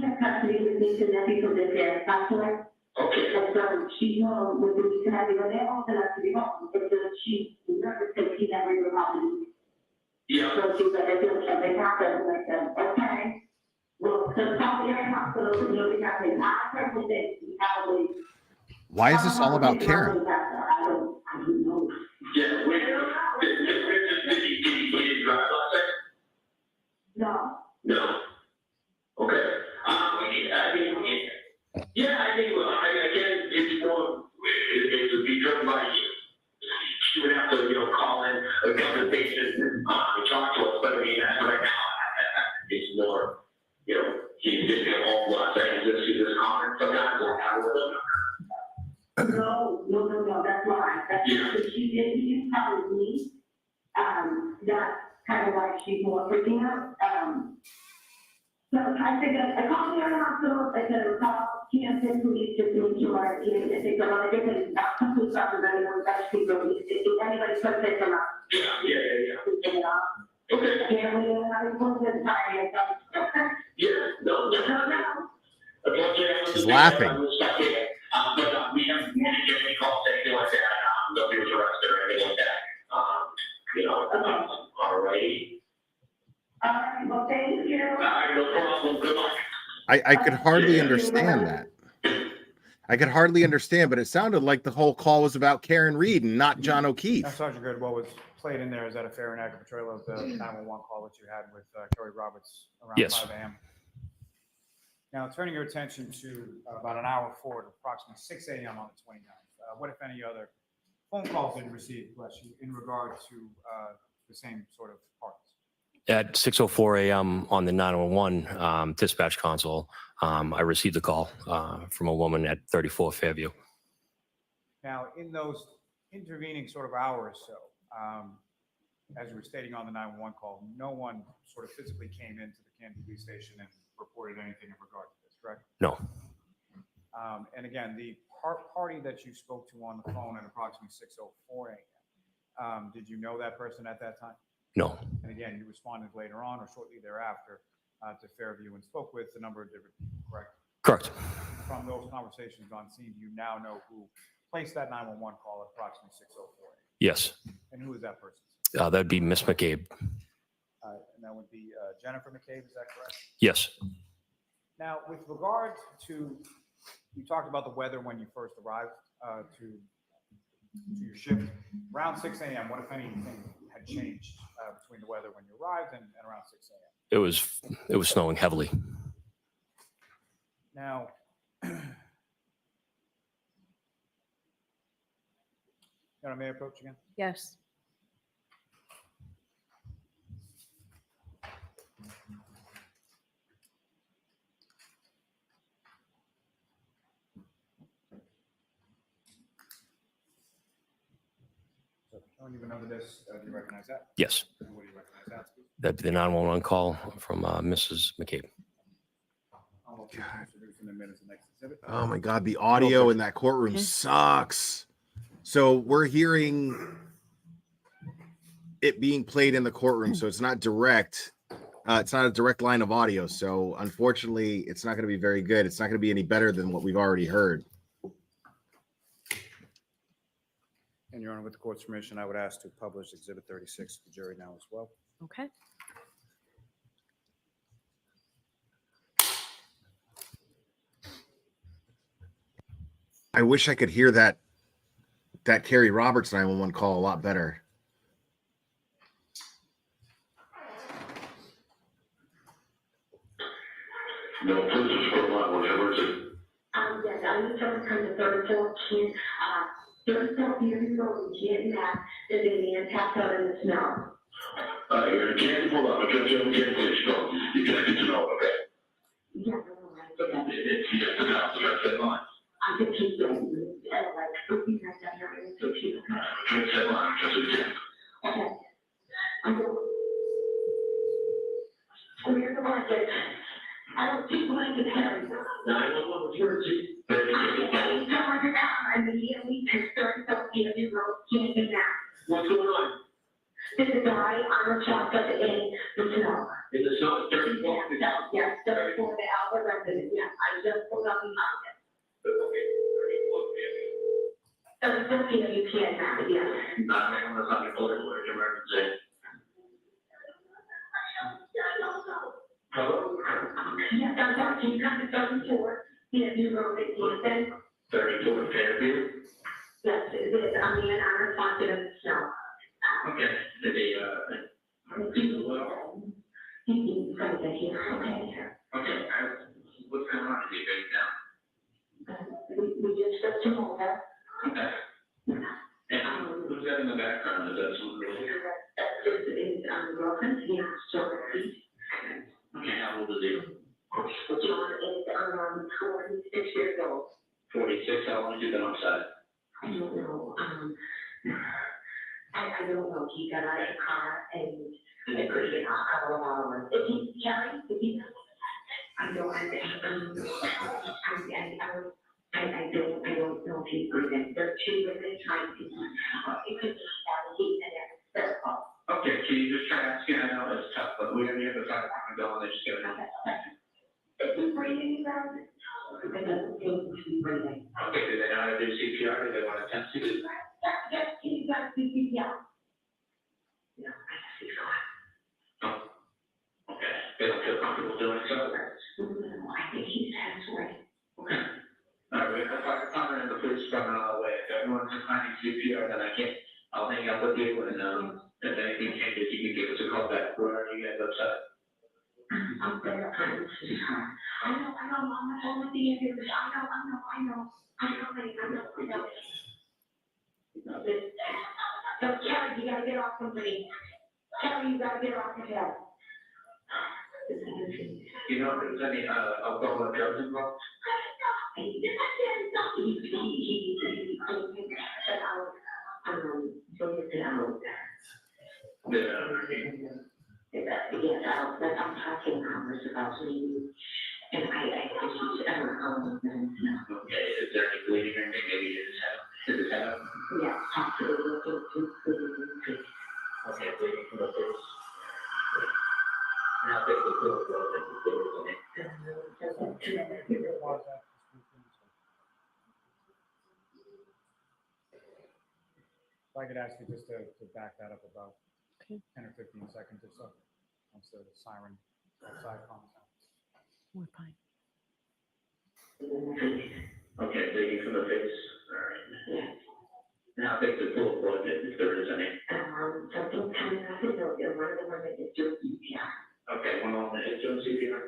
had custody with me to nephew from this year, actually. Okay. And so she's home with me to nephew, and they're all allowed to be home. And so she's nervous because he never even home. Yeah. So she's like, I feel like something happened, and I said, okay. Well, so probably in hospital, you know, we have him. I personally think he probably. Why is this all about Karen? Yeah, where did he drive last night? No. No. Okay. I think, well, again, it's more, it would be driven by you. She would have to, call in a couple of patients and talk to us, but I mean, right now, it's more, he's just going to hold on, saying, is this comment sometimes or have with him? No, that's why. That's what she did. He didn't tell me. That's kind of why she's more freaking out. So I think I called the other hospital. I said, call Kansas police just to make sure, if they don't want to get it, not complete stuff with anyone, that's people. If anybody puts it in, take it off. Okay. Apparently, I'm not supposed to tie it. Yeah, no. She's laughing. But we haven't get any calls, anything like that. Nobody was arrested or anything like that. All righty. All right, well, thank you. No problem. Good luck. I could hardly understand that. I could hardly understand, but it sounded like the whole call was about Karen Reed and not John O'Keefe. Now, Sergeant Good, what was played in there is that a fair and accurate portrayal of the 911 call that you had with Carrie Roberts around 5 a.m. Now, turning your attention to about an hour forward, approximately 6 a.m. on the 29th, what, if any, other phone calls did you receive, bless you, in regard to the same sort of parties. At 6:04 a.m. on the 911 dispatch console, I received a call from a woman at 34 Fairview. Now, in those intervening sort of hours, so as you were stating on the 911 call, no one sort of physically came into the Canby police station and reported anything in regard to this, correct? No. And again, the party that you spoke to on the phone at approximately 6:04 a.m., did you know that person at that time? No. And again, you responded later on or shortly thereafter to Fairview and spoke with a number of different people, correct? Correct. From those conversations on scene, do you now know who placed that 911 call at approximately 6:04 a.m.? Yes. And who is that person? That'd be Miss McCabe. And that would be Jennifer McCabe, is that correct? Yes. Now, with regard to, you talked about the weather when you first arrived to your shift. Around 6 a.m., what, if anything, had changed between the weather when you arrived and around 6 a.m.? It was snowing heavily. Now, may I approach again? Yes. So, don't even know this. Do you recognize that? Yes. And what do you recognize that? That'd be the 911 call from Mrs. McCabe. Oh my God, the audio in that courtroom sucks. So we're hearing it being played in the courtroom, so it's not direct. It's not a direct line of audio. So unfortunately, it's not going to be very good. It's not going to be any better than what we've already heard. And Your Honor, with the court's permission, I would ask to publish Exhibit 36 to the jury now as well. Okay. I wish I could hear that Carrie Roberts 911 call a lot better. No, please, for my whatever. Yes, I need to come to 34 Ken, 34 years old, kidnapped, and then the attack out in the snow. You can't pull up, because you can't please go. You can't get to know, okay? Yeah, I know, right? It's just an house, that's that line. I can keep going, like, looking at that area, so keep going. That's that line, just a second. Okay. I'm going. Where's the blanket? I don't see blanket, Harry. 911, what's your emergency? I'm immediately to 34 Fairview Road, Canton, Mass. What's going on? There's a guy on the shotgun in the snow. In the snow, it's 34. Yes, 34, the Albert resident, yes, I just pulled up the mountain. 34 Fairview, Mass, yes. 911, that's not your political emergency. Hello? Yes, I'm sorry, can you come to 34 Fairview Road, Canton? 34 Fairview? Yes, there's a man unresponsive in the snow. Okay, did they, He's going to get here, okay? okay, what's going on? Is he going down? We just took him over. Okay. And who's that in the background? Is that someone really? This is, girlfriend, yeah, John. Okay, how old is he? John is, 46 years old. 46, how long have you been outside? I don't know, I don't know, he got out of the car and I couldn't get out, a couple of hours. Is he, Kelly, is he? I don't, I don't know if he's breathing. There's two women trying to, it could be that he's in there. Okay, can you just try asking? I know it's tough, but we have the fire department going, they just get it. Is he breathing, guys? It doesn't seem to be breathing. Okay, do they know how to do CPR? Do they want to attempt to do? Yes, he's got CPR. Yeah, I guess he's gone. Okay, they don't feel comfortable doing so? No, I think he's passed away. Okay. All right, we have the fire department and the police department on the way. If everyone's finding CPR, then I'll hang up with you, and if anything changes, you can give us a call back. Where are you guys upset? I'm there, I know, I'm on the phone with the ambulance, I know. So, Kelly, you gotta get off from me. Tell you gotta get off the hill. You know if there's any alcohol or drugs involved? He I'm talking Congress about me, and I Okay, is there any bleeding or anything? Maybe his head up? yeah, possibly looking to Okay, bleeding from the face. Now take the pill for If I could ask you just to back that up about Okay. 10 or 15 seconds or so, once the siren outside calms down. We're fine. Okay, bleeding from the face. All right. Now take the pill for if there is any. something coming out of the building, one of the ones that is doing CPR. Okay, one moment, is doing CPR.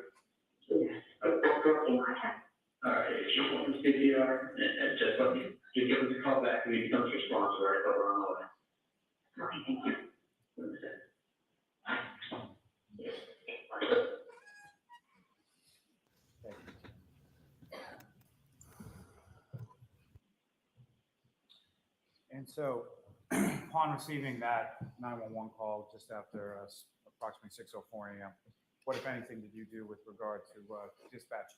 Yes, that's working on it. All right, if you want CPR, and just let me, just give us a call back when he becomes responsive, all right, but we're on the way. Okay, thank you. One second. And so, upon receiving that 911 call just after approximately 6:04 a.m., what, if anything, did you do with regard to dispatch?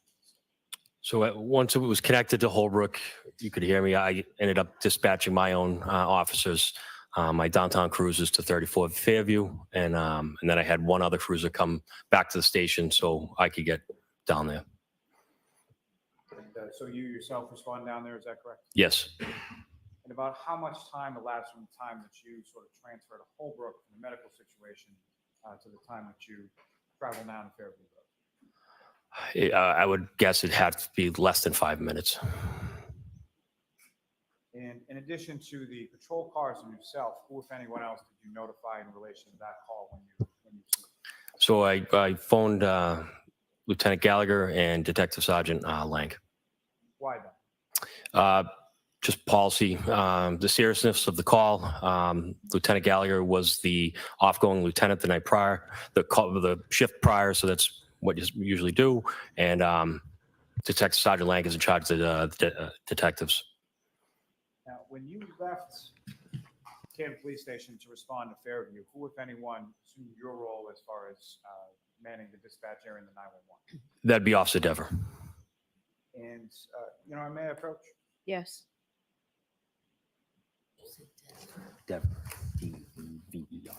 So once it was connected to Holbrook, you could hear me. I ended up dispatching my own officers, my downtown cruisers to 34 Fairview, and then I had one other cruiser come back to the station so I could get down there. And, so you yourself respond down there, is that correct? Yes. And about how much time elapsed from the time that you sort of transferred to Holbrook from the medical situation to the time that you travel down to Fairview Road? I would guess it had to be less than 5 minutes. And in addition to the patrol cars and yourself, who, if anyone else, did you notify in relation to that call when you So I phoned Lieutenant Gallagher and Detective Sergeant Lang. Why then? Just policy, the seriousness of the call. Lieutenant Gallagher was the off-going lieutenant the night prior, the shift prior, so that's what you usually do. And Detective Sergeant Lang is in charge of the detectives. Now, when you left Canton Police Station to respond to Fairview, who, if anyone, assumed your role as far as manning the dispatch area in the 911? That'd be Officer Dever. And, may I approach? Yes. Dever. D-E-V-E-R.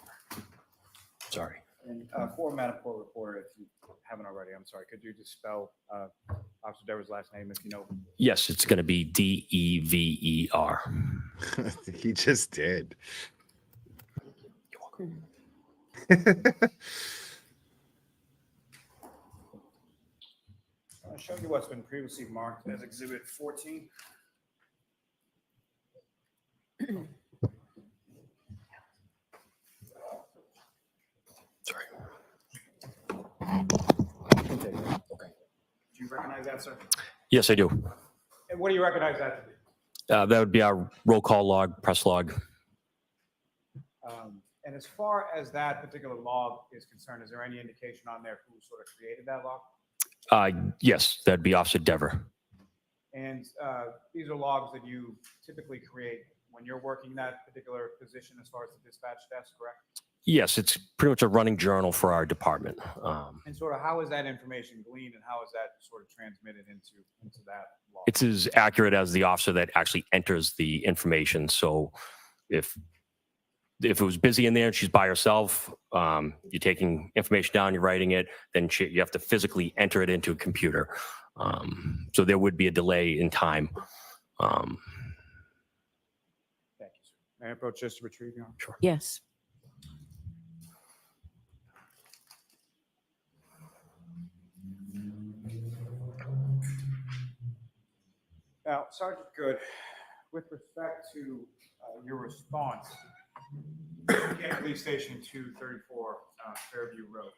Sorry. And for Matterport reporter, if you haven't already, I'm sorry, could you just spell Officer Dever's last name if you know? Yes, it's going to be D-E-V-E-R. He just did. You're welcome. I'll show you what's been previously marked as Exhibit 14. Sorry. Okay. Do you recognize that, sir? Yes, I do. And what do you recognize that to be? That would be our roll call log, press log. And as far as that particular log is concerned, is there any indication on there who sort of created that log? Yes, that'd be Officer Dever. And these are logs that you typically create when you're working that particular position as far as the dispatch desk, correct? Yes, it's pretty much a running journal for our department. And sort of how is that information gleaned and how is that sort of transmitted into that log? It's as accurate as the officer that actually enters the information. So if it was busy in there and she's by herself, you're taking information down, you're writing it, then you have to physically enter it into a computer. So there would be a delay in time. Thank you, sir. May I approach just to retrieve you? Sure. Yes. Now, Sergeant Good, with respect to your response, Canton Police Station 234 Fairview Road,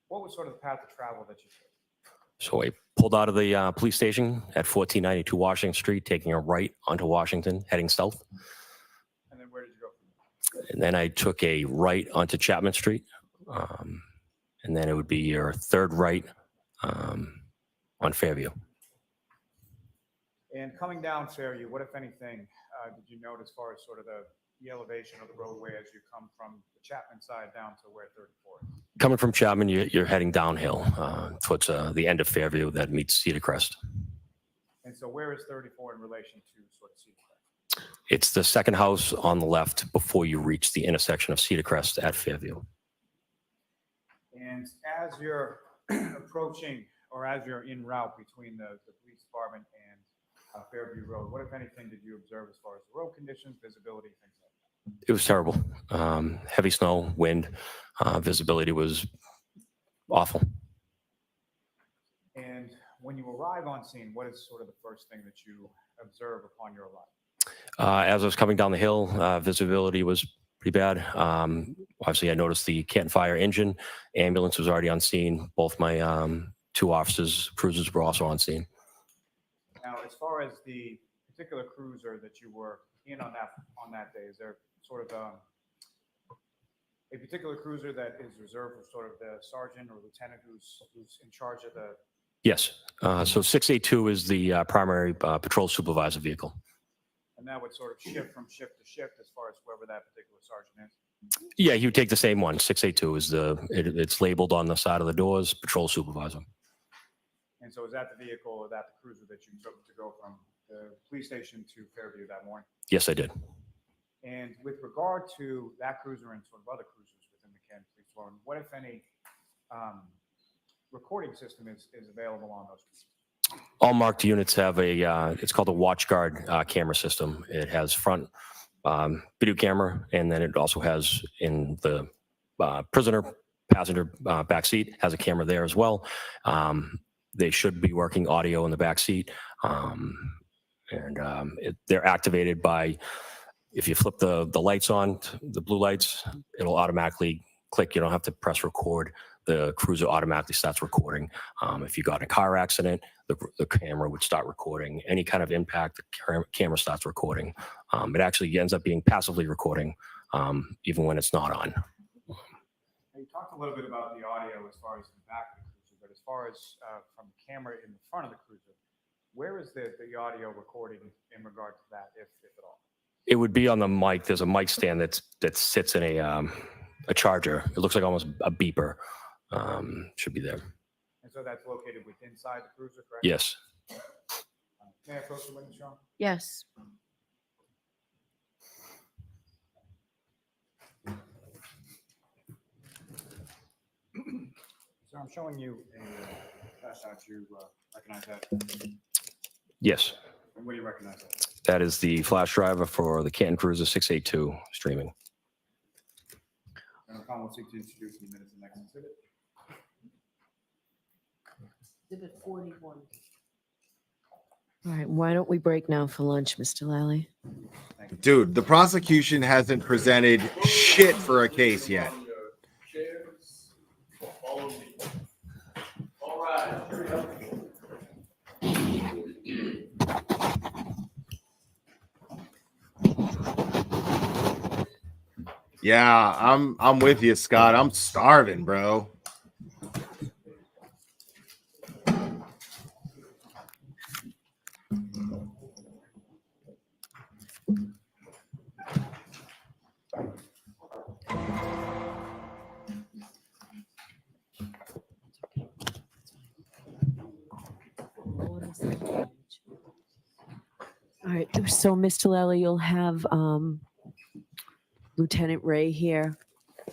what was sort of the path of travel that you took? So I pulled out of the police station at 1492 Washington Street, taking a right onto Washington, heading south. And then where did you go And then I took a right onto Chapman Street. And then it would be your third right on Fairview. And coming down Fairview, what, if anything, did you note as far as sort of the elevation of the roadway as you come from the Chapman side down to where 34 is? Coming from Chapman, you're heading downhill towards the end of Fairview that meets Cedar Crest. And so where is 34 in relation to sort of Cedar Crest? It's the second house on the left before you reach the intersection of Cedar Crest at Fairview. And as you're approaching, or as you're en route between the police department and Fairview Road, what, if anything, did you observe as far as the road conditions, visibility, things like that? It was terrible. Heavy snow, wind, visibility was awful. And when you arrive on scene, what is sort of the first thing that you observe upon your arrival? As I was coming down the hill, visibility was pretty bad. Obviously, I noticed the Canton Fire engine. Ambulance was already on scene. Both my two officers, cruisers were also on scene. Now, as far as the particular cruiser that you were in on that day, is there sort of a particular cruiser that is reserved for sort of the sergeant or lieutenant who's in charge of the? Yes. So 682 is the primary patrol supervisor vehicle. And that would sort of shift from shift to shift as far as whoever that particular sergeant is. Yeah, he would take the same one. 682 is it's labeled on the side of the doors, patrol supervisor. And so is that the vehicle or that the cruiser that you took to go from the police station to Fairview that morning? Yes, I did. And with regard to that cruiser and sort of other cruisers within the Canton Police Department, what, if any, recording system is available on those cruisers? All marked units have it's called a WatchGuard camera system. It has front video camera, and then it also has in the prisoner passenger back seat has a camera there as well. They should be working audio in the back seat, they're activated by, if you flip the lights on, the blue lights, it'll automatically click. You don't have to press record. The cruiser automatically starts recording. If you got in a car accident, the camera would start recording. Any kind of impact, the camera starts recording. It actually ends up being passively recording, even when it's not on. You talked a little bit about the audio as far as the back of the cruiser, but as far as from the camera in the front of the cruiser, where is the audio recording in regard to that, if at all? It would be on the mic. There's a mic stand that sits in a charger. It looks like almost a beeper. Should be there. And so that's located within inside the cruiser, correct? Yes. May I approach the witness, Sean? Yes. So I'm showing you a flash out. You recognize that? Yes. And what do you recognize that? That is the flash driver for the Canton Cruiser 682 streaming. And I'll will seek to introduce in the minutes the next exhibit. Exhibit 41. All right, why don't we break now for lunch, Mr. Lally? Dude, the prosecution hasn't presented shit for a case yet. All right. Yeah, I'm with you, Scott. I'm starving, bro. All right, so Mr. Lally, you'll have Lieutenant Ray here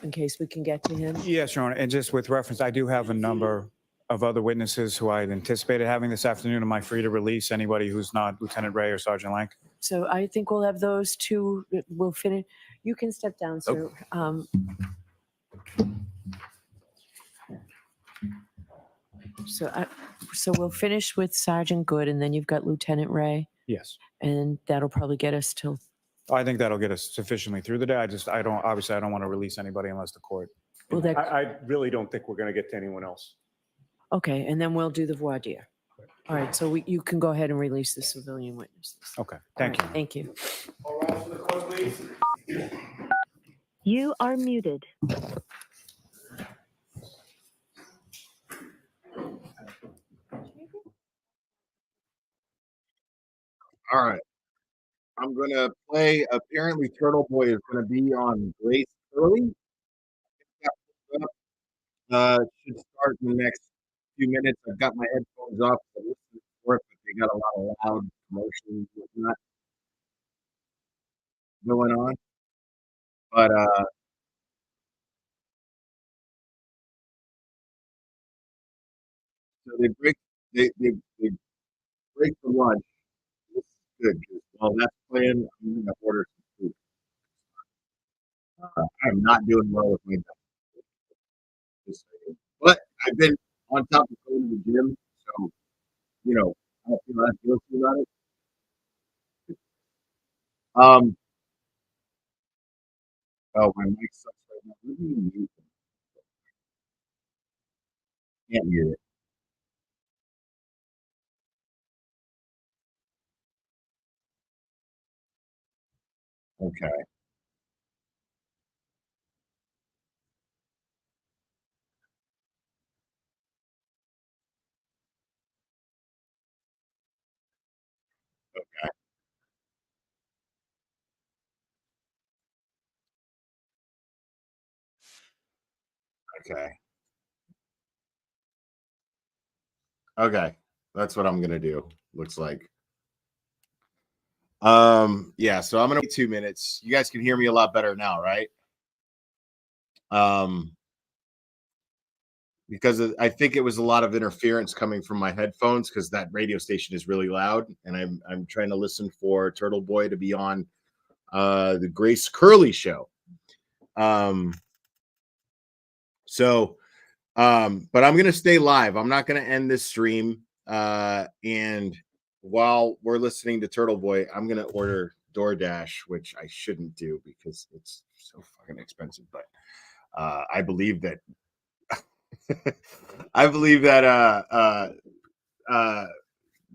in case we can get to him. Yes, Your Honor. And just with reference, I do have a number of other witnesses who I had anticipated having this afternoon. Am I free to release anybody who's not Lieutenant Ray or Sergeant Lank? So I think we'll have those two. We'll finish. You can step down, sir. So we'll finish with Sergeant Good, and then you've got Lieutenant Ray, Yes. and that'll probably get us till. I think that'll get us sufficiently through the day. I don't want to release anybody unless the court. Well, that, I really don't think we're going to get to anyone else. okay, and then we'll do the voir dire. All right, so you can go ahead and release the civilian witnesses. Okay, All thank right, you. Thank you. All right, so the court, please. You are muted. All right. I'm gonna play. Apparently, Turtle Boy is gonna be on Grace Early. Should start in the next few minutes. I've got my headphones off to listen for it, but they got a lot of loud commotion and whatnot going on. But so they break for lunch. This is good 'cause while that's playing, I'm gonna order some food. I'm not doing well with my diet, just saying. But I've been on top of going to the gym, so you know, I don't feel that guilty about it. Um, oh, my mic sucks right now. What do you mute it? Can't mute it. Okay. Okay. Okay. Okay. That's what I'm gonna do. Looks like. Yeah, so I'm gonna wait 2 minutes. You guys can hear me a lot better now, right? Um, because I think it was a lot of interference coming from my headphones because that radio station is really loud, and I'm trying to listen for Turtle Boy to be on the Grace Curley show. Um, so but I'm gonna stay live. I'm not gonna end this stream. And while we're listening to Turtle Boy, I'm gonna order DoorDash, which I shouldn't do because it's so fucking expensive. But I believe that I believe that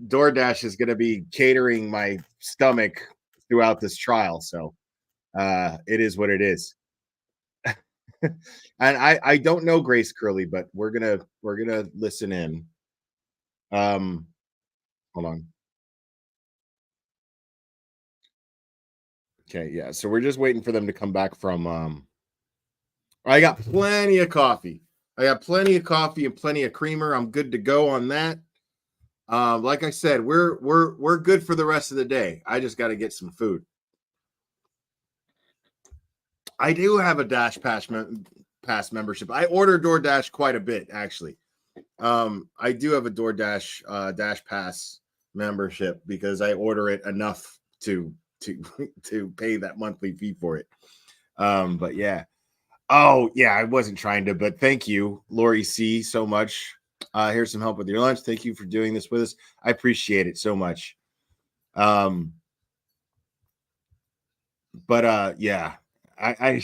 DoorDash is gonna be catering my stomach throughout this trial. So it is what it is. And I don't know Grace Curley, but we're gonna listen in. Hold on. Okay, yeah. So we're just waiting for them to come back from I got plenty of coffee. I got plenty of coffee and plenty of creamer. I'm good to go on that. Like I said, we're good for the rest of the day. I just got to get some food. I do have a Pass membership. I order DoorDash quite a bit, actually. I do have a DoorDash Dash Pass membership because I order it enough to to pay that monthly fee for it. But yeah. Oh yeah, I wasn't trying to, but thank you, Lori C, so much. Here's some help with your lunch. Thank you for doing this with us. I appreciate it so much. But yeah, I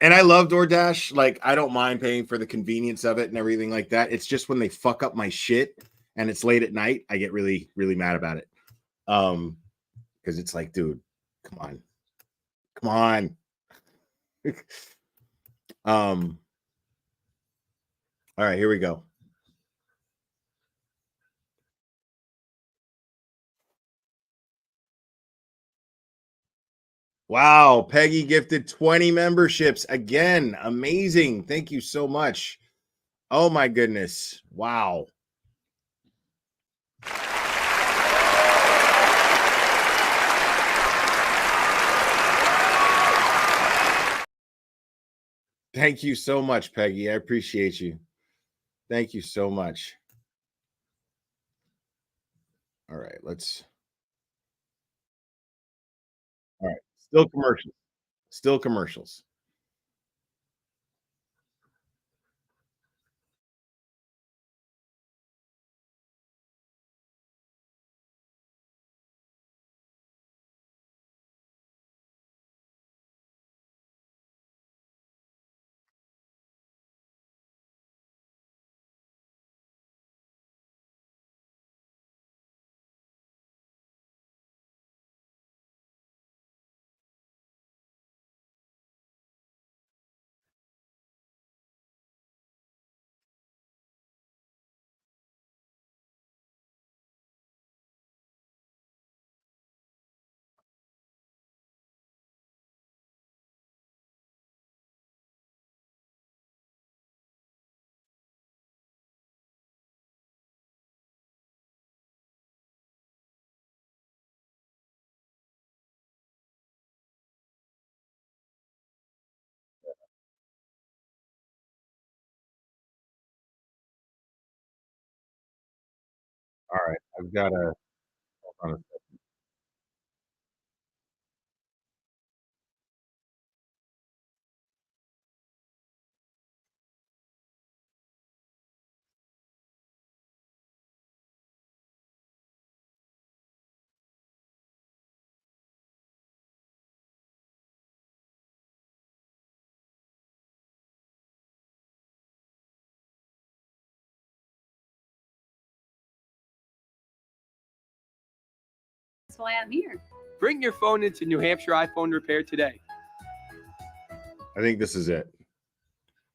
and I love DoorDash. Like, I don't mind paying for the convenience of it and everything like that. It's just when they fuck up my shit and it's late at night, I get really, really mad about it. Because it's like, dude, come on. Come on. All right, here we go. Wow, Peggy gifted 20 memberships again. Amazing. Thank you so much. Oh my goodness. Wow. Thank you so much, Peggy. I appreciate you. Thank you so much. All right, let's. All right, still commercials. Still commercials. All right, I've got a. Hold on a second. That's why I'm here. Bring your phone into New Hampshire iPhone Repair today. I think this is it.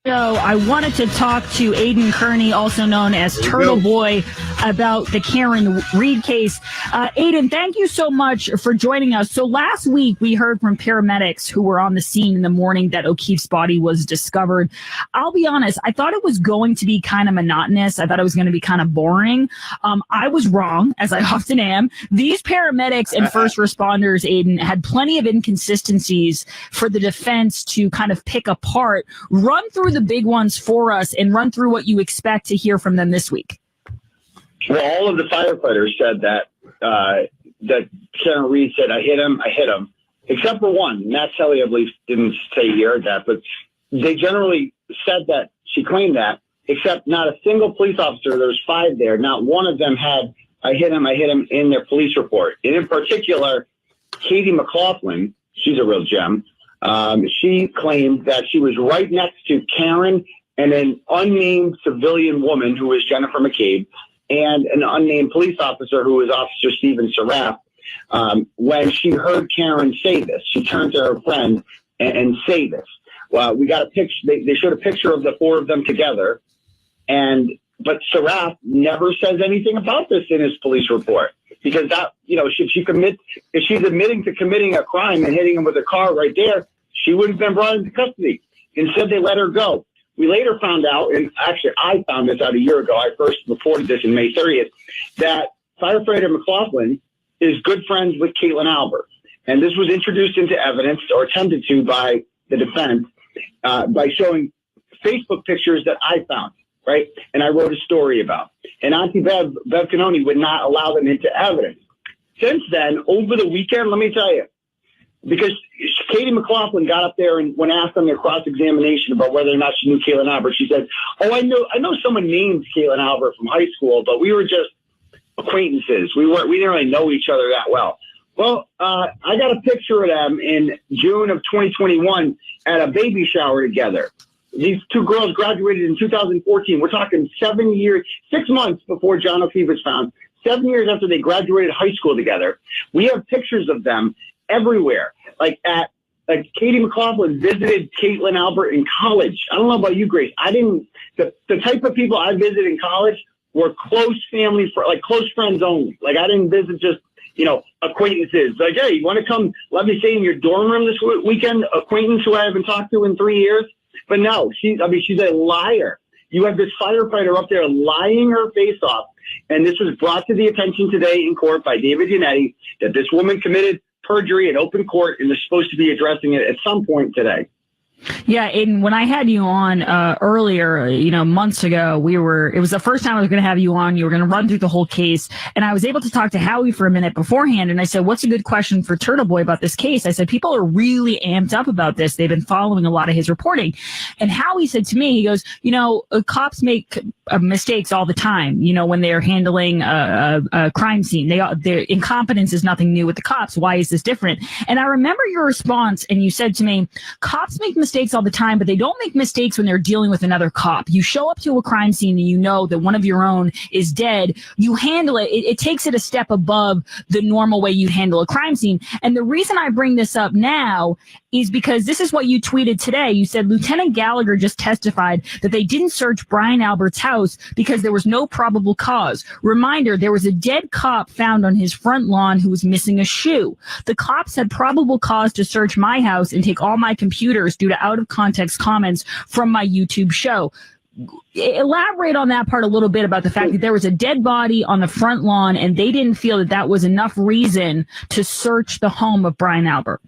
So I wanted to talk to Aiden Kearney, also known as Turtle Boy, about the Karen Reed case. Aiden, thank you so much for joining us. So last week we heard from paramedics who were on the scene in the morning that O'Keefe's body was discovered. I'll be honest, I thought it was going to be kind of monotonous. I thought it was going to be kind of boring. I was wrong, as I often am. These paramedics and first responders, Aiden, had plenty of inconsistencies for the defense to kind of pick apart. Run through the big ones for us and run through what you expect to hear from them this week. Well, all of the firefighters said that that Karen Reed said, I hit him, except for one. Matt Kelly, I believe, didn't say he heard that, but they generally said that she claimed that, except not a single police officer. There was 5 there. Not one of them had, I hit him in their police report. And in particular, Katie McLaughlin, she's a real gem. She claimed that she was right next to Karen and an unnamed civilian woman who was Jennifer McCabe and an unnamed police officer who was Officer Stephen Seraph. When she heard Karen say this, she turned to her friend and say this. Well, we got a picture. They showed a picture of the 4 of them together, but Seraph never says anything about this in his police report. Because that, if she's admitting to committing a crime and hitting him with a car right there, she wouldn't have been brought into custody. Instead, they let her go. We later found out, and actually I found this out a year ago, I first reported this in May 30th, that firefighter McLaughlin is good friends with Caitlin Albert. And this was introduced into evidence, or attempted to, by the defense, by showing Facebook pictures that I found, right? And I wrote a story about. And Auntie Bev Canoni would not allow them into evidence. Since then, over the weekend, let me tell you, because Katie McLaughlin got up there and when asked on their cross-examination about whether or not she knew Caitlin Albert, she said, "Oh, I know someone named Caitlin Albert from high school, but we were just acquaintances. We didn't really know each other that well." Well, I got a picture of them in June of 2021 at a baby shower together. These 2 girls graduated in 2014. We're talking 7 years, 6 months before John O'Keefe was found. 7 years after they graduated high school together. We have pictures of them everywhere. Like Katie McLaughlin visited Caitlin Albert in college. I don't know about you, Grace. The type of people I visited in college were close family, close friends only. Like I didn't visit just, acquaintances. Like, hey, you want to come, let me stay in your dorm room this weekend? Acquaintance who I haven't talked to in 3 years. But no, she's a liar. You have this firefighter up there lying her face off. And this was brought to the attention today in court by David Yannetti that this woman committed perjury in open court and they're supposed to be addressing it at some point today. Yeah, Aiden, when I had you on earlier, months ago, it was the first time I was going to have you on. You were going to run through the whole case. And I was able to talk to Howie for a minute beforehand. And I said, what's a good question for Turtle Boy about this case? I said, people are really amped up about this. They've been following a lot of his reporting. And Howie said to me, he goes, cops make mistakes all the time, when they're handling a crime scene. Their incompetence is nothing new with the cops. Why is this different? And I remember your response, and you said to me, cops make mistakes all the time, but they don't make mistakes when they're dealing with another cop. You show up to a crime scene and you know that one of your own is dead. You handle it. It takes it a step above the normal way you'd handle a crime scene. And the reason I bring this up now is because this is what you tweeted today. You said Lieutenant Gallagher just testified that they didn't search Brian Albert's house because there was no probable cause. Reminder, there was a dead cop found on his front lawn who was missing a shoe. The cops had probable cause to search my house and take all my computers due to out-of-context comments from my YouTube show. Elaborate on that part a little bit about the fact that there was a dead body on the front lawn and they didn't feel that that was enough reason to search the home of Brian Albert.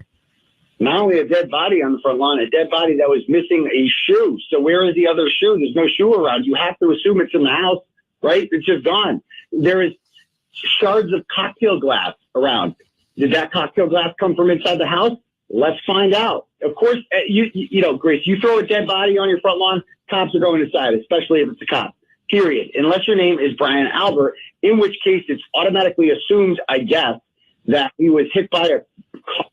Not only a dead body on the front lawn, a dead body that was missing a shoe. So where is the other shoe? There's no shoe around. You have to assume it's in the house, right? It's just gone. There is shards of cocktail glass around. Did that cocktail glass come from inside the house? Let's find out. Of course, you know, Grace, you throw a dead body on your front lawn, cops are going inside, especially if it's a cop, period. Unless your name is Brian Albert, in which case it's automatically assumed, I guess, that he was hit by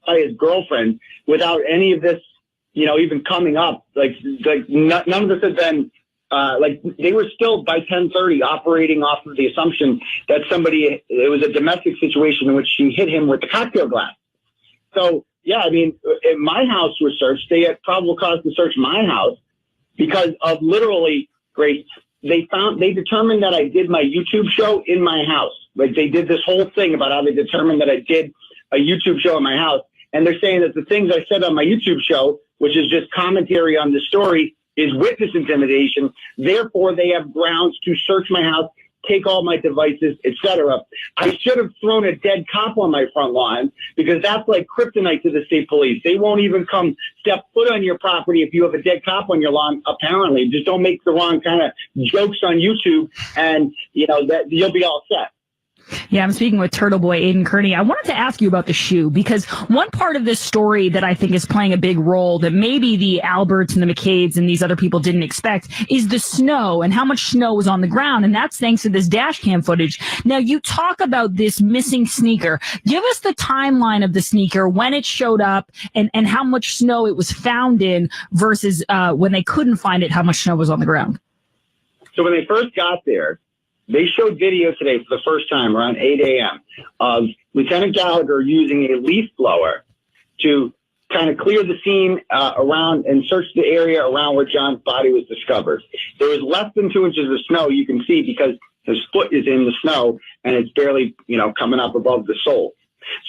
his girlfriend without any of this, you know, even coming up. Like none of this has been, like they were still by 10:30 operating off of the assumption that it was a domestic situation in which she hit him with the cocktail glass. So, yeah, I mean, if my house was searched, they had probable cause to search my house because of literally, Grace, they determined that I did my YouTube show in my house. Like they did this whole thing about how they determined that I did a YouTube show in my house. And they're saying that the things I said on my YouTube show, which is just commentary on the story, is witness intimidation. Therefore, they have grounds to search my house, take all my devices, etc. I should have thrown a dead cop on my front lawn because that's like kryptonite to the state police. They won't even come step foot on your property if you have a dead cop on your lawn, apparently. Just don't make the wrong kind of jokes on YouTube and, you know, that you'll be all set. Yeah, I'm speaking with Turtle Boy Aiden Kearney. I wanted to ask you about the shoe because one part of this story that I think is playing a big role that maybe the Alberts and the McCades and these other people didn't expect is the snow and how much snow was on the ground. And that's thanks to this dash cam footage. Now, you talk about this missing sneaker. Give us the timeline of the sneaker, when it showed up and how much snow it was found in versus when they couldn't find it, how much snow was on the ground. So when they first got there, they showed video today for the first time around 8 a.m. of Lieutenant Gallagher using a leaf blower to kind of clear the scene around and search the area around where John's body was discovered. There was less than 2 inches of snow, you can see, because his foot is in the snow and it's barely, you know, coming up above the sole.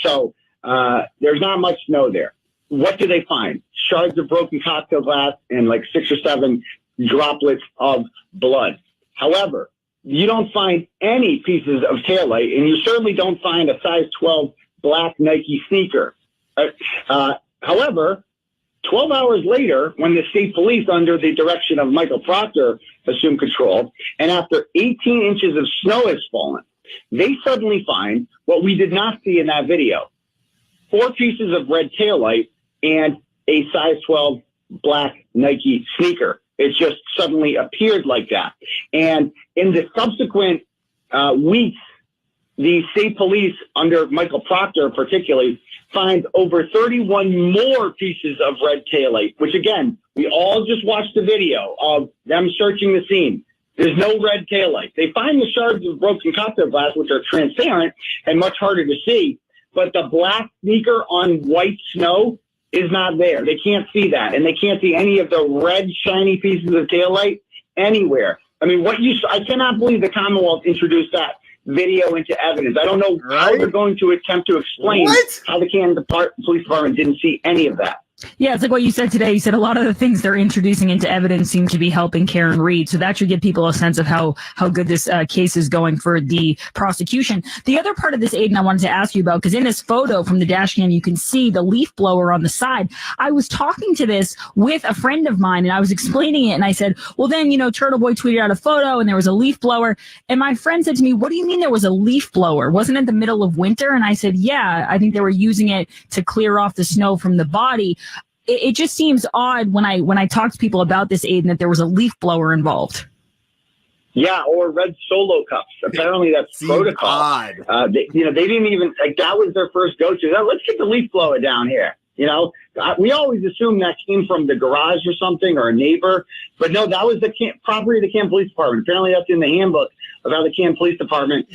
So there's not much snow there. What do they find? Shards of broken cocktail glass and like 6 or 7 droplets of blood. However, you don't find any pieces of taillight, and you certainly don't find a size 12 black Nike sneaker. However, 12 hours later, when the state police, under the direction of Michael Proctor, assumed control, and after 18 inches of snow has fallen, they suddenly find what we did not see in that video: 4 pieces of red taillight and a size 12 black Nike sneaker. It just suddenly appeared like that. And in the subsequent weeks, the state police, under Michael Proctor particularly, find over 31 more pieces of red taillight, which again, we all just watched the video of them searching the scene. There's no red taillight. They find the shards of broken cocktail glass, which are transparent and much harder to see, but the black sneaker on white snow is not there. They can't see that, and they can't see any of the red shiny pieces of taillight anywhere. I mean, I cannot believe the Commonwealth introduced that video into evidence. I don't know how they're going to attempt to explain how the Canton Police Department didn't see any of that. Yeah, it's like what you said today. You said a lot of the things they're introducing into evidence seem to be helping Karen Reed. So that should give people a sense of how good this case is going for the prosecution. The other part of this, Aiden, I wanted to ask you about, because in this photo from the dash cam, you can see the leaf blower on the side. I was talking to this with a friend of mine, and I was explaining it, and I said, well, then, you know, Turtle Boy tweeted out a photo, and there was a leaf blower. And my friend said to me, what do you mean there was a leaf blower? Wasn't it the middle of winter? And I said, yeah, I think they were using it to clear off the snow from the body. It just seems odd when I talk to people about this, Aiden, that there was a leaf blower involved. Yeah, or red Solo cups. Apparently that's protocol. They didn't even, like, that was their first go-to. Let's get the leaf blower down here. You know, we always assumed that came from the garage or something, or a neighbor. But no, that was the property of the Canton Police Department. Apparently that's in the handbook of how the Canton Police Department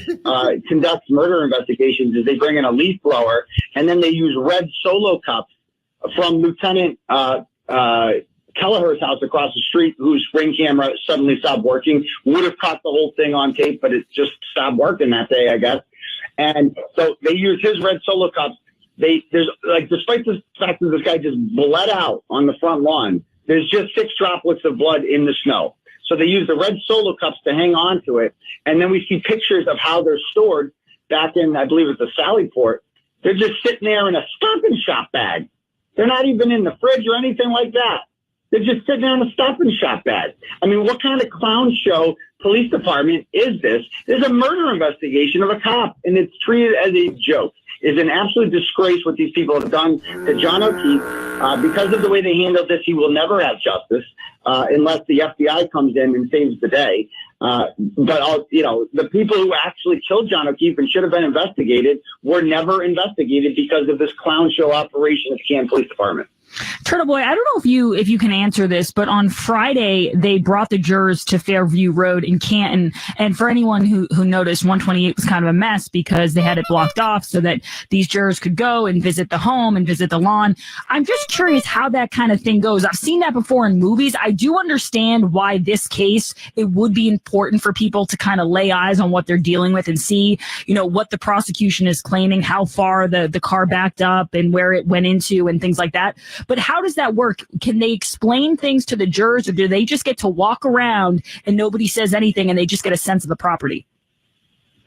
conducts murder investigations, is they bring in a leaf blower, and then they use red Solo cups from Lieutenant Kelleher's house across the street, whose Ring camera suddenly stopped working. Would have caught the whole thing on tape, but it just stopped working that day, I guess. And so they used his red Solo cups. There's like, despite the fact that this guy just bled out on the front lawn, there's just 6 droplets of blood in the snow. So they use the red Solo cups to hang on to it. And then we see pictures of how they're stored back in, I believe it's the Sallyport. They're just sitting there in a Stop and Shop bag. They're not even in the fridge or anything like that. They're just sitting there in a Stop and Shop bag. I mean, what kind of clown show Police Department is this? There's a murder investigation of a cop, and it's treated as a joke. It's an absolute disgrace what these people have done to John O'Keefe. Because of the way they handled this, he will never have justice unless the FBI comes in and saves the day. But the people who actually killed John O'Keefe and should have been investigated were never investigated because of this clown show operation of the Canton Police Department. Turtle Boy, I don't know if you can answer this, but on Friday they brought the jurors to Fairview Road in Canton, and for anyone who noticed, 128 was kind of a mess because they had it blocked off so that these jurors could go and visit the home and visit the lawn. I'm just curious how that kind of thing goes. I've seen that before in movies. I do understand why this case, it would be important for people to kind of lay eyes on what they're dealing with and see, what the prosecution is claiming, how far the car backed up and where it went into and things like that. But how does that work? Can they explain things to the jurors, or do they just get to walk around and nobody says anything and they just get a sense of the property?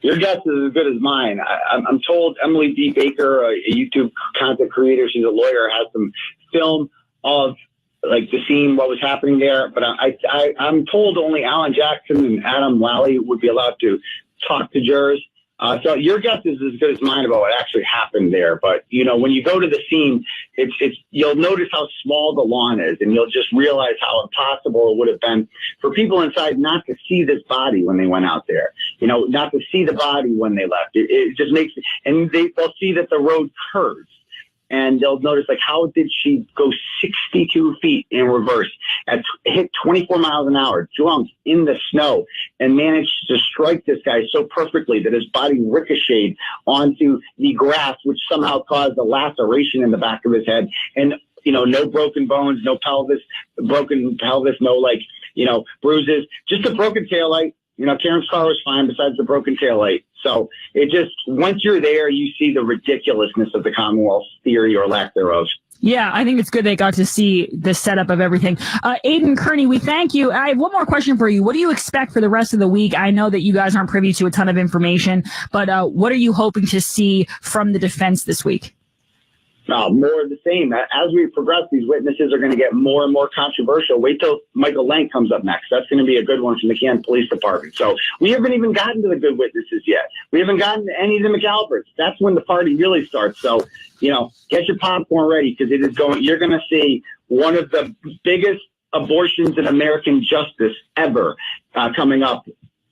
Your guess is as good as mine. I'm told Emily D. Baker, a YouTube content creator, she's a lawyer, has some film of like the scene, what was happening there. But I'm told only Alan Jackson and Adam Lally would be allowed to talk to jurors. So your guess is as good as mine about what actually happened there. But, when you go to the scene, you'll notice how small the lawn is, and you'll just realize how impossible it would have been for people inside not to see this body when they went out there, not to see the body when they left. It just makes it, and they'll see that the road curves. And they'll notice, how did she go 62 feet in reverse, hit 24 miles an hour, drunk in the snow, and managed to strike this guy so perfectly that his body ricocheted onto the grass, which somehow caused a laceration in the back of his head. And, no broken bones, no broken pelvis, no, bruises, just a broken taillight. Karen's car was fine besides the broken taillight. So it just, once you're there, you see the ridiculousness of the Commonwealth theory or lack thereof. Yeah, I think it's good they got to see the setup of everything. Aiden Kearney, we thank you. I have one more question for you. What do you expect for the rest of the week? I know that you guys aren't privy to a ton of information, but what are you hoping to see from the defense this week? More of the same. As we progress, these witnesses are going to get more and more controversial. Wait till Michael Lang comes up next. That's going to be a good one from the Canton Police Department. So we haven't even gotten to the good witnesses yet. We haven't gotten to any of the McAlberts. That's when the party really starts. So, get your popcorn ready because you're going to see one of the biggest abortions in American justice ever coming up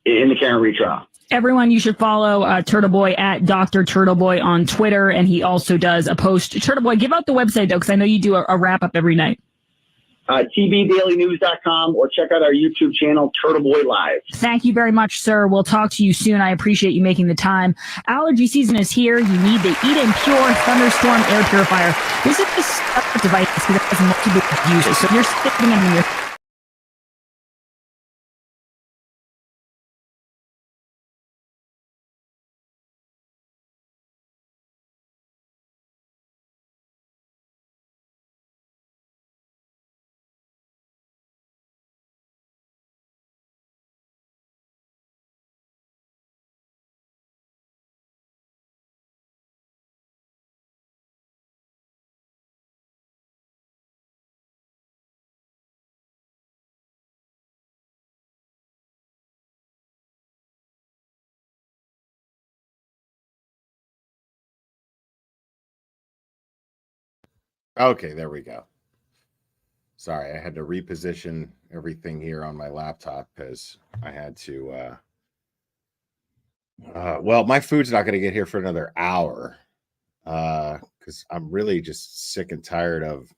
in the Karen Reed trial. Everyone, you should follow Turtleboy at Dr. Turtleboy on Twitter, and he also does a post. Turtleboy, give out the website, though, because I know you do a wrap-up every night. TBDailyNews.com, or check out our YouTube channel, Turtleboy Live. Thank you very much, sir. We'll talk to you soon. I appreciate you making the time. Allergy season is here. You need the Eat and Pure Thunderstorm Air Purifier. This is the device because it has multiple uses. So if you're sitting in your Okay, there we go. Sorry, I had to reposition everything here on my laptop because I had to. Well, my food's not going to get here for another hour because I'm really just sick and tired of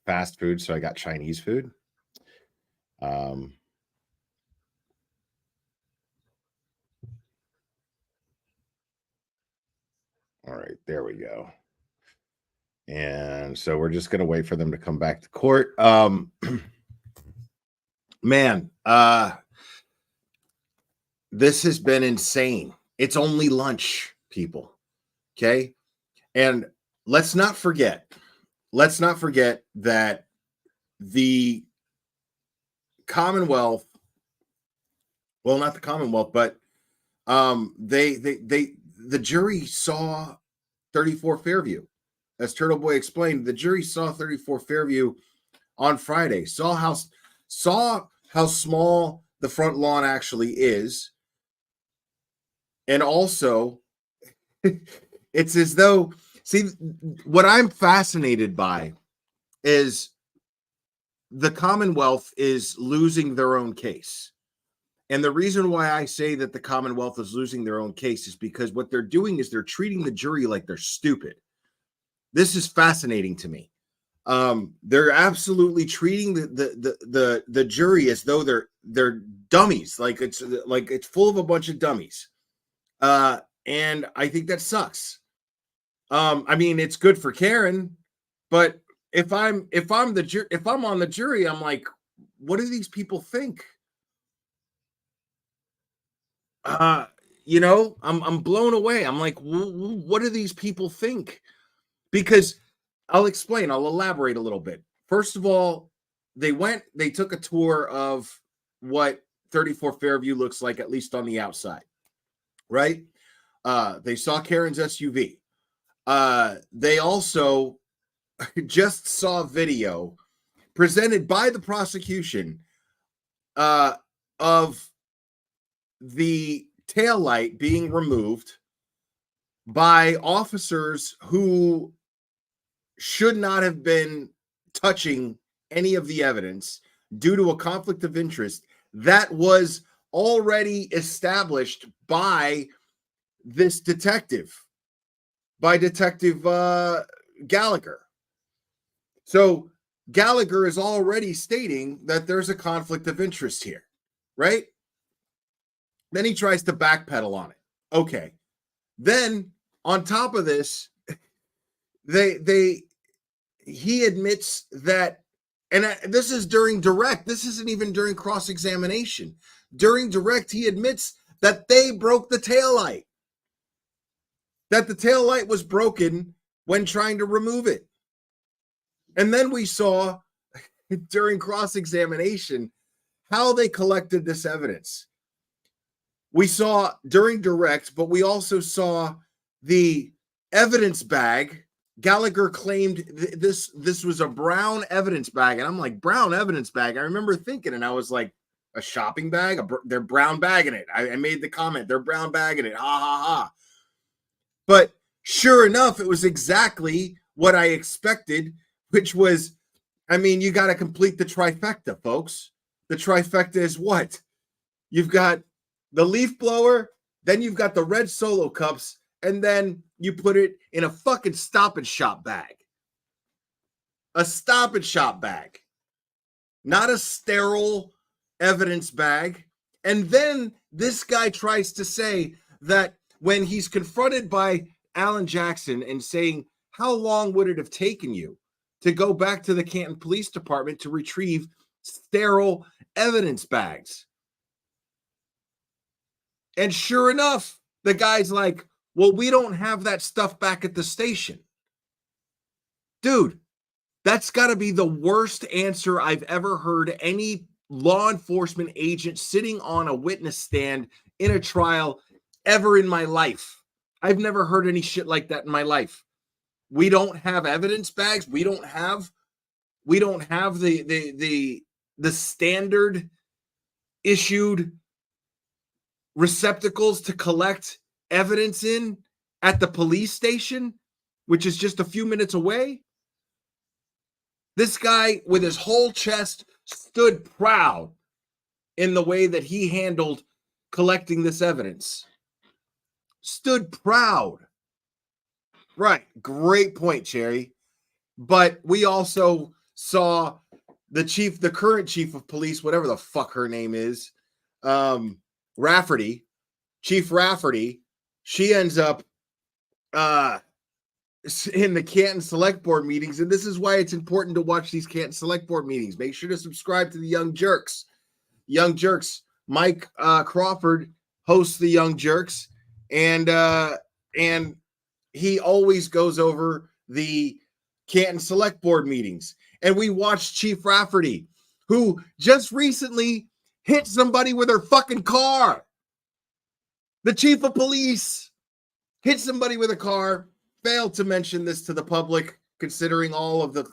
fast food. So I got Chinese food. All right, there we go. And so we're just going to wait for them to come back to court. Man, this has been insane. It's only lunch, people. Okay. And let's not forget that the Commonwealth, well, not the Commonwealth, but the jury saw 34 Fairview. As Turtleboy explained, the jury saw 34 Fairview on Friday, saw how small the front lawn actually is. And also, it's as though, see, what I'm fascinated by is the Commonwealth is losing their own case. And the reason why I say that the Commonwealth is losing their own case is because what they're doing is they're treating the jury like they're stupid. This is fascinating to me. They're absolutely treating the jury as though they're dummies, like it's full of a bunch of dummies. And I think that sucks. I mean, it's good for Karen, but if I'm on the jury, I'm like, what do these people think? You know, I'm blown away. I'm like, what do these people think? Because I'll explain, I'll elaborate a little bit. First of all, they took a tour of what 34 Fairview looks like, at least on the outside, right? They saw Karen's SUV. They also just saw video presented by the prosecution of the taillight being removed by officers who should not have been touching any of the evidence due to a conflict of interest that was already established by this detective, by Detective Gallagher. So Gallagher is already stating that there's a conflict of interest here, right? Then he tries to backpedal on it. Okay. Then on top of this, he admits that, and this is during direct. This isn't even during cross-examination. During direct, he admits that they broke the taillight. That the taillight was broken when trying to remove it. And then we saw during cross-examination how they collected this evidence. We saw during direct, but we also saw the evidence bag. Gallagher claimed this was a brown evidence bag. And I'm like, brown evidence bag? I remember thinking, and I was like, a shopping bag? They're brown bagging it. I made the comment, they're brown bagging it. Ha, ha, ha. But sure enough, it was exactly what I expected, which was, I mean, you got to complete the trifecta, folks. The trifecta is what? You've got the leaf blower, then you've got the red Solo cups, and then you put it in a fucking Stop and Shop bag. A Stop and Shop bag. Not a sterile evidence bag. And then this guy tries to say that when he's confronted by Alan Jackson and saying, how long would it have taken you to go back to the Canton Police Department to retrieve sterile evidence bags? And sure enough, the guy's like, well, we don't have that stuff back at the station. Dude, that's got to be the worst answer I've ever heard any law enforcement agent sitting on a witness stand in a trial ever in my life. I've never heard any shit like that in my life. We don't have evidence bags. We don't have the standard issued receptacles to collect evidence in at the police station, which is just a few minutes away. This guy with his whole chest stood proud in the way that he handled collecting this evidence. Stood proud. Right. Great point, Cherry. But we also saw the current chief of police, whatever the fuck her name is, Rafferty, Chief Rafferty. She ends up in the Canton Select Board meetings, and this is why it's important to watch these Canton Select Board meetings. Make sure to subscribe to the Young Jerks. Young Jerks. Mike Crawford hosts the Young Jerks, and he always goes over the Canton Select Board meetings. And we watched Chief Rafferty, who just recently hit somebody with her fucking car. The chief of police hit somebody with a car. Failed to mention this to the public, considering all of the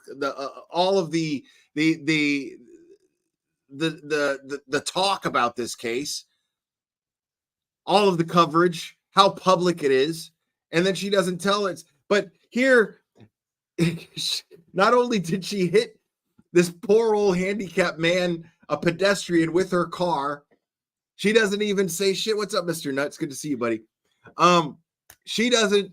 the talk about this case, all of the coverage, how public it is, and then she doesn't tell it. But here, not only did she hit this poor old handicapped man, a pedestrian, with her car, she doesn't even say shit. What's up, Mr. Nuts? Good to see you, buddy. She doesn't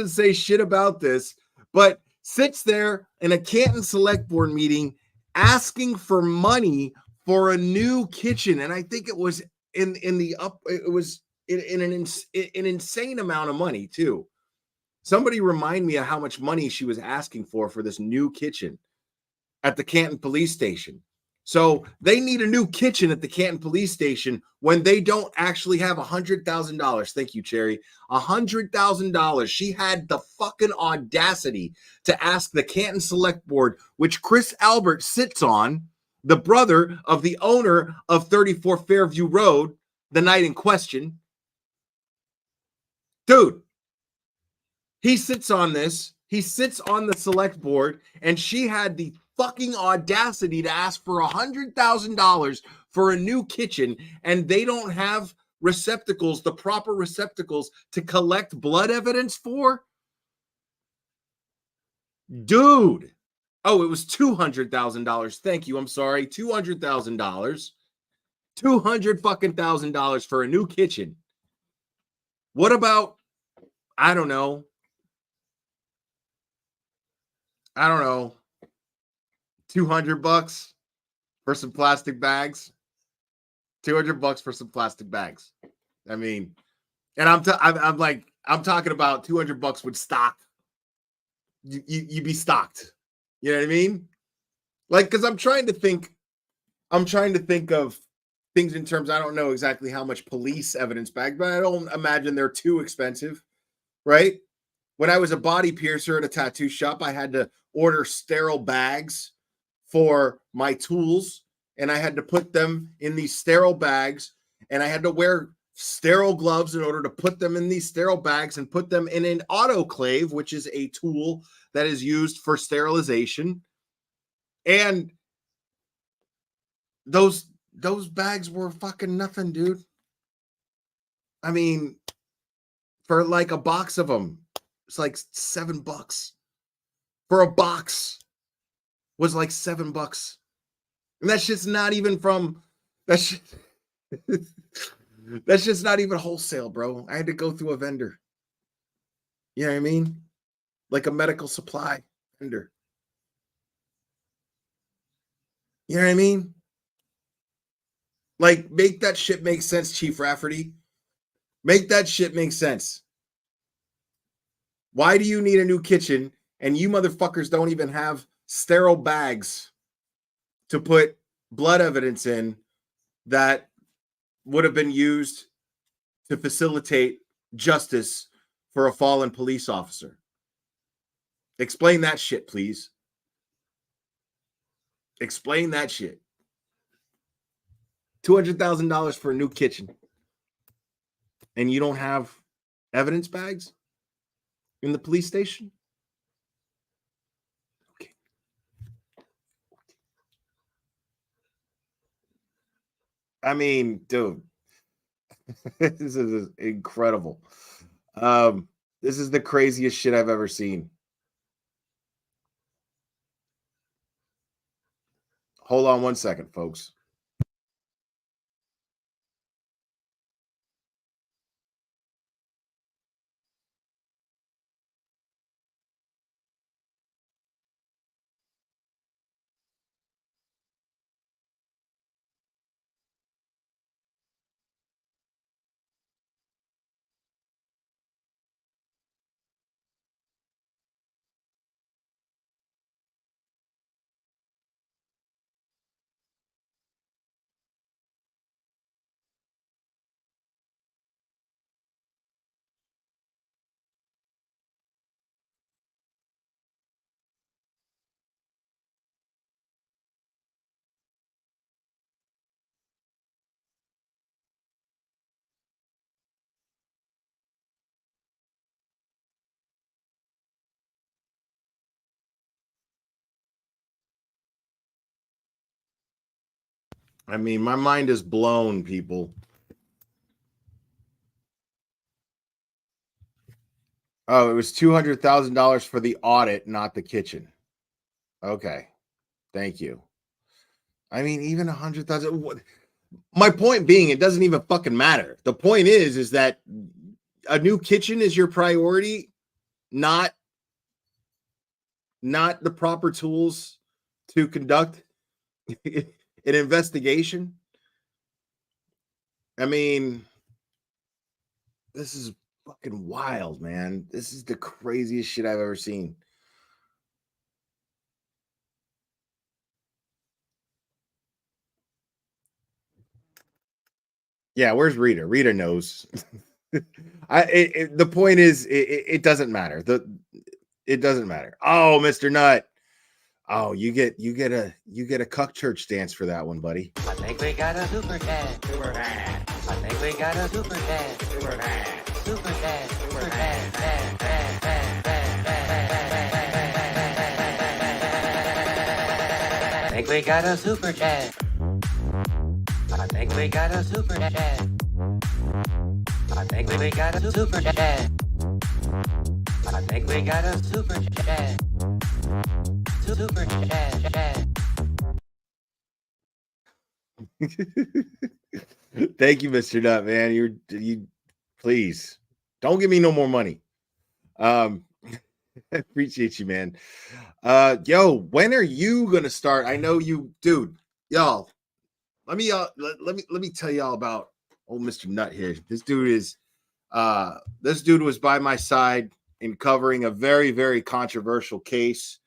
say shit about this, but sits there in a Canton Select Board meeting asking for money for a new kitchen. And I think it was in an insane amount of money too. Somebody remind me of how much money she was asking for this new kitchen at the Canton Police Station. So they need a new kitchen at the Canton Police Station when they don't actually have $100,000. Thank you, Cherry. $100,000. She had the fucking audacity to ask the Canton Select Board, which Chris Albert sits on, the brother of the owner of 34 Fairview Road, the night in question. Dude, he sits on this. He sits on the select board, and she had the fucking audacity to ask for $100,000 for a new kitchen, and they don't have receptacles, the proper receptacles to collect blood evidence for? Dude. Oh, it was $200,000. Thank you. I'm sorry. $200,000. $200,000 for a new kitchen. What about, I don't know, 200 bucks for some plastic bags. 200 bucks for some plastic bags. I mean, and I'm talking about 200 bucks would stock. You'd be stocked. You know what I mean? Like, because I'm trying to think of things in terms, I don't know exactly how much police evidence bag, but I don't imagine they're too expensive, right? When I was a body piercer at a tattoo shop, I had to order sterile bags for my tools, and I had to put them in these sterile bags, and I had to wear sterile gloves in order to put them in these sterile bags and put them in an autoclave, which is a tool that is used for sterilization. And those bags were fucking nothing, dude. I mean, for like a box of them, it's like $7. For a box was like $7. And that's just not even from that's just not even wholesale, bro. I had to go through a vendor. You know what I mean? Like a medical supply vendor. You know what I mean? Like, make that shit make sense, Chief Rafferty. Make that shit make sense. Why do you need a new kitchen and you motherfuckers don't even have sterile bags to put blood evidence in that would have been used to facilitate justice for a fallen police officer? Explain that shit, please. Explain that shit. $200,000 for a new kitchen. And you don't have evidence bags in the police station? Okay. I mean, dude, this is incredible. This is the craziest shit I've ever seen. Hold on one second, folks. I mean, my mind is blown, people. Oh, it was $200,000 for the audit, not the kitchen. Okay. Thank you. I mean, even 100,000. My point being, it doesn't even fucking matter. The point is that a new kitchen is your priority, not the proper tools to conduct an investigation. I mean, this is fucking wild, man. This is the craziest shit I've ever seen. Yeah, where's Rita? Rita knows. The point is, it doesn't matter. It doesn't matter. Oh, Mr. Nut. Oh, you get a cuck church dance for that one, buddy. I think we got a super dad. Super dad. I think we got a super dad. Super dad. Super dad. Super dad. Dad, dad, dad, dad, dad. I think we got a super dad. I think we got a super dad. I think we got a super dad. I think we got a super dad. Super dad. Thank you, Mr. Nut, man. You please don't give me no more money. Appreciate you, man. Yo, when are you gonna start? I know you, dude. Y'all, let me tell y'all about old Mr. Nut here. This dude was by my side in covering a very, very controversial case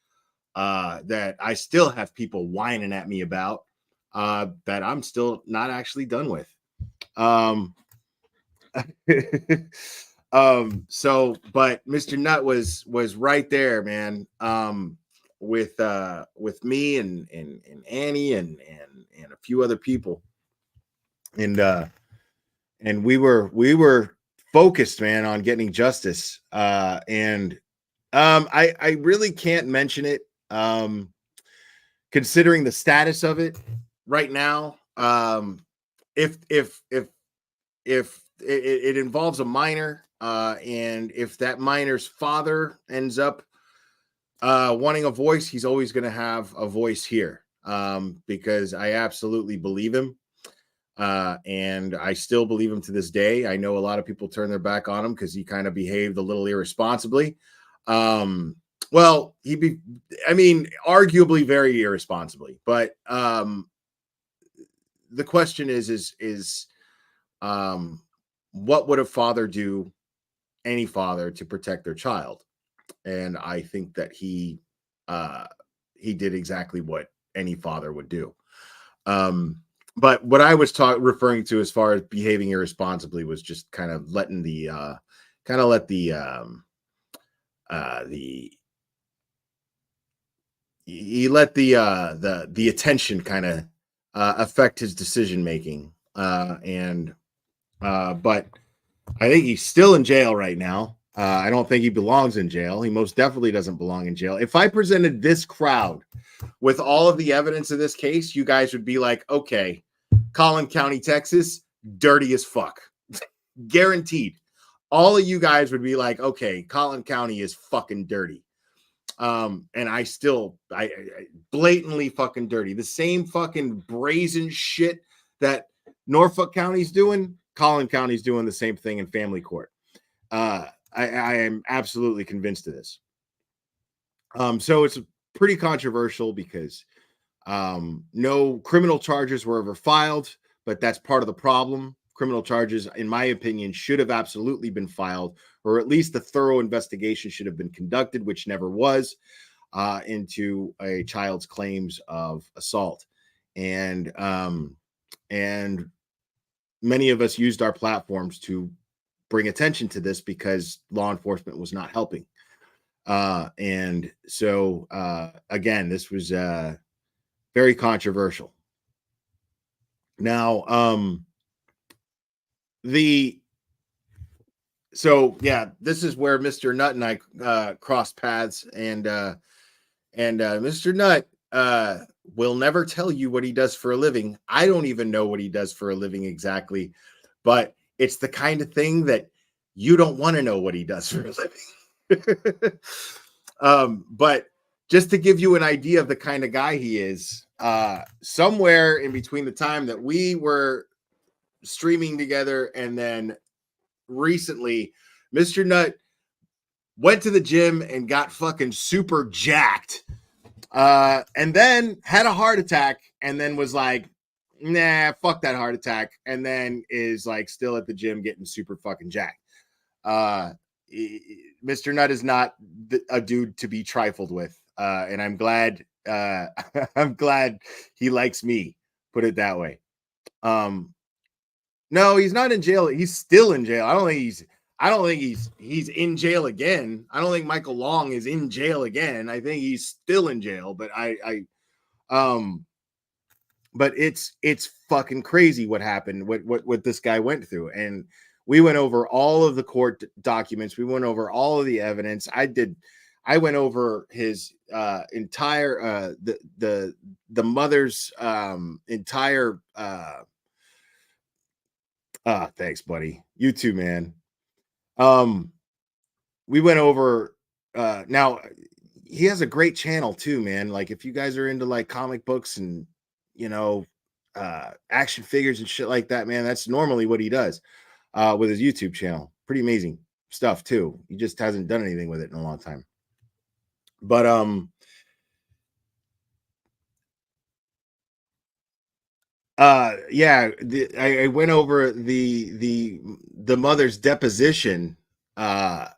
that I still have people whining at me about, that I'm still not actually done with. But Mr. Nut was right there, man. With me and Annie and a few other people. And we were focused, man, on getting justice. I really can't mention it, considering the status of it right now. If it involves a minor, and if that minor's father ends up wanting a voice, he's always going to have a voice here, because I absolutely believe him. And I still believe him to this day. I know a lot of people turn their back on him because he kind of behaved a little irresponsibly. Well, arguably very irresponsibly. But the question is what would a father do, any father, to protect their child? And I think that he did exactly what any father would do. But what I was referring to as far as behaving irresponsibly was just kind of letting the attention kind of affect his decision making. But I think he's still in jail right now. I don't think he belongs in jail. He most definitely doesn't belong in jail. If I presented this crowd with all of the evidence of this case, you guys would be like, okay, Collin County, Texas, dirty as fuck. Guaranteed. All of you guys would be like, okay, Collin County is fucking dirty. And I blatantly fucking dirty. The same fucking brazen shit that Norfolk County's doing, Collin County's doing the same thing in family court. I am absolutely convinced of this. So it's pretty controversial because no criminal charges were ever filed, but that's part of the problem. Criminal charges, in my opinion, should have absolutely been filed, or at least a thorough investigation should have been conducted, which never was, into a child's claims of assault. And many of us used our platforms to bring attention to this because law enforcement was not helping. And so, again, this was very controversial. Now, this is where Mr. Nut and I crossed paths, and Mr. Nut will never tell you what he does for a living. I don't even know what he does for a living exactly, but it's the kind of thing that you don't want to know what he does for a living. But just to give you an idea of the kind of guy he is, somewhere in between the time that we were streaming together and then recently, Mr. Nut went to the gym and got fucking super jacked, and then had a heart attack, and then was like, nah, fuck that heart attack, and then is like still at the gym getting super fucking jacked. Mr. Nut is not a dude to be trifled with, and I'm glad I'm glad he likes me, put it that way. No, he's not in jail. He's still in jail. I don't think he's in jail again. I don't think Michael Long is in jail again. I think he's still in jail, but but it's fucking crazy what happened, what this guy went through. And we went over all of the court documents. We went over all of the evidence. I went over his entire the mother's entire thanks, buddy. You too, man. We went over now he has a great channel too, man. Like if you guys are into like comic books and action figures and shit like that, man, that's normally what he does with his YouTube channel. Pretty amazing stuff too. He just hasn't done anything with it in a long time. But yeah, I went over the mother's deposition, and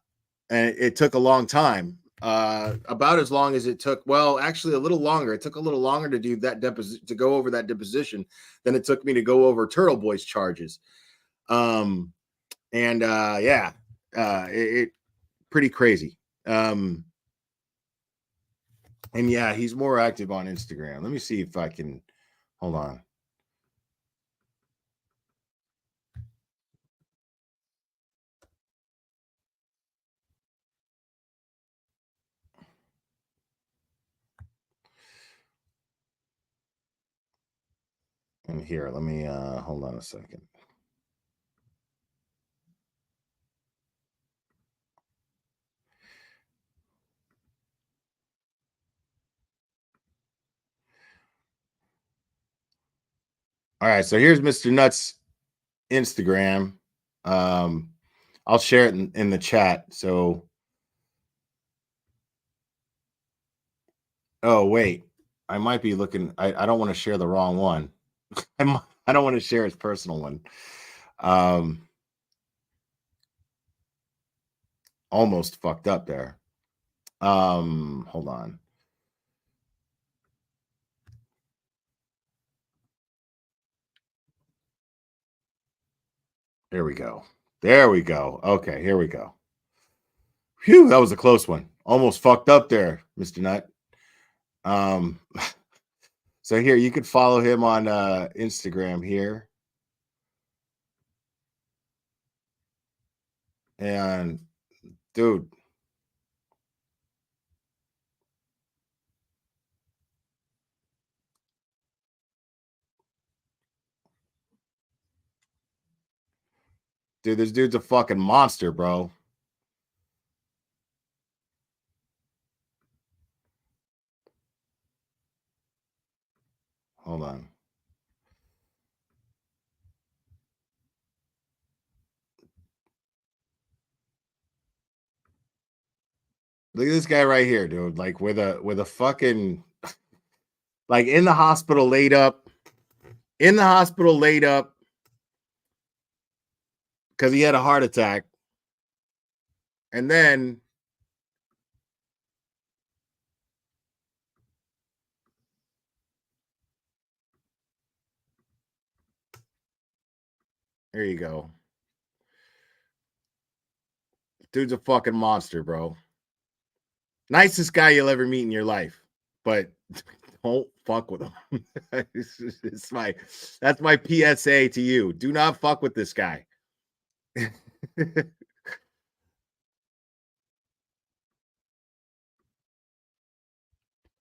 it took a long time, about as long as it took. Well, actually, a little longer. It took a little longer to do that to go over that deposition than it took me to go over Turtle Boy's charges. And yeah, it pretty crazy. And yeah, he's more active on Instagram. Let me see if I can hold on. And here, let me hold on a second. All right, so here's Mr. Nuts Instagram. I'll share it in the chat. So, oh wait, I might be looking. I don't want to share the wrong one. I don't want to share his personal one. Almost fucked up there. Hold on. There we go. There we go. Okay, here we go. Phew, that was a close one. Almost fucked up there, Mr. Nut. So here, you could follow him on Instagram here. And dude, this dude's a fucking monster, bro. Hold on. Look at this guy right here, dude. Like with a fucking like in the hospital laid up. In the hospital laid up because he had a heart attack. And then there you go. Dude's a fucking monster, bro. Nicest guy you'll ever meet in your life, but don't fuck with him. That's my PSA to you. Do not fuck with this guy.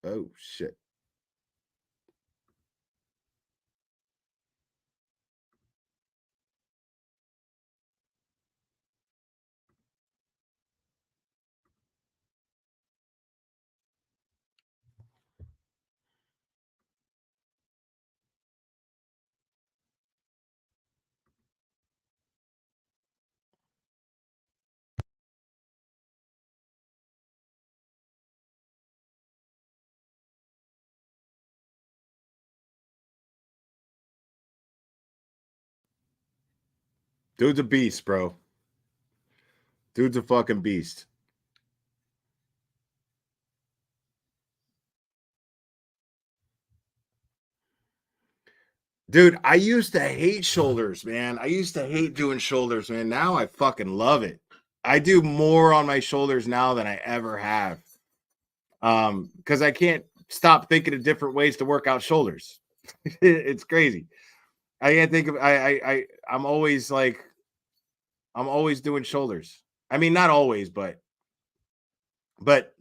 Oh shit. Dude's a beast, bro. Dude's a fucking beast. Dude, I used to hate shoulders, man. I used to hate doing shoulders, man. Now I fucking love it. I do more on my shoulders now than I ever have. Because I can't stop thinking of different ways to work out shoulders. It's crazy. I can't think of I'm always doing shoulders. I mean, not always, but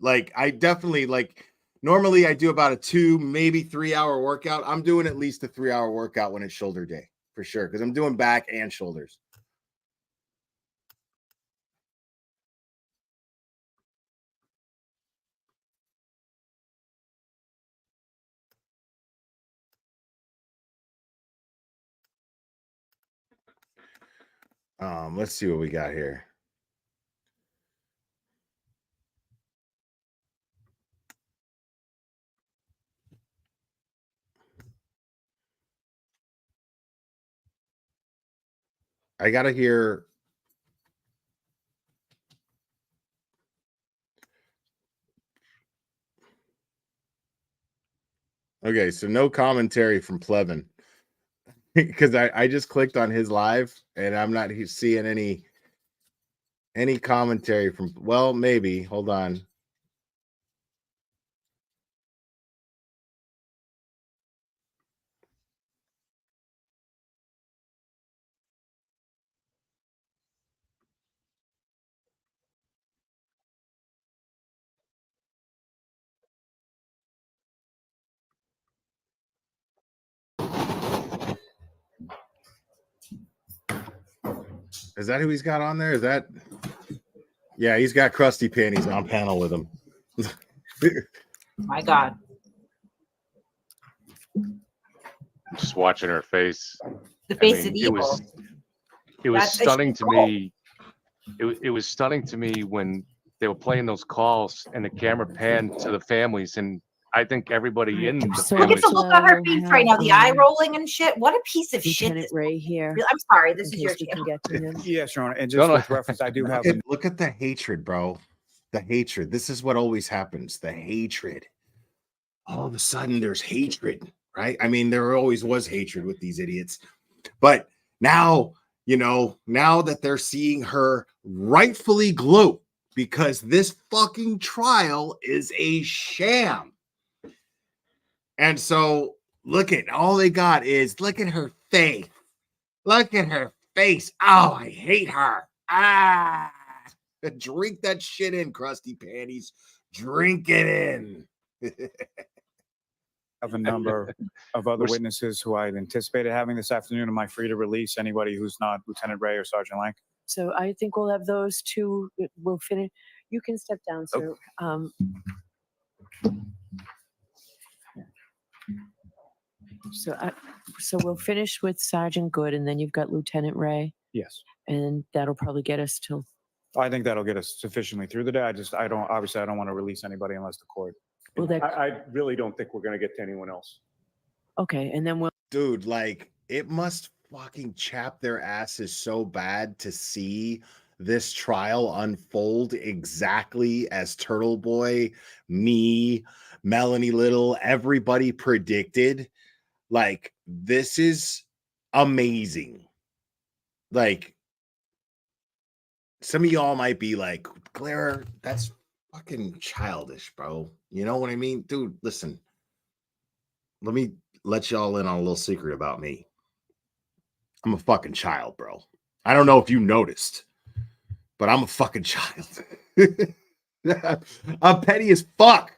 like I definitely like normally I do about a 2, maybe 3 hour workout. I'm doing at least a 3 hour workout when it's shoulder day for sure. Cause I'm doing back and shoulders. Let's see what we got here. I gotta hear. Okay, so no commentary from Plevin because I just clicked on his live and I'm not seeing any commentary from. Well, maybe. Hold on. Is that who he's got on there? Is that? Yeah, he's got Krusty Panties on panel with him. My God. Just watching her face. The face of evil. It was That's a stunning to goal. me. It was stunning to me when they were playing those calls and the camera panned to the families, and I think everybody in the Look at families. the look on her face right now, the eye rolling and shit. What a piece of shit. Lieutenant Ray here. I'm sorry, this in is your case we can channel. get to him. Yes, Your Honor. And just with reference, I do have. Look at the hatred, bro. The hatred. This is what always happens. The hatred. All of a sudden, there's hatred, right? I mean, there always was hatred with these idiots. But now, now that they're seeing her rightfully gloat because this fucking trial is a sham. And so, look at all they got is look at her face. Look at her face. Oh, I hate her. Ah. Drink that shit in, Krusty Panties. Drink it in. Have a number of other witnesses who I've anticipated having this afternoon. Am I free to release anybody who's not Lieutenant Ray or Sergeant Lang? So I think we'll have those two. We'll finish. You can step down, sir. So we'll finish with Sergeant Good, and then you've got Lieutenant Ray, Yes. and that'll probably get us till. I think that'll get us sufficiently through the day. I don't want to release anybody unless the court. Well, I really don't think we're going to get to anyone else. Okay, and then we'll. Dude, like, it must fucking chap their asses so bad to see this trial unfold exactly as Turtle Boy, me, Melanie Little, everybody predicted. Like, this is amazing. Like, some of y'all might be like, Clara, that's fucking childish, bro. You know what I mean? Dude, listen. Let me let y'all in on a little secret about me. I'm a fucking child, bro. I don't know if you noticed, but I'm a fucking child. I'm petty as fuck.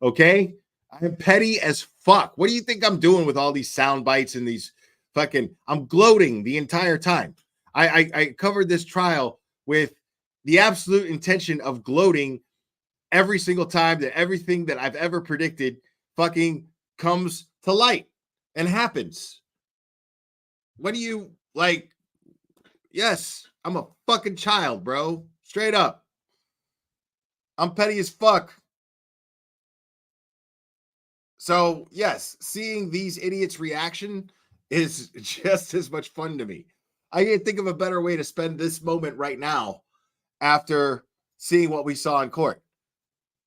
Okay? I'm petty as fuck. What do you think I'm doing with all these sound bites and these fucking... I'm gloating the entire time. I covered this trial with the absolute intention of gloating every single time that everything that I've ever predicted fucking comes to light and happens. What do you like? Yes, I'm a fucking child, bro. Straight up. I'm petty as fuck. So, yes, seeing these idiots' reaction is just as much fun to me. I can't think of a better way to spend this moment right now after seeing what we saw in court.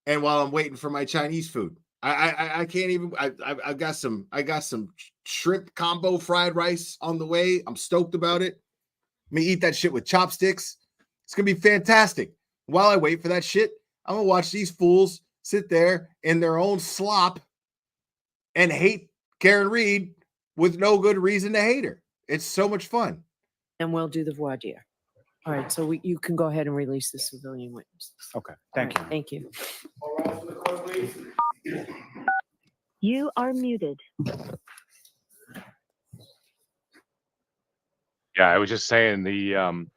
And while I'm waiting for my Chinese food, I can't even. I got some shrimp combo fried rice on the way. I'm stoked about it. I'm gonna eat that shit with chopsticks. It's gonna be fantastic. While I wait for that shit, I'm gonna watch these fools sit there in their own slop and hate Karen Reed with no good reason to hate her. It's so much fun. And we'll do the voir dire. All right, so you can go ahead and release the civilian witnesses. Okay, Thank you. Thank you. You are muted. Yeah, I was just saying when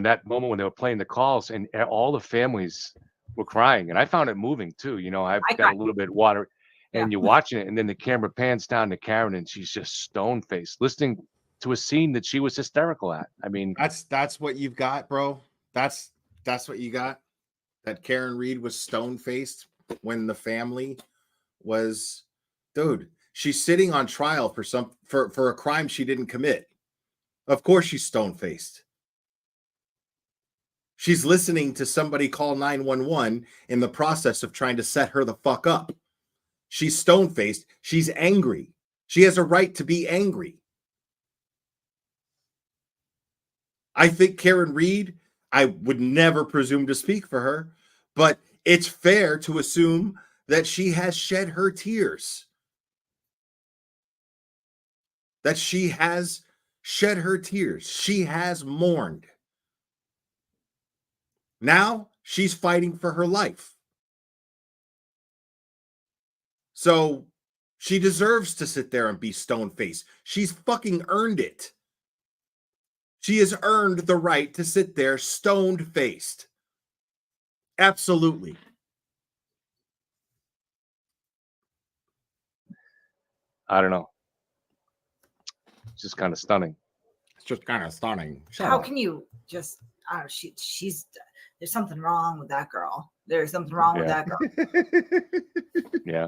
that moment when they were playing the calls and all the families were crying, and I found it moving too. I've got a little bit water, and you're watching it, and then the camera pans down to Karen, and she's just stone faced, listening to a scene that she was hysterical at. I mean, that's what you've got, bro. That's what you got. That Karen Reed was stone faced when the family was, dude. She's sitting on trial for a crime she didn't commit. Of course, she's stone faced. She's listening to somebody call 911 in the process of trying to set her the fuck up. She's stone faced. She's angry. She has a right to be angry. I think Karen Reed, I would never presume to speak for her, but it's fair to assume that she has shed her tears. That she has shed her tears. She has mourned. Now she's fighting for her life. So she deserves to sit there and be stone-faced. She's fucking earned it. She has earned the right to sit there stoned-faced. Absolutely. I don't know. It's just kind of stunning. It's just kind of stunning. How can you just? She's. There's something wrong with that girl. There's something wrong with that girl. Yeah.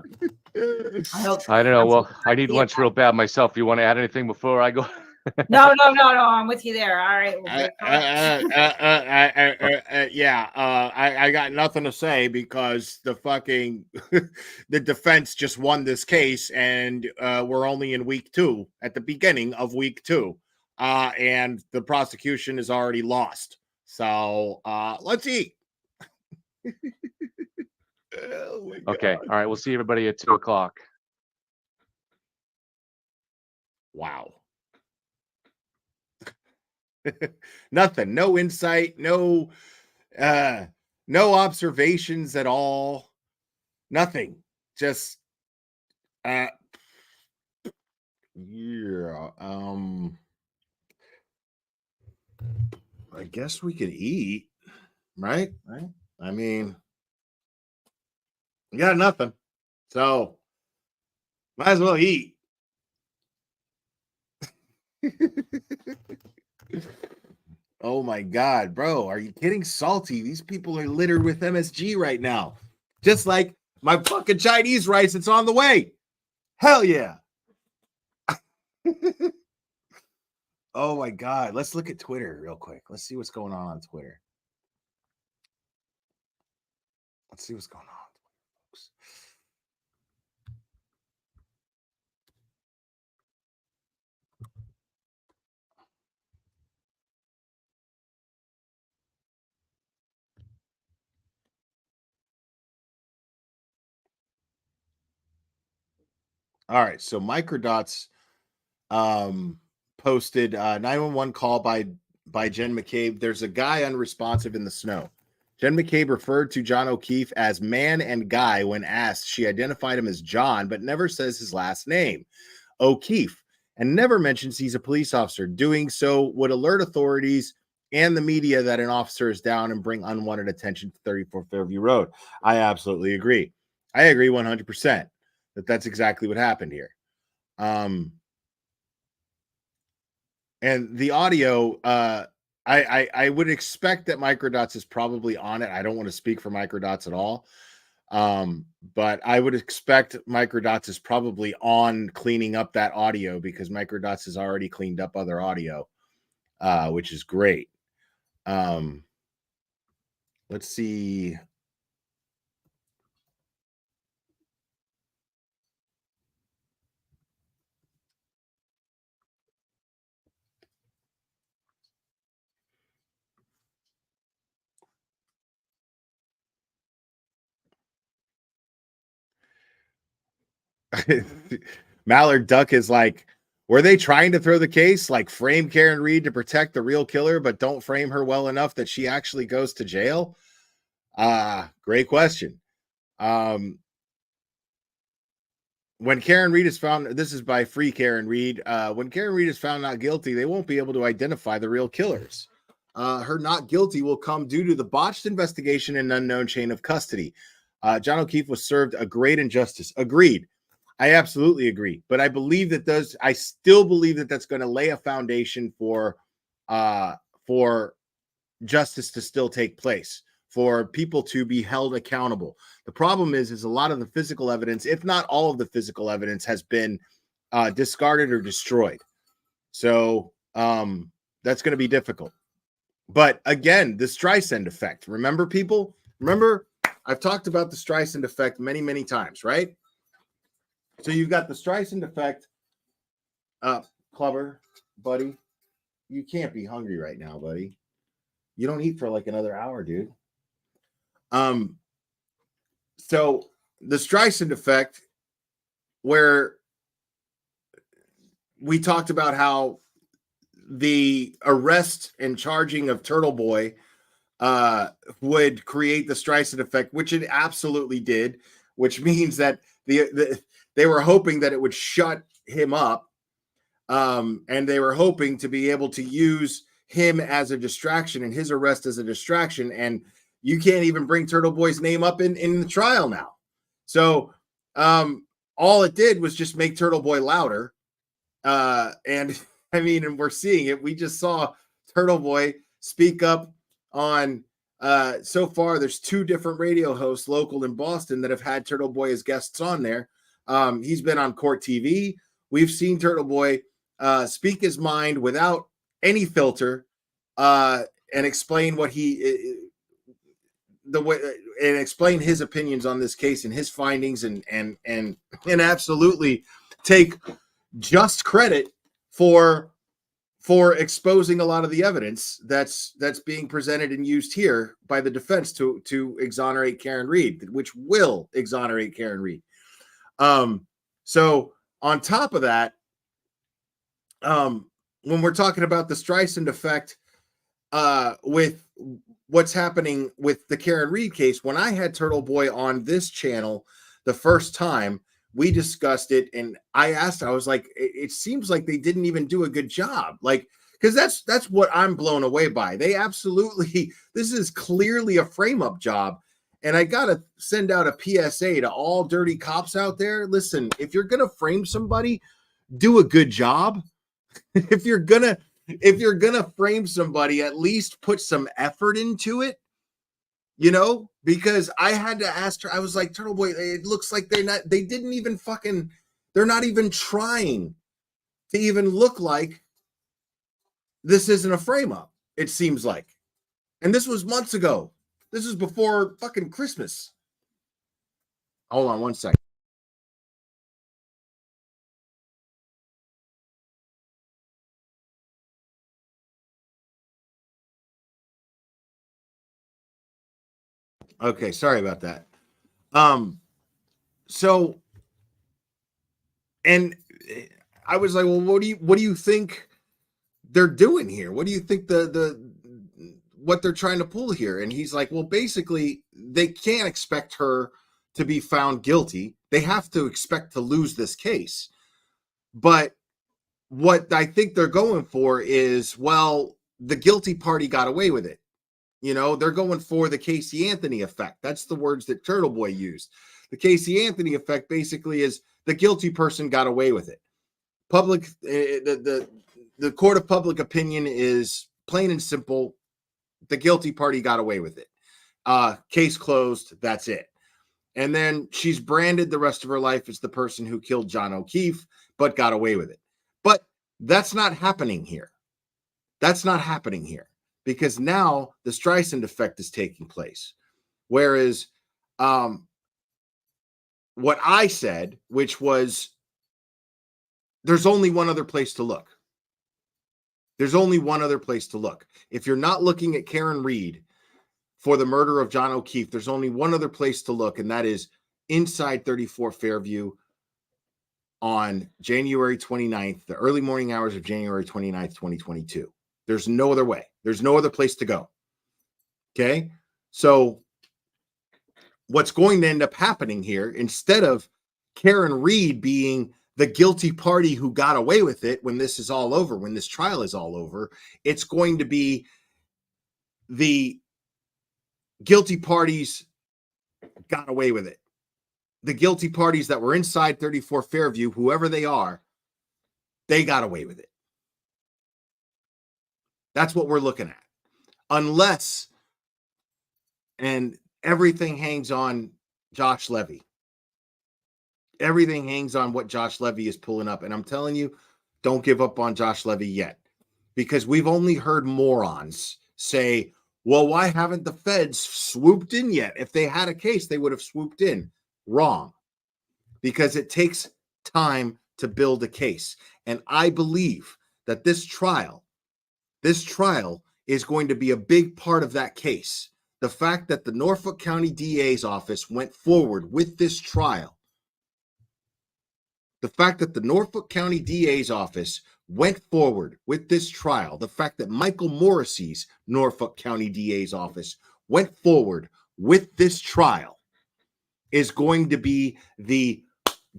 I don't know. Well, I need lunch real bad myself. You want to add anything before I go? No. I'm with you there. All right. I got nothing to say because the fucking the defense just won this case, and we're only in week 2 at the beginning of week 2, and the prosecution is already lost. So let's eat. Oh Okay. All right. We'll see everybody at 2:00. Wow. Nothing. No insight. No observations at all. Nothing. Just yeah. I guess we could eat, right? I mean, we got nothing, so might as well eat. Oh my God, bro. Are you kidding? Salty. These people are littered with MSG right now. Just like my fucking Chinese rice. It's on the way. Hell yeah. Oh my God. Let's look at Twitter real quick. Let's see what's going on Twitter. Let's see what's going on, folks. All right, so Microdots posted 911 call by Jen McCabe. There's a guy unresponsive in the snow. Jen McCabe referred to John O'Keefe as man and guy when asked. She identified him as John, but never says his last name, O'Keefe, and never mentions he's a police officer. Doing so would alert authorities and the media that an officer is down and bring unwanted attention to 34 Fairview Road. I absolutely agree. I agree 100% that that's exactly what happened here. And the audio, I would expect that Microdots is probably on it. I don't want to speak for Microdots at all. But I would expect Microdots is probably on cleaning up that audio because Microdots has already cleaned up other audio. which is great. Let's see. Mallard Duck is like, were they trying to throw the case like frame Karen Reed to protect the real killer, but don't frame her well enough that she actually goes to jail? Great question. When Karen Reed is found, this is by Free Karen Reed. When Karen Reed is found not guilty, they won't be able to identify the real killers. Her not guilty will come due to the botched investigation and unknown chain of custody. John O'Keefe was served a great injustice. Agreed. I absolutely agree. But I believe that I still believe that that's going to lay a foundation for justice to still take place, for people to be held accountable. The problem is a lot of the physical evidence, if not all of the physical evidence, has been discarded or destroyed. So that's going to be difficult. But again, the Streisand effect. Remember, people? Remember, I've talked about the Streisand effect many, many times, right? So you've got the Streisand effect. Clubber, buddy, you can't be hungry right now, buddy. You don't eat for like another hour, dude. So the Streisand effect, where we talked about how the arrest and charging of Turtle Boy would create the Streisand effect, which it absolutely did, which means that they were hoping that it would shut him up. And they were hoping to be able to use him as a distraction and his arrest as a distraction. And you can't even bring Turtle Boy's name up in the trial now. So all it did was just make Turtle Boy louder. And I mean, and we're seeing it. We just saw Turtle Boy speak up on so far. There's 2 different radio hosts local in Boston that have had Turtle Boy as guests on there. He's been on Court TV. We've seen Turtle Boy speak his mind without any filter and explain what and explain his opinions on this case and his findings and absolutely take just credit for exposing a lot of the evidence that's being presented and used here by the defense to exonerate Karen Reed, which will exonerate Karen Reed. So on top of that, when we're talking about the Streisand effect with what's happening with the Karen Reed case, when I had Turtle Boy on this channel the first time, we discussed it, and I was like, it seems like they didn't even do a good job. Like, because that's what I'm blown away by. They absolutely, this is clearly a frame-up job. And I got to send out a PSA to all dirty cops out there. Listen, if you're going to frame somebody, do a good job. If you're gonna frame somebody, at least put some effort into it, because I had to ask her. I was like, Turtle Boy, it looks like they're not even trying to even look like this isn't a frame up. It seems like, and this was months ago. This is before fucking Christmas. Hold on one second. Okay, sorry about that. So, and I was like, well, what do you think they're doing here? What do you think what they're trying to pull here? And he's like, well, basically, they can't expect her to be found guilty. They have to expect to lose this case. But what I think they're going for is, well, the guilty party got away with it. They're going for the Casey Anthony effect. That's the words that Turtle Boy used. The Casey Anthony effect basically is the guilty person got away with it. The court of public opinion is plain and simple. The guilty party got away with it. Case closed. That's it. And then she's branded the rest of her life as the person who killed John O'Keefe, but got away with it. But that's not happening here. That's not happening here because now the Streisand effect is taking place. Whereas what I said, which was there's only one other place to look. There's only one other place to look. If you're not looking at Karen Reed for the murder of John O'Keefe, there's only one other place to look, and that is inside 34 Fairview on January 29th, the early morning hours of January 29th, 2022. There's no other way. There's no other place to go. Okay? So what's going to end up happening here, instead of Karen Reed being the guilty party who got away with it when this is all over, when this trial is all over, it's going to be the guilty parties got away with it. The guilty parties that were inside 34 Fairview, whoever they are, they got away with it. That's what we're looking at. Unless, and everything hangs on Josh Levy. Everything hangs on what Josh Levy is pulling up. And I'm telling you, don't give up on Josh Levy yet. Because we've only heard morons say, well, why haven't the feds swooped in yet? If they had a case, they would have swooped in. Wrong. Because it takes time to build a case. And I believe that this trial is going to be a big part of that case. The fact that the Norfolk County DA's office went forward with this trial. The fact that the Norfolk County DA's office went forward with this trial, the fact that Michael Morrissey's Norfolk County DA's office went forward with this trial is going to be the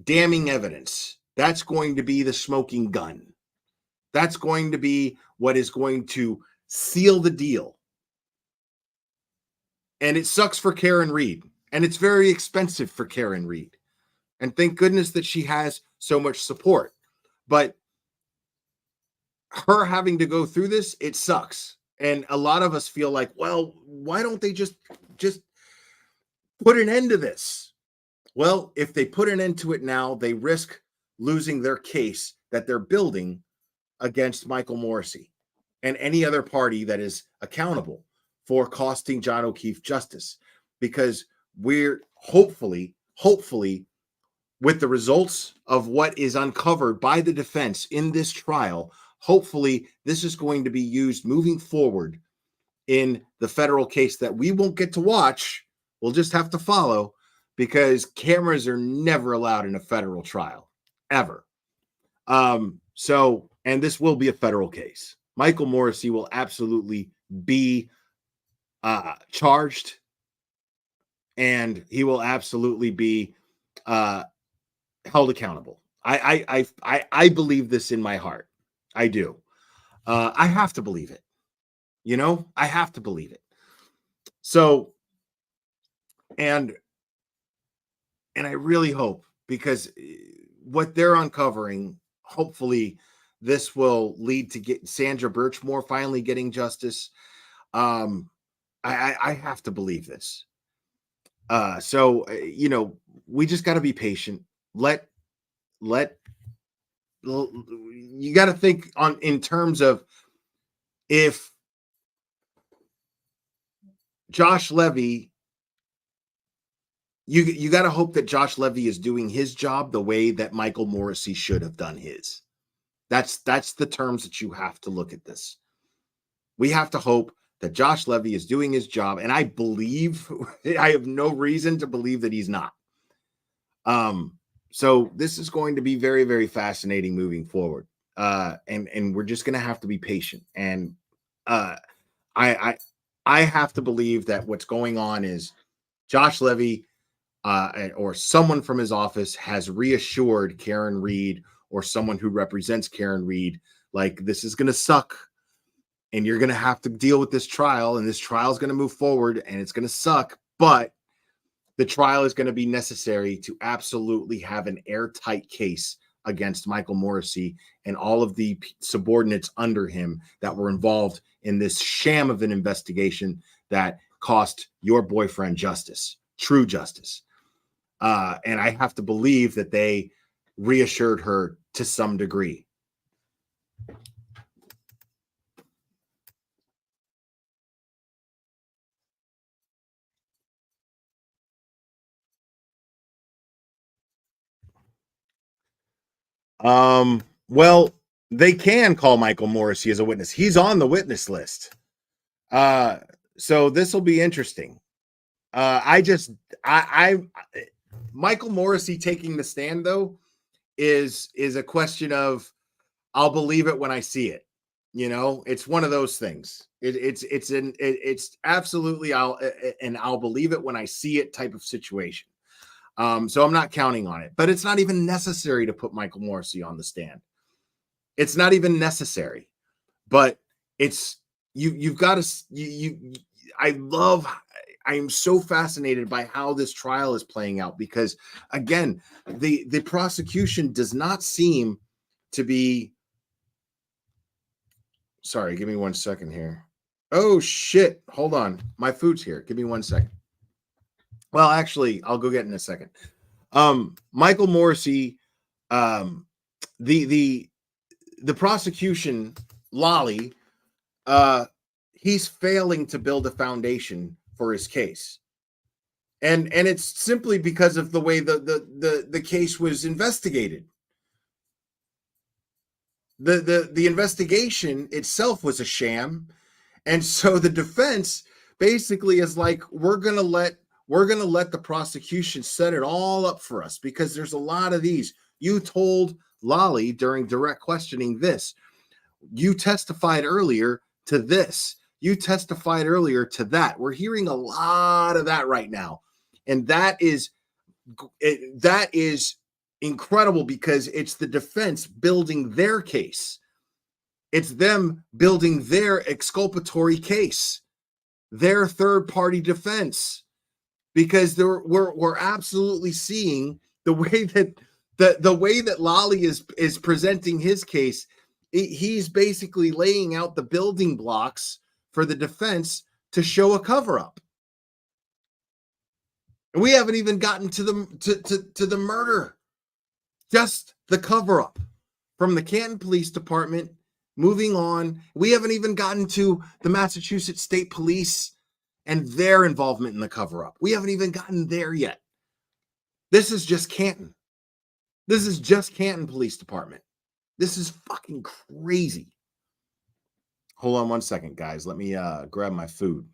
damning evidence. That's going to be the smoking gun. That's going to be what is going to seal the deal. And it sucks for Karen Reed. And it's very expensive for Karen Reed. And thank goodness that she has so much support. But her having to go through this, it sucks. And a lot of us feel like, well, why don't they just put an end to this? Well, if they put an end to it now, they risk losing their case that they're building against Michael Morrissey and any other party that is accountable for costing John O'Keefe justice. Because we're hopefully, with the results of what is uncovered by the defense in this trial, hopefully this is going to be used moving forward in the federal case that we won't get to watch. We'll just have to follow because cameras are never allowed in a federal trial, ever. And this will be a federal case. Michael Morrissey will absolutely be charged, and he will absolutely be held accountable. I believe this in my heart. I do. I have to believe it. I have to believe it. So, and I really hope, because what they're uncovering, hopefully this will lead to get Sandra Birchmore finally getting justice. I have to believe this. We just got to be patient. You got to think in terms of, if Josh Levy, you got to hope that Josh Levy is doing his job the way that Michael Morrissey should have done his. That's the terms that you have to look at this. We have to hope that Josh Levy is doing his job, and I believe, I have no reason to believe that he's not. So this is going to be very, very fascinating moving forward. And we're just going to have to be patient. And I have to believe that what's going on is Josh Levy or someone from his office has reassured Karen Reed, or someone who represents Karen Reed, like, this is going to suck. And you're going to have to deal with this trial, and this trial is going to move forward, and it's going to suck. But the trial is going to be necessary to absolutely have an airtight case against Michael Morrissey and all of the subordinates under him that were involved in this sham of an investigation that cost your boyfriend justice, true justice. And I have to believe that they reassured her to some degree. Well, they can call Michael Morrissey as a witness. He's on the witness list. So this will be interesting. I Michael Morrissey taking the stand though is a question of I'll believe it when I see it. You know, it's one of those things. It's absolutely I'll believe it when I see it type of situation. So I'm not counting on it, but it's not even necessary to put Michael Morrissey on the stand. It's not even necessary, but it's you've got to I am so fascinated by how this trial is playing out because again, the prosecution does not seem to be sorry, give me 1 second here. Oh shit, hold on. My food's here. Give me 1 second. Well, actually, I'll go get it in a second. Michael Morrissey, the prosecution, Lolly, he's failing to build a foundation for his case. And it's simply because of the way the case was investigated. The investigation itself was a sham. And so the defense basically is like, we're gonna let the prosecution set it all up for us because there's a lot of these. You told Lolly during direct questioning this. You testified earlier to this. You testified earlier to that. We're hearing a lot of that right now. And that is incredible because it's the defense building their case. It's them building their exculpatory case, their third-party defense, because we're absolutely seeing the way that Lolly is presenting his case. He's basically laying out the building blocks for the defense to show a cover-up. And we haven't even gotten to the murder, just the cover-up from the Canton Police Department. Moving on, we haven't even gotten to the Massachusetts State Police and their involvement in the cover-up. We haven't even gotten there yet. This is just Canton. This is just Canton Police Department. This is fucking crazy. Hold on 1 second, guys. Let me grab my food.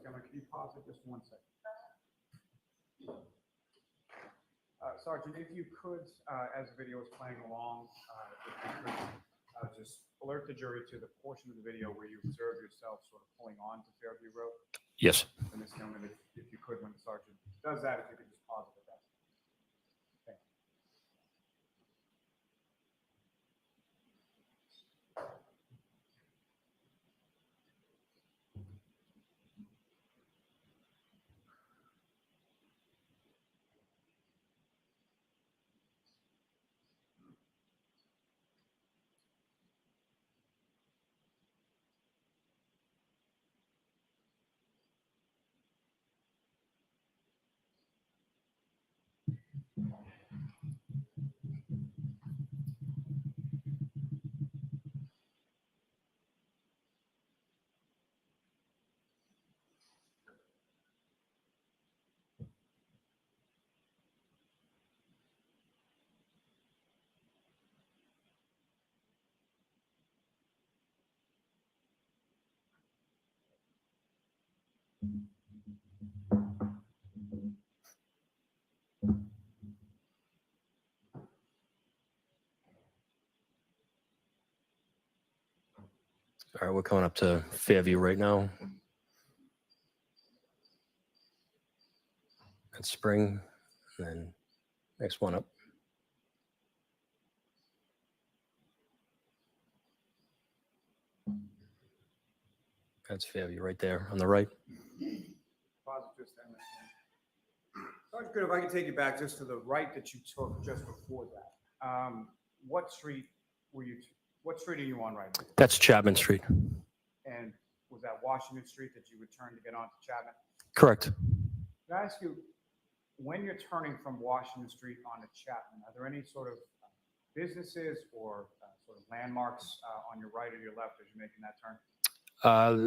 Can you pause it just 1 second? Sergeant, if you could, as the video is playing along, if you could just alert the jury to the portion of the video where you observe yourself sort of pulling on to Fairview Road. Yes. And this gentleman, if you could, when the sergeant does that, if you could just pause it at that. Thank you. All right, we're coming up to Fairview right now. That's Spring, and then next one up. That's Fairview right there on the right. Pause it just a minute. Sergeant, good, if I could take you back just to the right that you took just before that. What street what street are you on right now? That's Chapman Street. And was that Washington Street that you would turn to get onto Chapman? Correct. Can I ask you, when you're turning from Washington Street onto Chapman, are there any sort of businesses or sort of landmarks on your right or your left as you're making that turn?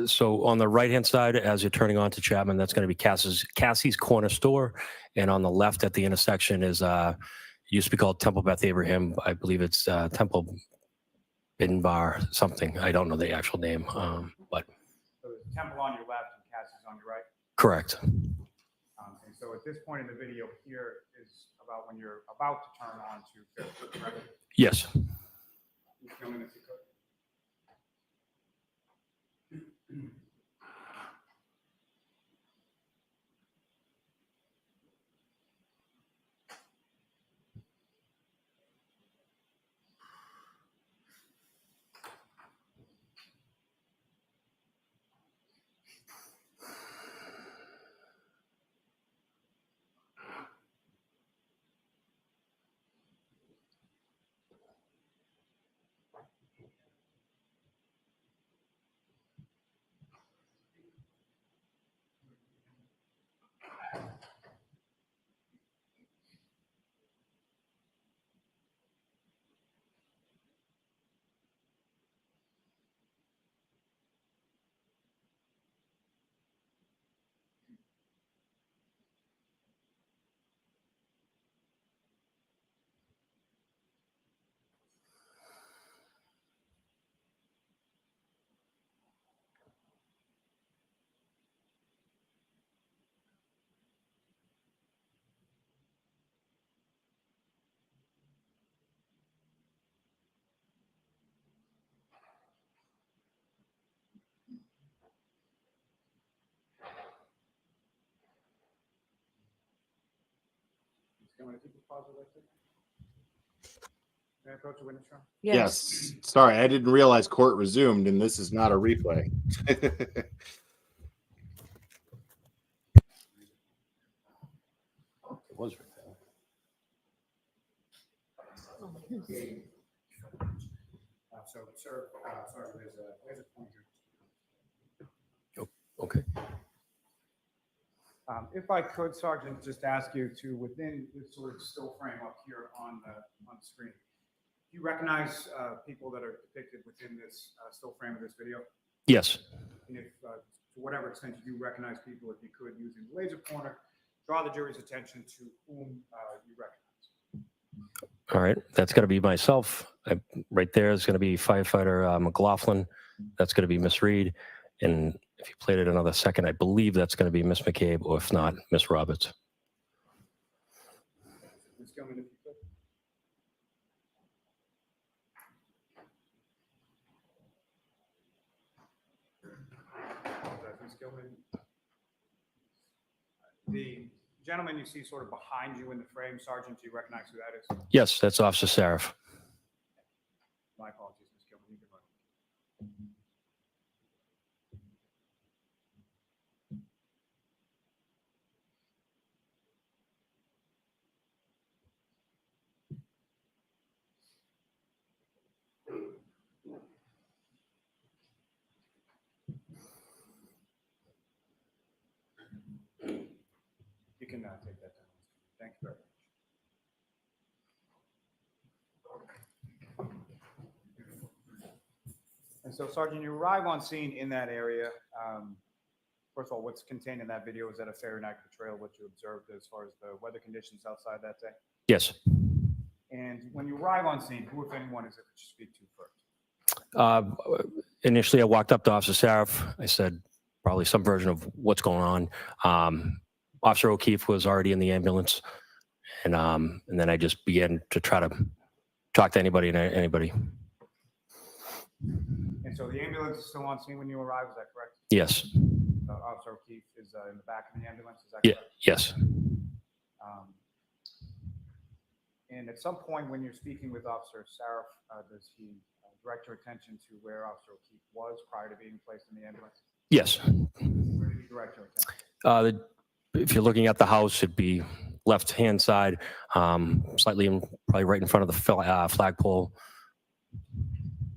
So on the right-hand side, as you're turning onto Chapman, that's going to be Cassie's Corner Store. And on the left at the intersection is, it used to be called Temple Beth Abraham. I believe it's Temple Bin Bar something. I don't know the actual name, but. So there's Temple on your left and Cassie's on your right? Correct. And so at this point in the video here is about when you're about to turn on to Fairfield, correct? Yes. You film it if you could. Can I approach the witness room? Yes. Sorry, I didn't realize court resumed, and this is not a replay. It was right there. So, sir, sorry, there's a pointer. Okay. If I could, Sergeant, just ask you to, within this sort of still frame up here on the screen, do you recognize people that are depicted within this still frame of this video? Yes. And if, to whatever extent you do recognize people, if you could, using the laser pointer, draw the jury's attention to whom you recognize. All right. That's going to be myself. Right there is going to be firefighter McLaughlin. That's going to be Miss Reed. And if you played it another second, I believe that's going to be Miss McCabe, or if not, Miss Roberts. Ms. Gilman, if you could. Ms. Gilman. The gentleman you see sort of behind you in the frame, Sergeant, do you recognize who that is? Yes, that's Officer Sarif. My apologies, Ms. Gilman. You can run. You can take that down. Thank you very much. And so, Sergeant, you arrive on scene in that area. First of all, what's contained in that video? Is that a fair night portrayal, what you observed as far as the weather conditions outside that day? Yes. And when you arrive on scene, who, if anyone, is it that you speak to first? Initially, I walked up to Officer Sarif. I said, probably some version of what's going on. Officer O'Keefe was already in the ambulance, and then I just began to try to talk to anybody and anybody. And so the ambulance is still on scene when you arrive, is that correct? Yes. Officer O'Keefe is in the back of the ambulance, is that Yeah. correct? Yes. And at some point when you're speaking with Officer Saraf, does he direct your attention to where Officer O'Keefe was prior to being placed in the ambulance? Yes. Where did he direct your attention? If you're looking at the house, it'd be left-hand side, slightly probably right in front of the flagpole.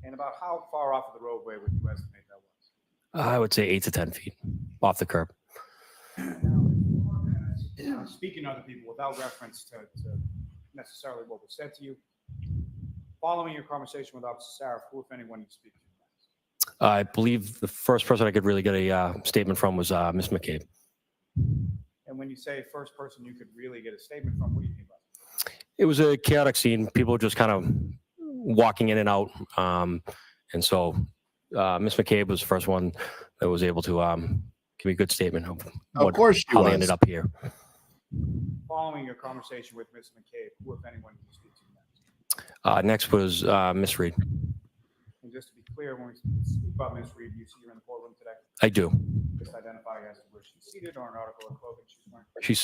And about how far off of the roadway would you estimate that was? I would say 8 to 10 feet off the curb. Speaking to other people without reference to necessarily what was said to you, following your conversation with Officer Saraf, who, if anyone, you speak to? I believe the first person I could really get a statement from was Miss McCabe. And when you say first person you could really get a statement from, what do you mean by that? It was a chaotic scene. People just kind of walking in and out. And so Miss McCabe was the first one that was able to give me a good statement of how they ended up here. Following your conversation with Ms. McCabe, who, if anyone, did you speak to next? Next was Miss Reed. And just to be clear, when we speak about Ms. Reed, you see her in the courtroom today? I do. Just identify as to where she's seated or an article of clothing she's wearing. She's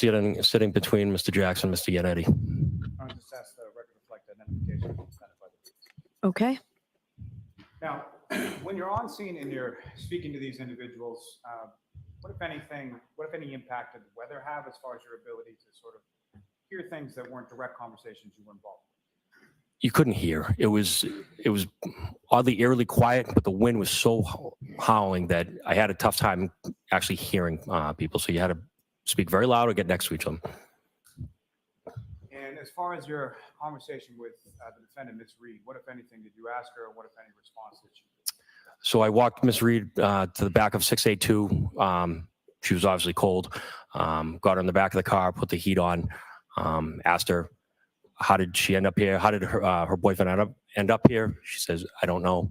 sitting between Mr. Jackson and Mr. Yannetti. I'll just ask the record to reflect identification. Okay. Now, when you're on scene and you're speaking to these individuals, what if any impact did the weather have as far as your ability to sort of hear things that weren't direct conversations you were involved in? You couldn't hear. It was oddly eerily quiet, but the wind was so howling that I had a tough time actually hearing people. So you had to speak very loud or get next to each other. And as far as your conversation with the defendant, Ms. Reed, what, if anything, did you ask her, or what, if any, response did she give? So I walked Miss Reed to the back of 682. She was obviously cold. Got her in the back of the car, put the heat on, asked her, how did she end up here? How did her boyfriend end up here? She says, I don't know.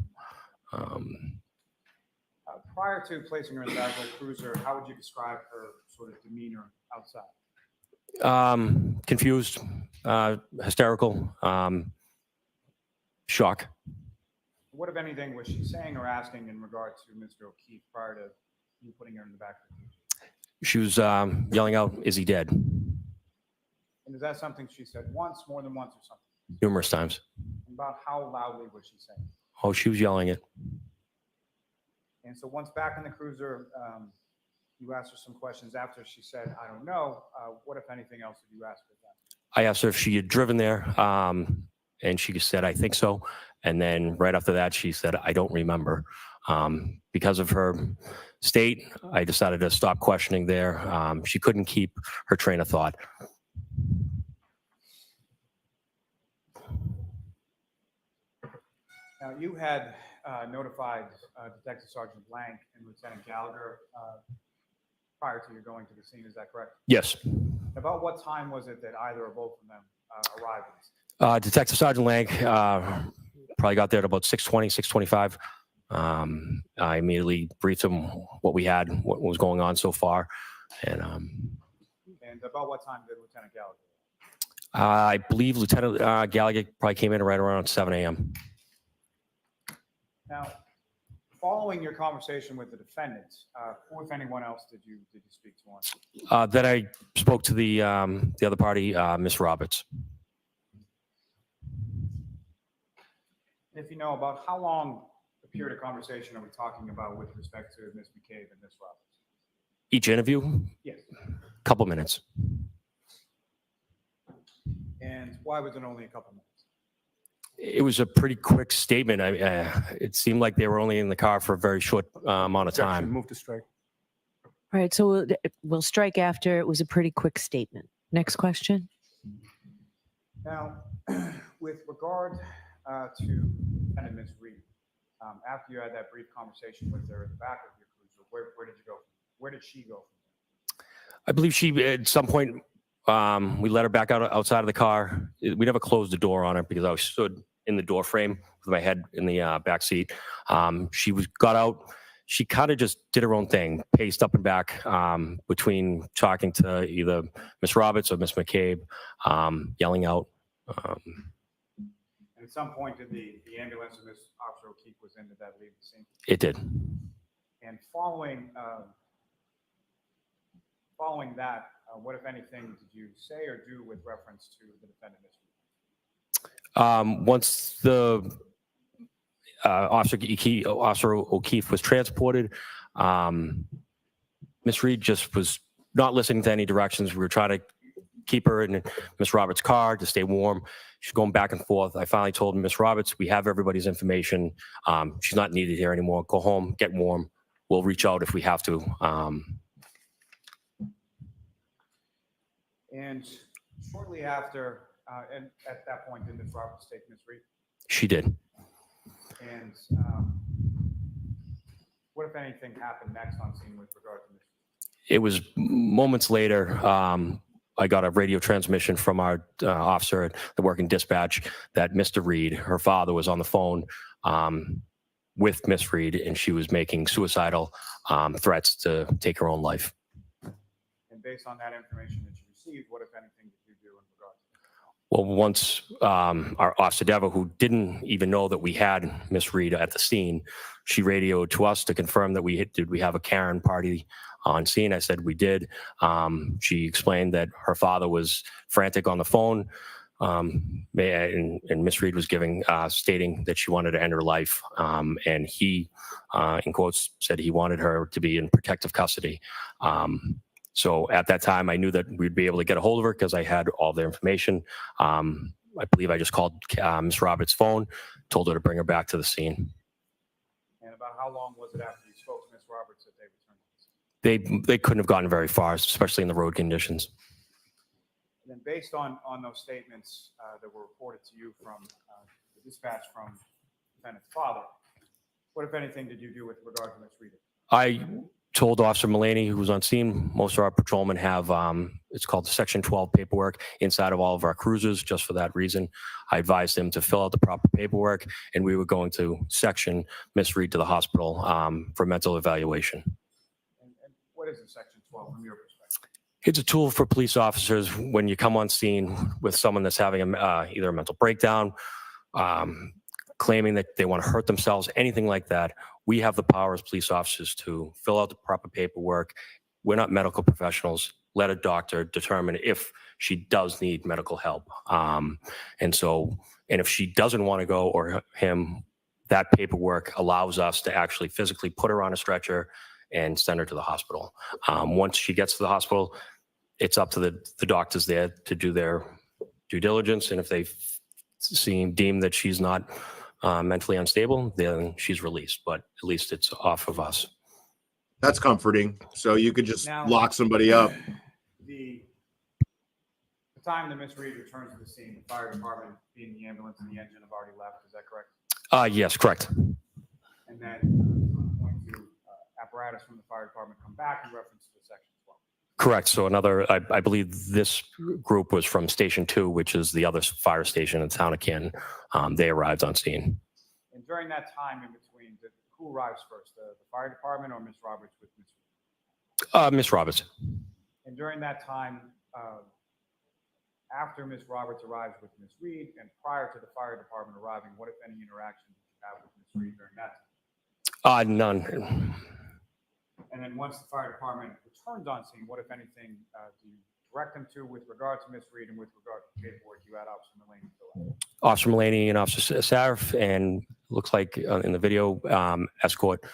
Prior to placing her in the back of the cruiser, how would you describe her sort of demeanor outside? Confused, hysterical, shock. What, if anything, was she saying or asking in regard to Mr. O'Keefe prior to you putting her in the back of the cruiser? She was yelling out, is he dead? And is that something she said once, more than once, or something? Numerous times. And about how loudly was she saying? Oh, she was yelling it. And so once back in the cruiser, you asked her some questions after she said, I don't know. What, if anything else, did you ask her then? I asked her if she had driven there, and she said, I think so. And then right after that, she said, I don't remember. Because of her state, I decided to stop questioning there. She couldn't keep her train of thought. Now, you had notified Detective Sergeant Blank and Lieutenant Gallagher prior to your going to the scene, is that correct? Yes. About what time was it that either or both of them arrived? Detective Sergeant Lang probably got there at about 6:20, 6:25. I immediately briefed him what we had, what was going on so far. And about what time did Lieutenant Gallagher? I believe Lieutenant Gallagher probably came in right around 7 a.m. Now, following your conversation with the defendant, who, if anyone else, did you speak to on? Then I spoke to the other party, Miss Roberts. If you know, about how long a period of conversation are we talking about with respect to Ms. McCabe and Ms. Roberts? Each interview? Yes. Couple minutes. And why was it only a couple minutes? It was a pretty quick statement. It seemed like they were only in the car for a very short amount of time. Move to strike. All right, so we'll strike after. It was a pretty quick statement. Next question. Now, with regard to Lieutenant Ms. Reed, after you had that brief conversation with her at the back of your cruiser, where did you go? Where did she go? I believe she, at some point, we let her back outside of the car. We never closed the door on her because I stood in the door frame with my head in the back seat. She got out. she kind of just did her own thing, paced up and back between talking to either Miss Roberts or Miss McCabe, yelling out. And at some point, did the ambulance and Miss Officer O'Keefe was in, did that leave the scene? It did. And following that, what, if anything, did you say or do with reference to the defendant, Ms. Reed? Once the Officer O'Keefe was transported, Miss Reed just was not listening to any directions. We were trying to keep her in Miss Roberts' car to stay warm. She's going back and forth. I finally told Miss Roberts, we have everybody's information. She's not needed here anymore. Go home, get warm. We'll reach out if we have to. And shortly after, and at that point, did Ms. Roberts take Ms. Reed? She did. And what, if anything, happened next on scene with regard to Ms. Reed? It was moments later. I got a radio transmission from our officer that worked in dispatch that Mr. Reed, her father, was on the phone with Miss Reed, and she was making suicidal threats to take her own life. And based on that information that you received, what, if anything, did you do in regard to that? Well, once our Officer Dever, who didn't even know that we had Miss Reed at the scene, she radioed to us to confirm that did we have a Karen party on scene. I said we did. She explained that her father was frantic on the phone, and Miss Reed was stating that she wanted to end her life, and he, in quotes, said he wanted her to be in protective custody. So at that time, I knew that we'd be able to get a hold of her because I had all the information. I believe I just called Miss Roberts' phone, told her to bring her back to the scene. And about how long was it after you spoke to Ms. Roberts that they returned to the scene? They couldn't have gotten very far, especially in the road conditions. And then based on those statements that were reported to you from the dispatch from the defendant's father, what, if anything, did you do with regard to Ms. Reed? I told Officer Mullaney, who was on scene, most of our patrolmen have, it's called the Section 12 paperwork inside of all of our cruisers, just for that reason. I advised him to fill out the proper paperwork, and we were going to section Miss Reed to the hospital for mental evaluation. And what is a Section 12 from your perspective? It's a tool for police officers when you come on scene with someone that's having either a mental breakdown, claiming that they want to hurt themselves, anything like that. We have the power as police officers to fill out the proper paperwork. We're not medical professionals. Let a doctor determine if she does need medical help. And if she doesn't want to go, or him, that paperwork allows us to actually physically put her on a stretcher and send her to the hospital. Once she gets to the hospital, it's up to the doctors there to do their due diligence. And if they deem that she's not mentally unstable, then she's released, but at least it's off of us. That's comforting. So you could just Now, lock somebody up. The time that Ms. Reed returns to the scene, the fire department, being the ambulance and the engine, have already left. Is that correct? Yes, correct. And then going to apparatus from the fire department come back in reference to Section 12. Correct. So I believe this group was from Station 2, which is the other fire station in the town of Canton. They arrived on scene. And during that time in between, who arrives first, the fire department or Ms. Roberts with Ms. Reed? Miss Roberts. And during that time, after Ms. Roberts arrives with Ms. Reed and prior to the fire department arriving, what, if any, interaction did you have with Ms. Reed during that time? None. And then once the fire department returns on scene, what, if anything, do you direct them to with regard to Ms. Reed and with regard to the paperwork you had Officer Mullaney fill out? Officer Mullaney and Officer Sarif, and looks like in the video, escort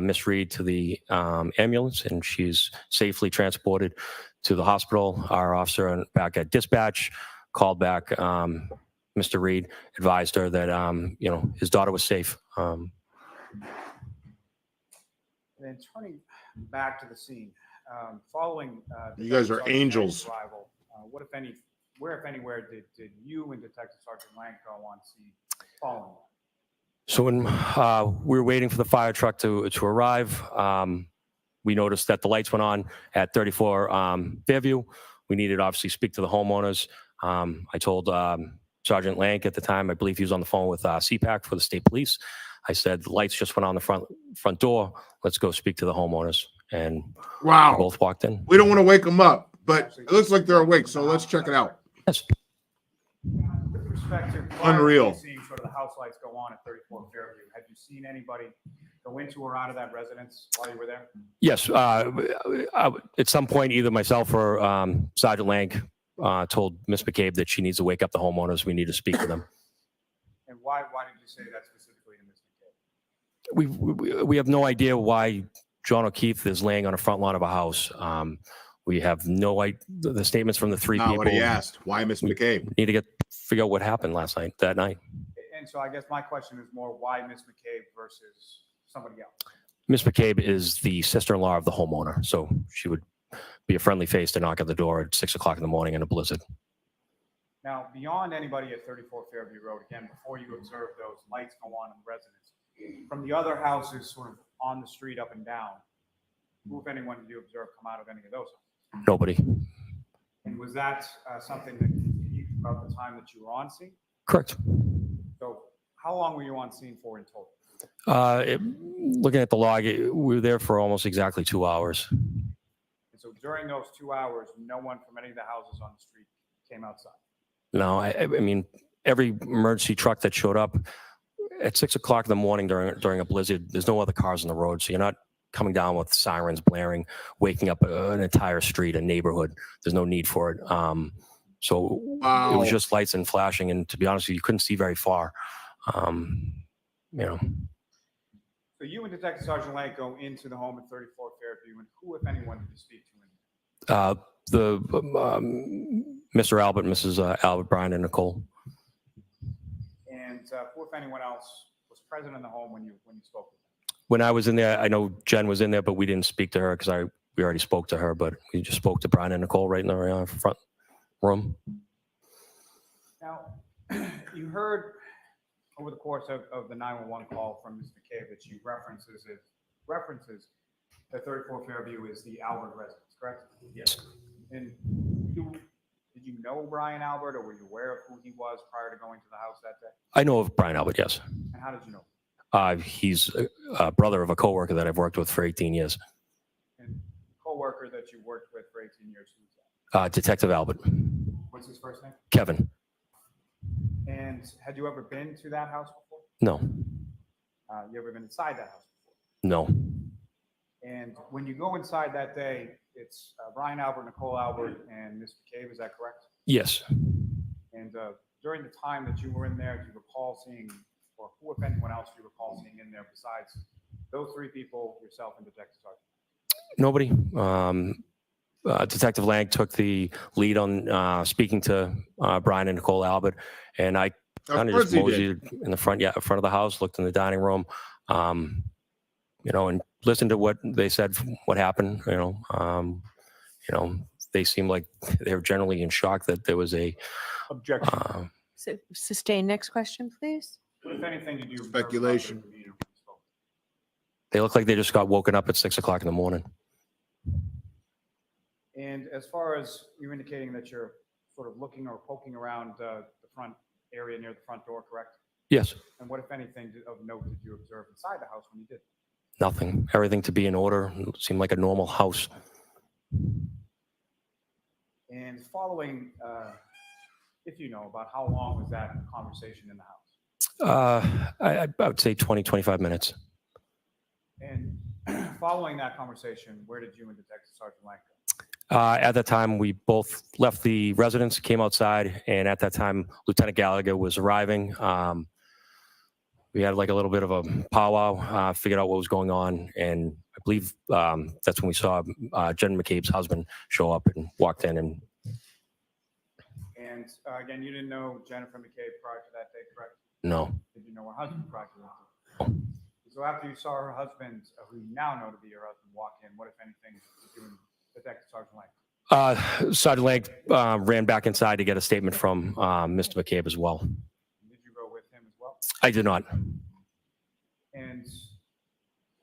Miss Reed to the ambulance, and she's safely transported to the hospital. Our officer back at dispatch called back Mr. Reed, advised her that his daughter was safe. And then turning back to the scene, following You guys are Sergeant angels. Lang's arrival, what, if any, where, if anywhere, did you and Detective Sergeant Lang go on scene following that? So when we were waiting for the fire truck to arrive, we noticed that the lights went on at 34 Fairview. We needed to obviously speak to the homeowners. I told Sergeant Lank at the time, I believe he was on the phone with CPAC for the state police. I said, the lights just went on the front door. Let's go speak to the homeowners. And Wow. we both walked in. We don't want to wake them up, but it looks like they're awake, so let's check it out. Yes. With respect to Unreal. seeing sort of the house lights go on at 34 Fairview, had you seen anybody go into or out of that residence while you were there? Yes. At some point, either myself or Sergeant Lang told Miss McCabe that she needs to wake up the homeowners. We need to speak to them. And why did you say that specifically to Ms. McCabe? We have no idea why John O'Keefe is laying on a front lawn of a house. We have no idea. The statements from the three Not people. what he asked. Why Miss McCabe? Need to figure out what happened that night. And so I guess my question is more why Ms. McCabe versus somebody else? Miss McCabe is the sister-in-law of the homeowner, so she would be a friendly face to knock at the door at 6 o'clock in the morning in a blizzard. Now, beyond anybody at 34 Fairview Road, again, before you observe those lights go on in the residence, from the other houses sort of on the street up and down, who, if anyone, did you observe come out of any of those houses? Nobody. And was that something that continued throughout the time that you were on scene? Correct. So how long were you on scene for in total? Looking at the log, we were there for almost exactly 2 hours. And so during those 2 hours, no one from any of the houses on the street came outside? No, I mean, every emergency truck that showed up at 6 o'clock in the morning during a blizzard, there's no other cars on the road. So you're not coming down with sirens blaring, waking up an entire street, a neighborhood. There's no need for it. So it was just lights and flashing. And to be honest with you, you couldn't see very far. So you and Detective Sergeant Lang go into the home at 34 Fairview, and who, if anyone, did you speak to in Mr. Albert, Mrs. Albert, Brian, and Nicole. And who, if anyone else, was present in the home when you spoke with them? When I was in there, I know Jen was in there, but we didn't speak to her because we already spoke to her. But we just spoke to Brian and Nicole right in the front room. Now, you heard over the course of the 911 call from Ms. McCabe that she references that 34 Fairview is the Albert residence, correct? Yes. And did you know Brian Albert, or were you aware of who he was prior to going to the house that day? I know of Brian Albert, yes. And how did you know? He's a brother of a coworker that I've worked with for 18 years. And coworker that you worked with for 18 years, who's that? Detective Albert. What's his first name? Kevin. And had you ever been to that house before? No. You ever been inside that house before? No. And when you go inside that day, it's Brian Albert, Nicole Albert, and Ms. McCabe, is that correct? Yes. And during the time that you were in there, do you recall seeing, or who, if anyone else, do you recall seeing in there besides those three people, yourself and Detective Sergeant? Nobody. Detective Lang took the lead on speaking to Brian and Nicole Albert, and I kind of just moseyed in the front of the house, looked in the dining room, and listened to what they said, what happened. They seemed like they were generally in shock that there was a objection. Sustain. Next question, please. What, if anything, did you speculation? They look like they just got woken up at 6 o'clock in the morning. And as far as you indicating that you're sort of looking or poking around the front area near the front door, correct? Yes. And what, if anything, of note did you observe inside the house when you did? Nothing. Everything to be in order. It seemed like a normal house. And following, if you know, about how long was that conversation in the house? I would say 20, 25 minutes. And following that conversation, where did you and Detective Sergeant Lang go? At that time, we both left the residence, came outside, and at that time, Lieutenant Gallagher was arriving. We had like a little bit of a powwow, figured out what was going on, and I believe that's when we saw Jen McCabe's husband show up and walked in. And again, you didn't know Jennifer McCabe prior to that day, correct? No. Did you know her husband prior to that? No. So after you saw her husband, who you now know to be your husband, walk in, what, if anything, did you and Detective Sergeant Lang? Sergeant Lang ran back inside to get a statement from Mr. McCabe as well. Did you go with him as well? I did not. And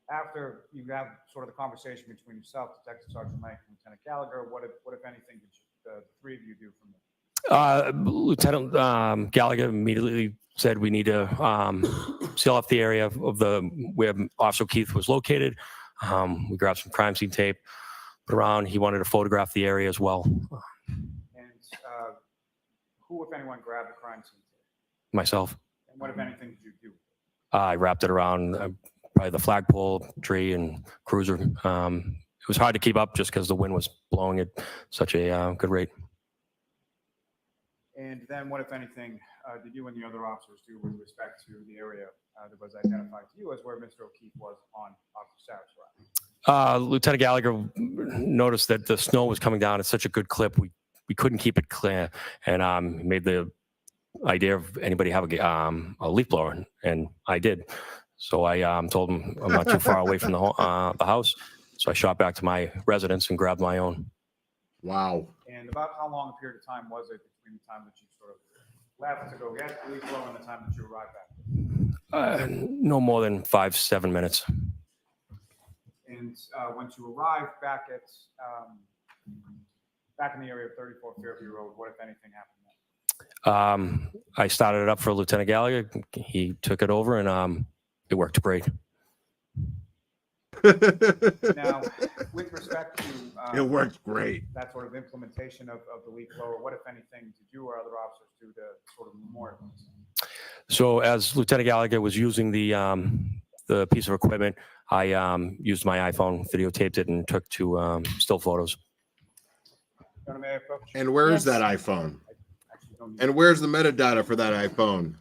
after you have sort of the conversation between yourself, Detective Sergeant Lang, and Lieutenant Gallagher, what if anything, did the three of you do from there? Lieutenant Gallagher immediately said we need to seal off the area of where Officer Keith was located. We grabbed some crime scene tape, put around. He wanted to photograph the area as well. And who, if anyone, grabbed the crime scene? Myself. And what, if anything, did you do? I wrapped it around probably the flagpole, tree, and cruiser. It was hard to keep up just because the wind was blowing at such a good rate. And then what, if anything, did you and the other officers do with respect to the area that was identified to you as where Mr. O'Keefe was on Officer Sarah's ride? Lieutenant Gallagher noticed that the snow was coming down at such a good clip. We couldn't keep it clear, and made the idea of anybody have a leaf blower, and I did. So I told him I'm not too far away from the house, so I shot back to my residence and grabbed my own. Wow. And about how long a period of time was it between the time that you sort of left to go get the leaf blower and the time that you arrived back? No more than 5-7 minutes. And once you arrived back at back in the area of 34 Fairview Road, what, if anything, happened then? I started it up for Lieutenant Gallagher. He took it over, and it worked great. Now, with respect to it worked great. That sort of implementation of the leaf blower, what, if anything, did you or other officers do to sort of memorialize? So as Lieutenant Gallagher was using the piece of equipment, I used my iPhone, videotaped it, and took 2 still photos. And where is that iPhone? And where's the metadata for that iPhone?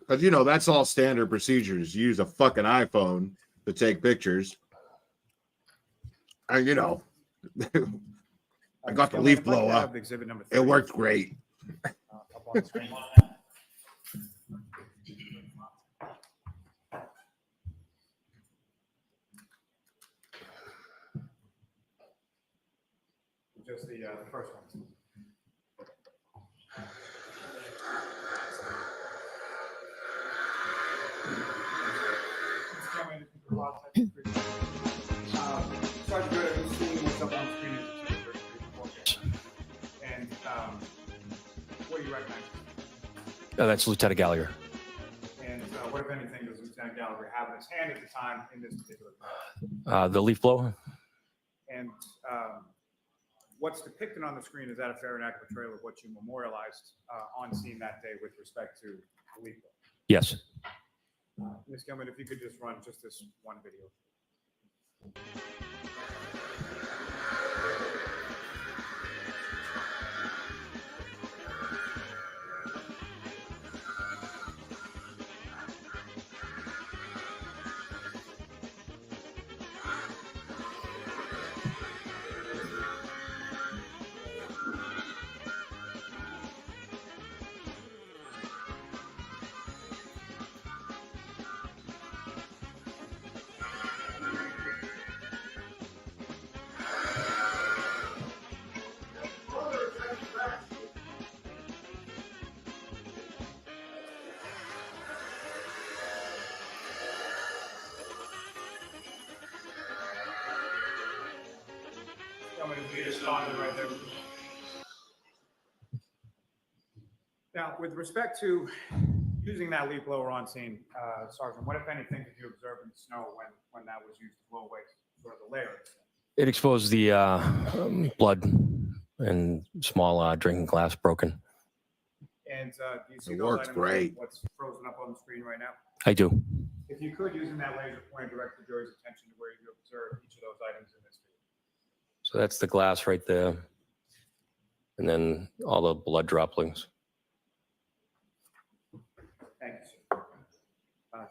But that's all standard procedures. You use a fucking iPhone to take pictures. And I got the leaf blower. It worked great. Up on the screen. Just the first one. And what do you recognize? That's Lieutenant Gallagher. And what, if anything, does Lieutenant Gallagher have in his hand at the time in this particular case? The leaf blower. And what's depicted on the screen, is that a fair and accurate portrayal of what you memorialized on scene that day with respect to the leaf blower? Yes. Ms. Gilman, if you could just run just this one video. Right there. Now, with respect to using that leaf blower on scene, Sergeant, what, if anything, did you observe in the snow when that was used to blow away sort of the layers? It exposed the blood and small drinking glass broken. And do you see It those works items, great. what's frozen up on the screen right now? I do. If you could, using that laser point, direct the jury's attention to where you observe each of those items in this video. So that's the glass right there. And then all the blood droplings. Thank you, sir.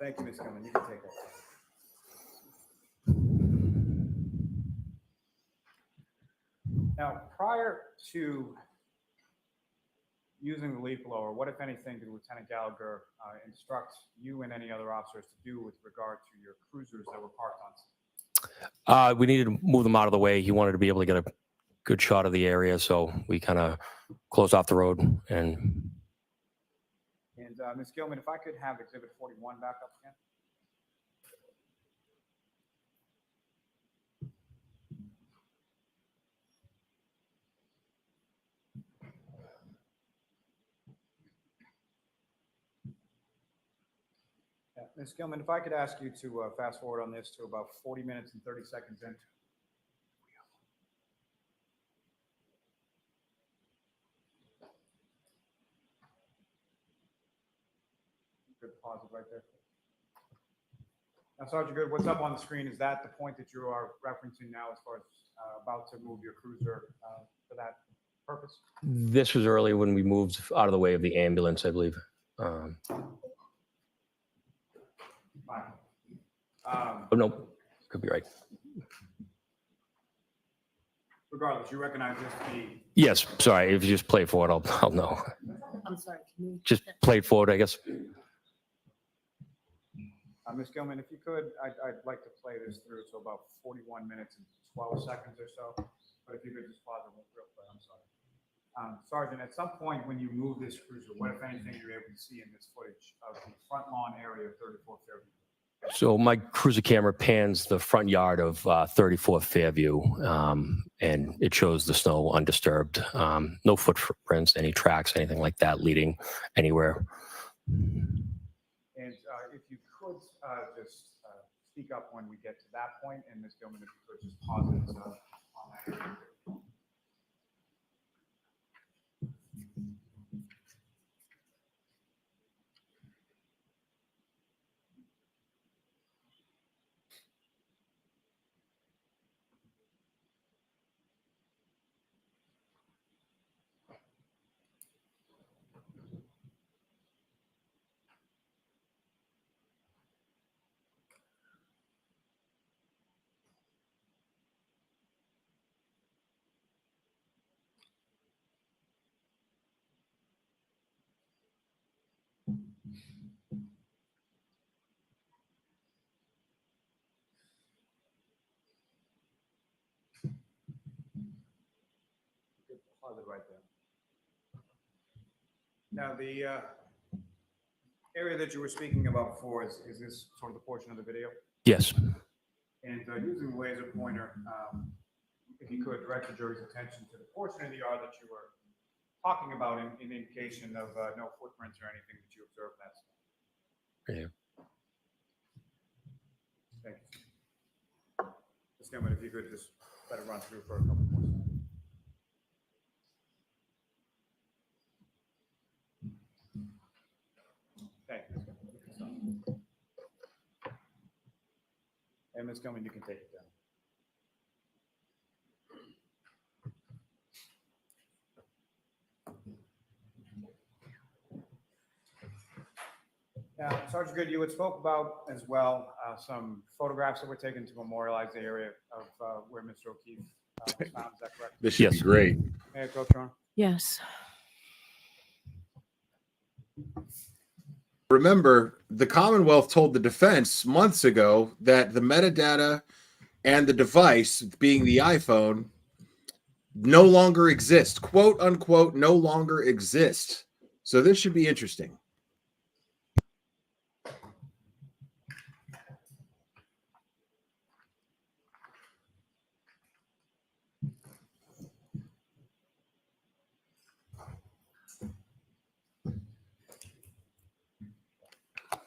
Thank you, Ms. Gilman. You can take that. Now, prior to using the leaf blower, what, if anything, did Lieutenant Gallagher instruct you and any other officers to do with regard to your cruisers that were parked on scene? We needed to move them out of the way. He wanted to be able to get a good shot of the area, so we kind of closed off the road. And Ms. Gilman, if I could have Exhibit 41 back up again. Ms. Gilman, if I could ask you to fast forward on this to about 40 minutes and 30 seconds in. Good, pause it right there. Now, Sergeant Good, what's up on the screen? Is that the point that you are referencing now as far as about to move your cruiser for that purpose? This was early when we moved out of the way of the ambulance, I believe. Fine. Oh, no, could be right. Regardless, you recognize this to be. Yes, sorry. If you just play forward, I'll know. I'm sorry. Can you Just play forward, I guess. Ms. Gilman, if you could, I'd like to play this through to about 41 minutes and 12 seconds or so. But if you could just pause it real quick, I'm sorry. Sergeant, at some point when you move this cruiser, what, if anything, you're able to see in this footage of the front lawn area of 34 Fairview? So my cruiser camera pans the front yard of 34 Fairview, and it shows the snow undisturbed. No footprints, any tracks, anything like that leading anywhere. And if you could just speak up when we get to that point, and Ms. Gilman, if you could just pause it on that. Pause it right there. Now, the area that you were speaking about before, is this sort of the portion of the video? Yes. And using the laser pointer, if you could direct the jury's attention to the portion of the yard that you were talking about in indication of no footprints or anything that you observed that. Yeah. Thank you. Ms. Gilman, if you could just let it run through for a couple more seconds. Thank you, Ms. Gilman. And Ms. Gilman, you can take it down. Now, Sergeant Good, you had spoke about as well some photographs that were taken to memorialize the area of where Mr. O'Keefe was found. Is that correct? This should be great. May I go, Your Honor? Yes. Remember, the Commonwealth told the defense months ago that the metadata and the device, being the iPhone, no longer exist. Quote unquote, no longer exist. So this should be interesting.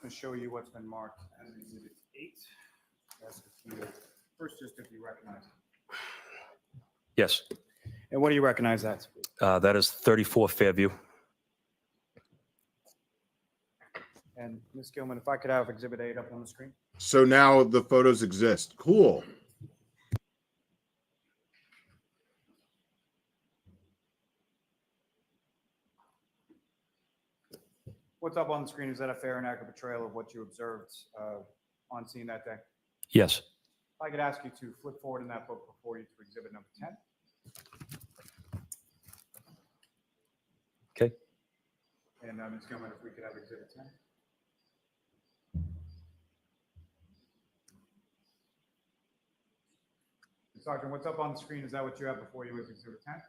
To show you what's been marked as Exhibit 8. That's if you, first, just if you recognize it. Yes. And what do you recognize that? That is 34 Fairview. And Ms. Gilman, if I could have Exhibit 8 up on the screen. So now the photos exist. Cool. What's up on the screen? Is that a fair and accurate portrayal of what you observed on scene that day? Yes. If I could ask you to flip forward in that book before you to Exhibit number 10. Okay. And Ms. Gilman, if we could have Exhibit 10. Sergeant, what's up on the screen? Is that what you have before you with Exhibit 10?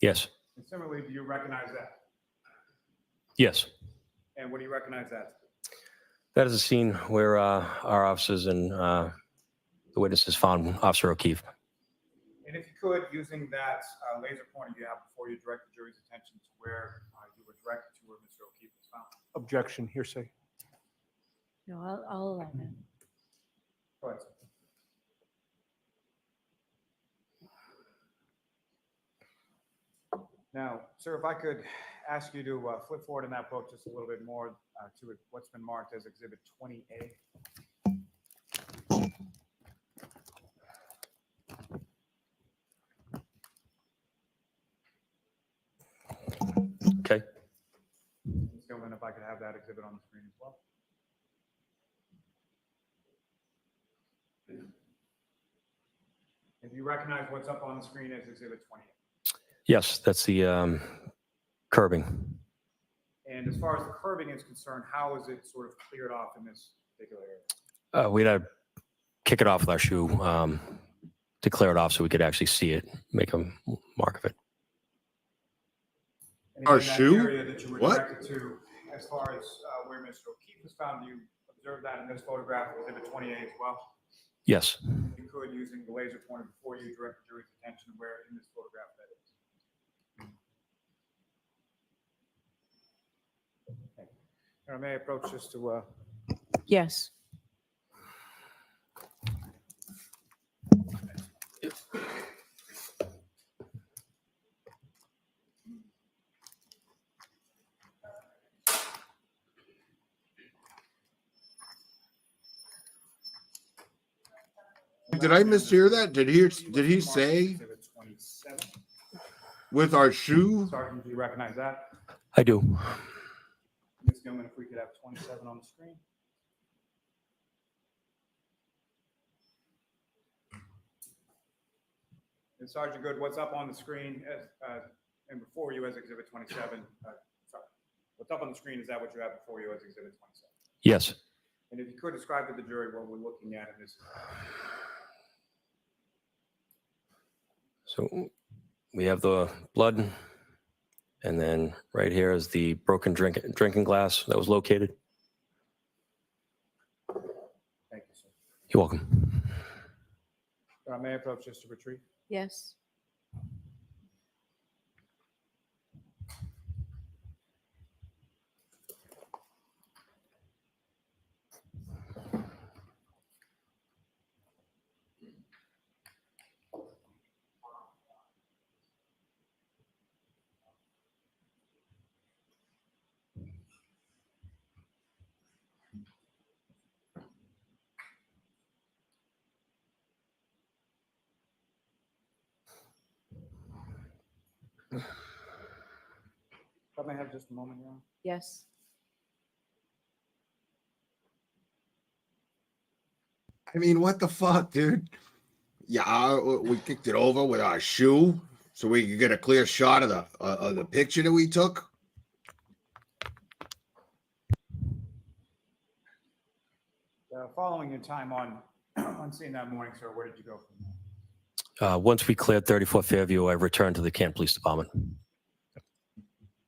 Yes. And similarly, do you recognize that? Yes. And what do you recognize that? That is a scene where our officers and the witnesses found Officer O'Keefe. And if you could, using that laser pointer you have before you direct the jury's attention to where you were directed to where Mr. O'Keefe was found. Objection, hearsay. No, I'll allow that. Go ahead. Now, sir, if I could ask you to flip forward in that book just a little bit more to what's been marked as Exhibit 20A. Okay. Gentlemen, if I could have that exhibit on the screen as well. If you recognize what's up on the screen as Exhibit 20. Yes, that's the curbing. And as far as the curbing is concerned, how is it sort of cleared off in this particular area? We'd have to kick it off with our shoe to clear it off so we could actually see it, make a mark of it. And Our in that shoe? area that you were What? directed to, as far as where Mr. O'Keefe was found, you observed that in this photograph of Exhibit 20A as well? Yes. You could, using the laser pointer before you, direct the jury's attention to where in this photograph that is. Okay. Now, may I approach just to Yes. Did I mishear that? Did he say Exhibit 27? with our shoe? Sergeant, do you recognize that? I do. Ms. Gilman, if we could have 27 on the screen. And Sergeant Good, what's up on the screen as, and before you as Exhibit 27? Sorry, what's up on the screen, is that what you have before you as Exhibit 27? Yes. And if you could describe to the jury what we're looking at in this. So we have the blood, and then right here is the broken drinking glass that was located. Thank you, sir. You're welcome. May I approach just to retrieve? Yes. If I may have just a moment, Your Honor. Yes. I mean, what the fuck, dude? Yeah, we kicked it over with our shoe so we could get a clear shot of the picture that we took. Following your time on scene that morning, sir, where did you go from there? Once we cleared 34 Fairview, I returned to the Canton Police Department.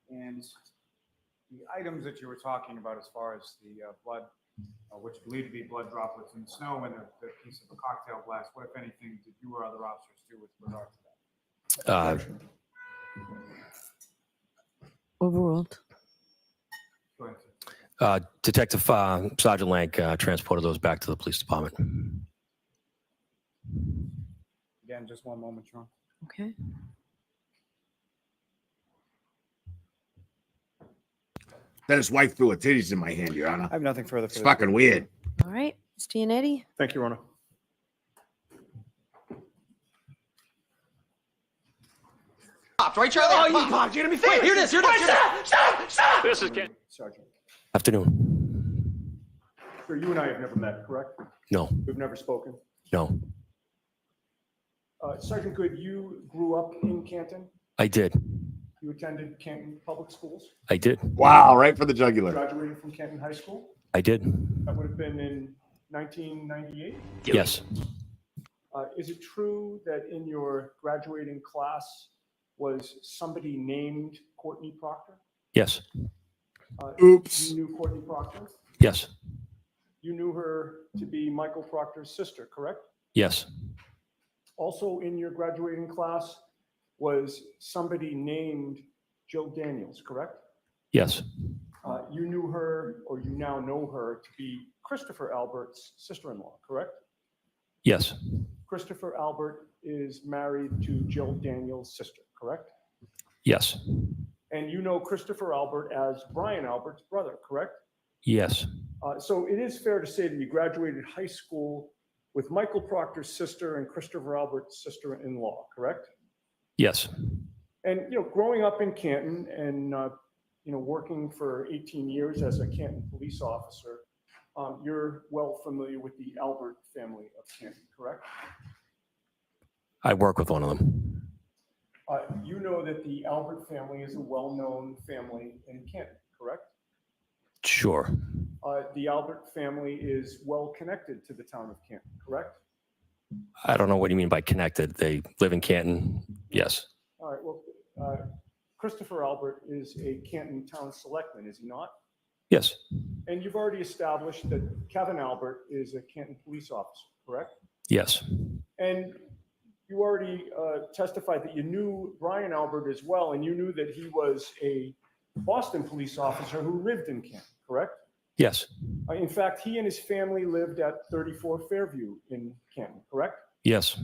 And the items that you were talking about as far as the blood, which believed to be blood droplets in the snow and the piece of a cocktail glass, what, if anything, did you or other officers do with regard to that? Overruled. Go ahead, sir. Detective Sergeant Lank transported those back to the police department. Again, just one moment, Your Honor. Okay. Then his wife threw her titties in my hand, Your Honor. I have nothing further. It's fucking weird. All right. Mr. Yannetti? Thank you, Your Honor. Popped, right, Charlie? Oh, you popped. You're gonna be famous. Here it is. Here it is. Stop! This is Ken. Sergeant. Afternoon. Sir, you and I have never met, correct? No. We've never spoken. No. Sergeant Good, you grew up in Canton. I did. You attended Canton Public Schools. I did. Wow, right for the jugular. Graduated from Canton High School. I did. That would have been in 1998. Yes. Is it true that in your graduating class was somebody named Courtney Proctor? Yes. Oops. You knew Courtney Proctor? Yes. You knew her to be Michael Proctor's sister, correct? Yes. Also in your graduating class was somebody named Joe Daniels, correct? Yes. You knew her, or you now know her, to be Christopher Albert's sister-in-law, correct? Yes. Christopher Albert is married to Jill Daniels' sister, correct? Yes. And you know Christopher Albert as Brian Albert's brother, correct? Yes. So it is fair to say that you graduated high school with Michael Proctor's sister and Christopher Albert's sister-in-law, correct? Yes. And, you know, growing up in Canton and, you know, working for 18 years as a Canton police officer, you're well familiar with the Albert family of Canton, correct? I work with one of them. You know that the Albert family is a well-known family in Canton, correct? Sure. The Albert family is well connected to the town of Canton, correct? I don't know what you mean by connected. They live in Canton. Yes. All right, well, Christopher Albert is a Canton town selectman, is he not? Yes. And you've already established that Kevin Albert is a Canton police officer, correct? Yes. And you already testified that you knew Brian Albert as well, and you knew that he was a Boston police officer who lived in Canton, correct? Yes. In fact, he and his family lived at 34 Fairview in Canton, correct? Yes.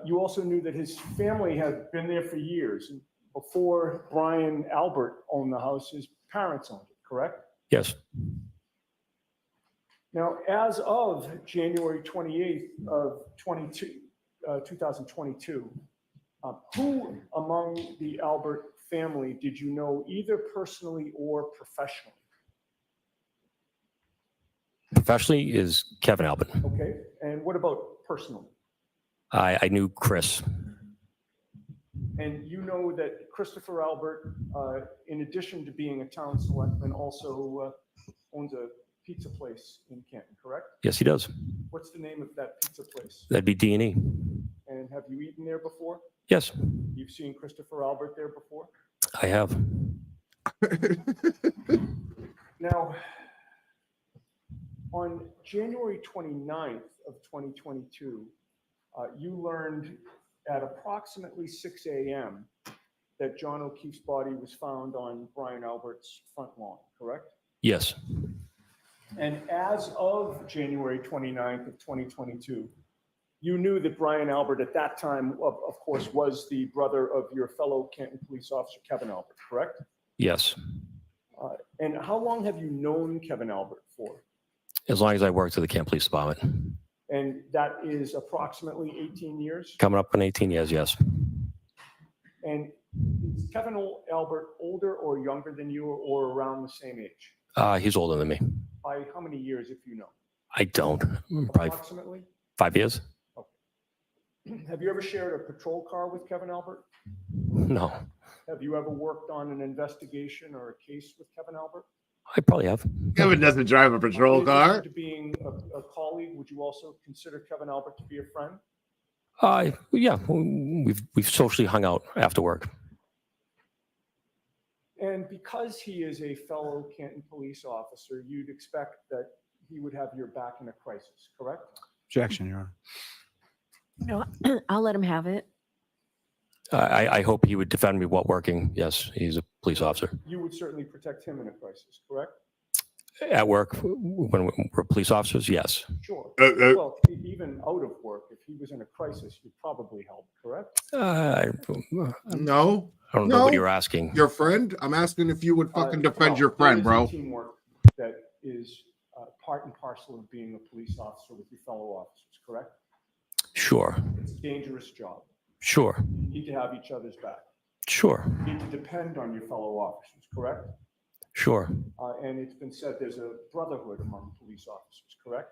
You also knew that his family had been there for years. And before Brian Albert owned the house, his parents owned it, correct? Yes. Now, as of January 28th of 2022, who among the Albert family did you know either personally or professionally? Professionally is Kevin Albert. Okay, and what about personally? I knew Chris. And you know that Christopher Albert, in addition to being a town selectman, also owns a pizza place in Canton, correct? Yes, he does. What's the name of that pizza place? That'd be D&E. And have you eaten there before? Yes. You've seen Christopher Albert there before? I have. Now, on January 29th of 2022, you learned at approximately 6 a.m. that John O'Keefe's body was found on Brian Albert's front lawn, correct? Yes. And as of January 29th of 2022, you knew that Brian Albert at that time, of course, was the brother of your fellow Canton police officer, Kevin Albert, correct? Yes. And how long have you known Kevin Albert for? As long as I worked at the Canton Police Department. And that is approximately 18 years? Coming up in 18 years, yes. And is Kevin Albert older or younger than you, or around the same age? He's older than me. By how many years, if you know? I don't. Probably Approximately? 5 years? Have you ever shared a patrol car with Kevin Albert? No. Have you ever worked on an investigation or a case with Kevin Albert? I probably have. Kevin doesn't drive a patrol In addition car. to being a colleague, would you also consider Kevin Albert to be a friend? Yeah, we've socially hung out after work. And because he is a fellow Canton police officer, you'd expect that he would have your back in a crisis, correct? Objection, Your Honor. No, I'll let him have it. I hope he would defend me while working. Yes, he's a police officer. You would certainly protect him in a crisis, correct? At work, when we're police officers, yes. Sure. Well, even out of work, if he was in a crisis, you'd probably help, correct? No. I don't know what you're asking. Your friend? I'm asking if you would fucking defend Well, your friend, there bro. is Teamwork that is part and parcel of being a police officer with your fellow officers, correct? Sure. It's a dangerous job. Sure. You need to have each other's back. Sure. You need to depend on your fellow officers, correct? Sure. And it's been said there's a brotherhood among police officers, correct?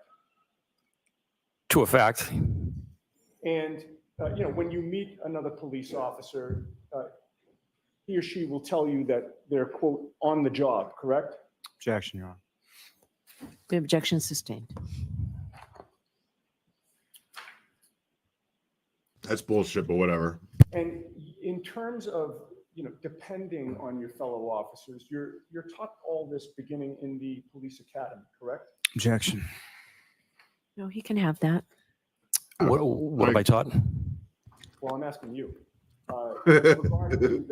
To a fact. And you know, when you meet another police officer, he or she will tell you that they're, quote, on the job, correct? Objection, Your Honor. The objection sustained. That's bullshit, but whatever. And in terms of, you know, depending on your fellow officers, you're taught all this beginning in the police academy, correct? Objection. No, he can have that. What have I taught? Well, I'm asking you. In regard to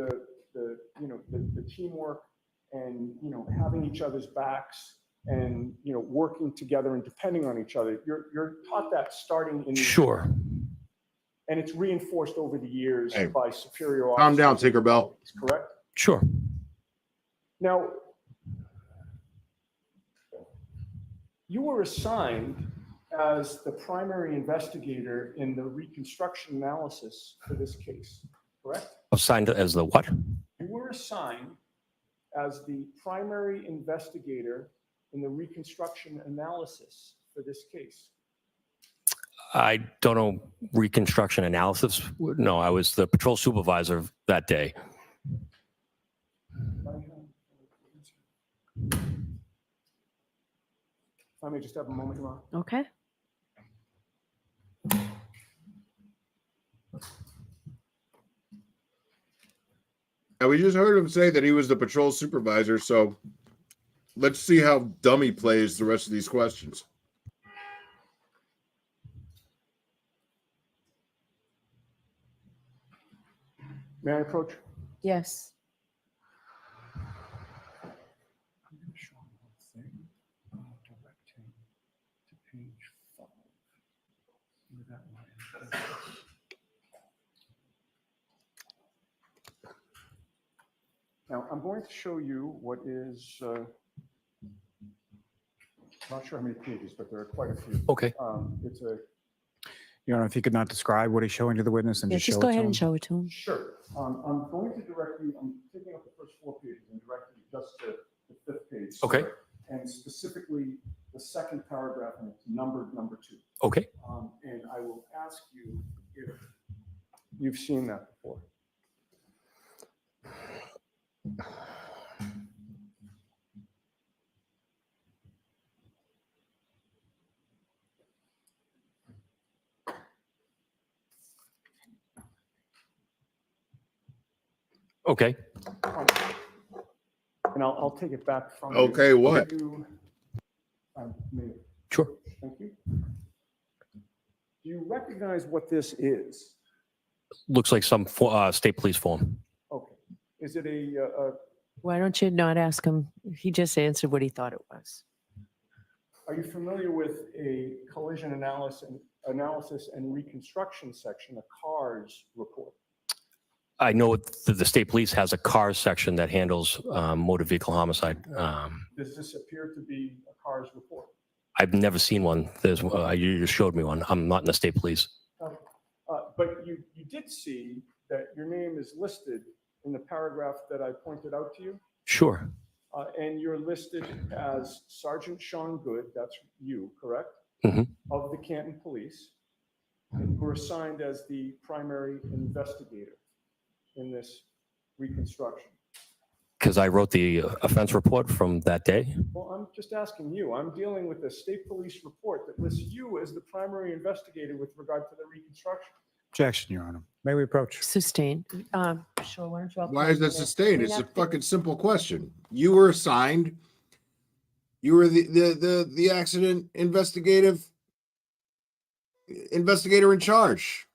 the teamwork and, having each other's backs and, working together and depending on each other. You're taught that starting in. Sure. And it's reinforced over the years Hey, by superior calm down, officers. Tinkerbell. Correct? Sure. Now, you were assigned as the primary investigator in the reconstruction analysis for this case, correct? Assigned as the what? You were assigned as the primary investigator in the reconstruction analysis for this case. I don't know reconstruction analysis. No, I was the patrol supervisor that day. Let me just have a moment, Ron. Okay. Now, we just heard him say that he was the patrol supervisor, so let's see how dumb he plays the rest of these questions. May I approach? Yes. Now, I'm going to show you what is, not sure how many pages, but there are quite a few. Okay. It's a. Your Honor, if you could not describe what he's showing to the witness and Yeah, just just show go it to ahead him. and show it to him. Sure. I'm going to direct you, I'm taking up the first 4 pages and directing you just to the 5th page. Okay. And specifically the second paragraph, and it's numbered number 2. Okay. And I will ask you if you've seen that before. Okay. And I'll take it back from you. Okay, what? Sure. Thank you. Do you recognize what this is? Looks like some state police form. Okay. Is it a Why don't you not ask him? He just answered what he thought it was. are you familiar with a collision analysis and reconstruction section, a CARS report? I know the state police has a car section that handles motor vehicle homicide. Does this appear to be a CARS report? I've never seen one. There's you just showed me one. I'm not in the state police. But you did see that your name is listed in the paragraph that I pointed out to you? Sure. And you're listed as Sergeant Sean Good, that's you, correct? Mhm. Of the Canton Police. And you were assigned as the primary investigator in this reconstruction. Because I wrote the offense report from that day. Well, I'm just asking you. I'm dealing with a state police report that lists you as the primary investigator with regard to the reconstruction. Objection, Your Honor. May we approach? Sustained. Sure, why don't you? Why is that sustained? It's a fucking simple question. You were assigned. You were the accident investigator in charge.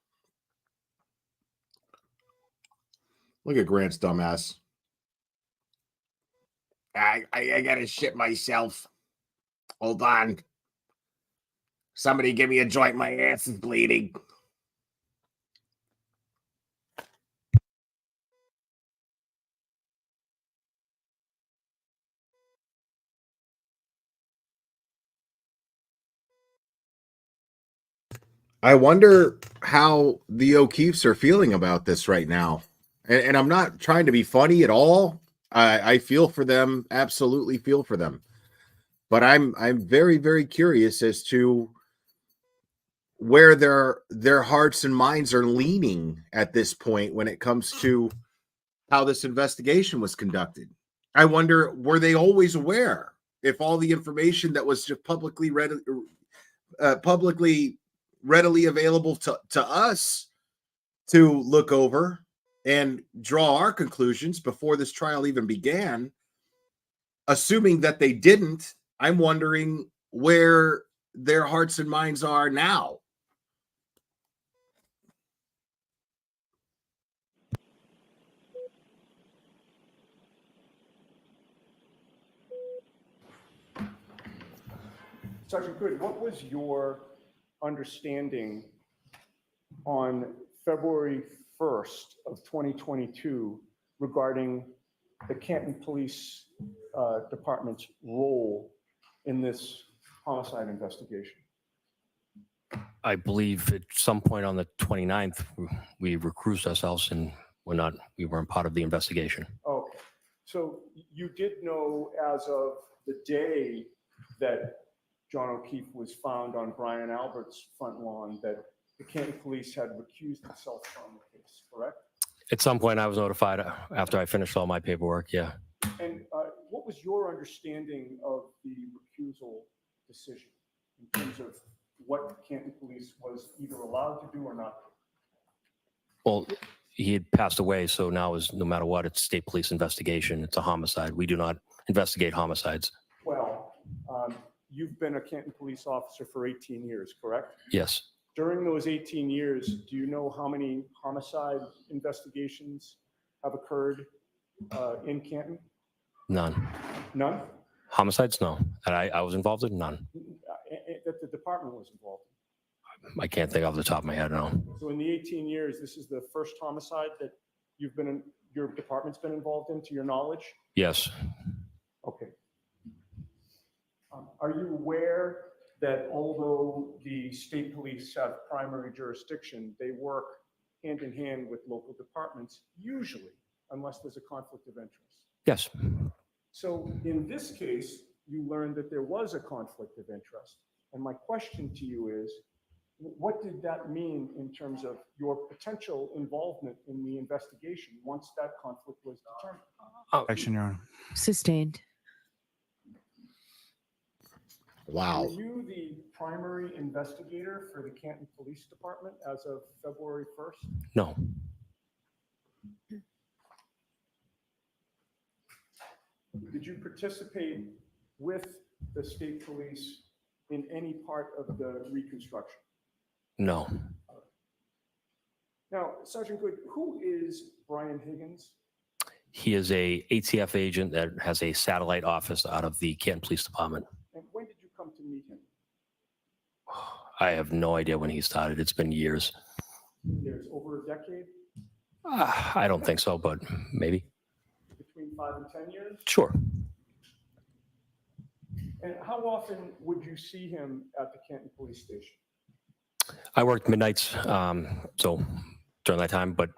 Look at Grant's dumbass. I gotta shit myself. Hold on. Somebody give me a joint. My ass is bleeding. I wonder how the O'Keefes are feeling about this right now. And I'm not trying to be funny at all. I feel for them, absolutely feel for them. But I'm very, very curious as to where their hearts and minds are leaning at this point when it comes to how this investigation was conducted. I wonder, were they always aware if all the information that was just publicly readily available to us to look over and draw our conclusions before this trial even began, assuming that they didn't, I'm wondering where their hearts and minds are now. Sergeant Good, what was your understanding on February 1st of 2022 regarding the Canton Police Department's role in this homicide investigation? I believe at some point on the 29th, we recused ourselves and we weren't part of the investigation. Okay, so you did know as of the day that John O'Keefe was found on Brian Albert's front lawn that the Canton Police had recused itself from the case, correct? At some point, I was notified after I finished all my paperwork, yeah. And what was your understanding of the recusal decision in terms of what Canton Police was either allowed to do or not? Well, he had passed away, so now no matter what, it's state police investigation. It's a homicide. We do not investigate homicides. Well, you've been a Canton police officer for 18 years, correct? Yes. During those 18 years, do you know how many homicide investigations have occurred in Canton? None. None? Homicides? No. And I was involved in none. That the department was involved in? I can't think off the top of my head, no. So in the 18 years, this is the first homicide that you've been your department's been involved in, to your knowledge? Yes. Okay. Are you aware that although the state police have primary jurisdiction, they work hand in hand with local departments, usually, unless there's a conflict of interest? Yes. So in this case, you learned that there was a conflict of interest. And my question to you is, what did that mean in terms of your potential involvement in the investigation once that conflict was determined? Action, Your Honor. Sustained. Wow. Were you the primary investigator for the Canton Police Department as of February 1st? No. Did you participate with the state police in any part of the reconstruction? No. Now, Sergeant Good, who is Brian Higgins? He is a ATF agent that has a satellite office out of the Canton Police Department. And when did you come to meet him? I have no idea when he started. It's been years. Years, over a decade? I don't think so, but maybe. Between 5 and 10 years? Sure. And how often would you see him at the Canton Police Station? I worked midnights, so during that time, but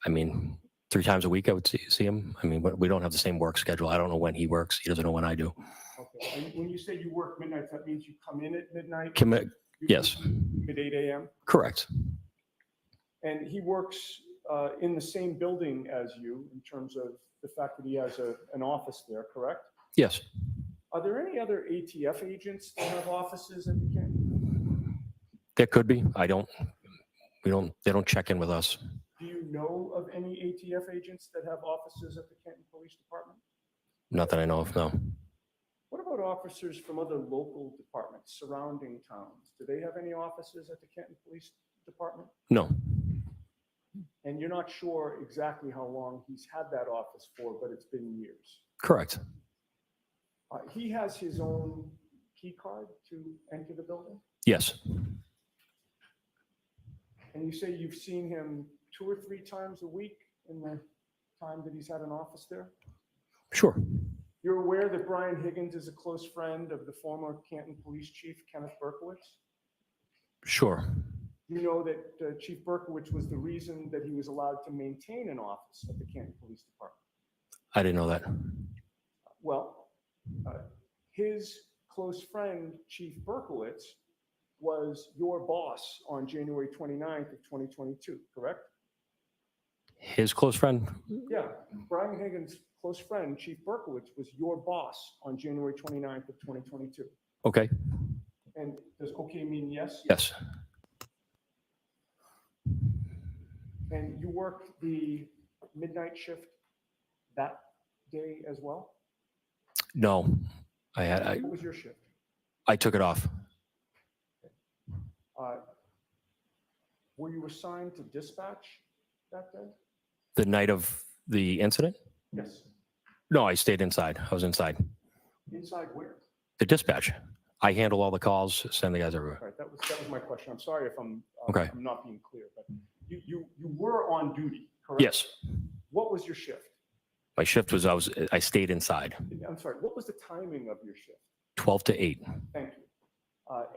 I mean, 3 times a week I would see him. I mean, but we don't have the same work schedule. I don't know when he works. He doesn't know when I do. Okay. And when you say you work midnight, that means you come in at midnight? Yes. At 8 a.m.? Correct. And he works in the same building as you in terms of the fact that he has an office there, correct? Yes. Are there any other ATF agents that have offices at the Canton? There could be. They don't check in with us. Do you know of any ATF agents that have offices at the Canton Police Department? Not that I know of, no. What about officers from other local departments, surrounding towns? Do they have any offices at the Canton Police Department? No. And you're not sure exactly how long he's had that office for, but it's been years. Correct. He has his own key card to enter the building? Yes. And you say you've seen him 2 or 3 times a week in the time that he's had an office there? Sure. You're aware that Brian Higgins is a close friend of the former Canton Police Chief, Kenneth Berkowitz? Sure. You know that Chief Berkowitz was the reason that he was allowed to maintain an office at the Canton Police Department? I didn't know that. Well, his close friend, Chief Berkowitz, was your boss on January 29th of 2022, correct? His close friend? Yeah, Brian Higgins' close friend, Chief Berkowitz, was your boss on January 29th of 2022. Okay. And does okay mean yes? Yes. And you worked the midnight shift that day as well? No. What was your shift? I took it off. Were you assigned to dispatch that day? The night of the incident? Yes. No, I stayed inside. I was inside. Inside where? The dispatch. I handle all the calls, send the guys everywhere. All right, that was my question. I'm sorry if I'm Okay. I'm not being clear, but you were on duty, correct? Yes. What was your shift? My shift was I stayed inside, I'm sorry. What was the timing of your shift? 12 to 8. Thank you.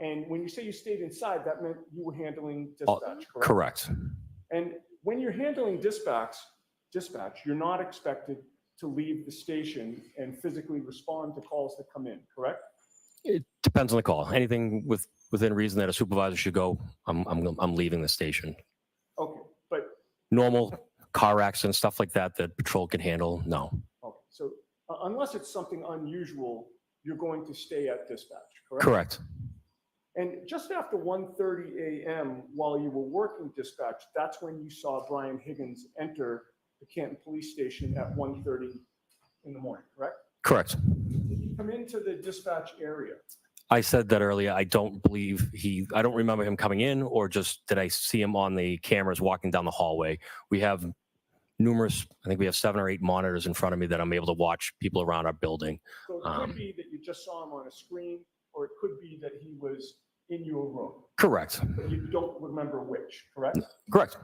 And when you say you stayed inside, that meant you were handling Oh, dispatch, correct? correct. And when you're handling dispatch, you're not expected to leave the station and physically respond to calls that come in, correct? It depends on the call. Anything within reason that a supervisor should go, I'm leaving the station. Okay, but Normal car accidents, stuff like that patrol can handle, no. okay, so unless it's something unusual, you're going to stay at dispatch, correct? Correct. And just after 1:30 a.m., while you were working dispatch, that's when you saw Brian Higgins enter the Canton Police Station at 1:30 in the morning, correct? Correct. Did he come into the dispatch area? I said that earlier. I don't remember him coming in, or just did I see him on the cameras walking down the hallway? We have I think we have 7 or 8 monitors in front of me that I'm able to watch people around our building. So it could be that you just saw him on a screen, or it could be that he was in your room. Correct. But you don't remember which, correct? Correct.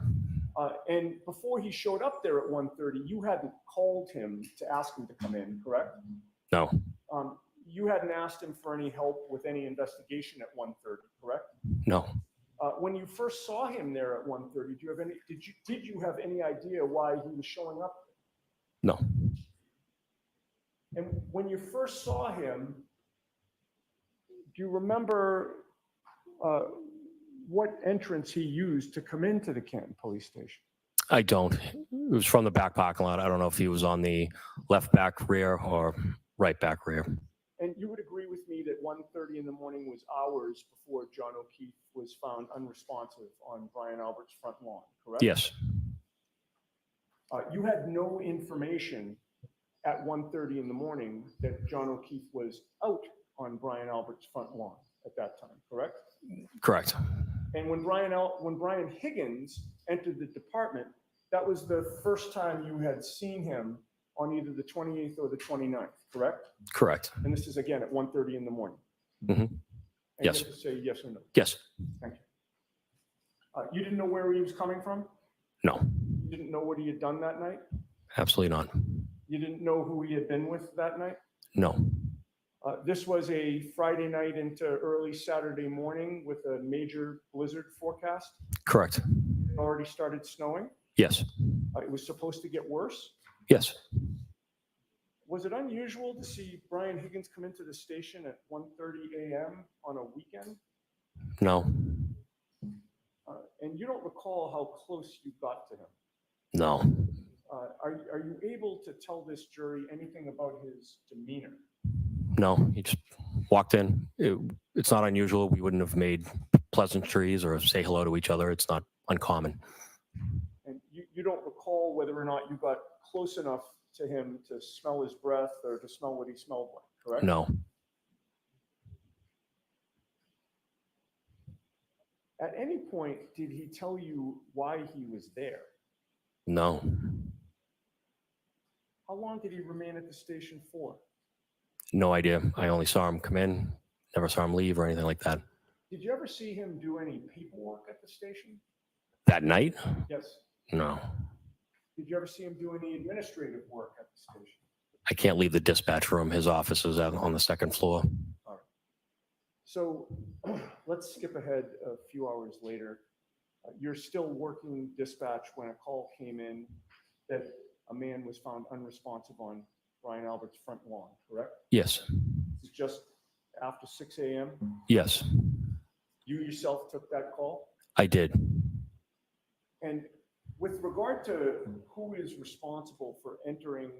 And before he showed up there at 1:30, you hadn't called him to ask him to come in, correct? No. You hadn't asked him for any help with any investigation at 1:30, correct? No. When you first saw him there at 1:30, did you have any idea why he was showing up? No. And when you first saw him, do you remember what entrance he used to come into the Canton Police Station? I don't. It was from the back parking lot. I don't know if he was on the left back rear or right back rear. And you would agree with me that 1:30 in the morning was hours before John O'Keefe was found unresponsive on Brian Albert's front lawn, correct? Yes. You had no information at 1:30 in the morning that John O'Keefe was out on Brian Albert's front lawn at that time, correct? Correct. And when Brian Higgins entered the department, that was the first time you had seen him on either the 28th or the 29th, correct? Correct. And this is again at 1:30 in the morning. Mm-hmm. And Yes. you have to say yes or no. Yes. Thank you. You didn't know where he was coming from? No. You didn't know what he had done that night? Absolutely not. You didn't know who he had been with that night? No. This was a Friday night into early Saturday morning with a major blizzard forecast. Correct. It already started snowing. Yes. It was supposed to get worse. Yes. Was it unusual to see Brian Higgins come into the station at 1:30 a.m. on a weekend? No. And you don't recall how close you got to him? No. Are you able to tell this jury anything about his demeanor? No. He just walked in. It's not unusual. We wouldn't have made pleasantries or say hello to each other. It's not uncommon. And you don't recall whether or not you got close enough to him to smell his breath or to smell what he smelled like, correct? No. At any point, did he tell you why he was there? No. How long did he remain at the station for? No idea. I only saw him come in, never saw him leave or anything like that. Did you ever see him do any paperwork at the station? That night? Yes. No. Did you ever see him do any administrative work at the station? I can't leave the dispatch room. His office is out on the second floor. All right. So let's skip ahead a few hours later. You're still working dispatch when a call came in that a man was found unresponsive on Brian Albert's front lawn, correct? Yes. It's just after 6 a.m.? Yes. You yourself took that call? I did. And with regard to who is responsible for entering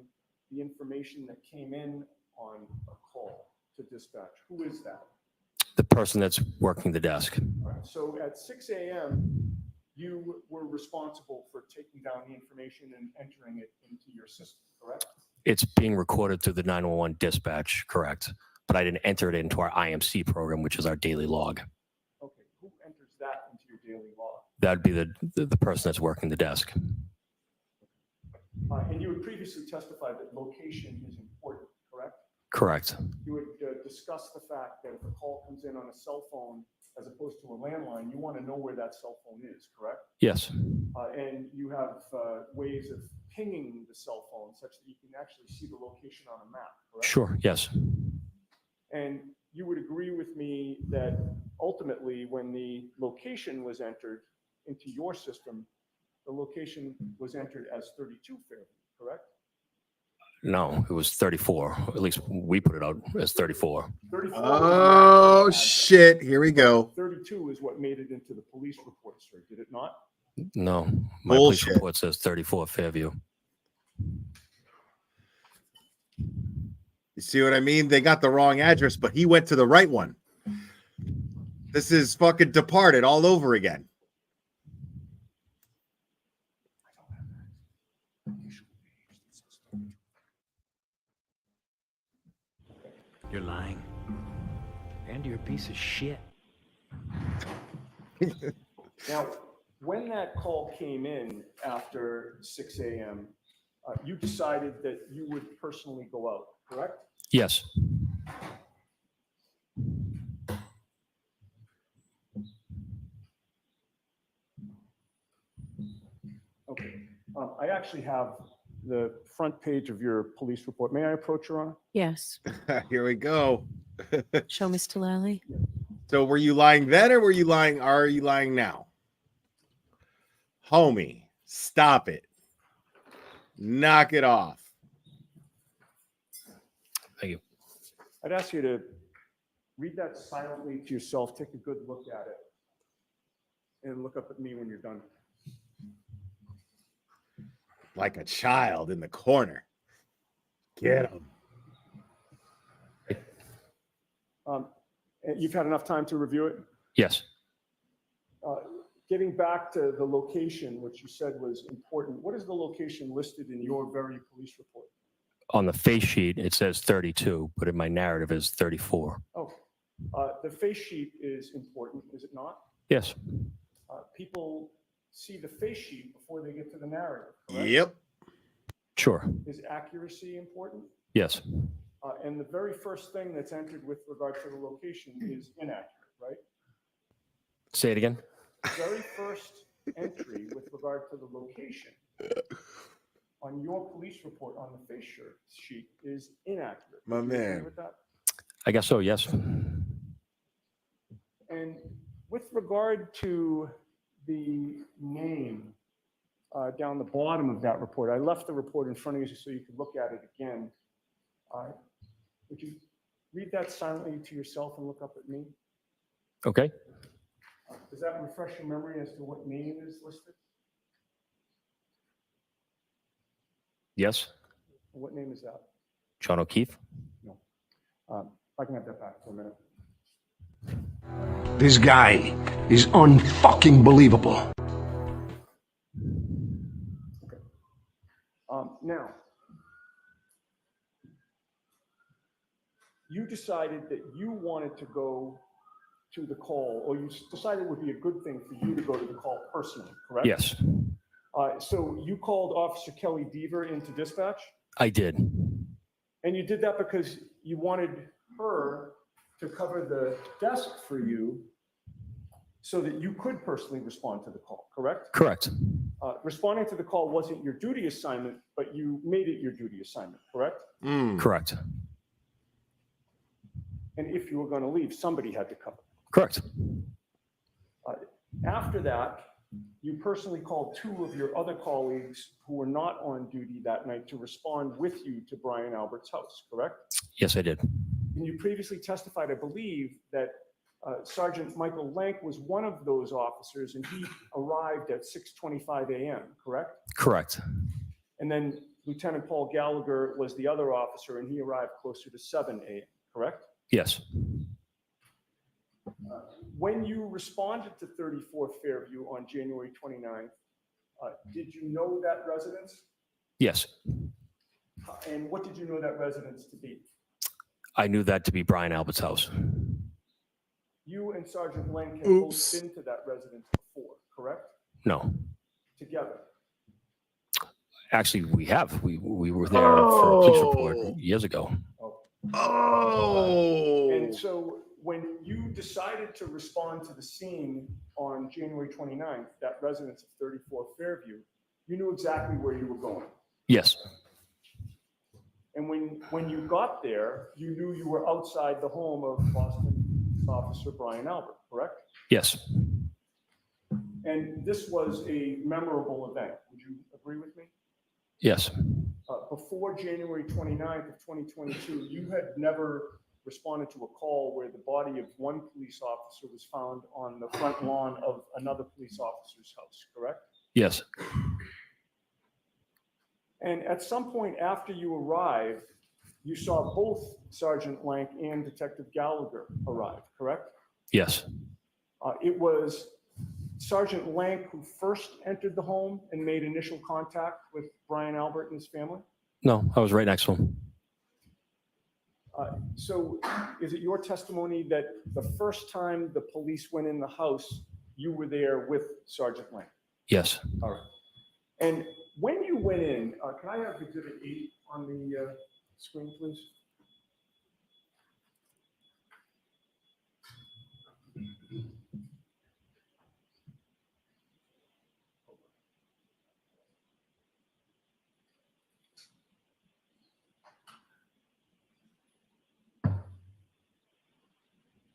the information that came in on a call to dispatch, who is that? The person that's working the desk. All right, so at 6 a.m., you were responsible for taking down the information and entering it into your system, correct? It's being recorded through the 911 dispatch, correct? But I didn't enter it into our IMC program, which is our daily log. Okay, who enters that into your daily log? That'd be the person that's working the desk. And you had previously testified that location is important, correct? Correct. You would discuss the fact that if a call comes in on a cell phone as opposed to a landline, you want to know where that cell phone is, correct? Yes. And you have ways of pinging the cell phone such that you can actually see the location on a map, correct? Sure. Yes. And you would agree with me that ultimately, when the location was entered into your system, the location was entered as 32 Fairview, correct? No, it was 34. At least we put it out as 34. 34 Oh shit! Here we go. 32 is what made it into the police report, sir, did it not? No, my police report says 34 Fairview. You see what I mean? They got the wrong address, but he went to the right one. This is fucking Departed all over again. You're lying. And you're a piece of shit. Now, when that call came in after 6 a.m., you decided that you would personally go out, correct? Yes. Okay. I actually have the front page of your police report. May I approach, Your Honor? Yes. Here we go. Show Mr. Lally. So were you lying then or are you lying now? Homie, stop it. Knock it off. Thank you. I'd ask you to read that silently to yourself, take a good look at it, and look up at me when you're done. Like a child in the corner. Get him. You've had enough time to review it? Yes. Getting back to the location, which you said was important, what is the location listed in your very police report? On the face sheet, it says 32, but in my narrative is 34. Oh, the face sheet is important, is it not? Yes. People see the face sheet before they get to the narrative, correct? Yep. Sure. Is accuracy important? Yes. And the very first thing that's entered with regard to the location is inaccurate, right? Say it again. The very first entry with regard to the location on your police report on the face sheet is inaccurate. My Would you agree man. with that? I guess so, yes. And with regard to the name down the bottom of that report, I left the report in front of you so you could look at it again. Would you read that silently to yourself and look up at me? Okay. Does that refresh your memory as to what name is listed? Yes. What name is that? John O'Keefe. No. I can have that back for a minute. This guy is unfucking believable. Now, you decided that you wanted to go to the call, or you decided it would be a good thing for you to go to the call personally, correct? Yes. So you called Officer Kelly Deaver into dispatch, I did. and you did that because you wanted her to cover the desk for you so that you could personally respond to the call, correct? Correct. Responding to the call wasn't your duty assignment, but you made it your duty assignment, correct? Correct. And if you were going to leave, somebody had to cover. Correct. After that, you personally called two of your other colleagues who were not on duty that night to respond with you to Brian Albert's house, correct? Yes, I did. And you previously testified, I believe, that Sergeant Michael Lank was one of those officers, and he arrived at 6:25 a.m., correct? Correct. And then Lieutenant Paul Gallagher was the other officer, and he arrived closer to 7 a.m., correct? Yes. When you responded to 34 Fairview on January 29th, did you know that residence? Yes. And what did you know that residence to be? I knew that to be Brian Albert's house. You and Sergeant Lank had both been to that residence before, correct? No. Together. Actually, we have. We were there for a police report years ago. Oh, Oh. And so when you decided to respond to the scene on January 29th, that residence of 34 Fairview, you knew exactly where you were going. Yes. And when you got there, you knew you were outside the home of Boston Officer Brian Albert, correct? Yes. And this was a memorable event. Would you agree with me? Yes. Before January 29th of 2022, you had never responded to a call where the body of one police officer was found on the front lawn of another police officer's house, correct? Yes. And at some point after you arrived, you saw both Sergeant Lank and Detective Gallagher arrive, correct? Yes. It was Sergeant Lank who first entered the home and made initial contact with Brian Albert and his family? No, I was right next to him. So is it your testimony that the first time the police went in the house, you were there with Sergeant Lank? Yes. All right. And when you went in, can I have Exhibit 8 on the screen, please?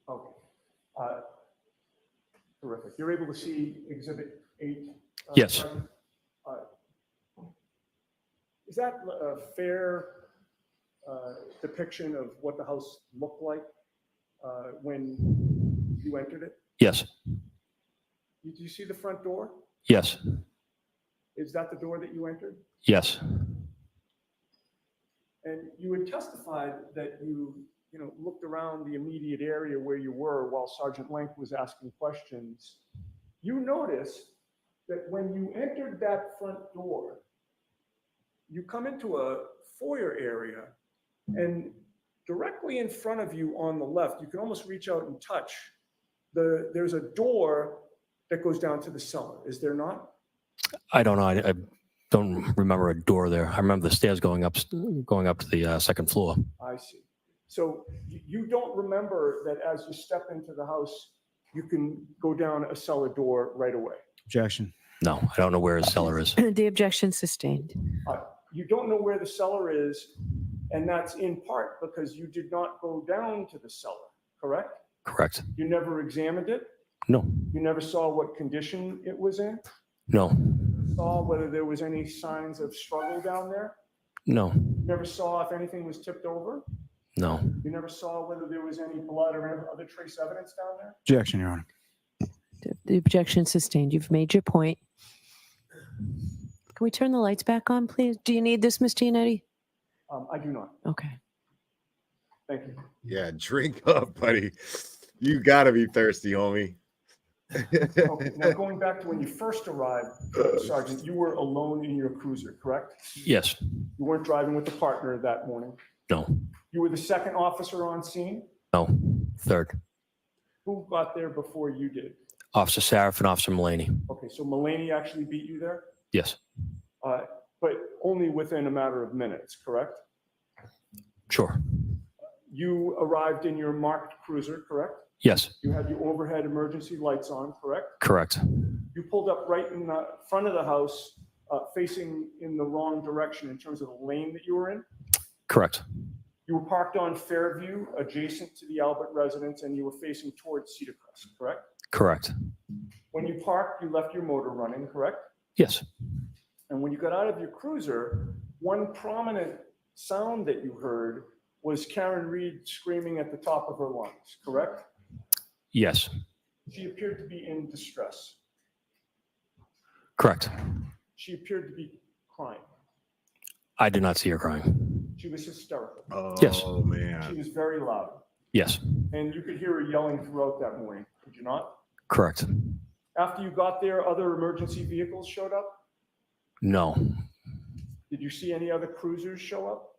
Okay. Terrific. You're able to see Exhibit 8? Yes. Sergeant? Is that a fair depiction of what the house looked like when you entered it? Yes. Did you see the front door? Yes. Is that the door that you entered? Yes. And you had testified that you looked around the immediate area where you were while Sergeant Lank was asking questions. You noticed that when you entered that front door, you come into a foyer area, and directly in front of you on the left, you can almost reach out and touch. There's a door that goes down to the cellar, is there not? I don't know. I don't remember a door there. I remember the stairs going up to the second floor. I see. So you don't remember that as you step into the house, you can go down a cellar door right away? Objection. No, I don't know where his cellar is. The objection sustained. You don't know where the cellar is, and that's in part because you did not go down to the cellar, correct? Correct. You never examined it? No. You never saw what condition it was in? No. Saw whether there was any signs of struggle down there? No. You never saw if anything was tipped over? No. You never saw whether there was any blood or any other trace evidence down there? Objection, Your Honor. The objection sustained. You've made your point. Can we turn the lights back on, please? Do you need this, Ms. Giannetti? I do not. Okay. Thank you. Yeah, drink up, buddy. You gotta be thirsty, homie. Okay, now going back to when you first arrived, Sergeant, you were alone in your cruiser, correct? Yes. You weren't driving with a partner that morning. No. You were the second officer on scene? No. Third. Who got there before you did? Officer Saraf and Officer Mulaney. Okay, so Mulaney actually beat you there? Yes. But only within a matter of minutes, correct? Sure. You arrived in your marked cruiser, correct? Yes. You had your overhead emergency lights on, correct? Correct. You pulled up right in the front of the house, facing in the wrong direction in terms of the lane that you were in? Correct. You were parked on Fairview, adjacent to the Albert residence, and you were facing towards Cedar Crest, correct? Correct. When you parked, you left your motor running, correct? Yes. And when you got out of your cruiser, one prominent sound that you heard was Karen Reed screaming at the top of her lungs, correct? Yes. She appeared to be in distress. Correct. She appeared to be crying. I did not see her crying. She was hysterical. Yes. Oh, man. She was very loud. Yes. And you could hear her yelling throughout that morning, could you not? Correct. After you got there, other emergency vehicles showed up? No. Did you see any other cruisers show up?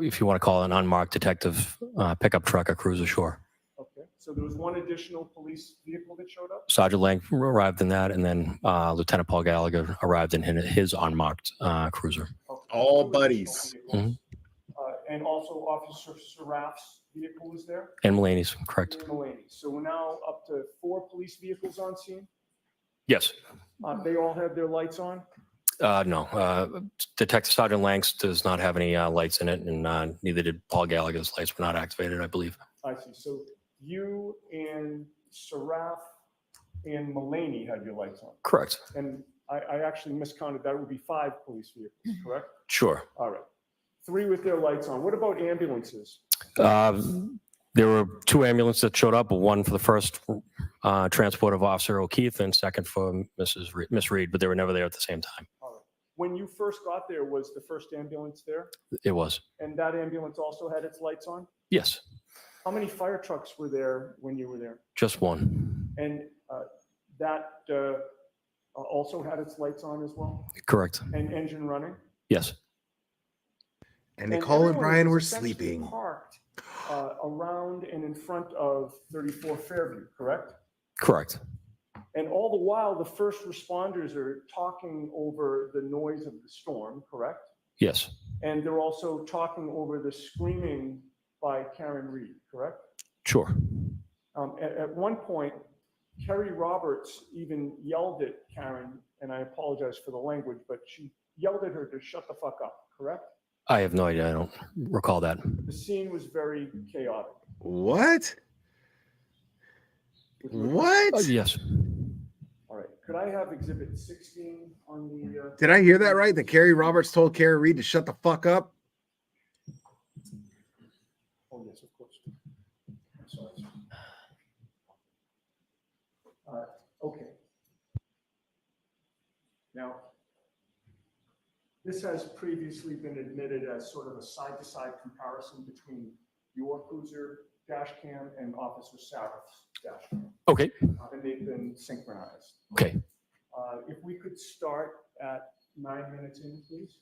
If you want to call it an unmarked detective pickup truck or cruiser, sure. Okay, so there was one additional police vehicle that showed up? Sergeant Lang arrived in that, and then Lieutenant Paul Gallagher arrived in his unmarked cruiser. All buddies. Mhm. And also Officer Saraf's vehicle was there? And Mulaney's, correct. And Mulaney. So we're now up to 4 police vehicles on scene? Yes. They all have their lights on? No. Detective Sergeant Langs does not have any lights in it, and neither did Paul Gallagher's lights were not activated, I believe. I see. So you and Saraf and Mulaney had your lights on? Correct. And I actually miscounted. That would be 5 police vehicles, correct? Sure. All right. 3 with their lights on. What about ambulances? There were 2 ambulances that showed up, one for the first transport of Officer O'Keefe and second for Miss Reed, but they were never there at the same time. All right. When you first got there, was the first ambulance there? It was. And that ambulance also had its lights on? Yes. How many fire trucks were there when you were there? Just one. And that also had its lights on as well? Correct. And engine running? Yes. And Nicole and Brian were essentially sleeping. Parked around and in front of 34 Fairview, correct? Correct. And all the while, the first responders are talking over the noise of the storm, correct? Yes. And they're also talking over the screaming by Karen Reed, correct? Sure. At one point, Kerry Roberts even yelled at Karen, and I apologize for the language, but she yelled at her to shut the fuck up, correct? I have no idea. I don't recall that. The scene was very chaotic. What? What? Yes. All right. Could I have Exhibit 16 on the... Did I hear that right? That Kerry Roberts told Kara Reed to shut the fuck up? Oh, yes, of course. I'm sorry. Okay. Now, this has previously been admitted as sort of a side-to-side comparison between your cruiser dash cam and Officer Saraf's dash cam. Okay. And they've been synchronized. Okay. If we could start at 9 minutes in, please.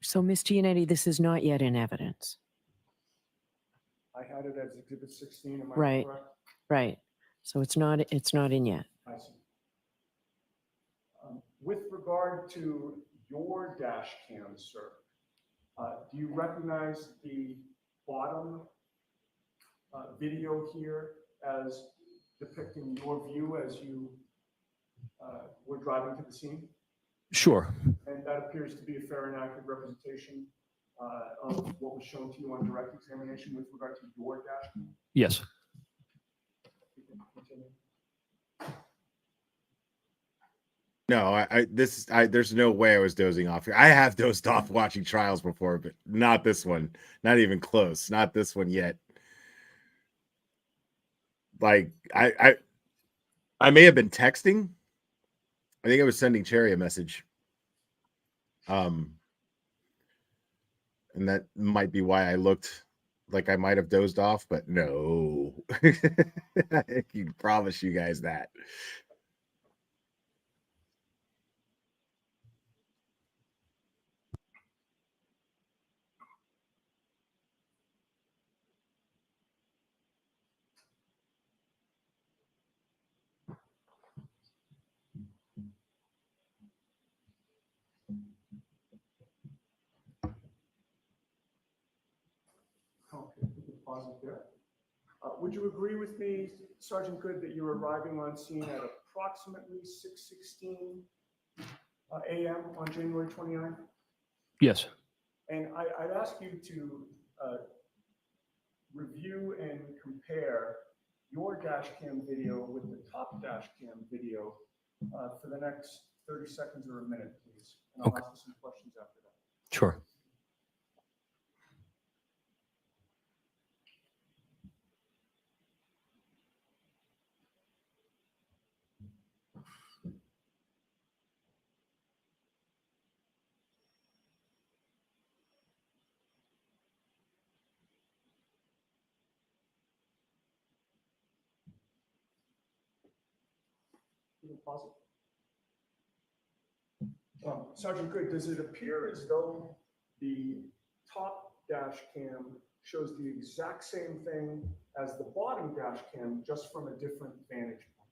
So, Ms. Giannetti, this is not yet in evidence. I had it as Exhibit 16. Am I Right. correct? Right. So it's not in yet. I see. With regard to your dash cam, sir, do you recognize the bottom video here as depicting your view as you were driving to the scene? Sure. And that appears to be a fair and accurate representation of what was shown to you on direct examination with regard to your dash cam? Yes. You can continue. No, there's no way I was dozing off here. I have dozed off watching trials before, but not this one. Not even close. Not this one yet. Like I may have been texting. I think I was sending Cherry a message. And that might be why I looked like I might have dozed off, but no. I can promise you guys that. Okay, we can pause it there. Would you agree with me, Sergeant Good, that you're arriving on scene at approximately 6:16 a.m. on January 29th? Yes. And I'd ask you to review and compare your dash cam video with the top dash cam video for the next 30 seconds or a minute, please. And I'll ask you some questions after that. Sure. You can pause it. Sergeant Good, does it appear as though the top dash cam shows the exact same thing as the bottom dash cam, just from a different vantage point?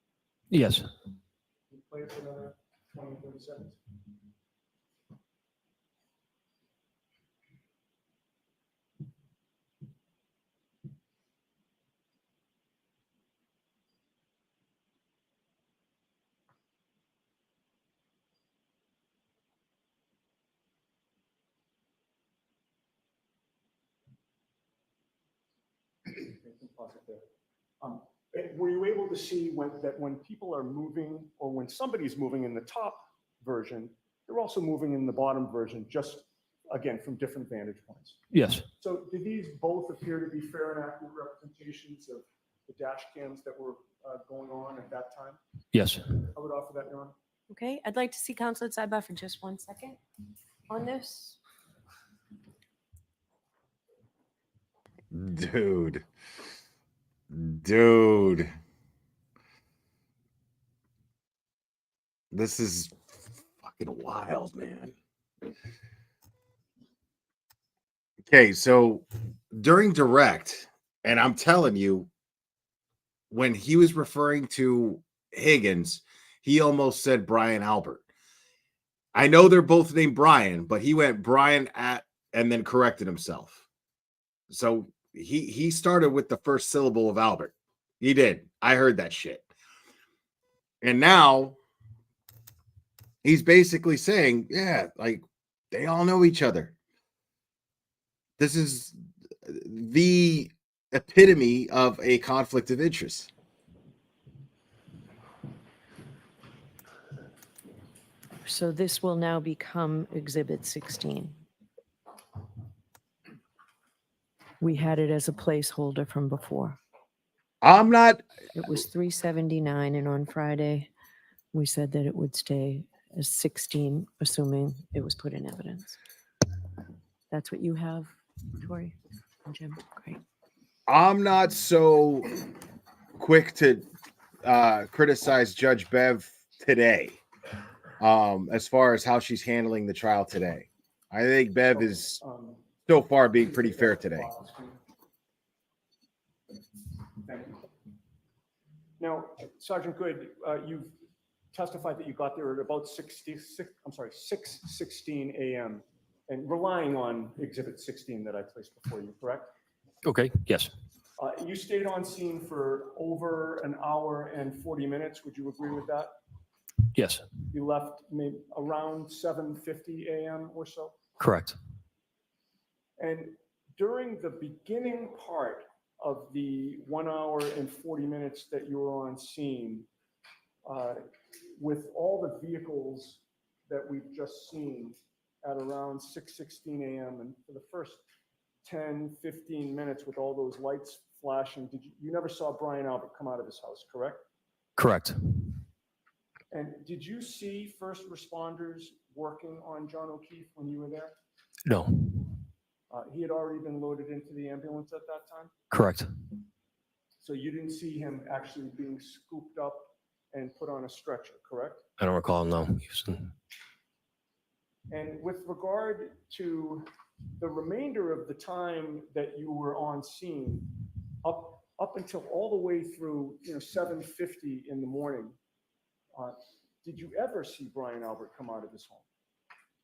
Yes. Can you play it for another 20, 30 seconds? can pause it there. Were you able to see when people are moving or when somebody's moving in the top version, they're also moving in the bottom version, just again, from different vantage points? Yes. So do these both appear to be fair and accurate representations of the dash cams that were going on at that time? Yes. I would offer that, Your Honor. Okay, I'd like to see Councilor Sidebar for just 1 second on this. Dude. This is fucking wild, man. Okay, so during direct, and I'm telling you, when he was referring to Higgins, he almost said Brian Albert. I know they're both named Brian, but he went Brian at and then corrected himself. So he started with the first syllable of Albert. He did. I heard that shit. And now he's basically saying, yeah, like they all know each other. This is the epitome of a conflict of interest. So this will now become Exhibit 16. We had it as a placeholder from before. I'm not. It was 379, and on Friday, we said that it would stay as 16, assuming it was put in evidence. That's what you have, Tori and Jim. Great. I'm not so quick to criticize Judge Bev today, as far as how she's handling the trial today. I think Bev is so far being pretty fair today. Thank you. Now, Sergeant Good, you've testified that you got there at about 6:16 a.m. and relying on Exhibit 16 that I placed before you, correct? Okay. Yes. You stayed on scene for over an hour and 40 minutes. Would you agree with that? Yes. You left maybe around 7:50 a.m. or so? Correct. And during the beginning part of the 1 hour and 40 minutes that you were on scene, with all the vehicles that we've just seen at around 6:16 a.m. and for the first 10, 15 minutes with all those lights flashing, you never saw Brian Albert come out of his house, correct? Correct. And did you see first responders working on John O'Keefe when you were there? No. He had already been loaded into the ambulance at that time? Correct. So you didn't see him actually being scooped up and put on a stretcher, correct? I don't recall. No. And with regard to the remainder of the time that you were on scene, up until all the way through 7:50 in the morning, did you ever see Brian Albert come out of his home?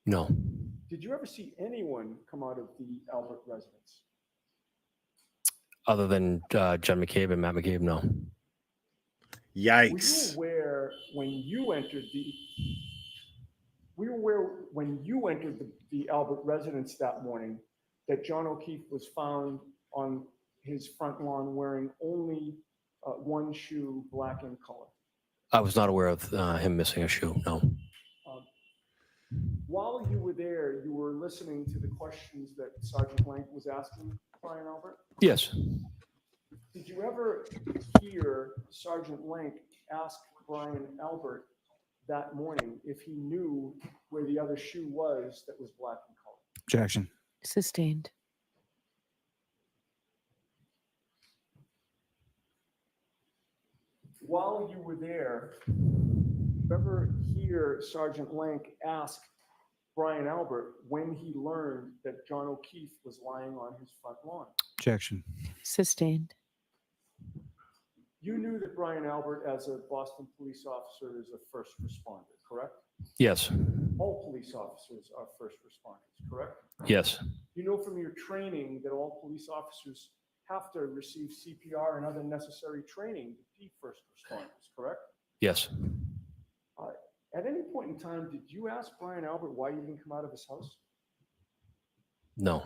No. Did you ever see anyone come out of the Albert residence? Other than John McCabe and Matt McCabe, no. Yikes. Were you aware when you entered the Albert residence that morning that John O'Keefe was found on his front lawn wearing only one shoe, black in color? I was not aware of him missing a shoe. No. While you were there, you were listening to the questions that Sergeant Blank was asking Brian Albert? Yes. Did you ever hear Sergeant Blank ask Brian Albert that morning if he knew where the other shoe was that was black in color? Objection. Sustained. While you were there, did you ever hear Sergeant Blank ask Brian Albert when he learned that John O'Keefe was lying on his front lawn? Objection. Sustained. You knew that Brian Albert, as a Boston police officer, is a first responder, correct? Yes. All police officers are first responders, correct? Yes. You know from your training that all police officers have to receive CPR and other necessary training to be first responders, correct? Yes. At any point in time, did you ask Brian Albert why he didn't come out of his house? No.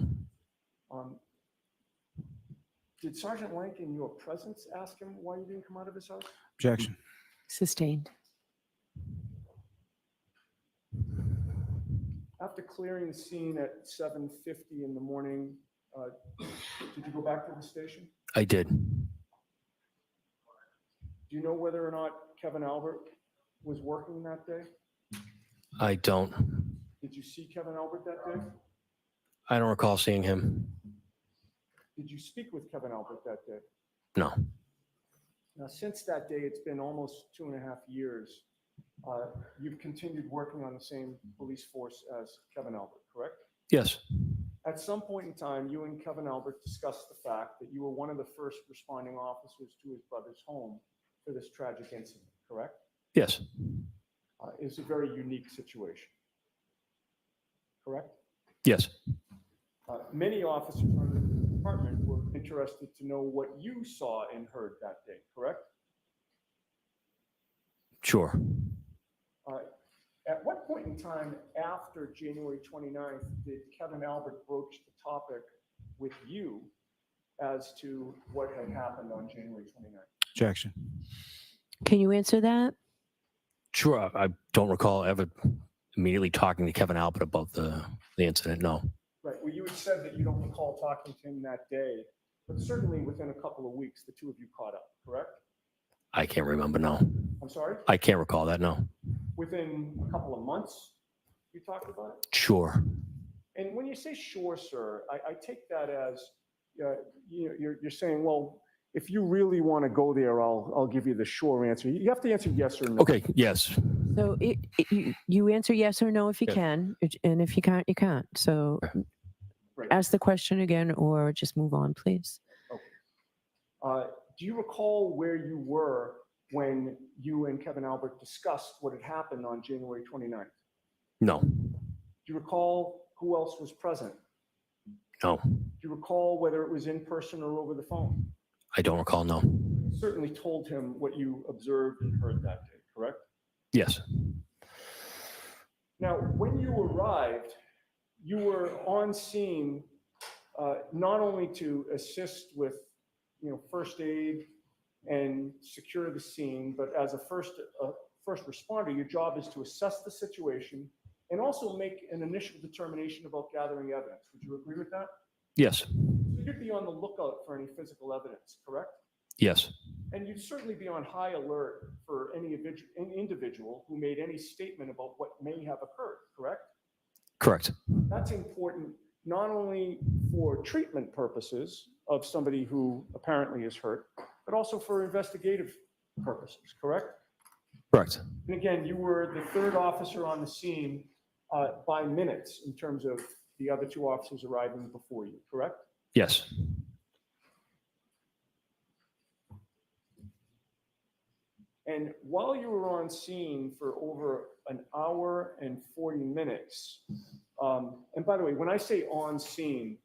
Did Sergeant Lank in your presence ask him why you didn't come out of his house? Objection. Sustained. After clearing the scene at 7:50 in the morning, did you go back to the station? I did. Do you know whether or not Kevin Albert was working that day? I don't. Did you see Kevin Albert that day? I don't recall seeing him. Did you speak with Kevin Albert that day? No. Now, since that day, it's been almost 2.5 years. You've continued working on the same police force as Kevin Albert, correct? Yes. At some point in time, you and Kevin Albert discussed the fact that you were one of the first responding officers to his brother's home for this tragic incident, correct? Yes. It's a very unique situation, correct? Yes. Many officers in the department were interested to know what you saw and heard that day, correct? Sure. At what point in time after January 29th did Kevin Albert broach the topic with you as to what had happened on January 29th? Objection. Can you answer that? Sure. I don't recall ever immediately talking to Kevin Albert about the incident. No. Right. Well, you had said that you don't recall talking to him that day, but certainly within a couple of weeks, the two of you caught up, correct? I can't remember. No. I'm sorry? I can't recall that. No. Within a couple of months, you talked about it? Sure. And when you say sure, sir, I take that as you're saying, well, if you really want to go there, I'll give you the sure answer. You have to answer yes or no. Okay. Yes. So you answer yes or no if you Yes. can, and if you can't, you can't. So Right. ask the question again or just move on, please. Do you recall where you were when you and Kevin Albert discussed what had happened on January 29th? No. Do you recall who else was present? No. Do you recall whether it was in person or over the phone? I don't recall. No. You certainly told him what you observed and heard that day, correct? Yes. Now, when you arrived, you were on scene not only to assist with first aid and secure the scene, but as a first responder, your job is to assess the situation and also make an initial determination about gathering evidence. Would you agree with that? Yes. So you'd be on the lookout for any physical evidence, correct? Yes. And you'd certainly be on high alert for any individual who made any statement about what may have occurred, correct? Correct. That's important not only for treatment purposes of somebody who apparently is hurt, but also for investigative purposes, correct? Correct. And again, you were the third officer on the scene by minutes in terms of the other two officers arriving before you, correct? Yes. And while you were on scene for over an hour and 40 minutes, and by the way, when I say on scene,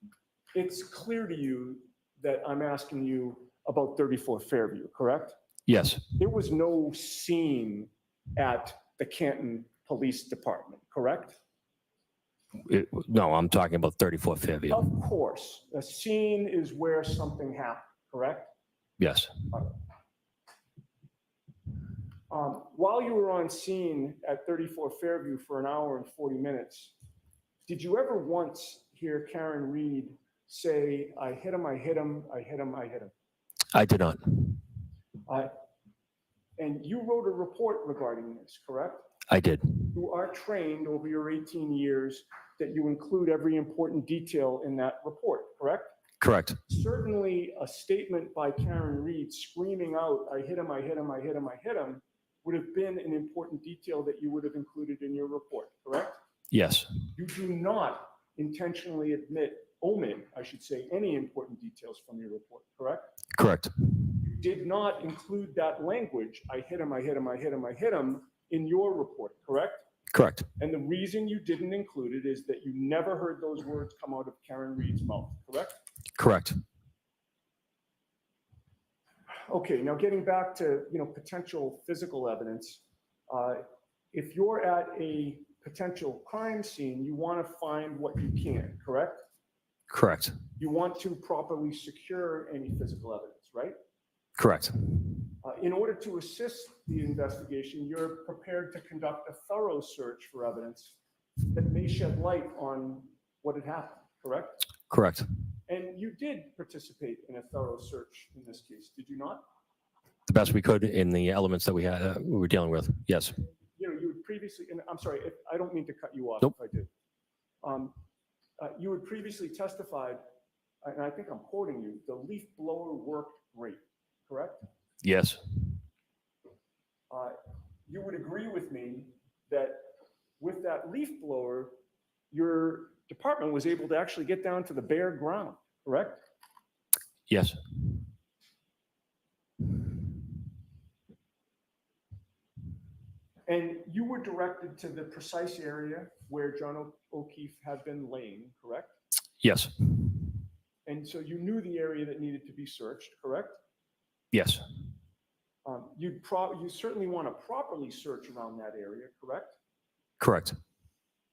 it's clear to you that I'm asking you about 34 Fairview, correct? Yes. There was no scene at the Canton Police Department, correct? No, I'm talking about 34 Fairview. Of course. A scene is where something happened, correct? Yes. While you were on scene at 34 Fairview for an hour and 40 minutes, did you ever once hear Karen Reed say, I hit him, I hit him, I hit him, I hit him? I did not. And you wrote a report regarding this, correct? I did. You are trained over your 18 years that you include every important detail in that report, correct? Correct. Certainly a statement by Karen Reed screaming out, I hit him, I hit him, I hit him, I hit him, would have been an important detail that you would have included in your report, correct? Yes. You do not intentionally omit, I should say, any important details from your report, correct? Correct. You did not include that language, I hit him, I hit him, I hit him, I hit him, in your report, correct? Correct. And the reason you didn't include it is that you never heard those words come out of Karen Reed's mouth, correct? Correct. Okay, now getting back to potential physical evidence, if you're at a potential crime scene, you want to find what you can, correct? Correct. You want to properly secure any physical evidence, right? Correct. In order to assist the investigation, you're prepared to conduct a thorough search for evidence that may shed light on what had happened, correct? Correct. And you did participate in a thorough search in this case, did you not? The best we could in the elements that we had, we were dealing with. Yes. You know, you had previously, and I'm sorry, I don't mean to cut you off Nope. if I did. You had previously testified, and I think I'm quoting you, the leaf blower worked great, correct? Yes. You would agree with me that with that leaf blower, your department was able to actually get down to the bare ground, correct? Yes. And you were directed to the precise area where John O'Keefe had been laying, correct? Yes. And so you knew the area that needed to be searched, correct? Yes. You certainly want to properly search around that area, correct? Correct.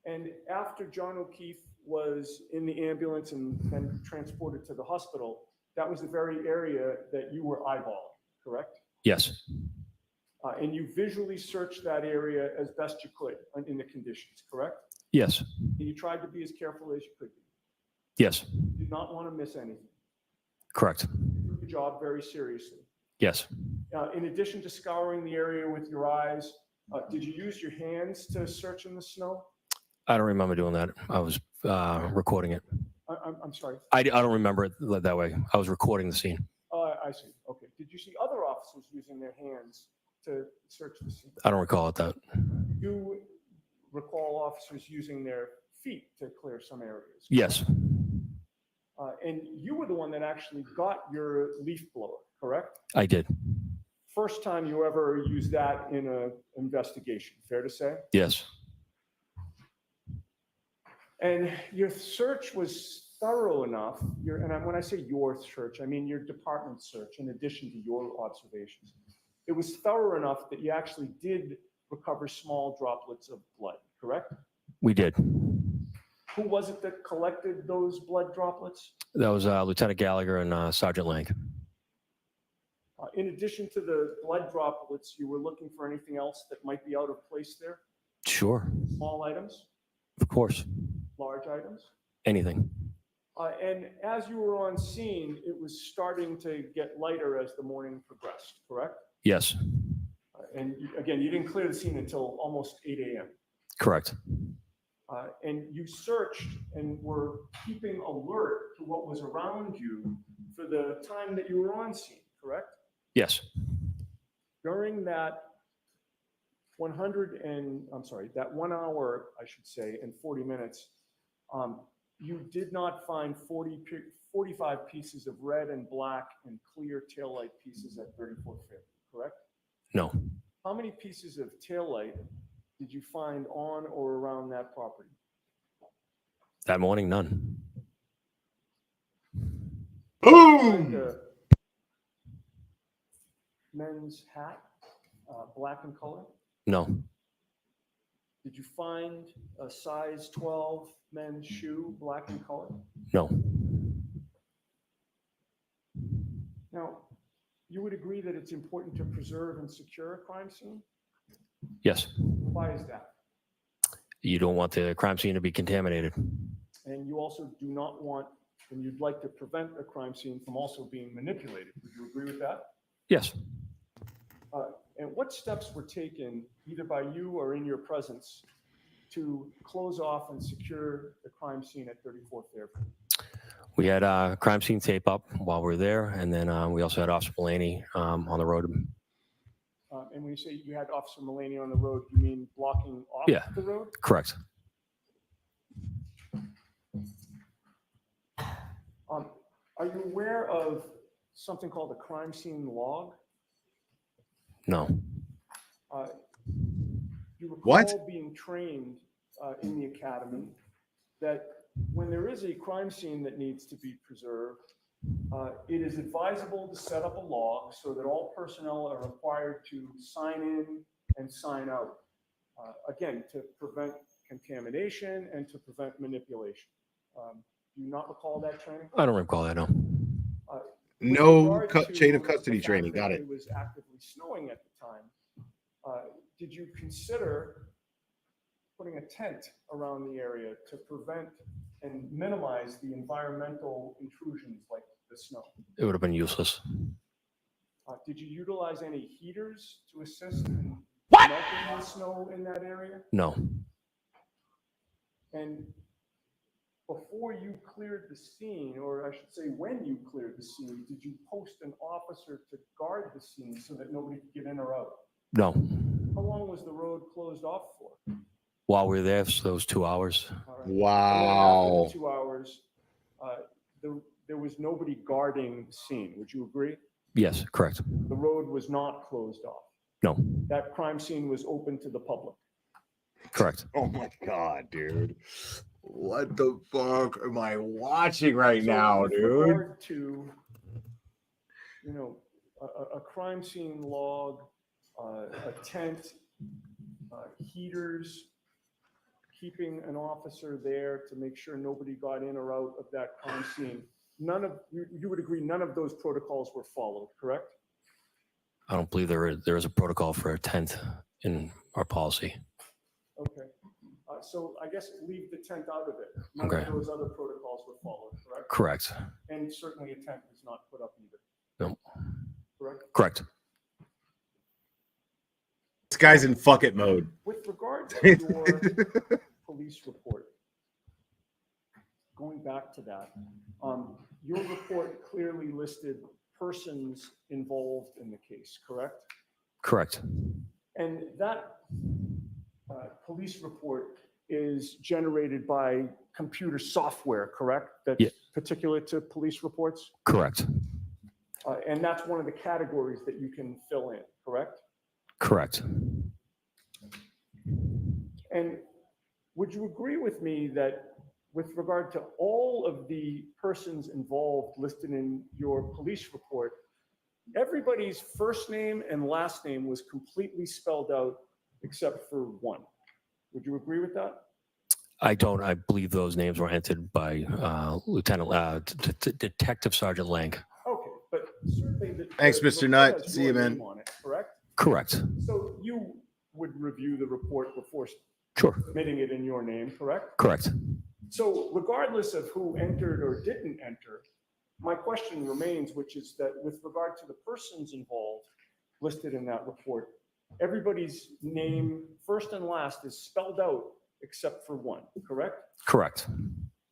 And after John O'Keefe was in the ambulance and then transported to the hospital, that was the very area that you were eyeballing, correct? Yes. And you visually searched that area as best you could in the conditions, correct? Yes. And you tried to be as careful as you could be. Yes. You did not want to miss anything. Correct. You took the job very seriously. Yes. In addition to scouring the area with your eyes, did you use your hands to search in the snow? I don't remember doing that. I was recording it. I'm sorry. I don't remember it that way. I was recording the scene. I see. Okay. Did you see other officers using their hands to search the scene? I don't recall it that. You recall officers using their feet to clear some areas? Yes. And you were the one that actually got your leaf blower, correct? I did. First time you ever used that in an investigation, fair to say? Yes. And your search was thorough enough, when I say your search, I mean your department search in addition to your observations. It was thorough enough that you actually did recover small droplets of blood, correct? We did. Who was it that collected those blood droplets? That was Lieutenant Gallagher and Sergeant Lang. In addition to the blood droplets, you were looking for anything else that might be out of place there? Sure. Small items? Of course. Large items? Anything. And as you were on scene, it was starting to get lighter as the morning progressed, correct? Yes. And again, you didn't clear the scene until almost 8 a.m. Correct. And you searched and were keeping alert to what was around you for the time that you were on scene, correct? Yes. During that 1 hour, I should say, and 40 minutes, you did not find 45 pieces of red and black and clear taillight pieces at 34th Fair, correct? No. How many pieces of taillight did you find on or around that property? That morning, none. Boom! Men's hat, black in color? No. Did you find a size 12 men's shoe, black in color? No. Now, you would agree that it's important to preserve and secure a crime scene? Yes. Why is that? You don't want the crime scene to be contaminated. And you also do not want, and you'd like to prevent a crime scene from also being manipulated. Would you agree with that? Yes. And what steps were taken, either by you or in your presence, to close off and secure the crime scene at 34th Fairfield? We had crime scene tape up while we were there, and then we also had Officer Mulaney on the road. And when you say you had Officer Mulaney on the road, you mean blocking off the road? Correct. Are you aware of something called a crime scene log? No. You recall What? being trained in the academy that when there is a crime scene that needs to be preserved, it is advisable to set up a log so that all personnel are required to sign in and sign out. Again, to prevent contamination and to prevent manipulation. Do you not recall that training? I don't recall that, no. With No regard chain to of custody the fact training. that Got it. It was actively snowing at the time. Did you consider putting a tent around the area to prevent and minimize the environmental intrusions like the snow? It would have been useless. Did you utilize any heaters to assist in melting the snow in that area? No. And before you cleared the scene, or I should say when you cleared the scene, did you post an officer to guard the scene so that nobody could get in or out? No. How long was the road closed off for? While we were there, so those 2 hours. All right. Wow. And then after the 2 hours, there was nobody guarding the scene. Would you agree? Yes, correct. The road was not closed off. No. That crime scene was open to the public. Correct. Oh my God, dude. What the fuck am I watching right So now, with dude? regard to, a crime scene log, a tent, heaters, keeping an officer there to make sure nobody got in or out of that crime scene. You would agree none of those protocols were followed, correct? I don't believe there is a protocol for a tent in our policy. Okay. So I guess leave the tent out of it. None Okay. of those other protocols were followed, correct? Correct. And certainly a tent was not put up either, No. correct? Correct. This guy's in fuck it mode. With regard to your police report, going back to that, your report clearly listed persons involved in the case, correct? Correct. And that police report is generated by computer software, correct? That's Yeah. particular to police reports? Correct. And that's one of the categories that you can fill in, correct? Correct. And would you agree with me that with regard to all of the persons involved listed in your police report, everybody's first name and last name was completely spelled out except for one? Would you agree with that? I don't. I believe those names were entered by Detective Sergeant Lang. Okay, but certainly Thanks, the Mr. report Nutt. has See your you, man. name on it, correct? Correct. So you would review the report before Sure. submitting it in your name, correct? Correct. So regardless of who entered or didn't enter, my question remains, which is that with regard to the persons involved listed in that report, everybody's name, first and last, is spelled out except for one, correct? Correct.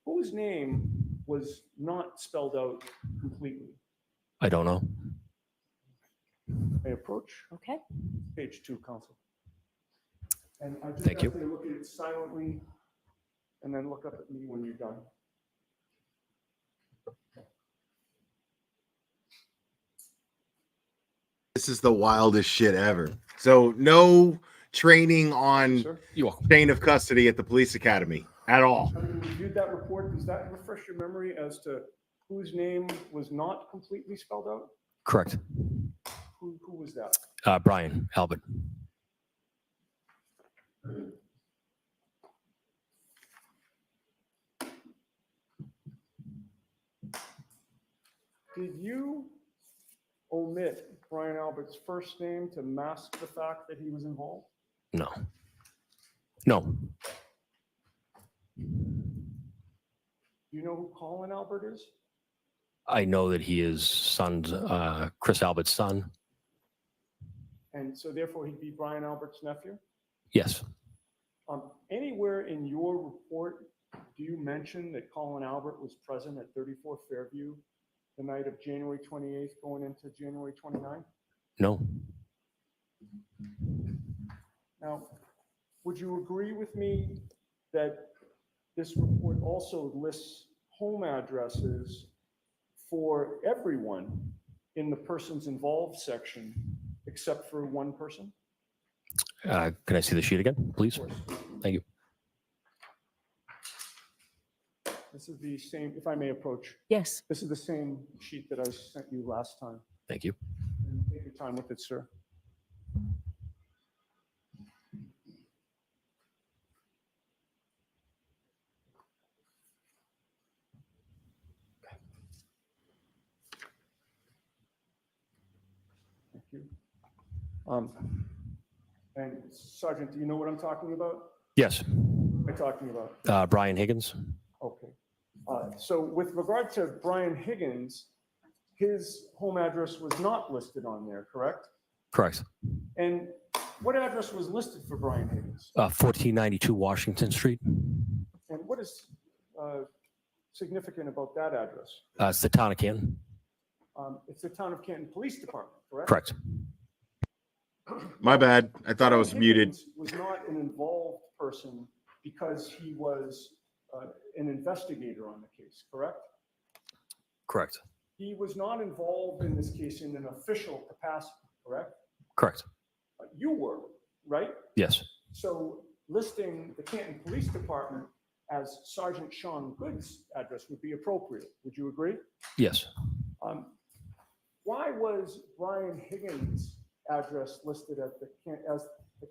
Whose name was not spelled out completely? I don't know. May I approach? Okay. Page 2, Counsel. And I just Thank have you. to look at it silently and then look up at me when you're done. This is the wildest shit ever. So no training on Sir? chain of custody at the police academy at all. Having reviewed that report, does that refresh your memory as to whose name was not completely spelled out? Correct. Who was that? Brian Albert. Did you omit Brian Albert's first name to mask the fact that he was involved? No. No. Do you know who Colin Albert is? I know that he is Chris Albert's son. And so therefore he'd be Brian Albert's nephew? Yes. Anywhere in your report, do you mention that Colin Albert was present at 34 Fairview the night of January 28th going into January 29th? No. Now, would you agree with me that this report also lists home addresses for everyone in the persons involved section except for one person? Can I see the sheet again, please? Thank you. This is the same, if I may approach. Yes. This is the same sheet that I sent you last time. Thank you. And take your time with it, sir. you. And Sergeant, do you know what I'm talking about? Yes. What am I talking about? Brian Higgins. Okay. So with regard to Brian Higgins, his home address was not listed on there, correct? Correct. And what address was listed for Brian Higgins? 1492 Washington Street. And what is significant about that address? It's the town of Canton. It's the Town of Canton Police Department, correct? Correct. My bad. I thought I was muted. Higgins was not an involved person because he was an investigator on the case, correct? Correct. He was not involved in this case in an official capacity, correct? Correct. You were, right? Yes. So listing the Canton Police Department as Sergeant Sean Good's address would be appropriate. Would you agree? Yes. Why was Brian Higgins' address listed as the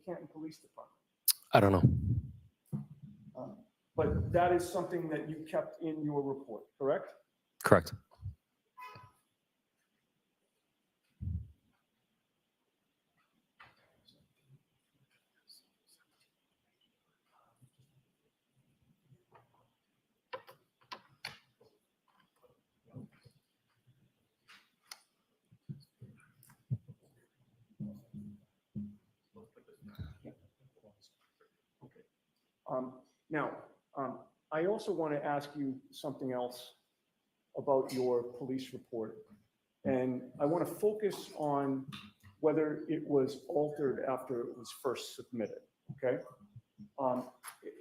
Canton Police Department? I don't know. But that is something that you kept in your report, correct? Correct. Now, I also want to ask you something else about your police report. And I want to focus on whether it was altered after it was first submitted, okay?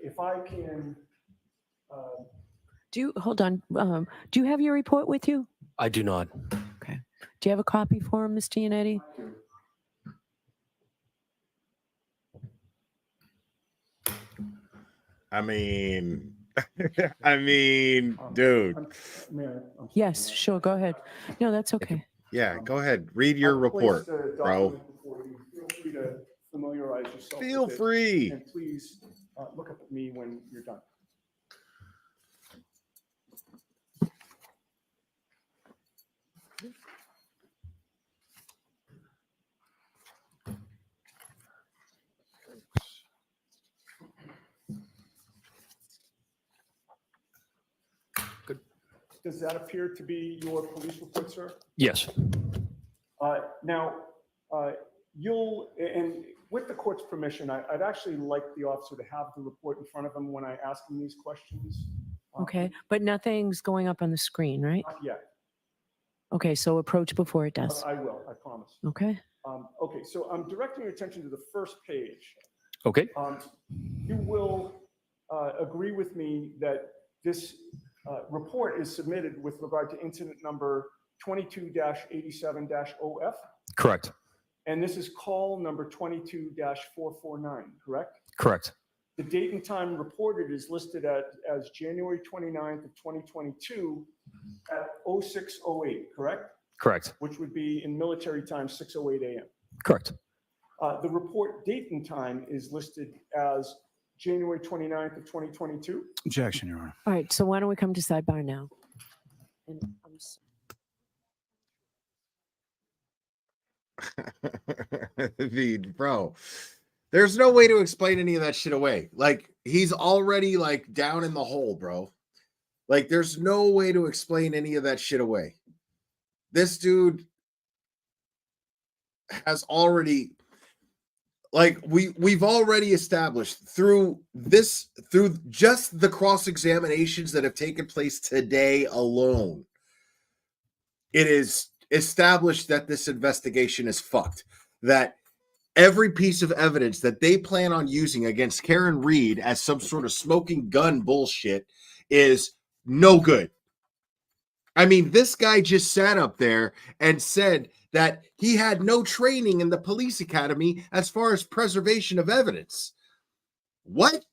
If I can... hold on, do you have your report with you? I do not. Okay. Do you have a copy for him, Mr. Yannetti? I mean, dude. Yes, sure, go ahead. No, that's okay. Yeah, go ahead. Read your report, bro. Feel free to familiarize yourself. Feel with it, free. And please look up at me when you're done. Does that appear to be your police report, sir? Yes. Now, and with the court's permission, I'd actually like the officer to have the report in front of him when I ask him these questions. Okay, but nothing's going up on the screen, right? Not yet. Okay, so approach before it does. I will, I promise. Okay. Okay, so I'm directing your attention to the first page. Okay. You will agree with me that this report is submitted with regard to incident number 22-87-OF. Correct. And this is call number 22-449, correct? Correct. The date and time reported is listed as January 29th of 2022 at 06:08, correct? Correct. Which would be in military time, 6:08 a.m. Correct. The report date and time is listed as January 29th of 2022. Objection, Your Honor. All right, so why don't we come to sidebar now? And I'm Bro, there's no way to explain any of that shit away. Like, he's already like down in the hole, bro. Like, there's no way to explain any of that shit away. This dude has already, like, we've already established through just the cross-examinations that have taken place today alone, it is established that this investigation is fucked. That every piece of evidence that they plan on using against Karen Reed as some sort of smoking gun bullshit is no good. I mean, this guy just sat up there and said that he had no training in the police academy as far as preservation of evidence. What?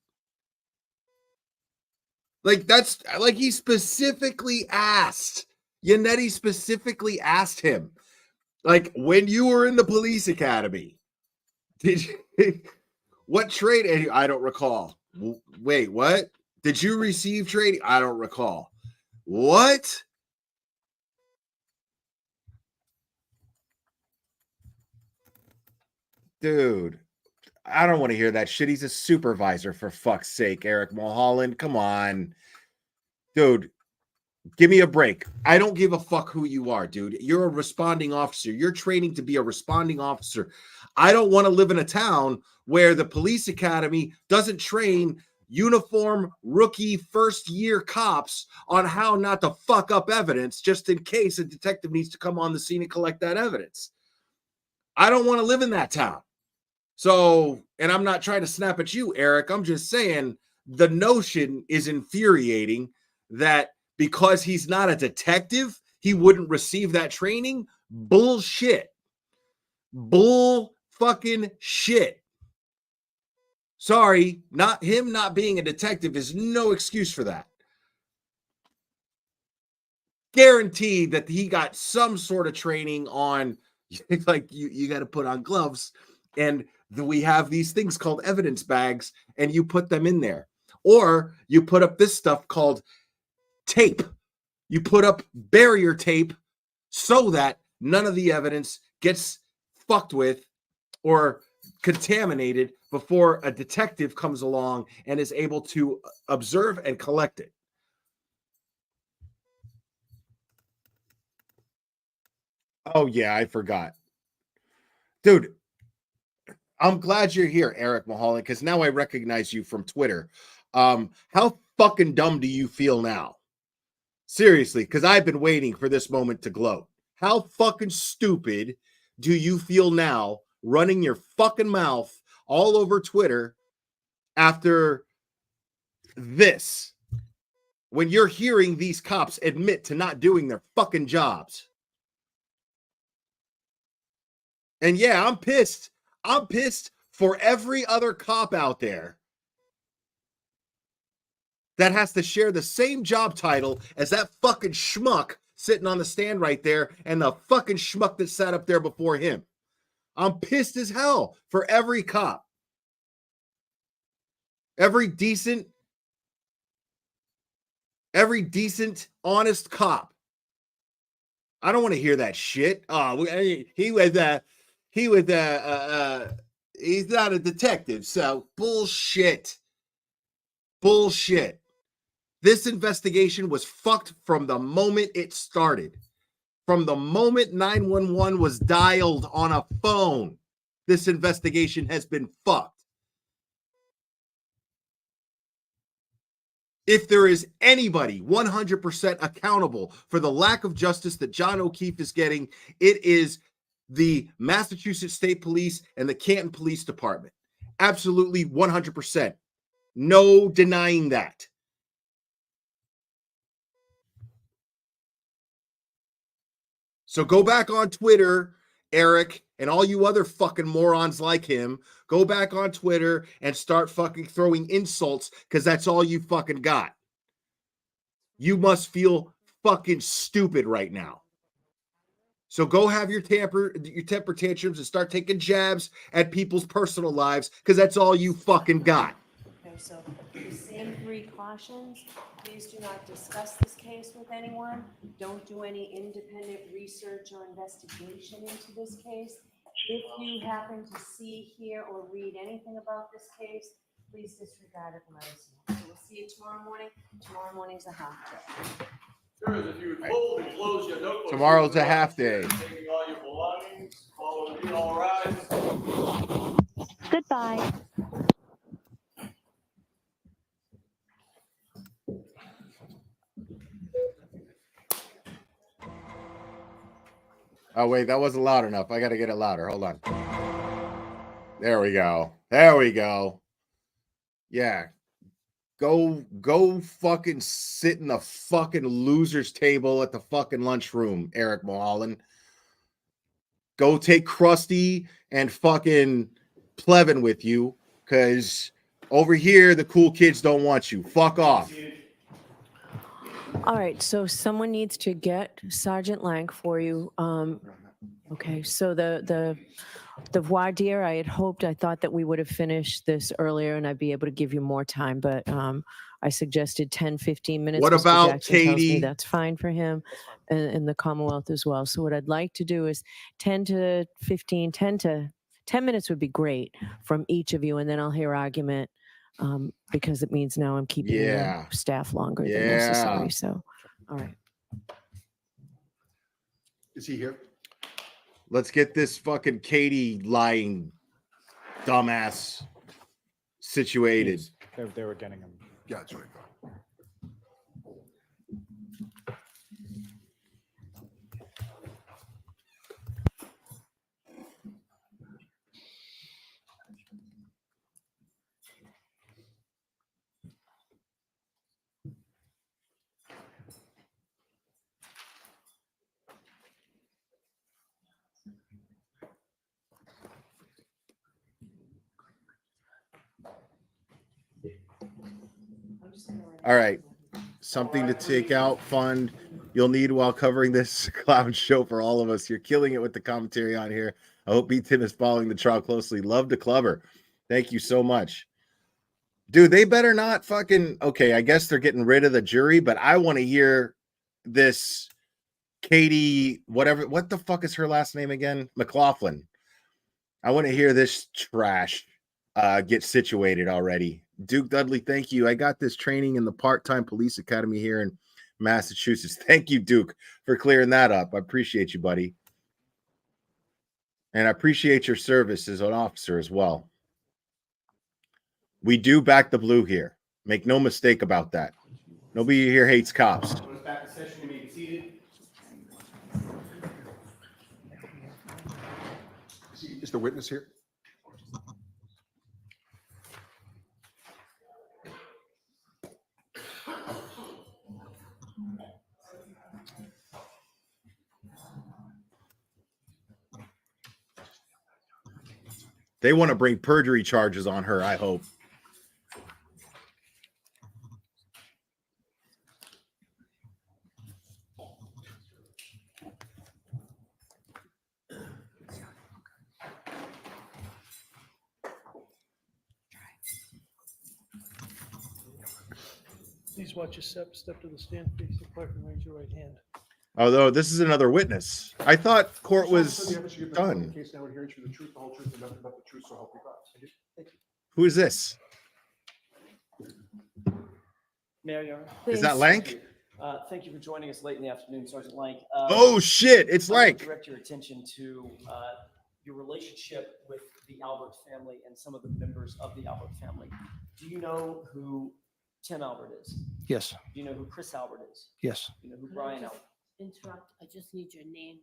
Like, that's like he specifically asked. Yannetti specifically asked him, like, when you were in the police academy, did you, what training? I don't recall. Wait, what? Did you receive training? I don't recall. What? Dude, I don't want to hear that shit. He's a supervisor, for fuck's sake, Eric Mulholland. Come on. Dude, give me a break. I don't give a fuck who you are, dude. You're a responding officer. You're training to be a responding officer. I don't want to live in a town where the police academy doesn't train uniform rookie first year cops on how not to fuck up evidence just in case a detective needs to come on the scene and collect that evidence. I don't want to live in that town. So, and I'm not trying to snap at you, Eric. I'm just saying the notion is infuriating that because he's not a detective, he wouldn't receive that training. Bullshit. Bull fucking shit. Sorry, not him not being a detective is no excuse for that. Guaranteed that he got some sort of training on, like, you got to put on gloves, and we have these things called evidence bags, and you put them in there. Or you put up this stuff called tape. You put up barrier tape so that none of the evidence gets fucked with or contaminated before a detective comes along and is able to observe and collect it. Oh, yeah, I forgot. Dude, I'm glad you're here, Eric Mulholland, because now I recognize you from Twitter. How fucking dumb do you feel now? Seriously, because I've been waiting for this moment to gloat. How fucking stupid do you feel now running your fucking mouth all over Twitter after this? When you're hearing these cops admit to not doing their fucking jobs. And yeah, I'm pissed. I'm pissed for every other cop out there that has to share the same job title as that fucking schmuck sitting on the stand right there and the fucking schmuck that sat up there before him. I'm pissed as hell for every cop. Every decent, honest cop. I don't want to hear that shit. Oh, he's not a detective, so bullshit. Bullshit. This investigation was fucked from the moment it started. From the moment 911 was dialed on a phone, this investigation has been fucked. If there is anybody 100% accountable for the lack of justice that John O'Keefe is getting, it is the Massachusetts State Police and the Canton Police Department. Absolutely 100%. No denying that. So go back on Twitter, Eric, and all you other fucking morons like him. Go back on Twitter and start fucking throwing insults because that's all you fucking got. You must feel fucking stupid right now. So go have your temper tantrums and start taking jabs at people's personal lives because that's all you fucking got. Okay, so the same 3 cautions. Please do not discuss this case with anyone. Don't do any independent research or investigation into this case. If you happen to see, hear, or read anything about this case, please disregard it and let us know. So we'll see you tomorrow morning. Tomorrow morning's a half day. Sirs, if you would fold and close your notebooks. Tomorrow's a half day. Taking all your belongings, follow the lead, all rise. Goodbye. Oh, wait, that wasn't loud enough. I got to get it louder. Hold on. There we go. There we go. Yeah. Go fucking sit in the fucking loser's table at the fucking lunchroom, Eric Mulholland. Go take Krusty and fucking Plevin with you, because over here, the cool kids don't want you. Fuck off. All right, so someone needs to get Sergeant Lank for you. Okay, so the voir dire, I thought that we would have finished this earlier and I'd be able to give you more time, but I suggested 10, 15 minutes. What Mr. about Jackson tells me Katie? that's fine for him and the Commonwealth as well. So what I'd like to do is 10 to 10 minutes would be great from each of you, and then I'll hear argument because it means now I'm keeping Yeah. the staff longer than Yeah. necessary. So, all right. Is he here? Let's get this fucking Katie lying dumbass situated. They were getting him. Yeah, that's right. All right. Something to take out, fund you'll need while covering this clown show for all of us. You're killing it with the commentary on here. I hope Tim is following the trial closely. Love the clubber. Thank you so much. Dude, they better not fucking okay. I guess they're getting rid of the jury, but I want to hear this Katie, whatever. What the fuck is her last name again? McLaughlin. I want to hear this trash get situated already. Duke Dudley, thank you. I got this training in the part-time police academy here in Massachusetts. Thank you, Duke, for clearing that up. I appreciate you, buddy. And I appreciate your service as an officer as well. We do back the blue here. Make no mistake about that. Nobody here hates cops. Back to session, you may be seated. Is the witness here? They want to bring perjury charges on her, I hope. Please watch your step to the stand, face the clerk, and raise your right hand. Although this is another witness. I thought court was done. Case now, adherence to the truth, the whole truth, and nothing but the truth, so help you God. Thank you. Who is this? Mayor, Your Honor. Is that Lank? Thank you for joining us late in the afternoon, Sergeant Lank. Oh shit, it's I'd like Lank. to direct your attention to your relationship with the Albert family and some of the members of the Albert family. Do you know who Tim Albert is? Yes. Do you know who Chris Albert is? Yes. Do you know who Brian Albert? Interrupt. I just need your name.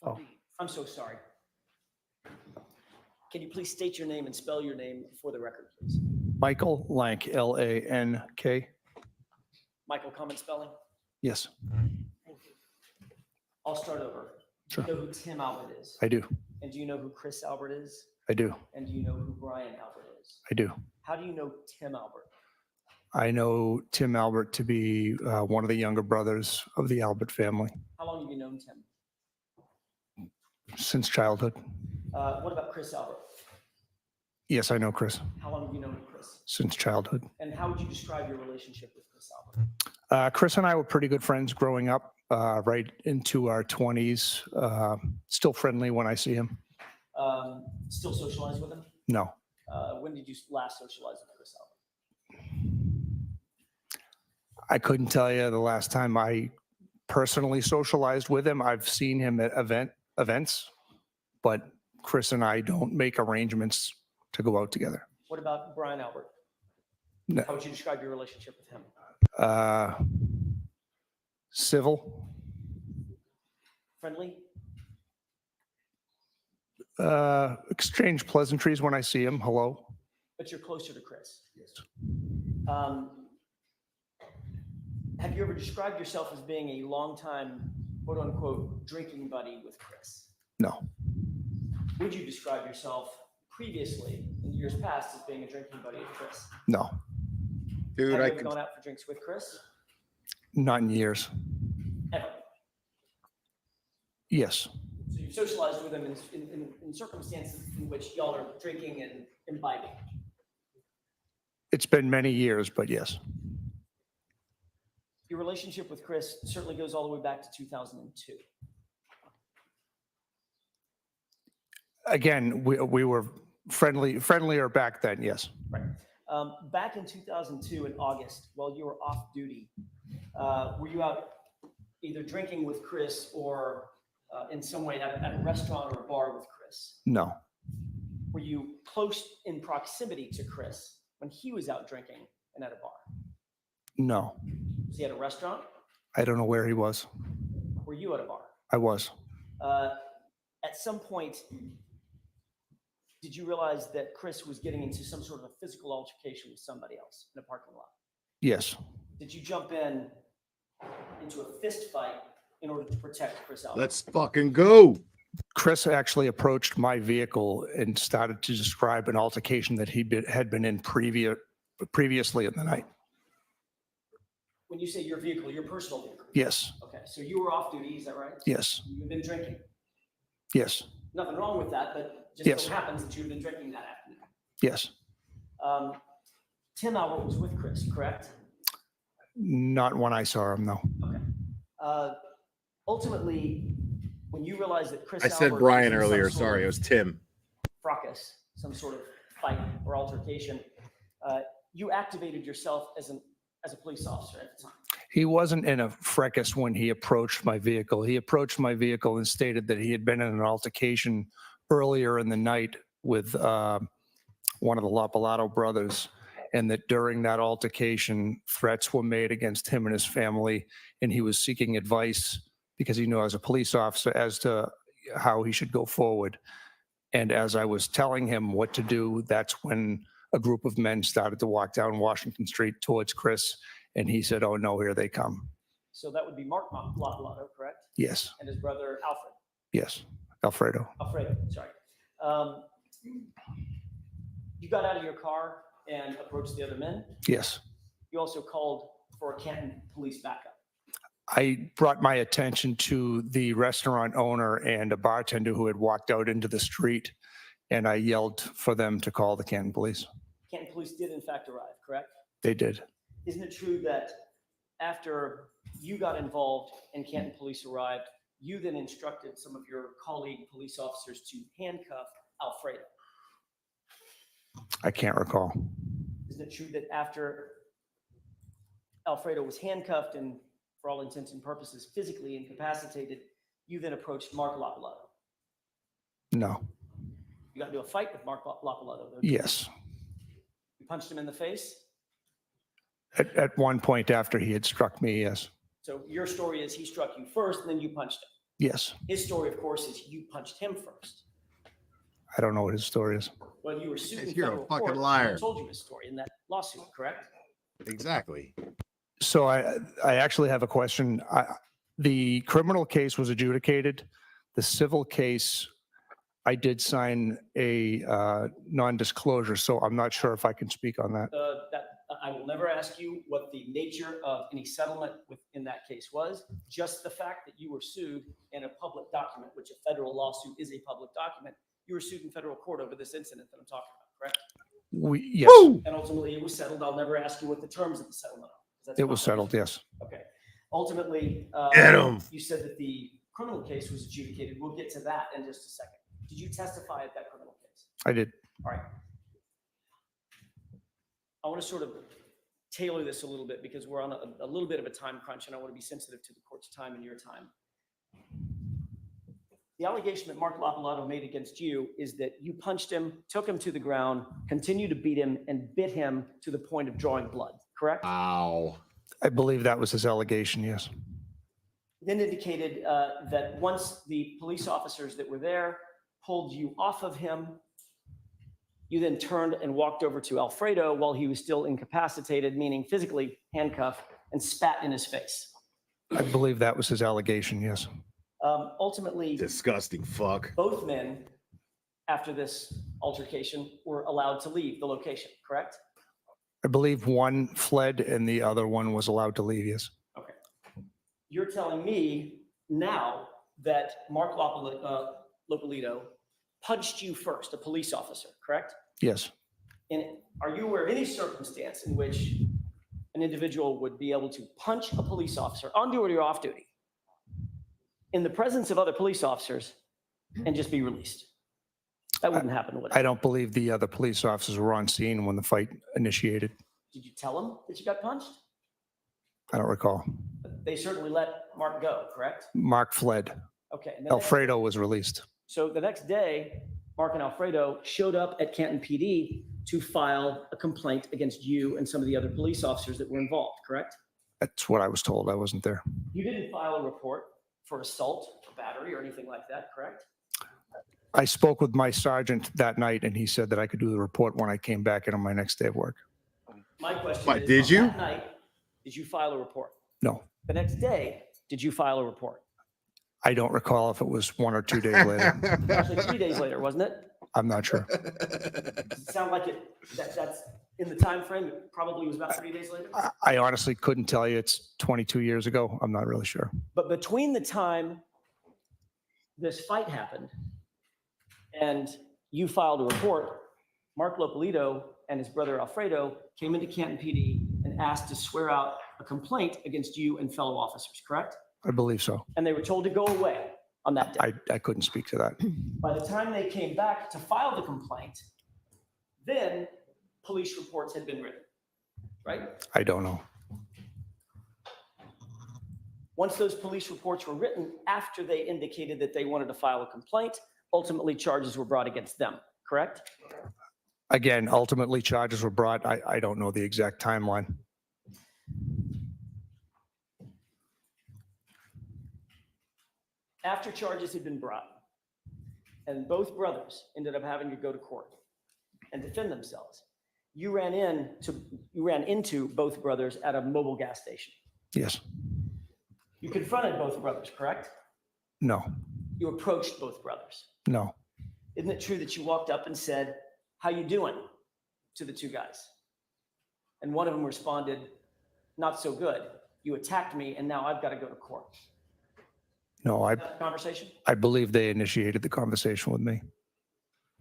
Oh. I'm so sorry. Can you please state your name and spell your name for the record, please? Michael Lank, L-A-N-K. Michael, common spelling? Yes, I'll start over. Sure. Do you know who Tim Albert is? I do. And do you know who Chris Albert is? I do. And do you know who Brian Albert is? I do. How do you know Tim Albert? I know Tim Albert to be one of the younger brothers of the Albert family How long have you known Tim? since childhood. What about Chris Albert? Yes, I know Chris How long have you known Chris? since childhood. And how would you describe your relationship with Chris Albert? Chris and I were pretty good friends growing up, right into our 20s. Still friendly when I see him. Still socialize with him? No. When did you last socialize with Chris Albert? I couldn't tell you the last time I personally socialized with him. I've seen him at events, but Chris and I don't make arrangements to go out together. What about Brian Albert? No. How would you describe your relationship with him? Civil, Friendly? exchange pleasantries when I see him. Hello. But you're closer to Chris. Yes. Have you ever described yourself as being a longtime, quote unquote, drinking buddy with Chris? No. Would you describe yourself previously, in years past, as being a drinking buddy with Chris? No. Dude, Have I you ever could. gone out for drinks with Chris? Not in years. Ever? Yes. So you've socialized with him in circumstances in which y'all are drinking and imbibing. It's been many years, but yes. Your relationship with Chris certainly goes all the way back to 2002. Again, we were friendlier back then. Yes. Right. Back in 2002 in August, while you were off duty, were you out either drinking with Chris or in some way at a restaurant or a bar with Chris? No. Were you close in proximity to Chris when he was out drinking and at a bar? No. Was he at a restaurant? I don't know where he was. Were you at a bar? I was. At some point, did you realize that Chris was getting into some sort of a physical altercation with somebody else in a parking lot? Yes. Did you jump into a fist fight in order to protect Chris Albert? Let's fucking go. Chris actually approached my vehicle and started to describe an altercation that had been in previously in the night. When you say your vehicle, your personal vehicle? Yes. Okay, so you were off duty, is that right? Yes. You've been drinking? Yes. Nothing wrong with that, but just Yes. so happens that you've been drinking that afternoon. Yes. Tim Albert was with Chris, correct? Not when I saw him, no. Ultimately, when you realized that Chris I said Albert Brian was in some earlier. sort Sorry, of it was Tim. fracas, some sort of fight or altercation, you activated yourself as a police officer at the time. He wasn't in a fracas when he approached my vehicle. He approached my vehicle and stated that he had been in an altercation earlier in the night with one of the Lapalato brothers, and that during that altercation, threats were made against him and his family, and he was seeking advice because he knew as a police officer as to how he should go forward. And as I was telling him what to do, that's when a group of men started to walk down Washington Street towards Chris, and he said, "Oh no, here they come." So that would be Mark Lapalato, correct? Yes. And his brother Alfred. Yes. Alfredo. Alfredo, sorry. You got out of your car and approached the other men. Yes. You also called for a Canton police backup. I brought my attention to the restaurant owner and a bartender who had walked out into the street, and I yelled for them to call the Canton police. Canton police did in fact arrive, correct? They did. Isn't it true that after you got involved and Canton police arrived, you then instructed some of your colleague police officers to handcuff Alfredo? I can't recall. Isn't it true that after Alfredo was handcuffed and for all intents and purposes physically incapacitated, you then approached Mark Lapalato? No. You got into a fight with Mark Lapalato, though? Yes. You punched him in the face? At one point after he had struck me, yes. So your story is he struck you first, and then you punched him. Yes. His story, of course, is you punched him first. I don't know what his story is. Well, you were sued in You're a federal fucking court. liar. I told you his story in that lawsuit, correct? Exactly. So I actually have a question. The criminal case was adjudicated. The civil case, I did sign a non-disclosure, so I'm not sure if I can speak on that. I will never ask you what the nature of any settlement within that case was. Just the fact that you were sued in a public document, which a federal lawsuit is a public document, you were sued in federal court over this incident that I'm talking about, correct? Yes. And ultimately it was settled. I'll never ask you what the terms of the settlement are. 'Cause that's It was settled, yes. Okay. Ultimately, Get 'em. you said that the criminal case was adjudicated. We'll get to that in just a second. Did you testify at that criminal case? I did. All right. I want to sort of tailor this a little bit because we're on a little bit of a time crunch and I want to be sensitive to the court's time and your time. The allegation that Mark Lapalato made against you is that you punched him, took him to the ground, continued to beat him, and bit him to the point of drawing blood, correct? Ow. I believe that was his allegation, yes. Then indicated that once the police officers that were there pulled you off of him, you then turned and walked over to Alfredo while he was still incapacitated, meaning physically handcuffed, and spat in his face. I believe that was his allegation, yes. Ultimately, Disgusting fuck. both men, after this altercation, were allowed to leave the location, correct? I believe one fled and the other one was allowed to leave, yes. Okay. You're telling me now that Mark Lapalato punched you first, a police officer, correct? Yes. And are you aware of any circumstance in which an individual would be able to punch a police officer on duty or off duty in the presence of other police officers and just be released? That wouldn't happen, would it? I don't believe the other police officers were on scene when the fight initiated. Did you tell them that you got punched? I don't recall. They certainly let Mark go, correct? Mark fled. Okay. And Alfredo was released. So the next day, Mark and Alfredo showed up at Canton PD to file a complaint against you and some of the other police officers that were involved, correct? That's what I was told. I wasn't there. You didn't file a report for assault or battery or anything like that, correct? I spoke with my sergeant that night, and he said that I could do the report when I came back in on my next day of work. My question What, is, did on you? that night, did you file a report? No, The next day, did you file a report? I don't recall if it was 1 or 2 days later. Actually, 3 days later, wasn't it? I'm not sure. Does it sound like that's in the time frame? It probably was about 3 days later. I honestly couldn't tell you. It's 22 years ago. I'm not really sure. But between the time this fight happened and you filed a report, Mark Lopolito and his brother Alfredo came into Canton PD and asked to swear out a complaint against you and fellow officers, correct? I believe so. And they were told to go away on that day. I couldn't speak to that. By the time they came back to file the complaint, then police reports had been written, right? I don't know. Once those police reports were written, after they indicated that they wanted to file a complaint, ultimately charges were brought against them, correct? Again, ultimately charges were brought. I don't know the exact timeline. After charges had been brought, and both brothers ended up having to go to court and defend themselves, you ran into both brothers at a mobile gas station. Yes. You confronted both brothers, correct? No. You approached both brothers. No. Isn't it true that you walked up and said, "How you doing?" to the two guys? And one of them responded, "Not so good. You attacked me, and now I've got to go to court." No, Conversation? I believe they initiated the conversation with me.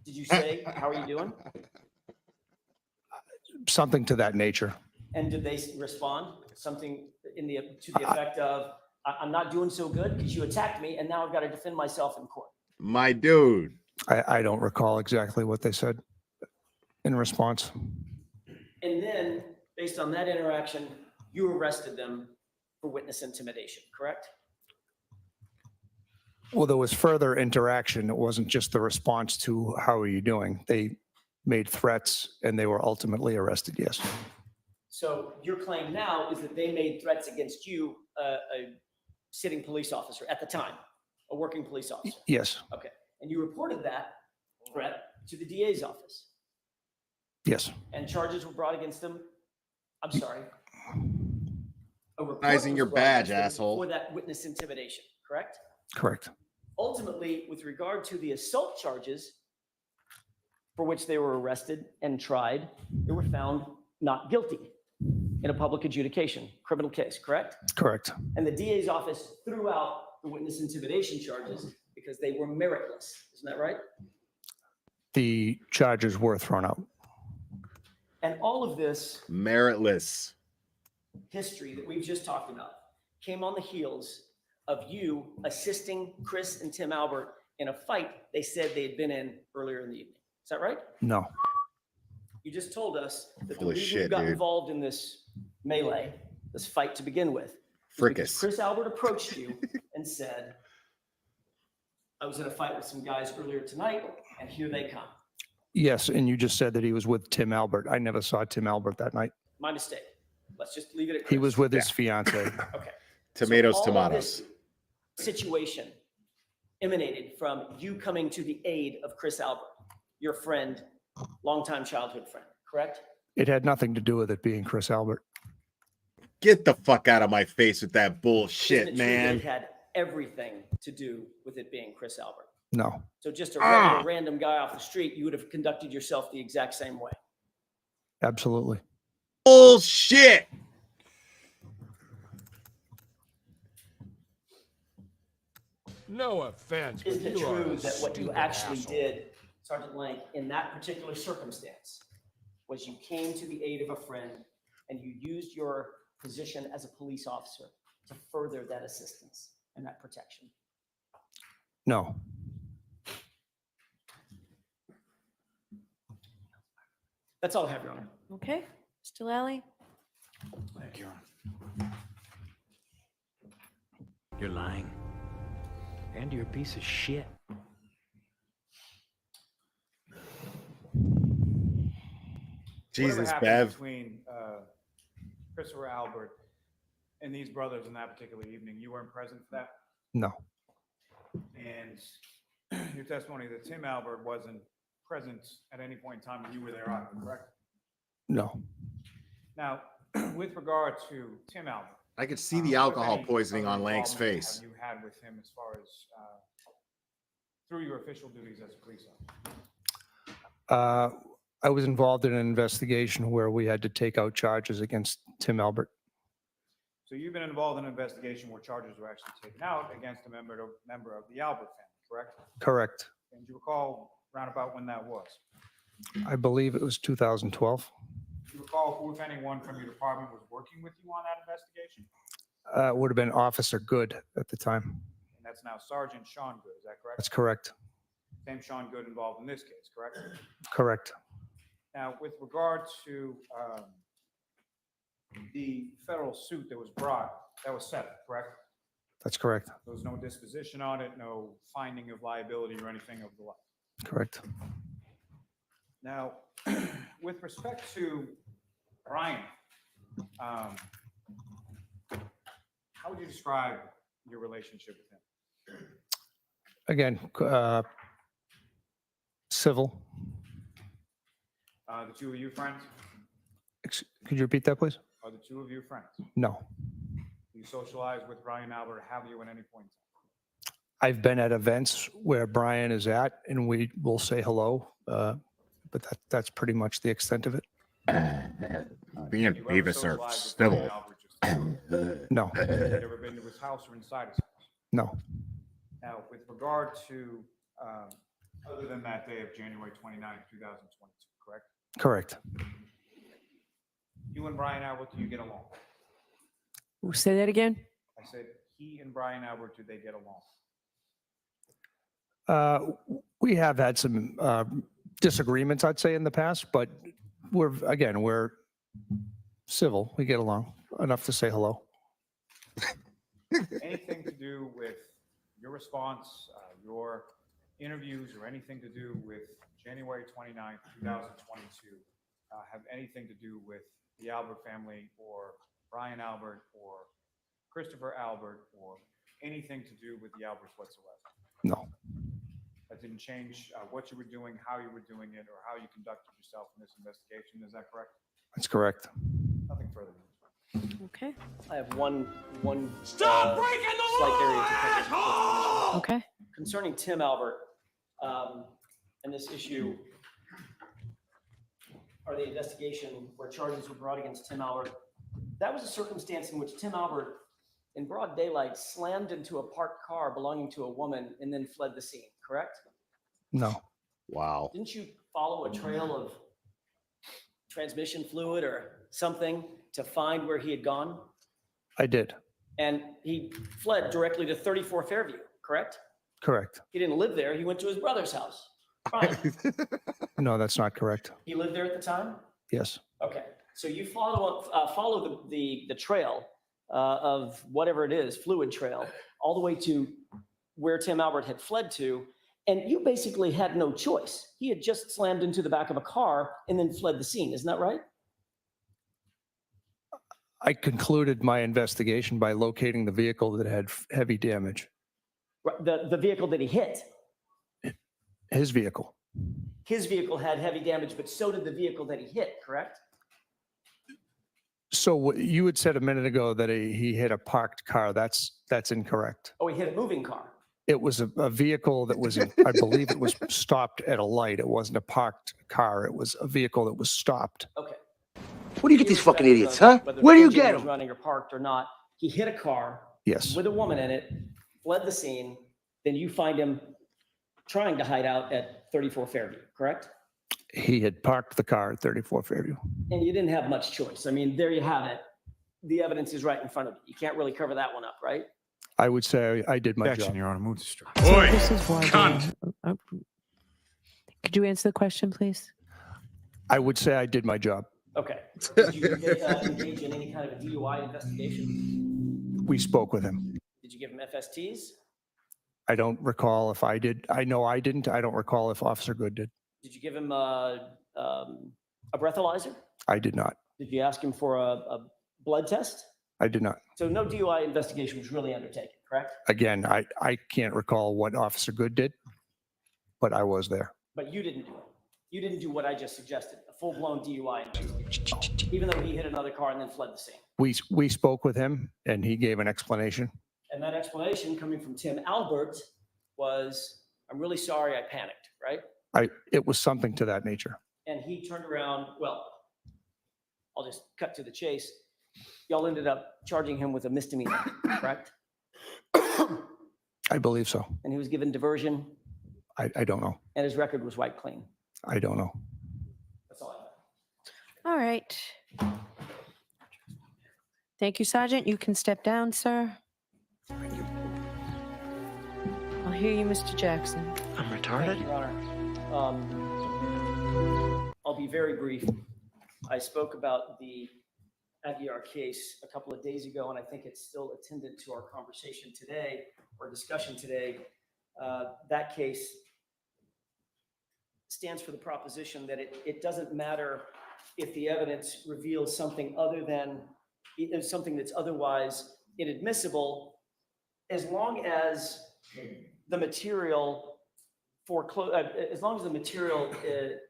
Did you say, "How are you doing?" Something to that nature. And did they respond? Something to the effect of, "I'm not doing so good because you attacked me, and now I've got to defend myself in court." My dude. I don't recall exactly what they said in response. And then, based on that interaction, you arrested them for witness intimidation, correct? Well, there was further interaction. It wasn't just the response to "how are you doing?" They made threats and they were ultimately arrested. Yes. So your claim now is that they made threats against you, a sitting police officer at the time, a working police officer. Yes. Okay. And you reported that threat to the DA's office. Yes. And charges were brought against them. I'm sorry. A report Recognizing was your brought badge, against them asshole. For that witness intimidation, correct? Correct. Ultimately, with regard to the assault charges for which they were arrested and tried, they were found not guilty in a public adjudication, criminal case, correct? Correct. And the DA's office threw out the witness intimidation charges because they were meritless. Isn't that right? The charges were thrown out. And all of this Meritless. history that we've just talked about came on the heels of you assisting Chris and Tim Albert in a fight they said they had been in earlier in the evening. Is that right? No. You just told us that Full the of reason you shit, got dude. involved in this melee, this fight to begin with, Frickus. Chris Albert approached you and said, "I was in a fight with some guys earlier tonight, and here they come." Yes. And you just said that he was with Tim Albert. I never saw Tim Albert that night. My mistake. Let's just leave it at Chris. He was with his fiance. Okay. Tomatoes, all of tomatoes. this situation emanated from you coming to the aid of Chris Albert, your friend, longtime childhood friend, correct? It had nothing to do with it being Chris Albert. Get the fuck out of my face with that Isn't bullshit, it true that man. it had everything to do with it being Chris Albert? No. So just a regular random guy off the street, you would have conducted yourself the exact same way. Absolutely. Bullshit. No offense, but Isn't it you are true a that what you stupid actually asshole. did, Sergeant Lank, in that particular circumstance, was you came to the aid of a friend and you used your position as a police officer to further that assistance and that protection? No. That's all I have, Your Honor. Okay, Mr. Lally? Thank you. You're lying. And you're a piece of shit. Jesus, Whatever happened Bev. between Christopher Albert and these brothers on that particular evening, you weren't present for that? No. And your testimony that Tim Albert wasn't present at any point in time when you were there either, correct? No. Now, with regard to Tim Albert, I could see the what, if alcohol any, poisoning other on Lang's involvement face. have you had with him as far as through your official duties as a police officer? I was involved in an investigation where we had to take out charges against Tim Albert. So you've been involved in an investigation where charges were actually taken out against a member of the Albert family, correct? Correct. And do you recall roundabout when that was? I believe it was 2012. Do you recall who, if anyone, from your department was working with you on that investigation? It would have been Officer Good at the time. And that's now Sergeant Sean Good, is that correct? That's correct. Same Sean Good involved in this case, correct? Correct. Now, with regard to the federal suit that was brought, that was settled, correct? That's correct. There was no disposition on it, no finding of liability or anything of the like. Correct. Now, with respect to Brian, how would you describe your relationship with him? Again, civil. The two of you friends? Could you repeat that, please? Are the two of you friends? No. Do you socialize with Brian Albert? Have you at any point? I've been at events where Brian is at, and we will say hello, but that's pretty much the extent of it. Being Beavis or civil. No. Have you ever been to his house or inside his house? No. Now, with regard to, other than that day of January 29th, 2022, correct? Correct. You and Brian Albert, do you get along? Say that again? I said, he and Brian Albert, do they get along? We have had some disagreements, I'd say, in the past, but we're civil. We get along enough to say hello. Anything to do with your response, your interviews, or anything to do with January 29th, 2022, have anything to do with the Albert family or Brian Albert or Christopher Albert or anything to do with the Alberts whatsoever? No. That didn't change what you were doing, how you were doing it, or how you conducted yourself in this investigation. Is that correct? That's correct. Nothing further. Okay. I have one. Stop breaking the slight area law, to touch on. asshole! Okay. Concerning Tim Albert and this issue, or the investigation where charges were brought against Tim Albert, that was a circumstance in which Tim Albert, in broad daylight, slammed into a parked car belonging to a woman and then fled the scene, correct? No. Wow. Didn't you follow a trail of transmission fluid or something to find where he had gone? I did. And he fled directly to 34 Fairview, correct? Correct. He didn't live there. He went to his brother's house. Fine. No, that's not correct. He lived there at the time? Yes. Okay. So you follow the trail of whatever it is, fluid trail, all the way to where Tim Albert had fled to, and you basically had no choice. He had just slammed into the back of a car and then fled the scene. Isn't that right? I concluded my investigation by locating the vehicle that had heavy damage. Right, the vehicle that he hit. His vehicle. His vehicle had heavy damage, but so did the vehicle that he hit, correct? So what you had said a minute ago that he hit a parked car. That's incorrect. Oh, he hit a moving car. It was a vehicle that was, I believe it was stopped at a light. It wasn't a parked car. It was a vehicle that was stopped. Okay. Where do you get these fucking idiots, huh? Where do you get them? Running or parked or not, he hit a car. Yes. With a woman in it, fled the scene. Then you find him trying to hide out at 34 Fairview, correct? He had parked the car at 34 Fairview. And you didn't have much choice. I mean, there you have it. The evidence is right in front of you. You can't really cover that one up, right? I would say I did my Objection, job. Your Honor. Move to strike. So this is why. Could you answer the question, please? I would say I did my job. Okay. Did you engage in any kind of a DUI investigation? We spoke with him. Did you give him FSTs? I don't recall if I did. I know I didn't. I don't recall if Officer Good did. Did you give him a breathalyzer? I did not. Did you ask him for a blood test? I did not. So no DUI investigation was really undertaken, correct? Again, I can't recall what Officer Good did, but I was there. But you didn't do it. You didn't do what I just suggested, a full-blown DUI investigation, even though he hit another car and then fled the scene. We spoke with him and he gave an explanation. And that explanation coming from Tim Albert was, I'm really sorry I panicked, right? It was something to that nature. And he turned around, well, I'll just cut to the chase. Y'all ended up charging him with a misdemeanor, correct? I believe so. And he was given diversion. I don't know. And his record was wiped clean. I don't know. That's all I have. All right. Thank you, Sergeant. You can step down, sir. I'll hear you, Mr. Jackson. I'm Thank retarded? you, Your Honor. I'll be very brief. I spoke about the Aguiar case a couple of days ago, and I think it's still attendant to our conversation today or discussion today. That case stands for the proposition that it doesn't matter if the evidence reveals something other than something that's otherwise inadmissible, as long as the material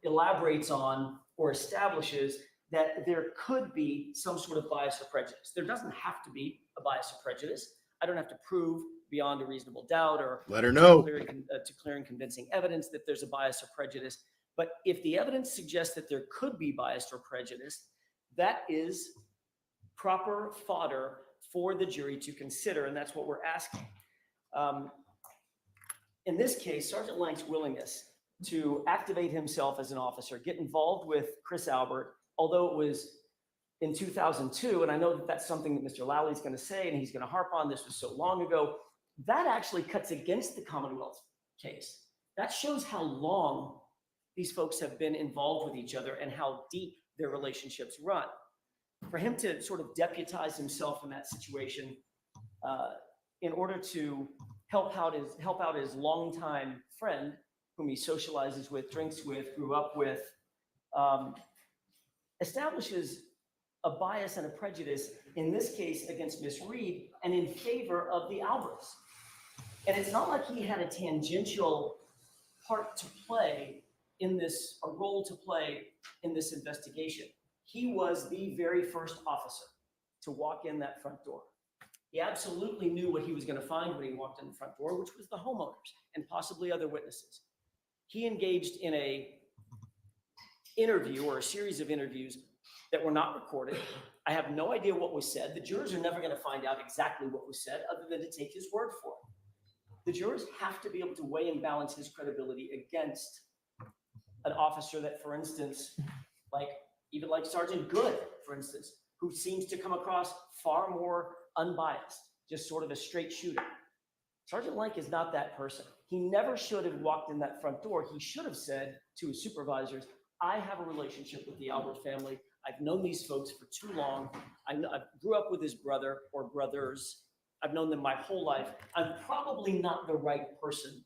elaborates on or establishes that there could be some sort of bias or prejudice. There doesn't have to be a bias or prejudice. I don't have to prove beyond a reasonable doubt or Let her know. to clear and convincing evidence that there's a bias or prejudice. But if the evidence suggests that there could be bias or prejudice, that is proper fodder for the jury to consider, and that's what we're asking. In this case, Sergeant Lank's willingness to activate himself as an officer, get involved with Chris Albert, although it was in 2002, and I know that that's something that Mr. Lally is going to say, and he's going to harp on, this was so long ago, that actually cuts against the Commonwealth case. That shows how long these folks have been involved with each other and how deep their relationships run. For him to sort of deputize himself in that situation in order to help out his longtime friend, whom he socializes with, drinks with, grew up with, establishes a bias and a prejudice, in this case against Miss Reed, and in favor of the Alberts. And it's not like he had a tangential part to play in this, a role to play in this investigation. He was the very first officer to walk in that front door. He absolutely knew what he was going to find when he walked in the front door, which was the homeowners and possibly other witnesses. He engaged in a interview or a series of interviews that were not recorded. I have no idea what was said. The jurors are never going to find out exactly what was said other than to take his word for it. The jurors have to be able to weigh and balance his credibility against an officer that, for instance, even like Sergeant Good, for instance, who seems to come across far more unbiased, just sort of a straight shooter. Sergeant Lank is not that person. He never should have walked in that front door. He should have said to his supervisors, I have a relationship with the Albert family. I've known these folks for too long. I grew up with his brother or brothers. I've known them my whole life. I'm probably not the right person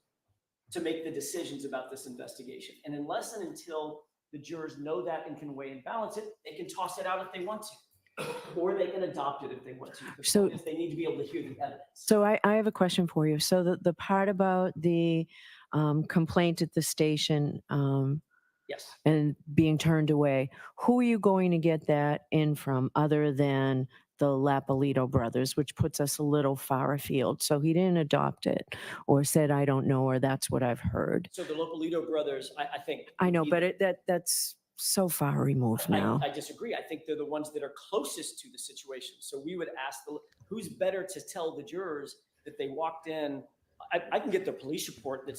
to make the decisions about this investigation. And unless and until the jurors know that and can weigh and balance it, they can toss it out if they want to, or they can adopt it if they want to. The point is they need to be able to hear the evidence. So I have a question for you. So the part about the complaint at the station yes, and being turned away, who are you going to get that in from other than the Lapolito brothers, which puts us a little far afield? So he didn't adopt it or said, I don't know, or that's what I've heard. So the Lapolito brothers, I think. I know, but that's so far removed now. I disagree. I think they're the ones that are closest to the situation. So we would ask who's better to tell the jurors that they walked in. I can get the police report.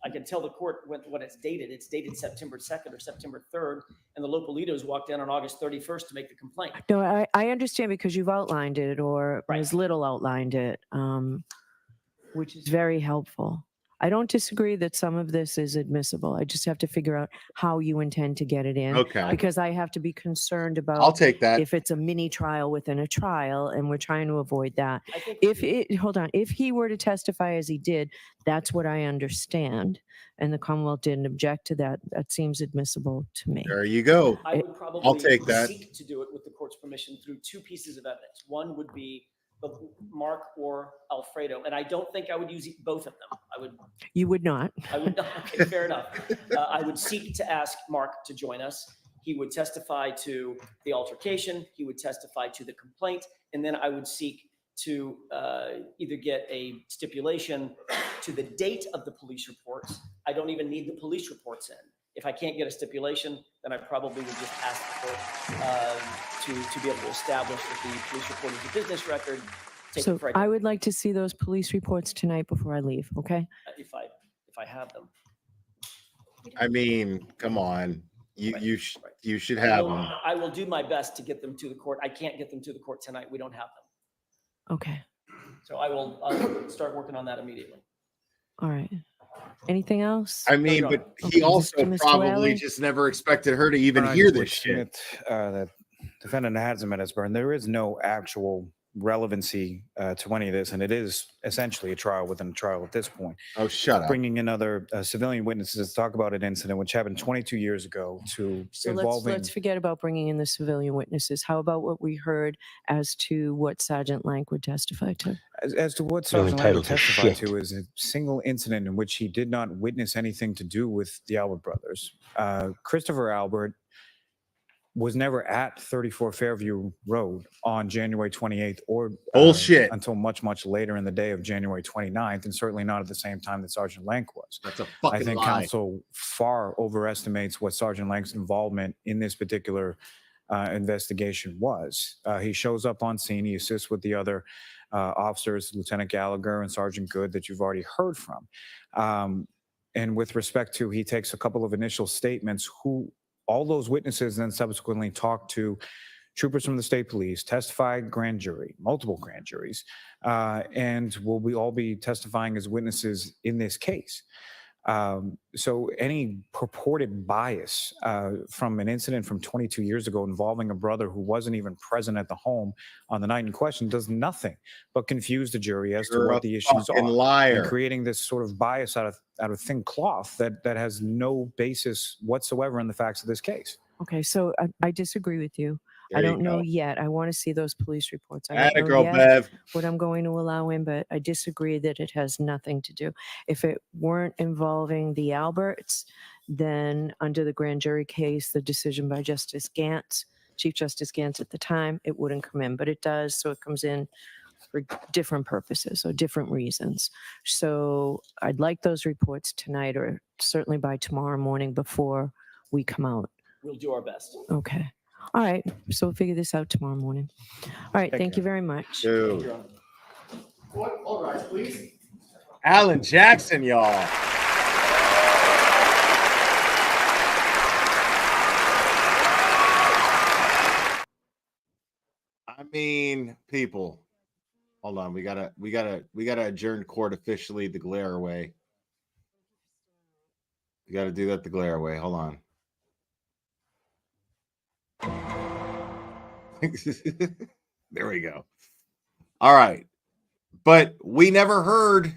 I can tell the court when it's dated. It's dated September 2nd or September 3rd, and the Lopolitos walked in on August 31st to make the complaint. No, I understand because you've outlined it, or Ms. Little outlined it, which is very helpful. I don't disagree that some of this is admissible. I just have to figure out how you intend to get it in. Okay. Because I have to be concerned I'll about take that. if it's a mini trial within a trial, and we're trying to avoid that. I think Hold on, if he were to testify as he did, that's what I understand. And the Commonwealth didn't object to that. That seems admissible to me. There you go. I would probably I'll take that. seek to do it with the court's permission through two pieces of evidence. One would be Mark or Alfredo, and I don't think I would use both of them. You would not. I would not. Okay, fair enough. I would seek to ask Mark to join us. He would testify to the altercation. He would testify to the complaint, and then I would seek to either get a stipulation to the date of the police reports. I don't even need the police reports in. If I can't get a stipulation, then I probably would just ask the court to be able to establish that the police report is a business record. Take So it for I would like to see those police reports tonight before I leave, okay? if I have them. I mean, come on. You should have them. I will do my best to get them to the court. I can't get them to the court tonight. We don't have them. Okay, So I'll start working on that immediately. all right. Anything else? I mean, but he also Mr. probably Whaley? just never expected her to even I hear just this would shit. submit, that defendant has him at his burn. There is no actual relevancy to any of this, and it is essentially a trial within a trial at this point. Oh, shut up. Bringing in other civilian witnesses to talk about an incident which happened 22 years ago to So involving. let's forget about bringing in the civilian witnesses. How about what we heard as to what Sergeant Lank would testify to? As to what You're Sergeant Lang entitled to testified shit. to is a single incident in which he did not witness anything to do with the Albert brothers. Christopher Albert was never at 34 Fairview Road on January 28th or Bullshit. Until much, much later in the day of January 29th, and certainly not at the same time that Sergeant Lank was. That's a fucking I think lie. counsel far overestimates what Sergeant Lank's involvement in this particular investigation was. He shows up on scene. He assists with the other officers, Lieutenant Gallagher and Sergeant Good, that you've already heard from. And with respect to, he takes a couple of initial statements, who all those witnesses then subsequently talked to troopers from the state police, testified grand jury, multiple grand juries, and will all be testifying as witnesses in this case. So any purported bias from an incident from 22 years ago involving a brother who wasn't even present at the home on the night in question does nothing but confuse the jury as You're to a what the issues are. fucking liar. And creating this sort of bias out of thin cloth that has no basis whatsoever in the facts of this case. Okay, so I disagree with you. There I you don't know go. yet. I want to see those police reports. I Atta don't know girl, yet Bev. what I'm going to allow in, but I disagree that it has nothing to do. If it weren't involving the Alberts, then under the grand jury case, the decision by Justice Gantz, Chief Justice Gantz at the time, it wouldn't come in, but it does. So it comes in for different purposes or different reasons. So I'd like those reports tonight or certainly by tomorrow morning before we come out. We'll do our best. Okay. All right. So we'll figure this out tomorrow morning. All right. Thank you very much. Dude. All right, please. Alan Jackson, y'all. I mean, people. Hold on, we gotta adjourn court officially the glare away. You gotta do that the glare away. Hold on. There we go. All right. But we never heard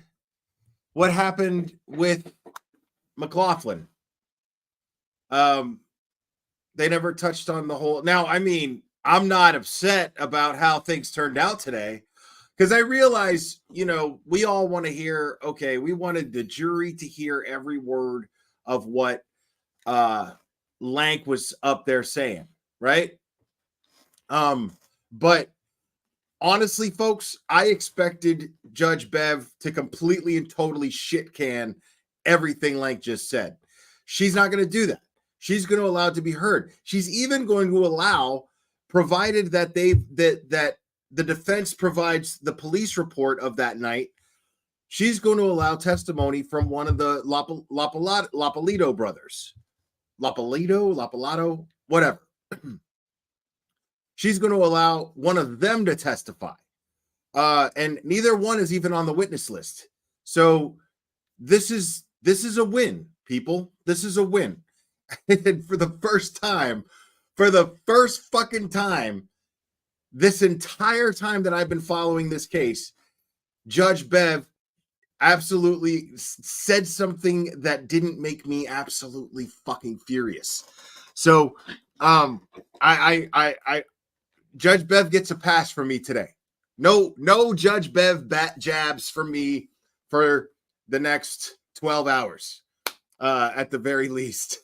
what happened with McLaughlin. They never touched on the whole. Now, I mean, I'm not upset about how things turned out today because I realize, you know, we all want to hear, okay, we wanted the jury to hear every word of what Lank was up there saying, right? But honestly, folks, I expected Judge Bev to completely and totally shit can everything Lank just said. She's not going to do that. She's going to allow it to be heard. She's even going to allow, provided that that the defense provides the police report of that night, she's going to allow testimony from one of the Lapalito brothers. Lapalato, whatever. She's going to allow one of them to testify. And neither one is even on the witness list. So this is a win, people. This is a win. And for the first time, for the first fucking time, this entire time that I've been following this case, Judge Bev absolutely said something that didn't make me absolutely fucking furious. So, I Judge Bev gets a pass for me today. No Judge Bev bat jabs for me for the next 12 hours, at the very least.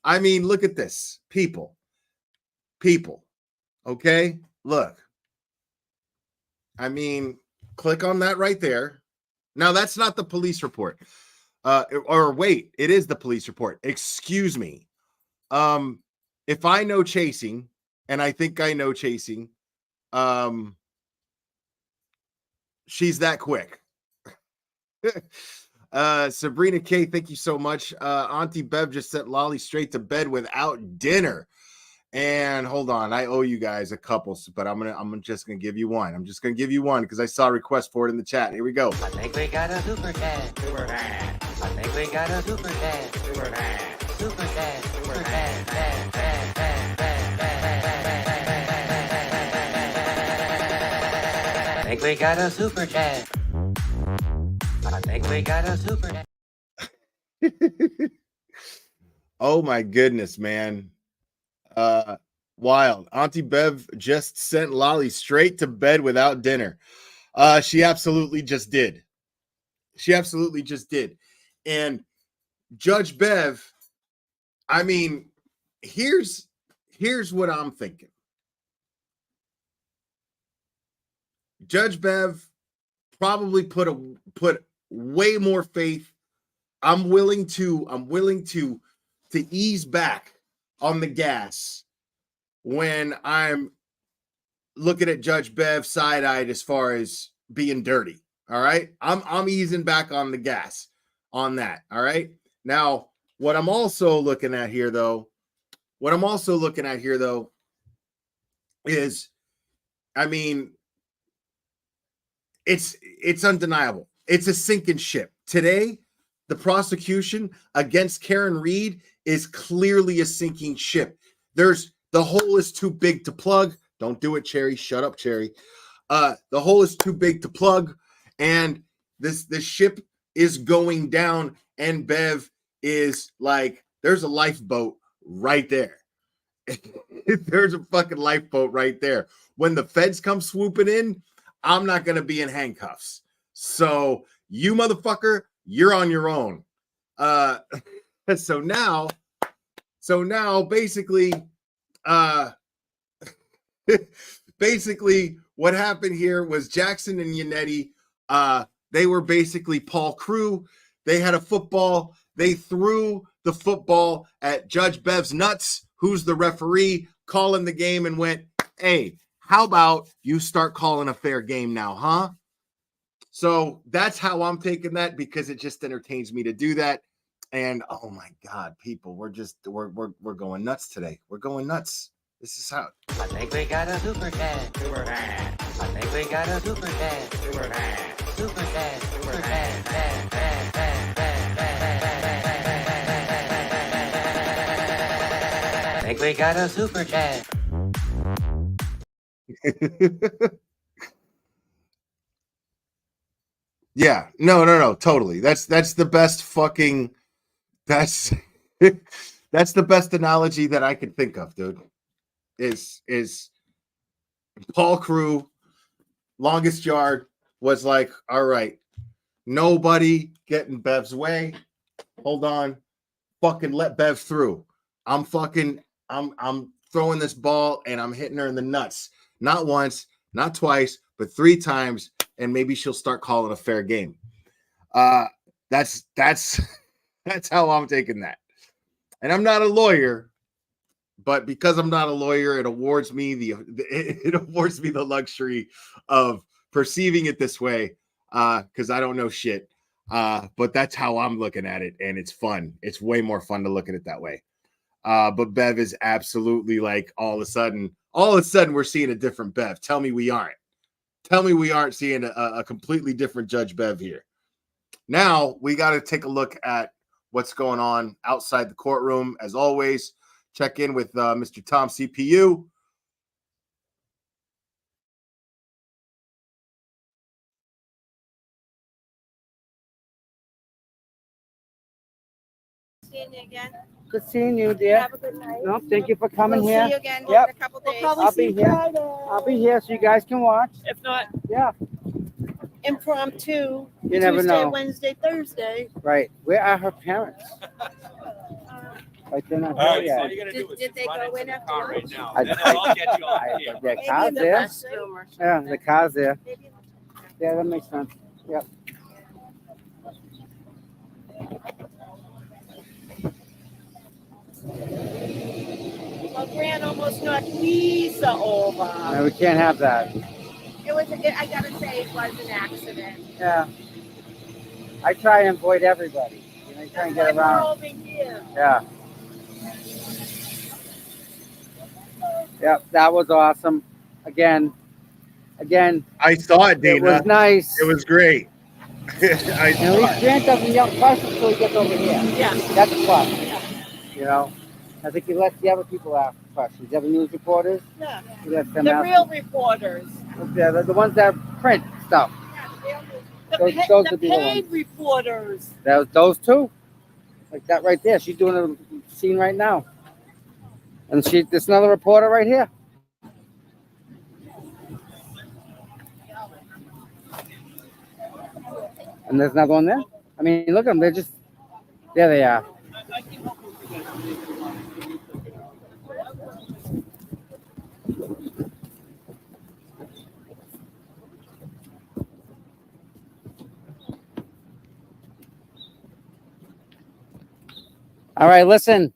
I mean, look at this. People. Okay? Look. I mean, click on that right there. Now, that's not the police report. Or wait, it is the police report. Excuse me. If I know chasing, and I think I know chasing, she's that quick. Sabrina K, thank you so much. Auntie Bev just sent Lolly straight to bed without dinner. And hold on, I owe you guys a couple, but I'm just gonna give you one. I'm just gonna give you one because I saw a request for it in the chat. Here we go. I think we got a super chat. Super chat. I think we got a super chat. Super chat. Super chat. Super chat. I think we got a super chat. I think we got a super chat. Oh my goodness, man. Wild. Auntie Bev just sent Lolly straight to bed without dinner. She absolutely just did. She absolutely just did. And Judge Bev, I mean, here's what I'm thinking. Judge Bev probably put way more faith. I'm willing to ease back on the gas when I'm looking at Judge Bev side-eyed as far as being dirty. All right. I'm easing back on the gas on that. All right. Now, what I'm also looking at here though is, I mean, it's undeniable. It's a sinking ship. Today, the prosecution against Karen Reed is clearly a sinking ship. The hole is too big to plug. Don't do it, Cherry. Shut up, Cherry. The hole is too big to plug, and this ship is going down, and Bev is like, there's a lifeboat right there. There's a fucking lifeboat right there. When the feds come swooping in, I'm not going to be in handcuffs. So you motherfucker, you're on your own. So now basically what happened here was Jackson and Yannetti, they were basically Paul Crew. They had a football. They threw the football at Judge Bev's nuts, who's the referee, calling the game, and went, hey, how about you start calling a fair game now, huh? So that's how I'm taking that, because it just entertains me to do that. And oh my God, people, we're going nuts today. We're going nuts. This is how. I think we got a super chat. Super chat. I think we got a super chat. Super chat. Super chat. Super chat. I think we got a super chat. Yeah, no, totally. That's the best fucking. That's the best analogy that I can think of, dude. Is Paul Crew, longest yard, was like, all right, nobody get in Bev's way. Hold on, fucking let Bev through. I'm throwing this ball and I'm hitting her in the nuts. Not once, not twice, but 3 times, and maybe she'll start calling a fair game. That's how I'm taking that. And I'm not a lawyer, but because I'm not a lawyer, it awards me the luxury of perceiving it this way, because I don't know shit. But that's how I'm looking at it, and it's fun. It's way more fun to look at it that way. But Bev is absolutely like, all of a sudden we're seeing a different Bev. Tell me we aren't. Tell me we aren't seeing a completely different Judge Bev here. Now we got to take a look at what's going on outside the courtroom. As always, check in with Mr. Tom CPU. Seeing you again. Good seeing you, dear. Have a good night. No, thank you for coming We'll here. see you again Yep. in a couple days. I'll be here. I'll be here so you guys can watch. If not, Yeah. impromptu. You never Tuesday, know. Wednesday, Thursday. Right. Where are her parents? Like they're not here yet. Did they go in after lunch? Their Maybe car's in the there. restroom or Yeah, the car's there. Yeah, that makes sense. Yep. Well, Grant almost knocked Lisa over. No, we can't have that. I gotta say, it was an accident. Yeah. I try and avoid everybody. You know, you try and get around. Over here. Yeah. Yep, that was awesome. Again. I saw it, Dana. It was nice. It was great. And at least Grant doesn't yell questions until he gets over here. Yeah. That's a plus. You know? I think he lets the other people ask questions. The other news reporters? Yeah. He lets them The ask. real reporters. Yeah, the ones that print stuff. Those would be the paid ones. reporters. Those two? Like that right there. She's doing a scene right now. And there's another reporter right here. And there's another one there. I mean, look at them. There they are. All right, listen.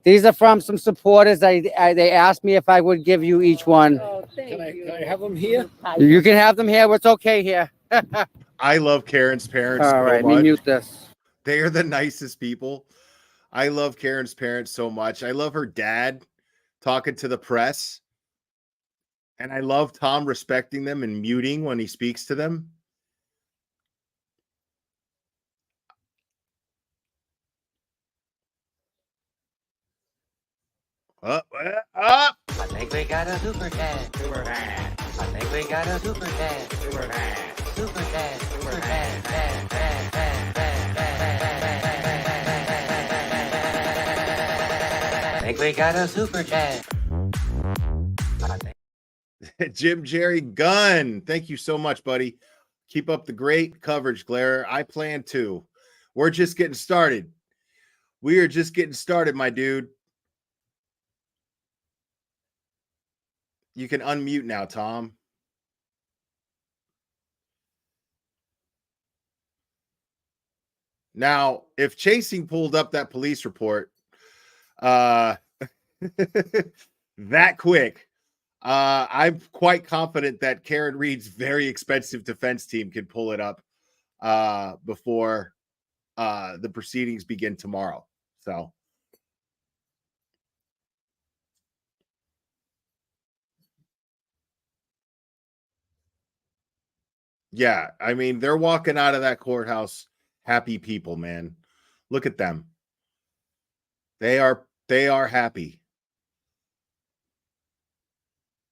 These are from some supporters. They asked me if I would give you each one. Oh, Can I have them here? You can have them here. It's okay here. I love Karen's parents. All so right, much. me mute this. They are the nicest people. I love Karen's parents so much. I love her dad talking to the press. And I love Tom respecting them and muting when he speaks to them. Up. I think we got a super chat. Super chat. I think we got a super chat. Super chat. Super chat. Super chat. I think we got a super chat. Jim Jerry Gunn. Thank you so much, buddy. Keep up the great coverage, Glare. I plan to. We're just getting started. We are just getting started, my dude. You can unmute now, Tom. Now, if Chasing pulled up that police report that quick, I'm quite confident that Karen Reed's very expensive defense team can pull it up before the proceedings begin tomorrow. So. Yeah, I mean, they're walking out of that courthouse happy people, man. Look at them. They are happy.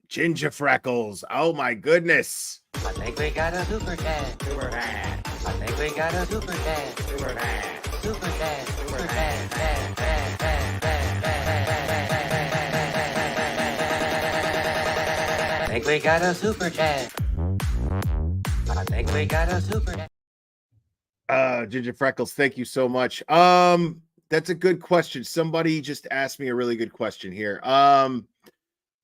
Ginger Freckles. Oh my goodness. I think we got a super chat. Super chat. I think we got a super chat. Super chat. Super chat. Super chat. I think we got a super chat. I think we got a super chat. Ginger Freckles, thank you so much. That's a good question. Somebody just asked me a really good question here.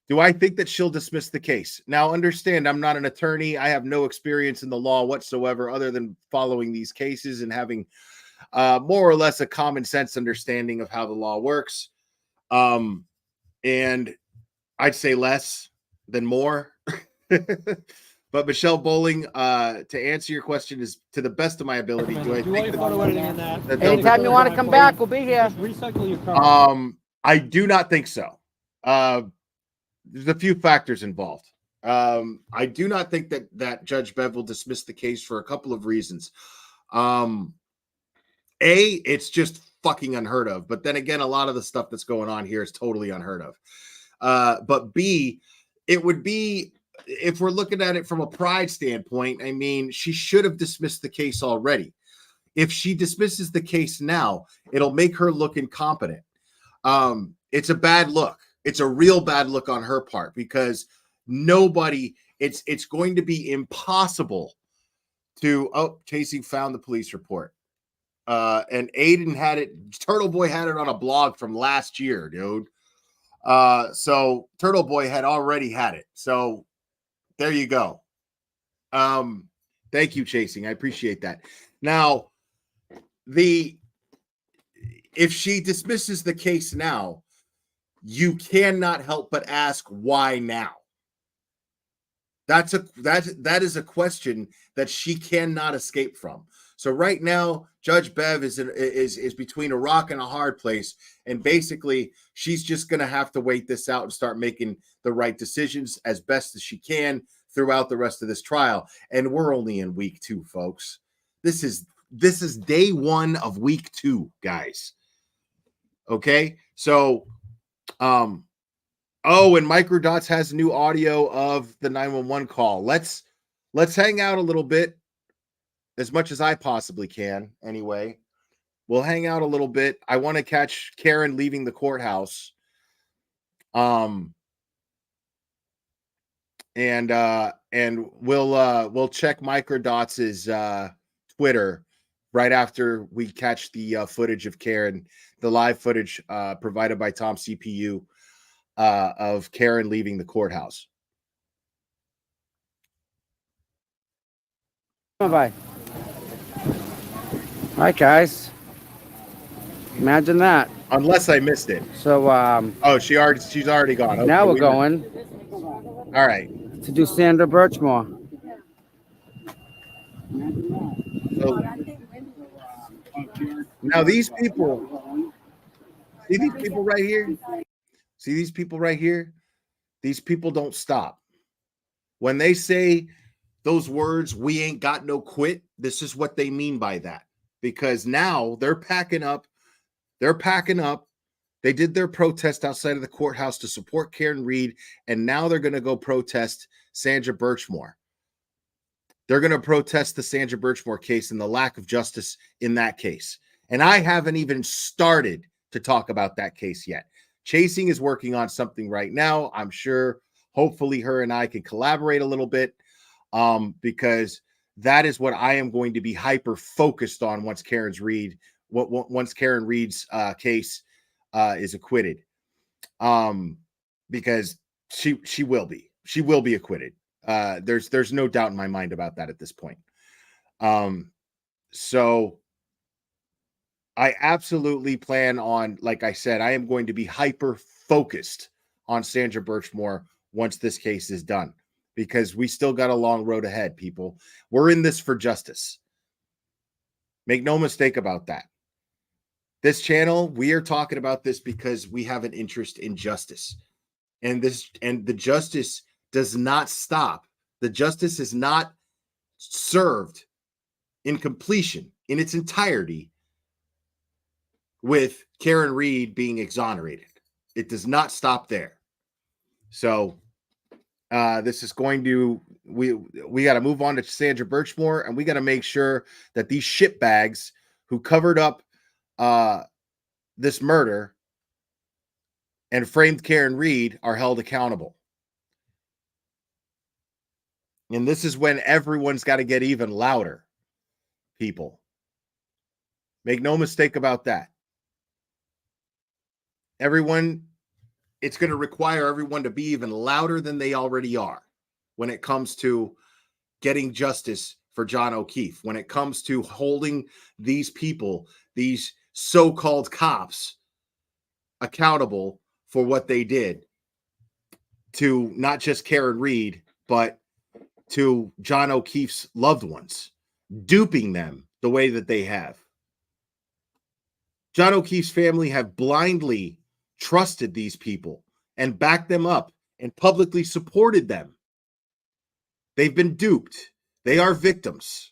Do I think that she'll dismiss the case? Now, understand, I'm not an attorney. I have no experience in the law whatsoever other than following these cases and having more or less a common sense understanding of how the law works. And I'd say less than more. But Michelle Bowling, to answer your question, is to the best of my ability. Do I think that Anytime you want to come back, we'll be here. Recycle your car. I do not think so. There's a few factors involved. I do not think that Judge Bev will dismiss the case for a couple of reasons. It's just fucking unheard of. But then again, a lot of the stuff that's going on here is totally unheard of. But B, it would be, if we're looking at it from a pride standpoint, I mean, she should have dismissed the case already. If she dismisses the case now, it'll make her look incompetent. It's a bad look. It's a real bad look on her part because it's going to be impossible to, Chasing found the police report. And Aiden had it, Turtle Boy had it on a blog from last year, dude. So Turtle Boy had already had it. So there you go. Thank you, Chasing. I appreciate that. Now, if she dismisses the case now, you cannot help but ask why now. That is a question that she cannot escape from. So right now, Judge Bev is between a rock and a hard place, and basically she's just going to have to wait this out and start making the right decisions as best as she can throughout the rest of this trial. And we're only in week 2, folks. This is day 1 of week 2, guys. Okay, so and Microdots has new audio of the 911 call. Let's hang out a little bit, as much as I possibly can. Anyway, we'll hang out a little bit. I want to catch Karen leaving the courthouse. And we'll check Microdots' Twitter right after we catch the footage of Karen, the live footage provided by Tom CPU of Karen leaving the courthouse. Bye. All right, guys. Imagine that. Unless I missed it. So, she's already gone. Okay, now we're going. All right. To do Sandra Birchmore. So, now these people, see these people right here? See these people right here? These people don't stop. When they say those words, "we ain't got no quit," this is what they mean by that. Because now they're packing up. They did their protest outside of the courthouse to support Karen Reed, and now they're going to go protest Sandra Birchmore. They're going to protest the Sandra Birchmore case and the lack of justice in that case. And I haven't even started to talk about that case yet. Chasing is working on something right now. I'm sure, hopefully, her and I can collaborate a little bit, because that is what I am going to be hyper focused on once Karen Reed's case is acquitted, because she will be acquitted. There's no doubt in my mind about that at this point. So I absolutely plan on, like I said, I am going to be hyper focused on Sandra Birchmore once this case is done, because we still got a long road ahead, people. We're in this for justice. Make no mistake about that. This channel, we are talking about this because we have an interest in justice. And the justice does not stop. The justice is not served in completion, in its entirety, with Karen Reed being exonerated. It does not stop there. So this is going to, we got to move on to Sandra Birchmore, and we got to make sure that these shitbags who covered up this murder and framed Karen Reed are held accountable. And this is when everyone's got to get even louder, people. Make no mistake about that. It's going to require everyone to be even louder than they already are when it comes to getting justice for John O'Keefe, when it comes to holding these people, these so-called cops, accountable for what they did to not just Karen Reed, but to John O'Keefe's loved ones, duping them the way that they have. John O'Keefe's family have blindly trusted these people and backed them up and publicly supported them. They've been duped. They are victims.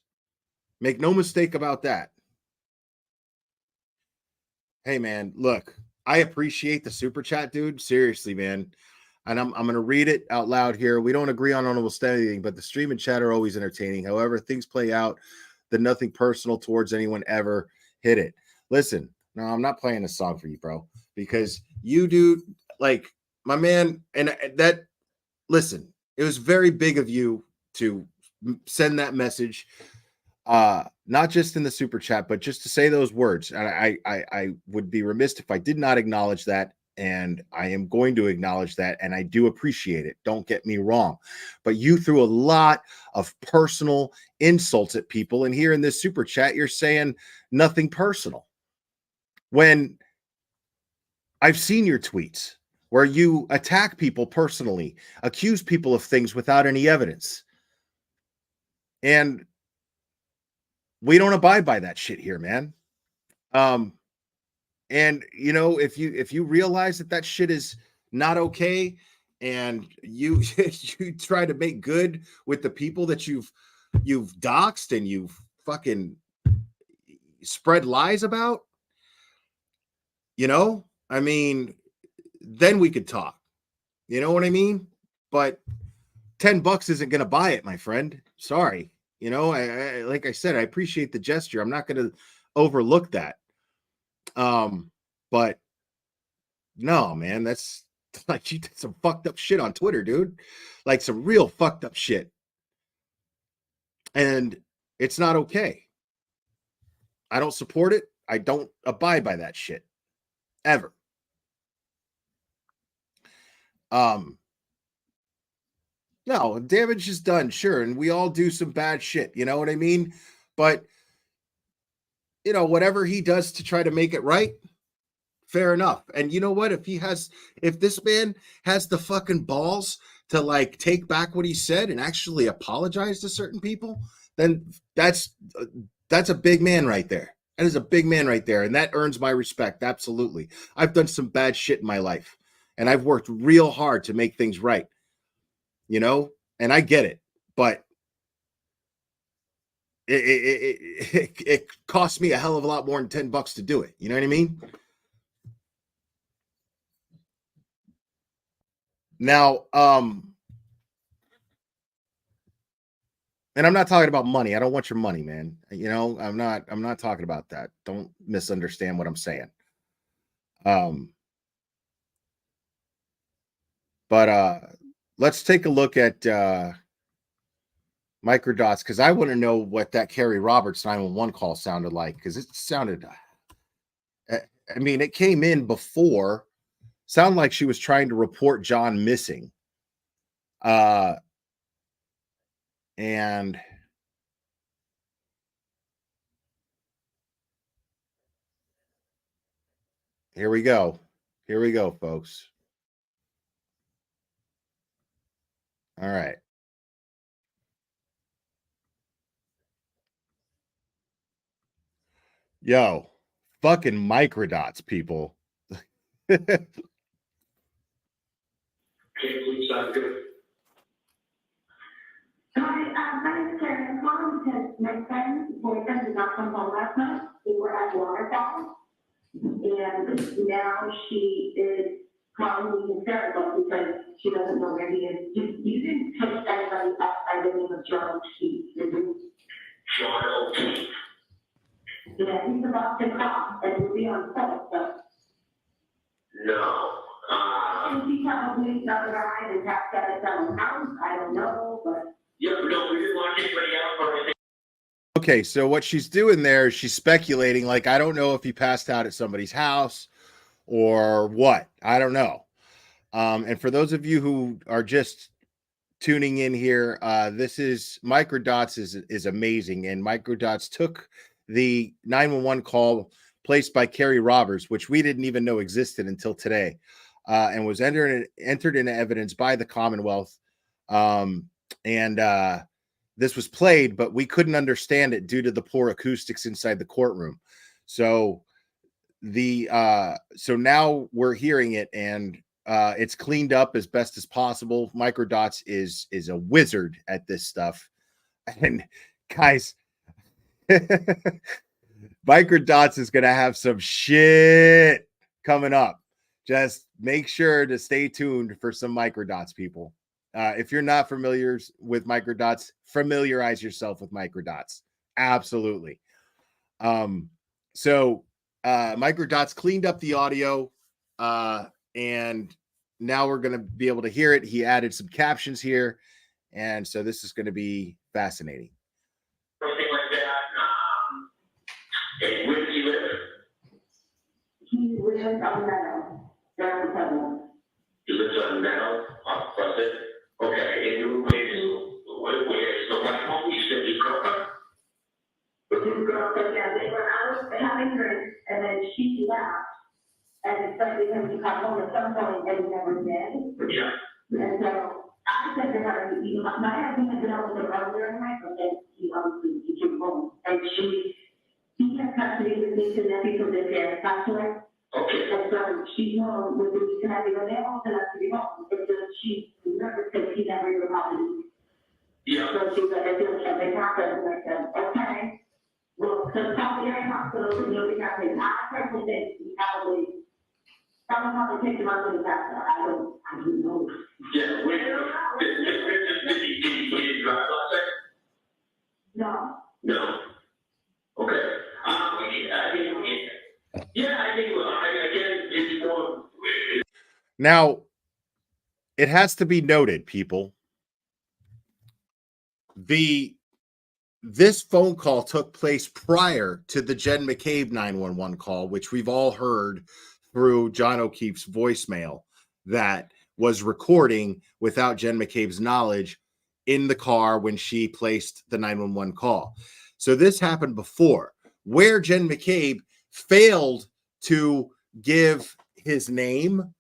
Make no mistake about that. Hey, man, look, I appreciate the super chat, dude. Seriously, man. And I'm going to read it out loud here. We don't agree on almost anything, but the stream and chat are always entertaining. However, things play out that nothing personal towards anyone ever hit it. Listen, no, I'm not playing this song for you, bro, because you do, like, my man, and that, listen, it was very big of you to send that message, not just in the super chat, but just to say those words. And I would be remiss if I did not acknowledge that. And I am going to acknowledge that. And I do appreciate it. Don't get me wrong. But you threw a lot of personal insults at people. And here in this super chat, you're saying nothing personal. When I've seen your tweets where you attack people personally, accuse people of things without any evidence. And we don't abide by that shit here, man. And you know, if you realize that shit is not okay, and you you try to make good with the people that you've doxed and you've fucking spread lies about, you know, I mean, then we could talk. You know what I mean? But $10 isn't going to buy it, my friend. Sorry. You know, I like I said, I appreciate the gesture. I'm not going to overlook that. But no, man, that's like you did some fucked up shit on Twitter, dude. Like some real fucked up shit. And it's not okay. I don't support it. I don't abide by that shit. Ever. No, damage is done, sure, and we all do some bad shit, you know what I mean? But you know, whatever he does to try to make it right, fair enough. And you know what? If this man has the fucking balls to like take back what he said and actually apologize to certain people, then that's a big man right there. That is a big man right there, and that earns my respect. Absolutely. I've done some bad shit in my life, and I've worked real hard to make things right. You know, and I get it, but it cost me a hell of a lot more than $10 to do it. You know what I mean? Now, and I'm not talking about money. I don't want your money, man. You know, I'm not talking about that. Don't misunderstand what I'm saying. But let's take a look at microdots, because I want to know what that Carrie Roberts 911 call sounded like, because it sounded, I mean, it came in before, sounded like she was trying to report John missing. And here we go. Here we go, folks. All right. Yo, fucking microdots, people. Hi, my name is Karen. I'm calling because my friend's boyfriend did not come home last night. We were at waterfall, and now she is calling me hysterical because she doesn't know where he is. You didn't take anybody outside the name of John O'Keefe, did you? John O'Keefe. Yeah, he's about to come, and we'll be on site, so. No. And he probably doesn't ride and have got his own house. I don't know, but. Yeah, no, we didn't want anybody else or anything. Okay, so what she's doing there is she's speculating, like, I don't know if he passed out at somebody's house or what. I don't know. And for those of you who are just tuning in here, this is Microdots is amazing. And Microdots took the 911 call placed by Carrie Roberts, which we didn't even know existed until today, and was entered into evidence by the Commonwealth. And this was played, but we couldn't understand it due to the poor acoustics inside the courtroom. So so now we're hearing it, and it's cleaned up as best as possible. Microdots is a wizard at this stuff. And guys, Microdots is going to have some shit coming up. Just make sure to stay tuned for some Microdots, people. If you're not familiar with Microdots, familiarize yourself with Microdots. Absolutely. Microdots cleaned up the audio, and now we're going to be able to hear it. He added some captions here, and so this is going to be fascinating. Something like that. And where does he live? He lives on Meadow, downtown. He lives on Meadow, off Pleasant. Okay, and you so my home, you said his girlfriend? His girlfriend, yeah, they were out having drinks, and then she left, and expected him to come home at some point, and he never did. Yeah. And so I said to her, my husband had been out with her earlier in life, and he obviously came home, and he had custody with me to nephew from this year, passed away. Okay. And so she's home with me to have you, and they're all to be home. And so she's nervous because he never even happened. Yeah. So she's like, I feel like something happened. And I said, okay. Well, so probably in hospital, and you'll be happening. I personally think he probably take him out to the doctor. I don't know. Yeah, did he drive last night? No. No. Okay. I think Now, it has to be noted, people, this phone call took place prior to the Jen McCabe 911 call, which we've all heard through John O'Keefe's voicemail that was recording without Jen McCabe's knowledge in the car when she placed the 911 call. So this happened before, where Jen McCabe failed to give his name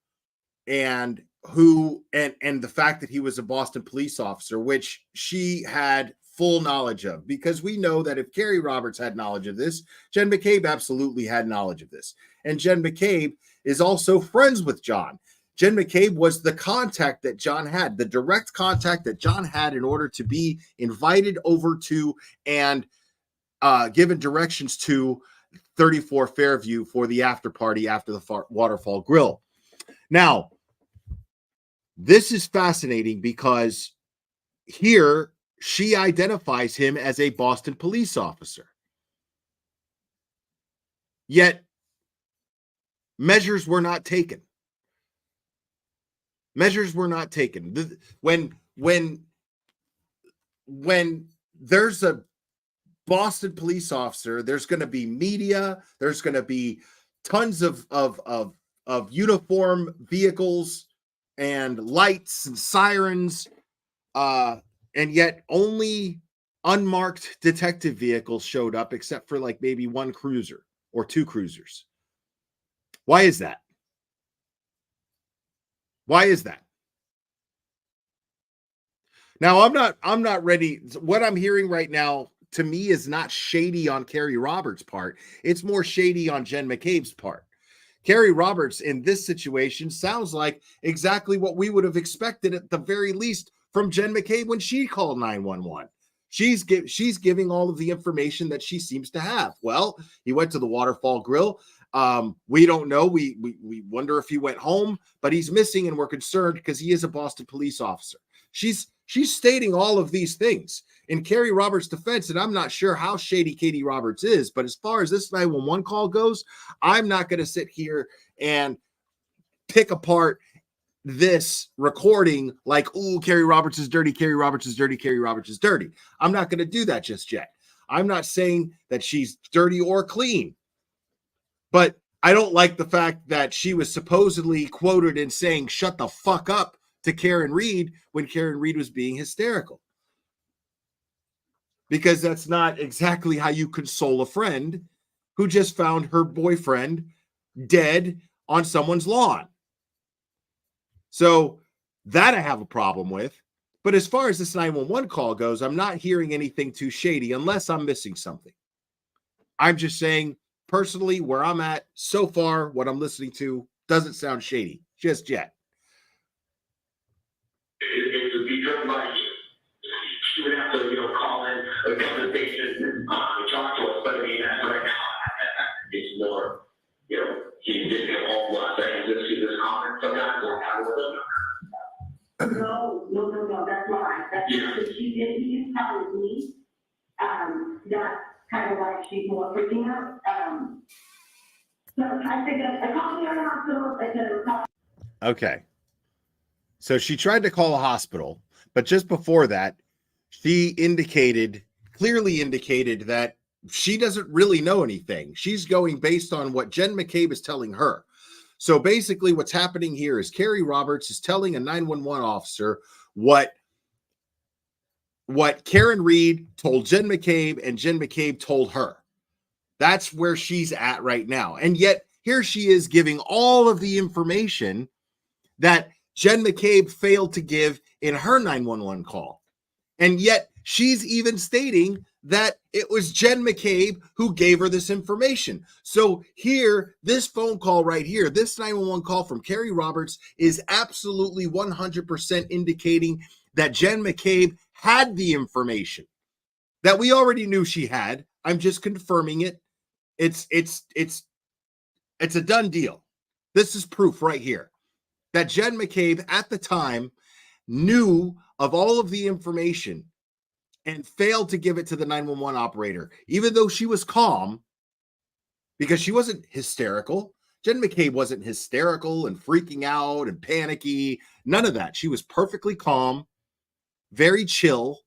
and the fact that he was a Boston police officer, which she had full knowledge of, because we know that if Carrie Roberts had knowledge of this, Jen McCabe absolutely had knowledge of this. And Jen McCabe is also friends with John. Jen McCabe was the contact that John had, the direct contact that John had in order to be invited over to and given directions to 34 Fairview for the after party after the Waterfall Grill. Now, this is fascinating because here she identifies him as a Boston police officer. Yet, measures were not taken. Measures were not taken. When there's a Boston police officer, there's going to be media, there's going to be tons of uniform vehicles and lights and sirens, and yet only unmarked detective vehicles showed up, except for like maybe one cruiser or two cruisers. Why is that? Why is that? Now, I'm not ready. What I'm hearing right now, to me, is not shady on Carrie Roberts' part. It's more shady on Jen McCabe's part. Carrie Roberts in this situation sounds like exactly what we would have expected at the very least from Jen McCabe when she called 911. She's giving all of the information that she seems to have. Well, he went to the Waterfall Grill. We don't know. We wonder if he went home, but he's missing, and we're concerned because he is a Boston police officer. She's stating all of these things in Carrie Roberts' defense, and I'm not sure how shady Katie Roberts is, but as far as this 911 call goes, I'm not going to sit here and pick apart this recording like, oh, Carrie Roberts is dirty, Carrie Roberts is dirty, Carrie Roberts is dirty. I'm not going to do that just yet. I'm not saying that she's dirty or clean, but I don't like the fact that she was supposedly quoted in saying, shut the fuck up to Karen Reed when Karen Reed was being hysterical. Because that's not exactly how you console a friend who just found her boyfriend dead on someone's lawn. So that I have a problem with. But as far as this 911 call goes, I'm not hearing anything too shady unless I'm missing something. I'm just saying, personally, where I'm at so far, what I'm listening to doesn't sound shady just yet. It would be driven by you. She would have to, call in a conversation, talk to that's kind of why she's more freaking out. So I think I called the other hospital, I said, Okay. So she tried to call a hospital, but just before that, she clearly indicated that she doesn't really know anything. She's going based on what Jen McCabe is telling her. So basically what's happening here is Carrie Roberts is telling a 911 officer what Karen Reed told Jen McCabe and Jen McCabe told her. That's where she's at right now. And yet here she is giving all of the information that Jen McCabe failed to give in her 911 call. And yet she's even stating that it was Jen McCabe who gave her this information. So here, this phone call right here, this 911 call from Carrie Roberts is absolutely 100% indicating that Jen McCabe had the information that we already knew she had. I'm just confirming it. It's a done deal. This is proof right here that Jen McCabe at the time knew of all of the information and failed to give it to the 911 operator, even though she was calm, because she wasn't hysterical. Jen McCabe wasn't hysterical and freaking out and panicky. None of that. She was perfectly calm, very chill,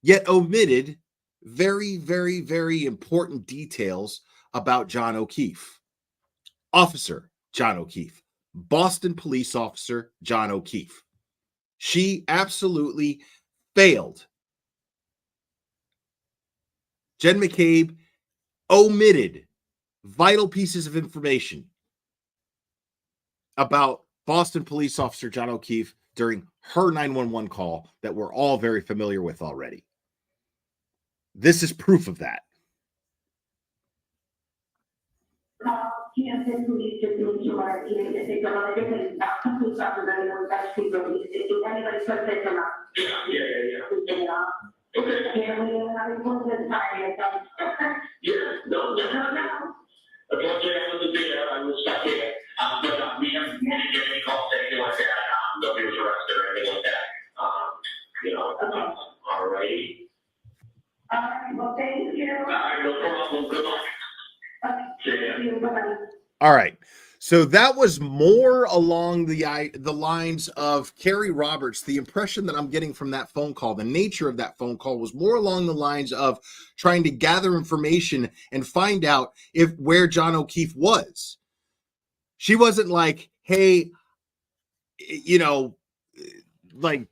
yet omitted very, very, very important details about John O'Keefe. Officer John O'Keefe, Boston police officer John O'Keefe. She absolutely failed. Jen McCabe omitted vital pieces of information about Boston police officer John O'Keefe during her 911 call that we're all very familiar with already. This is proof of that. Kansas police just to make sure, even if they don't know the difference, police officers are the ones that should go. If anybody puts it in up. Yeah. Okay. Apparently, I was going to sorry, I thought. Yeah, no. Unfortunately, I wasn't there. I was stuck here. But we haven't get any calls or anything like that. Nobody was arrested or anything like that. All righty. All right, well, thank you. All right, no problem. Good luck. All right. So that was more along the lines of Carrie Roberts. The impression that I'm getting from that phone call, the nature of that phone call was more along the lines of trying to gather information and find out where John O'Keefe was. She wasn't like, hey, like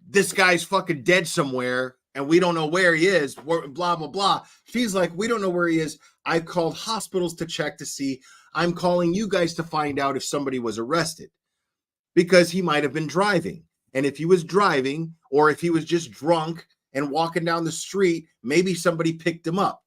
this guy's fucking dead somewhere and we don't know where he is, blah, blah, blah. She's like, we don't know where he is. I've called hospitals to check to see. I'm calling you guys to find out if somebody was arrested because he might have been driving. And if he was driving or if he was just drunk and walking down the street, maybe somebody picked him up.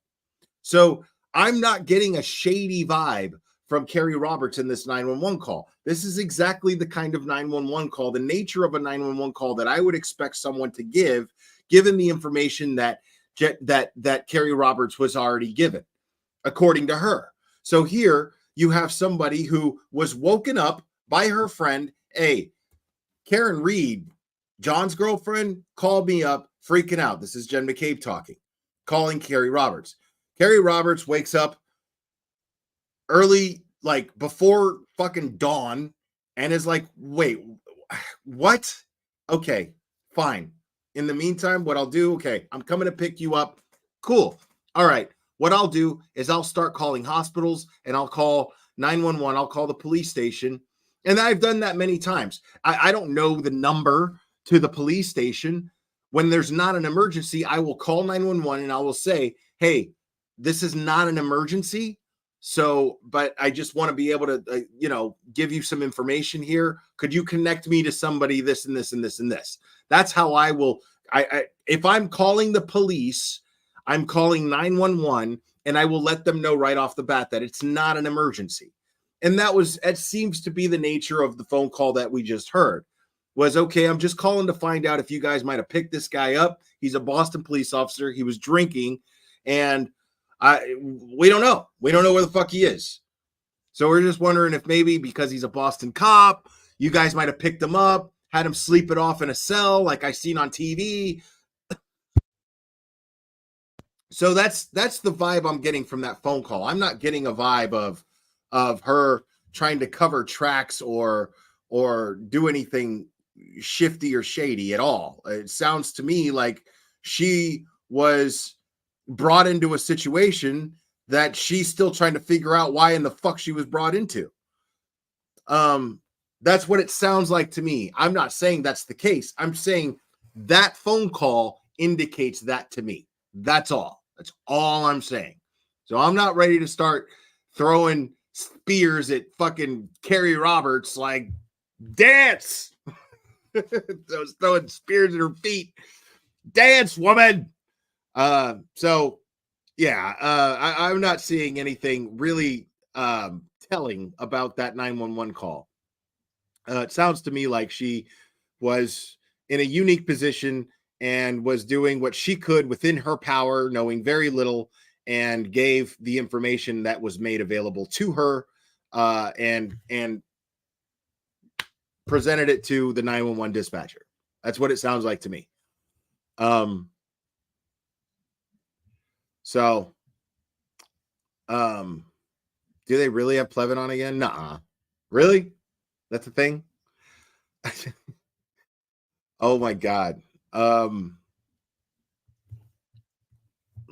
So I'm not getting a shady vibe from Carrie Roberts in this 911 call. This is exactly the kind of 911 call, the nature of a 911 call that I would expect someone to give, given the information that Carrie Roberts was already given, according to her. So here you have somebody who was woken up by her friend. Hey, Karen Reed, John's girlfriend, called me up freaking out. This is Jen McCabe talking, calling Carrie Roberts. Carrie Roberts wakes up early, like before fucking dawn, and is like, wait, what? Okay, fine. In the meantime, what I'll do, okay, I'm coming to pick you up. Cool. All right. What I'll do is I'll start calling hospitals and I'll call 911. I'll call the police station. And I've done that many times. I don't know the number to the police station. When there's not an emergency, I will call 911 and I will say, hey, this is not an emergency. So, but I just want to be able to, give you some information here. Could you connect me to somebody, this and this and this and this? That's how I will. If I'm calling the police, I'm calling 911 and I will let them know right off the bat that it's not an emergency. And it seems to be the nature of the phone call that we just heard was, okay, I'm just calling to find out if you guys might have picked this guy up. He's a Boston police officer. He was drinking and we don't know. We don't know where the fuck he is. So we're just wondering if maybe because he's a Boston cop, you guys might have picked him up, had him sleep it off in a cell like I seen on TV. So that's the vibe I'm getting from that phone call. I'm not getting a vibe of her trying to cover tracks or do anything shifty or shady at all. It sounds to me like she was brought into a situation that she's still trying to figure out why in the fuck she was brought into. That's what it sounds like to me. I'm not saying that's the case. I'm saying that phone call indicates that to me. That's all. That's all I'm saying. So I'm not ready to start throwing spears at fucking Carrie Roberts like dance. Throwing spears at her feet. Dance, woman. So yeah, I'm not seeing anything really telling about that 911 call. It sounds to me like she was in a unique position and was doing what she could within her power, knowing very little, and gave the information that was made available to her, and presented it to the 911 dispatcher. That's what it sounds like to me. So, do they really have Plevin on again? Nuh-uh. Really? That's the thing? Oh my God.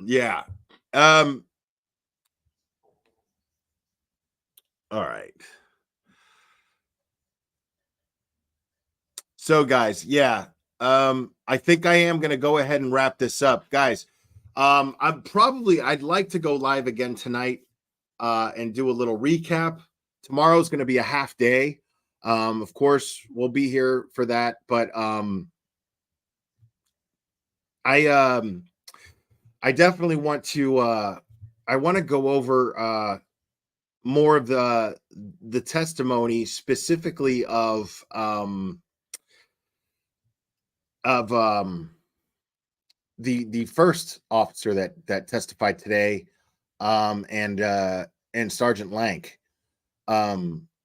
Yeah. All right. So guys, yeah. I think I am going to go ahead and wrap this up. Guys, I'd like to go live again tonight and do a little recap. Tomorrow's going to be a half day. Of course, we'll be here for that, but I definitely want to I want to go over more of the testimony, specifically of the first officer that testified today, and Sergeant Lank.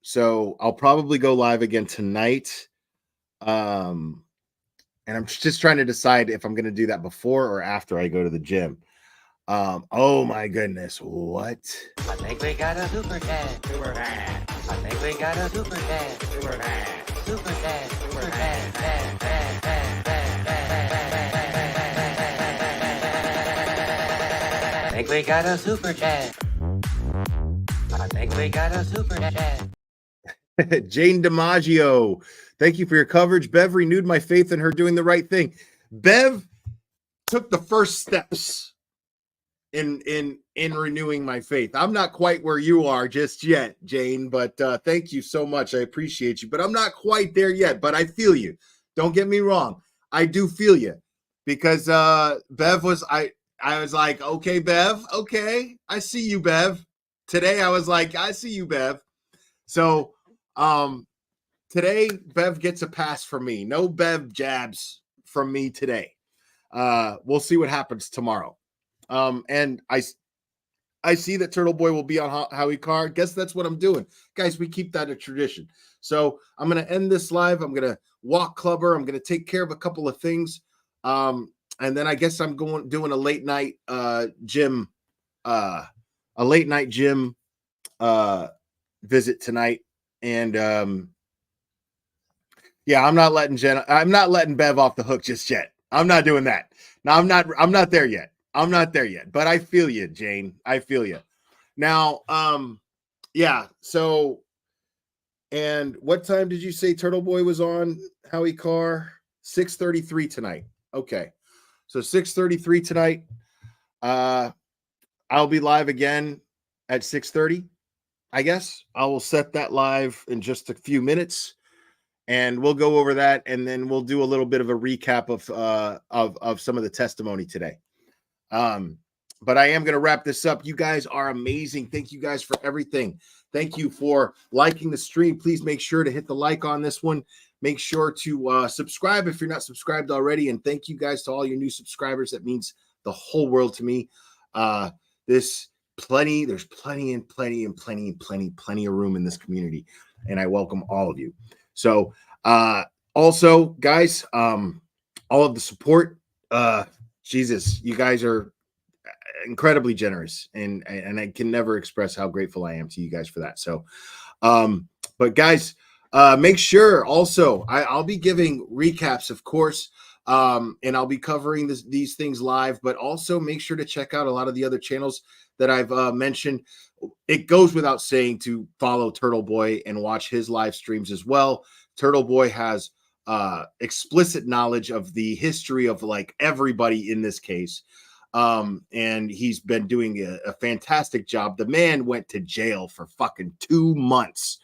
So I'll probably go live again tonight. And I'm just trying to decide if I'm going to do that before or after I go to the gym. Oh my goodness, what? I think we got a super dad. Super dad. I think we got a super dad. Super dad. Super dad. Super dad. Dad, dad, dad, dad, dad. I think we got a super dad. I think we got a super dad. Jane DiMaggio, thank you for your coverage. Bev renewed my faith in her doing the right thing. Bev took the first steps in renewing my faith. I'm not quite where you are just yet, Jane, but thank you so much. I appreciate you, but I'm not quite there yet, but I feel you. Don't get me wrong. I do feel you, because Bev was, I was like, okay, Bev, okay, I see you, Bev. Today I was like, I see you, Bev. So today Bev gets a pass from me. No Bev jabs from me today. We'll see what happens tomorrow. And I see that Turtle Boy will be on Howie Carr. Guess that's what I'm doing. Guys, we keep that a tradition. So I'm going to end this live. I'm going to walk Clubber. I'm going to take care of a couple of things. And then I guess I'm doing a late night gym visit tonight. And yeah, I'm not letting Bev off the hook just yet. I'm not doing that. No, I'm not there yet. I'm not there yet, but I feel you, Jane. I feel you. Now, yeah, so, and what time did you say Turtle Boy was on Howie Carr? 6:33 tonight. Okay. So 6:33 tonight. I'll be live again at 6:30. I guess I will set that live in just a few minutes, and we'll go over that, and then we'll do a little bit of a recap of some of the testimony today. But I am going to wrap this up. You guys are amazing. Thank you guys for everything. Thank you for liking the stream. Please make sure to hit the like on this one. Make sure to subscribe if you're not subscribed already. And thank you guys to all your new subscribers. That means the whole world to me. There's plenty of room in this community, and I welcome all of you. So also, guys, all of the support, Jesus, you guys are, incredibly generous, and I can never express how grateful I am to you guys for that. So, but guys, make sure also I'll be giving recaps, of course, and I'll be covering these things live, but also make sure to check out a lot of the other channels that I've mentioned. It goes without saying to follow Turtle Boy and watch his live streams as well. Turtle Boy has explicit knowledge of the history of like everybody in this case. And he's been doing a fantastic job. The man went to jail for fucking 2 months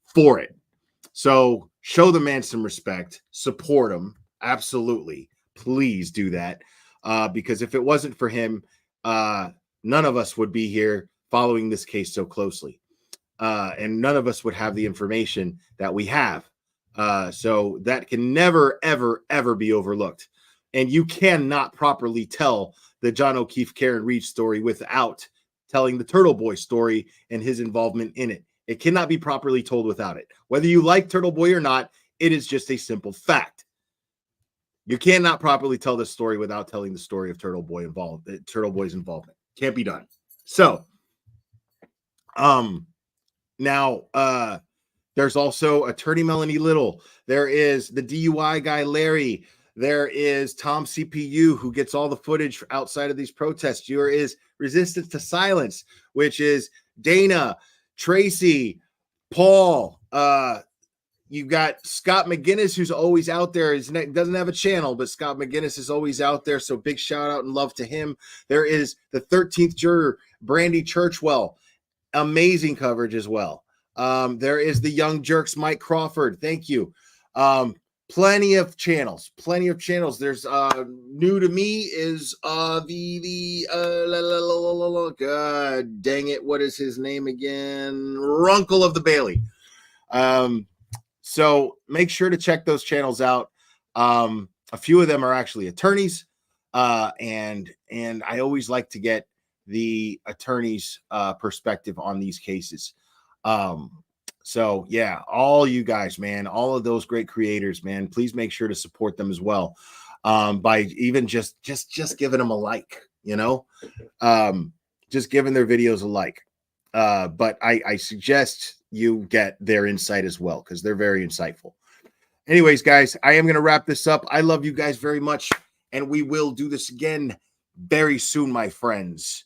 for it. So show the man some respect, support him. Absolutely. Please do that. Because if it wasn't for him, none of us would be here following this case so closely. And none of us would have the information that we have. So that can never, ever, ever be overlooked. And you cannot properly tell the John O'Keefe Karen Reed story without telling the Turtle Boy story and his involvement in it. It cannot be properly told without it. Whether you like Turtle Boy or not, it is just a simple fact. You cannot properly tell this story without telling the story of Turtle Boy's involvement. Can't be done. So, now, there's also attorney Melanie Little. There is the DUI guy, Larry. There is Tom CPU, who gets all the footage outside of these protests. There is Resistance to Silence, which is Dana, Tracy, Paul. You've got Scott McGinnis, who's always out there. He doesn't have a channel, but Scott McGinnis is always out there. So big shout out and love to him. There is the 13th juror, Brandy Churchwell. Amazing coverage as well. There is the Young Jerks, Mike Crawford. Thank you. Plenty of channels. There's new to me is God dang it, what is his name again? Runkle of the Bailey. So make sure to check those channels out. A few of them are actually attorneys, and I always like to get the attorney's perspective on these cases. So yeah, all you guys, man, all of those great creators, man, please make sure to support them as well. By even just giving them a like, just giving their videos a like. But I suggest you get their insight as well, because they're very insightful. Anyways, guys, I am going to wrap this up. I love you guys very much, and we will do this again very soon, my friends.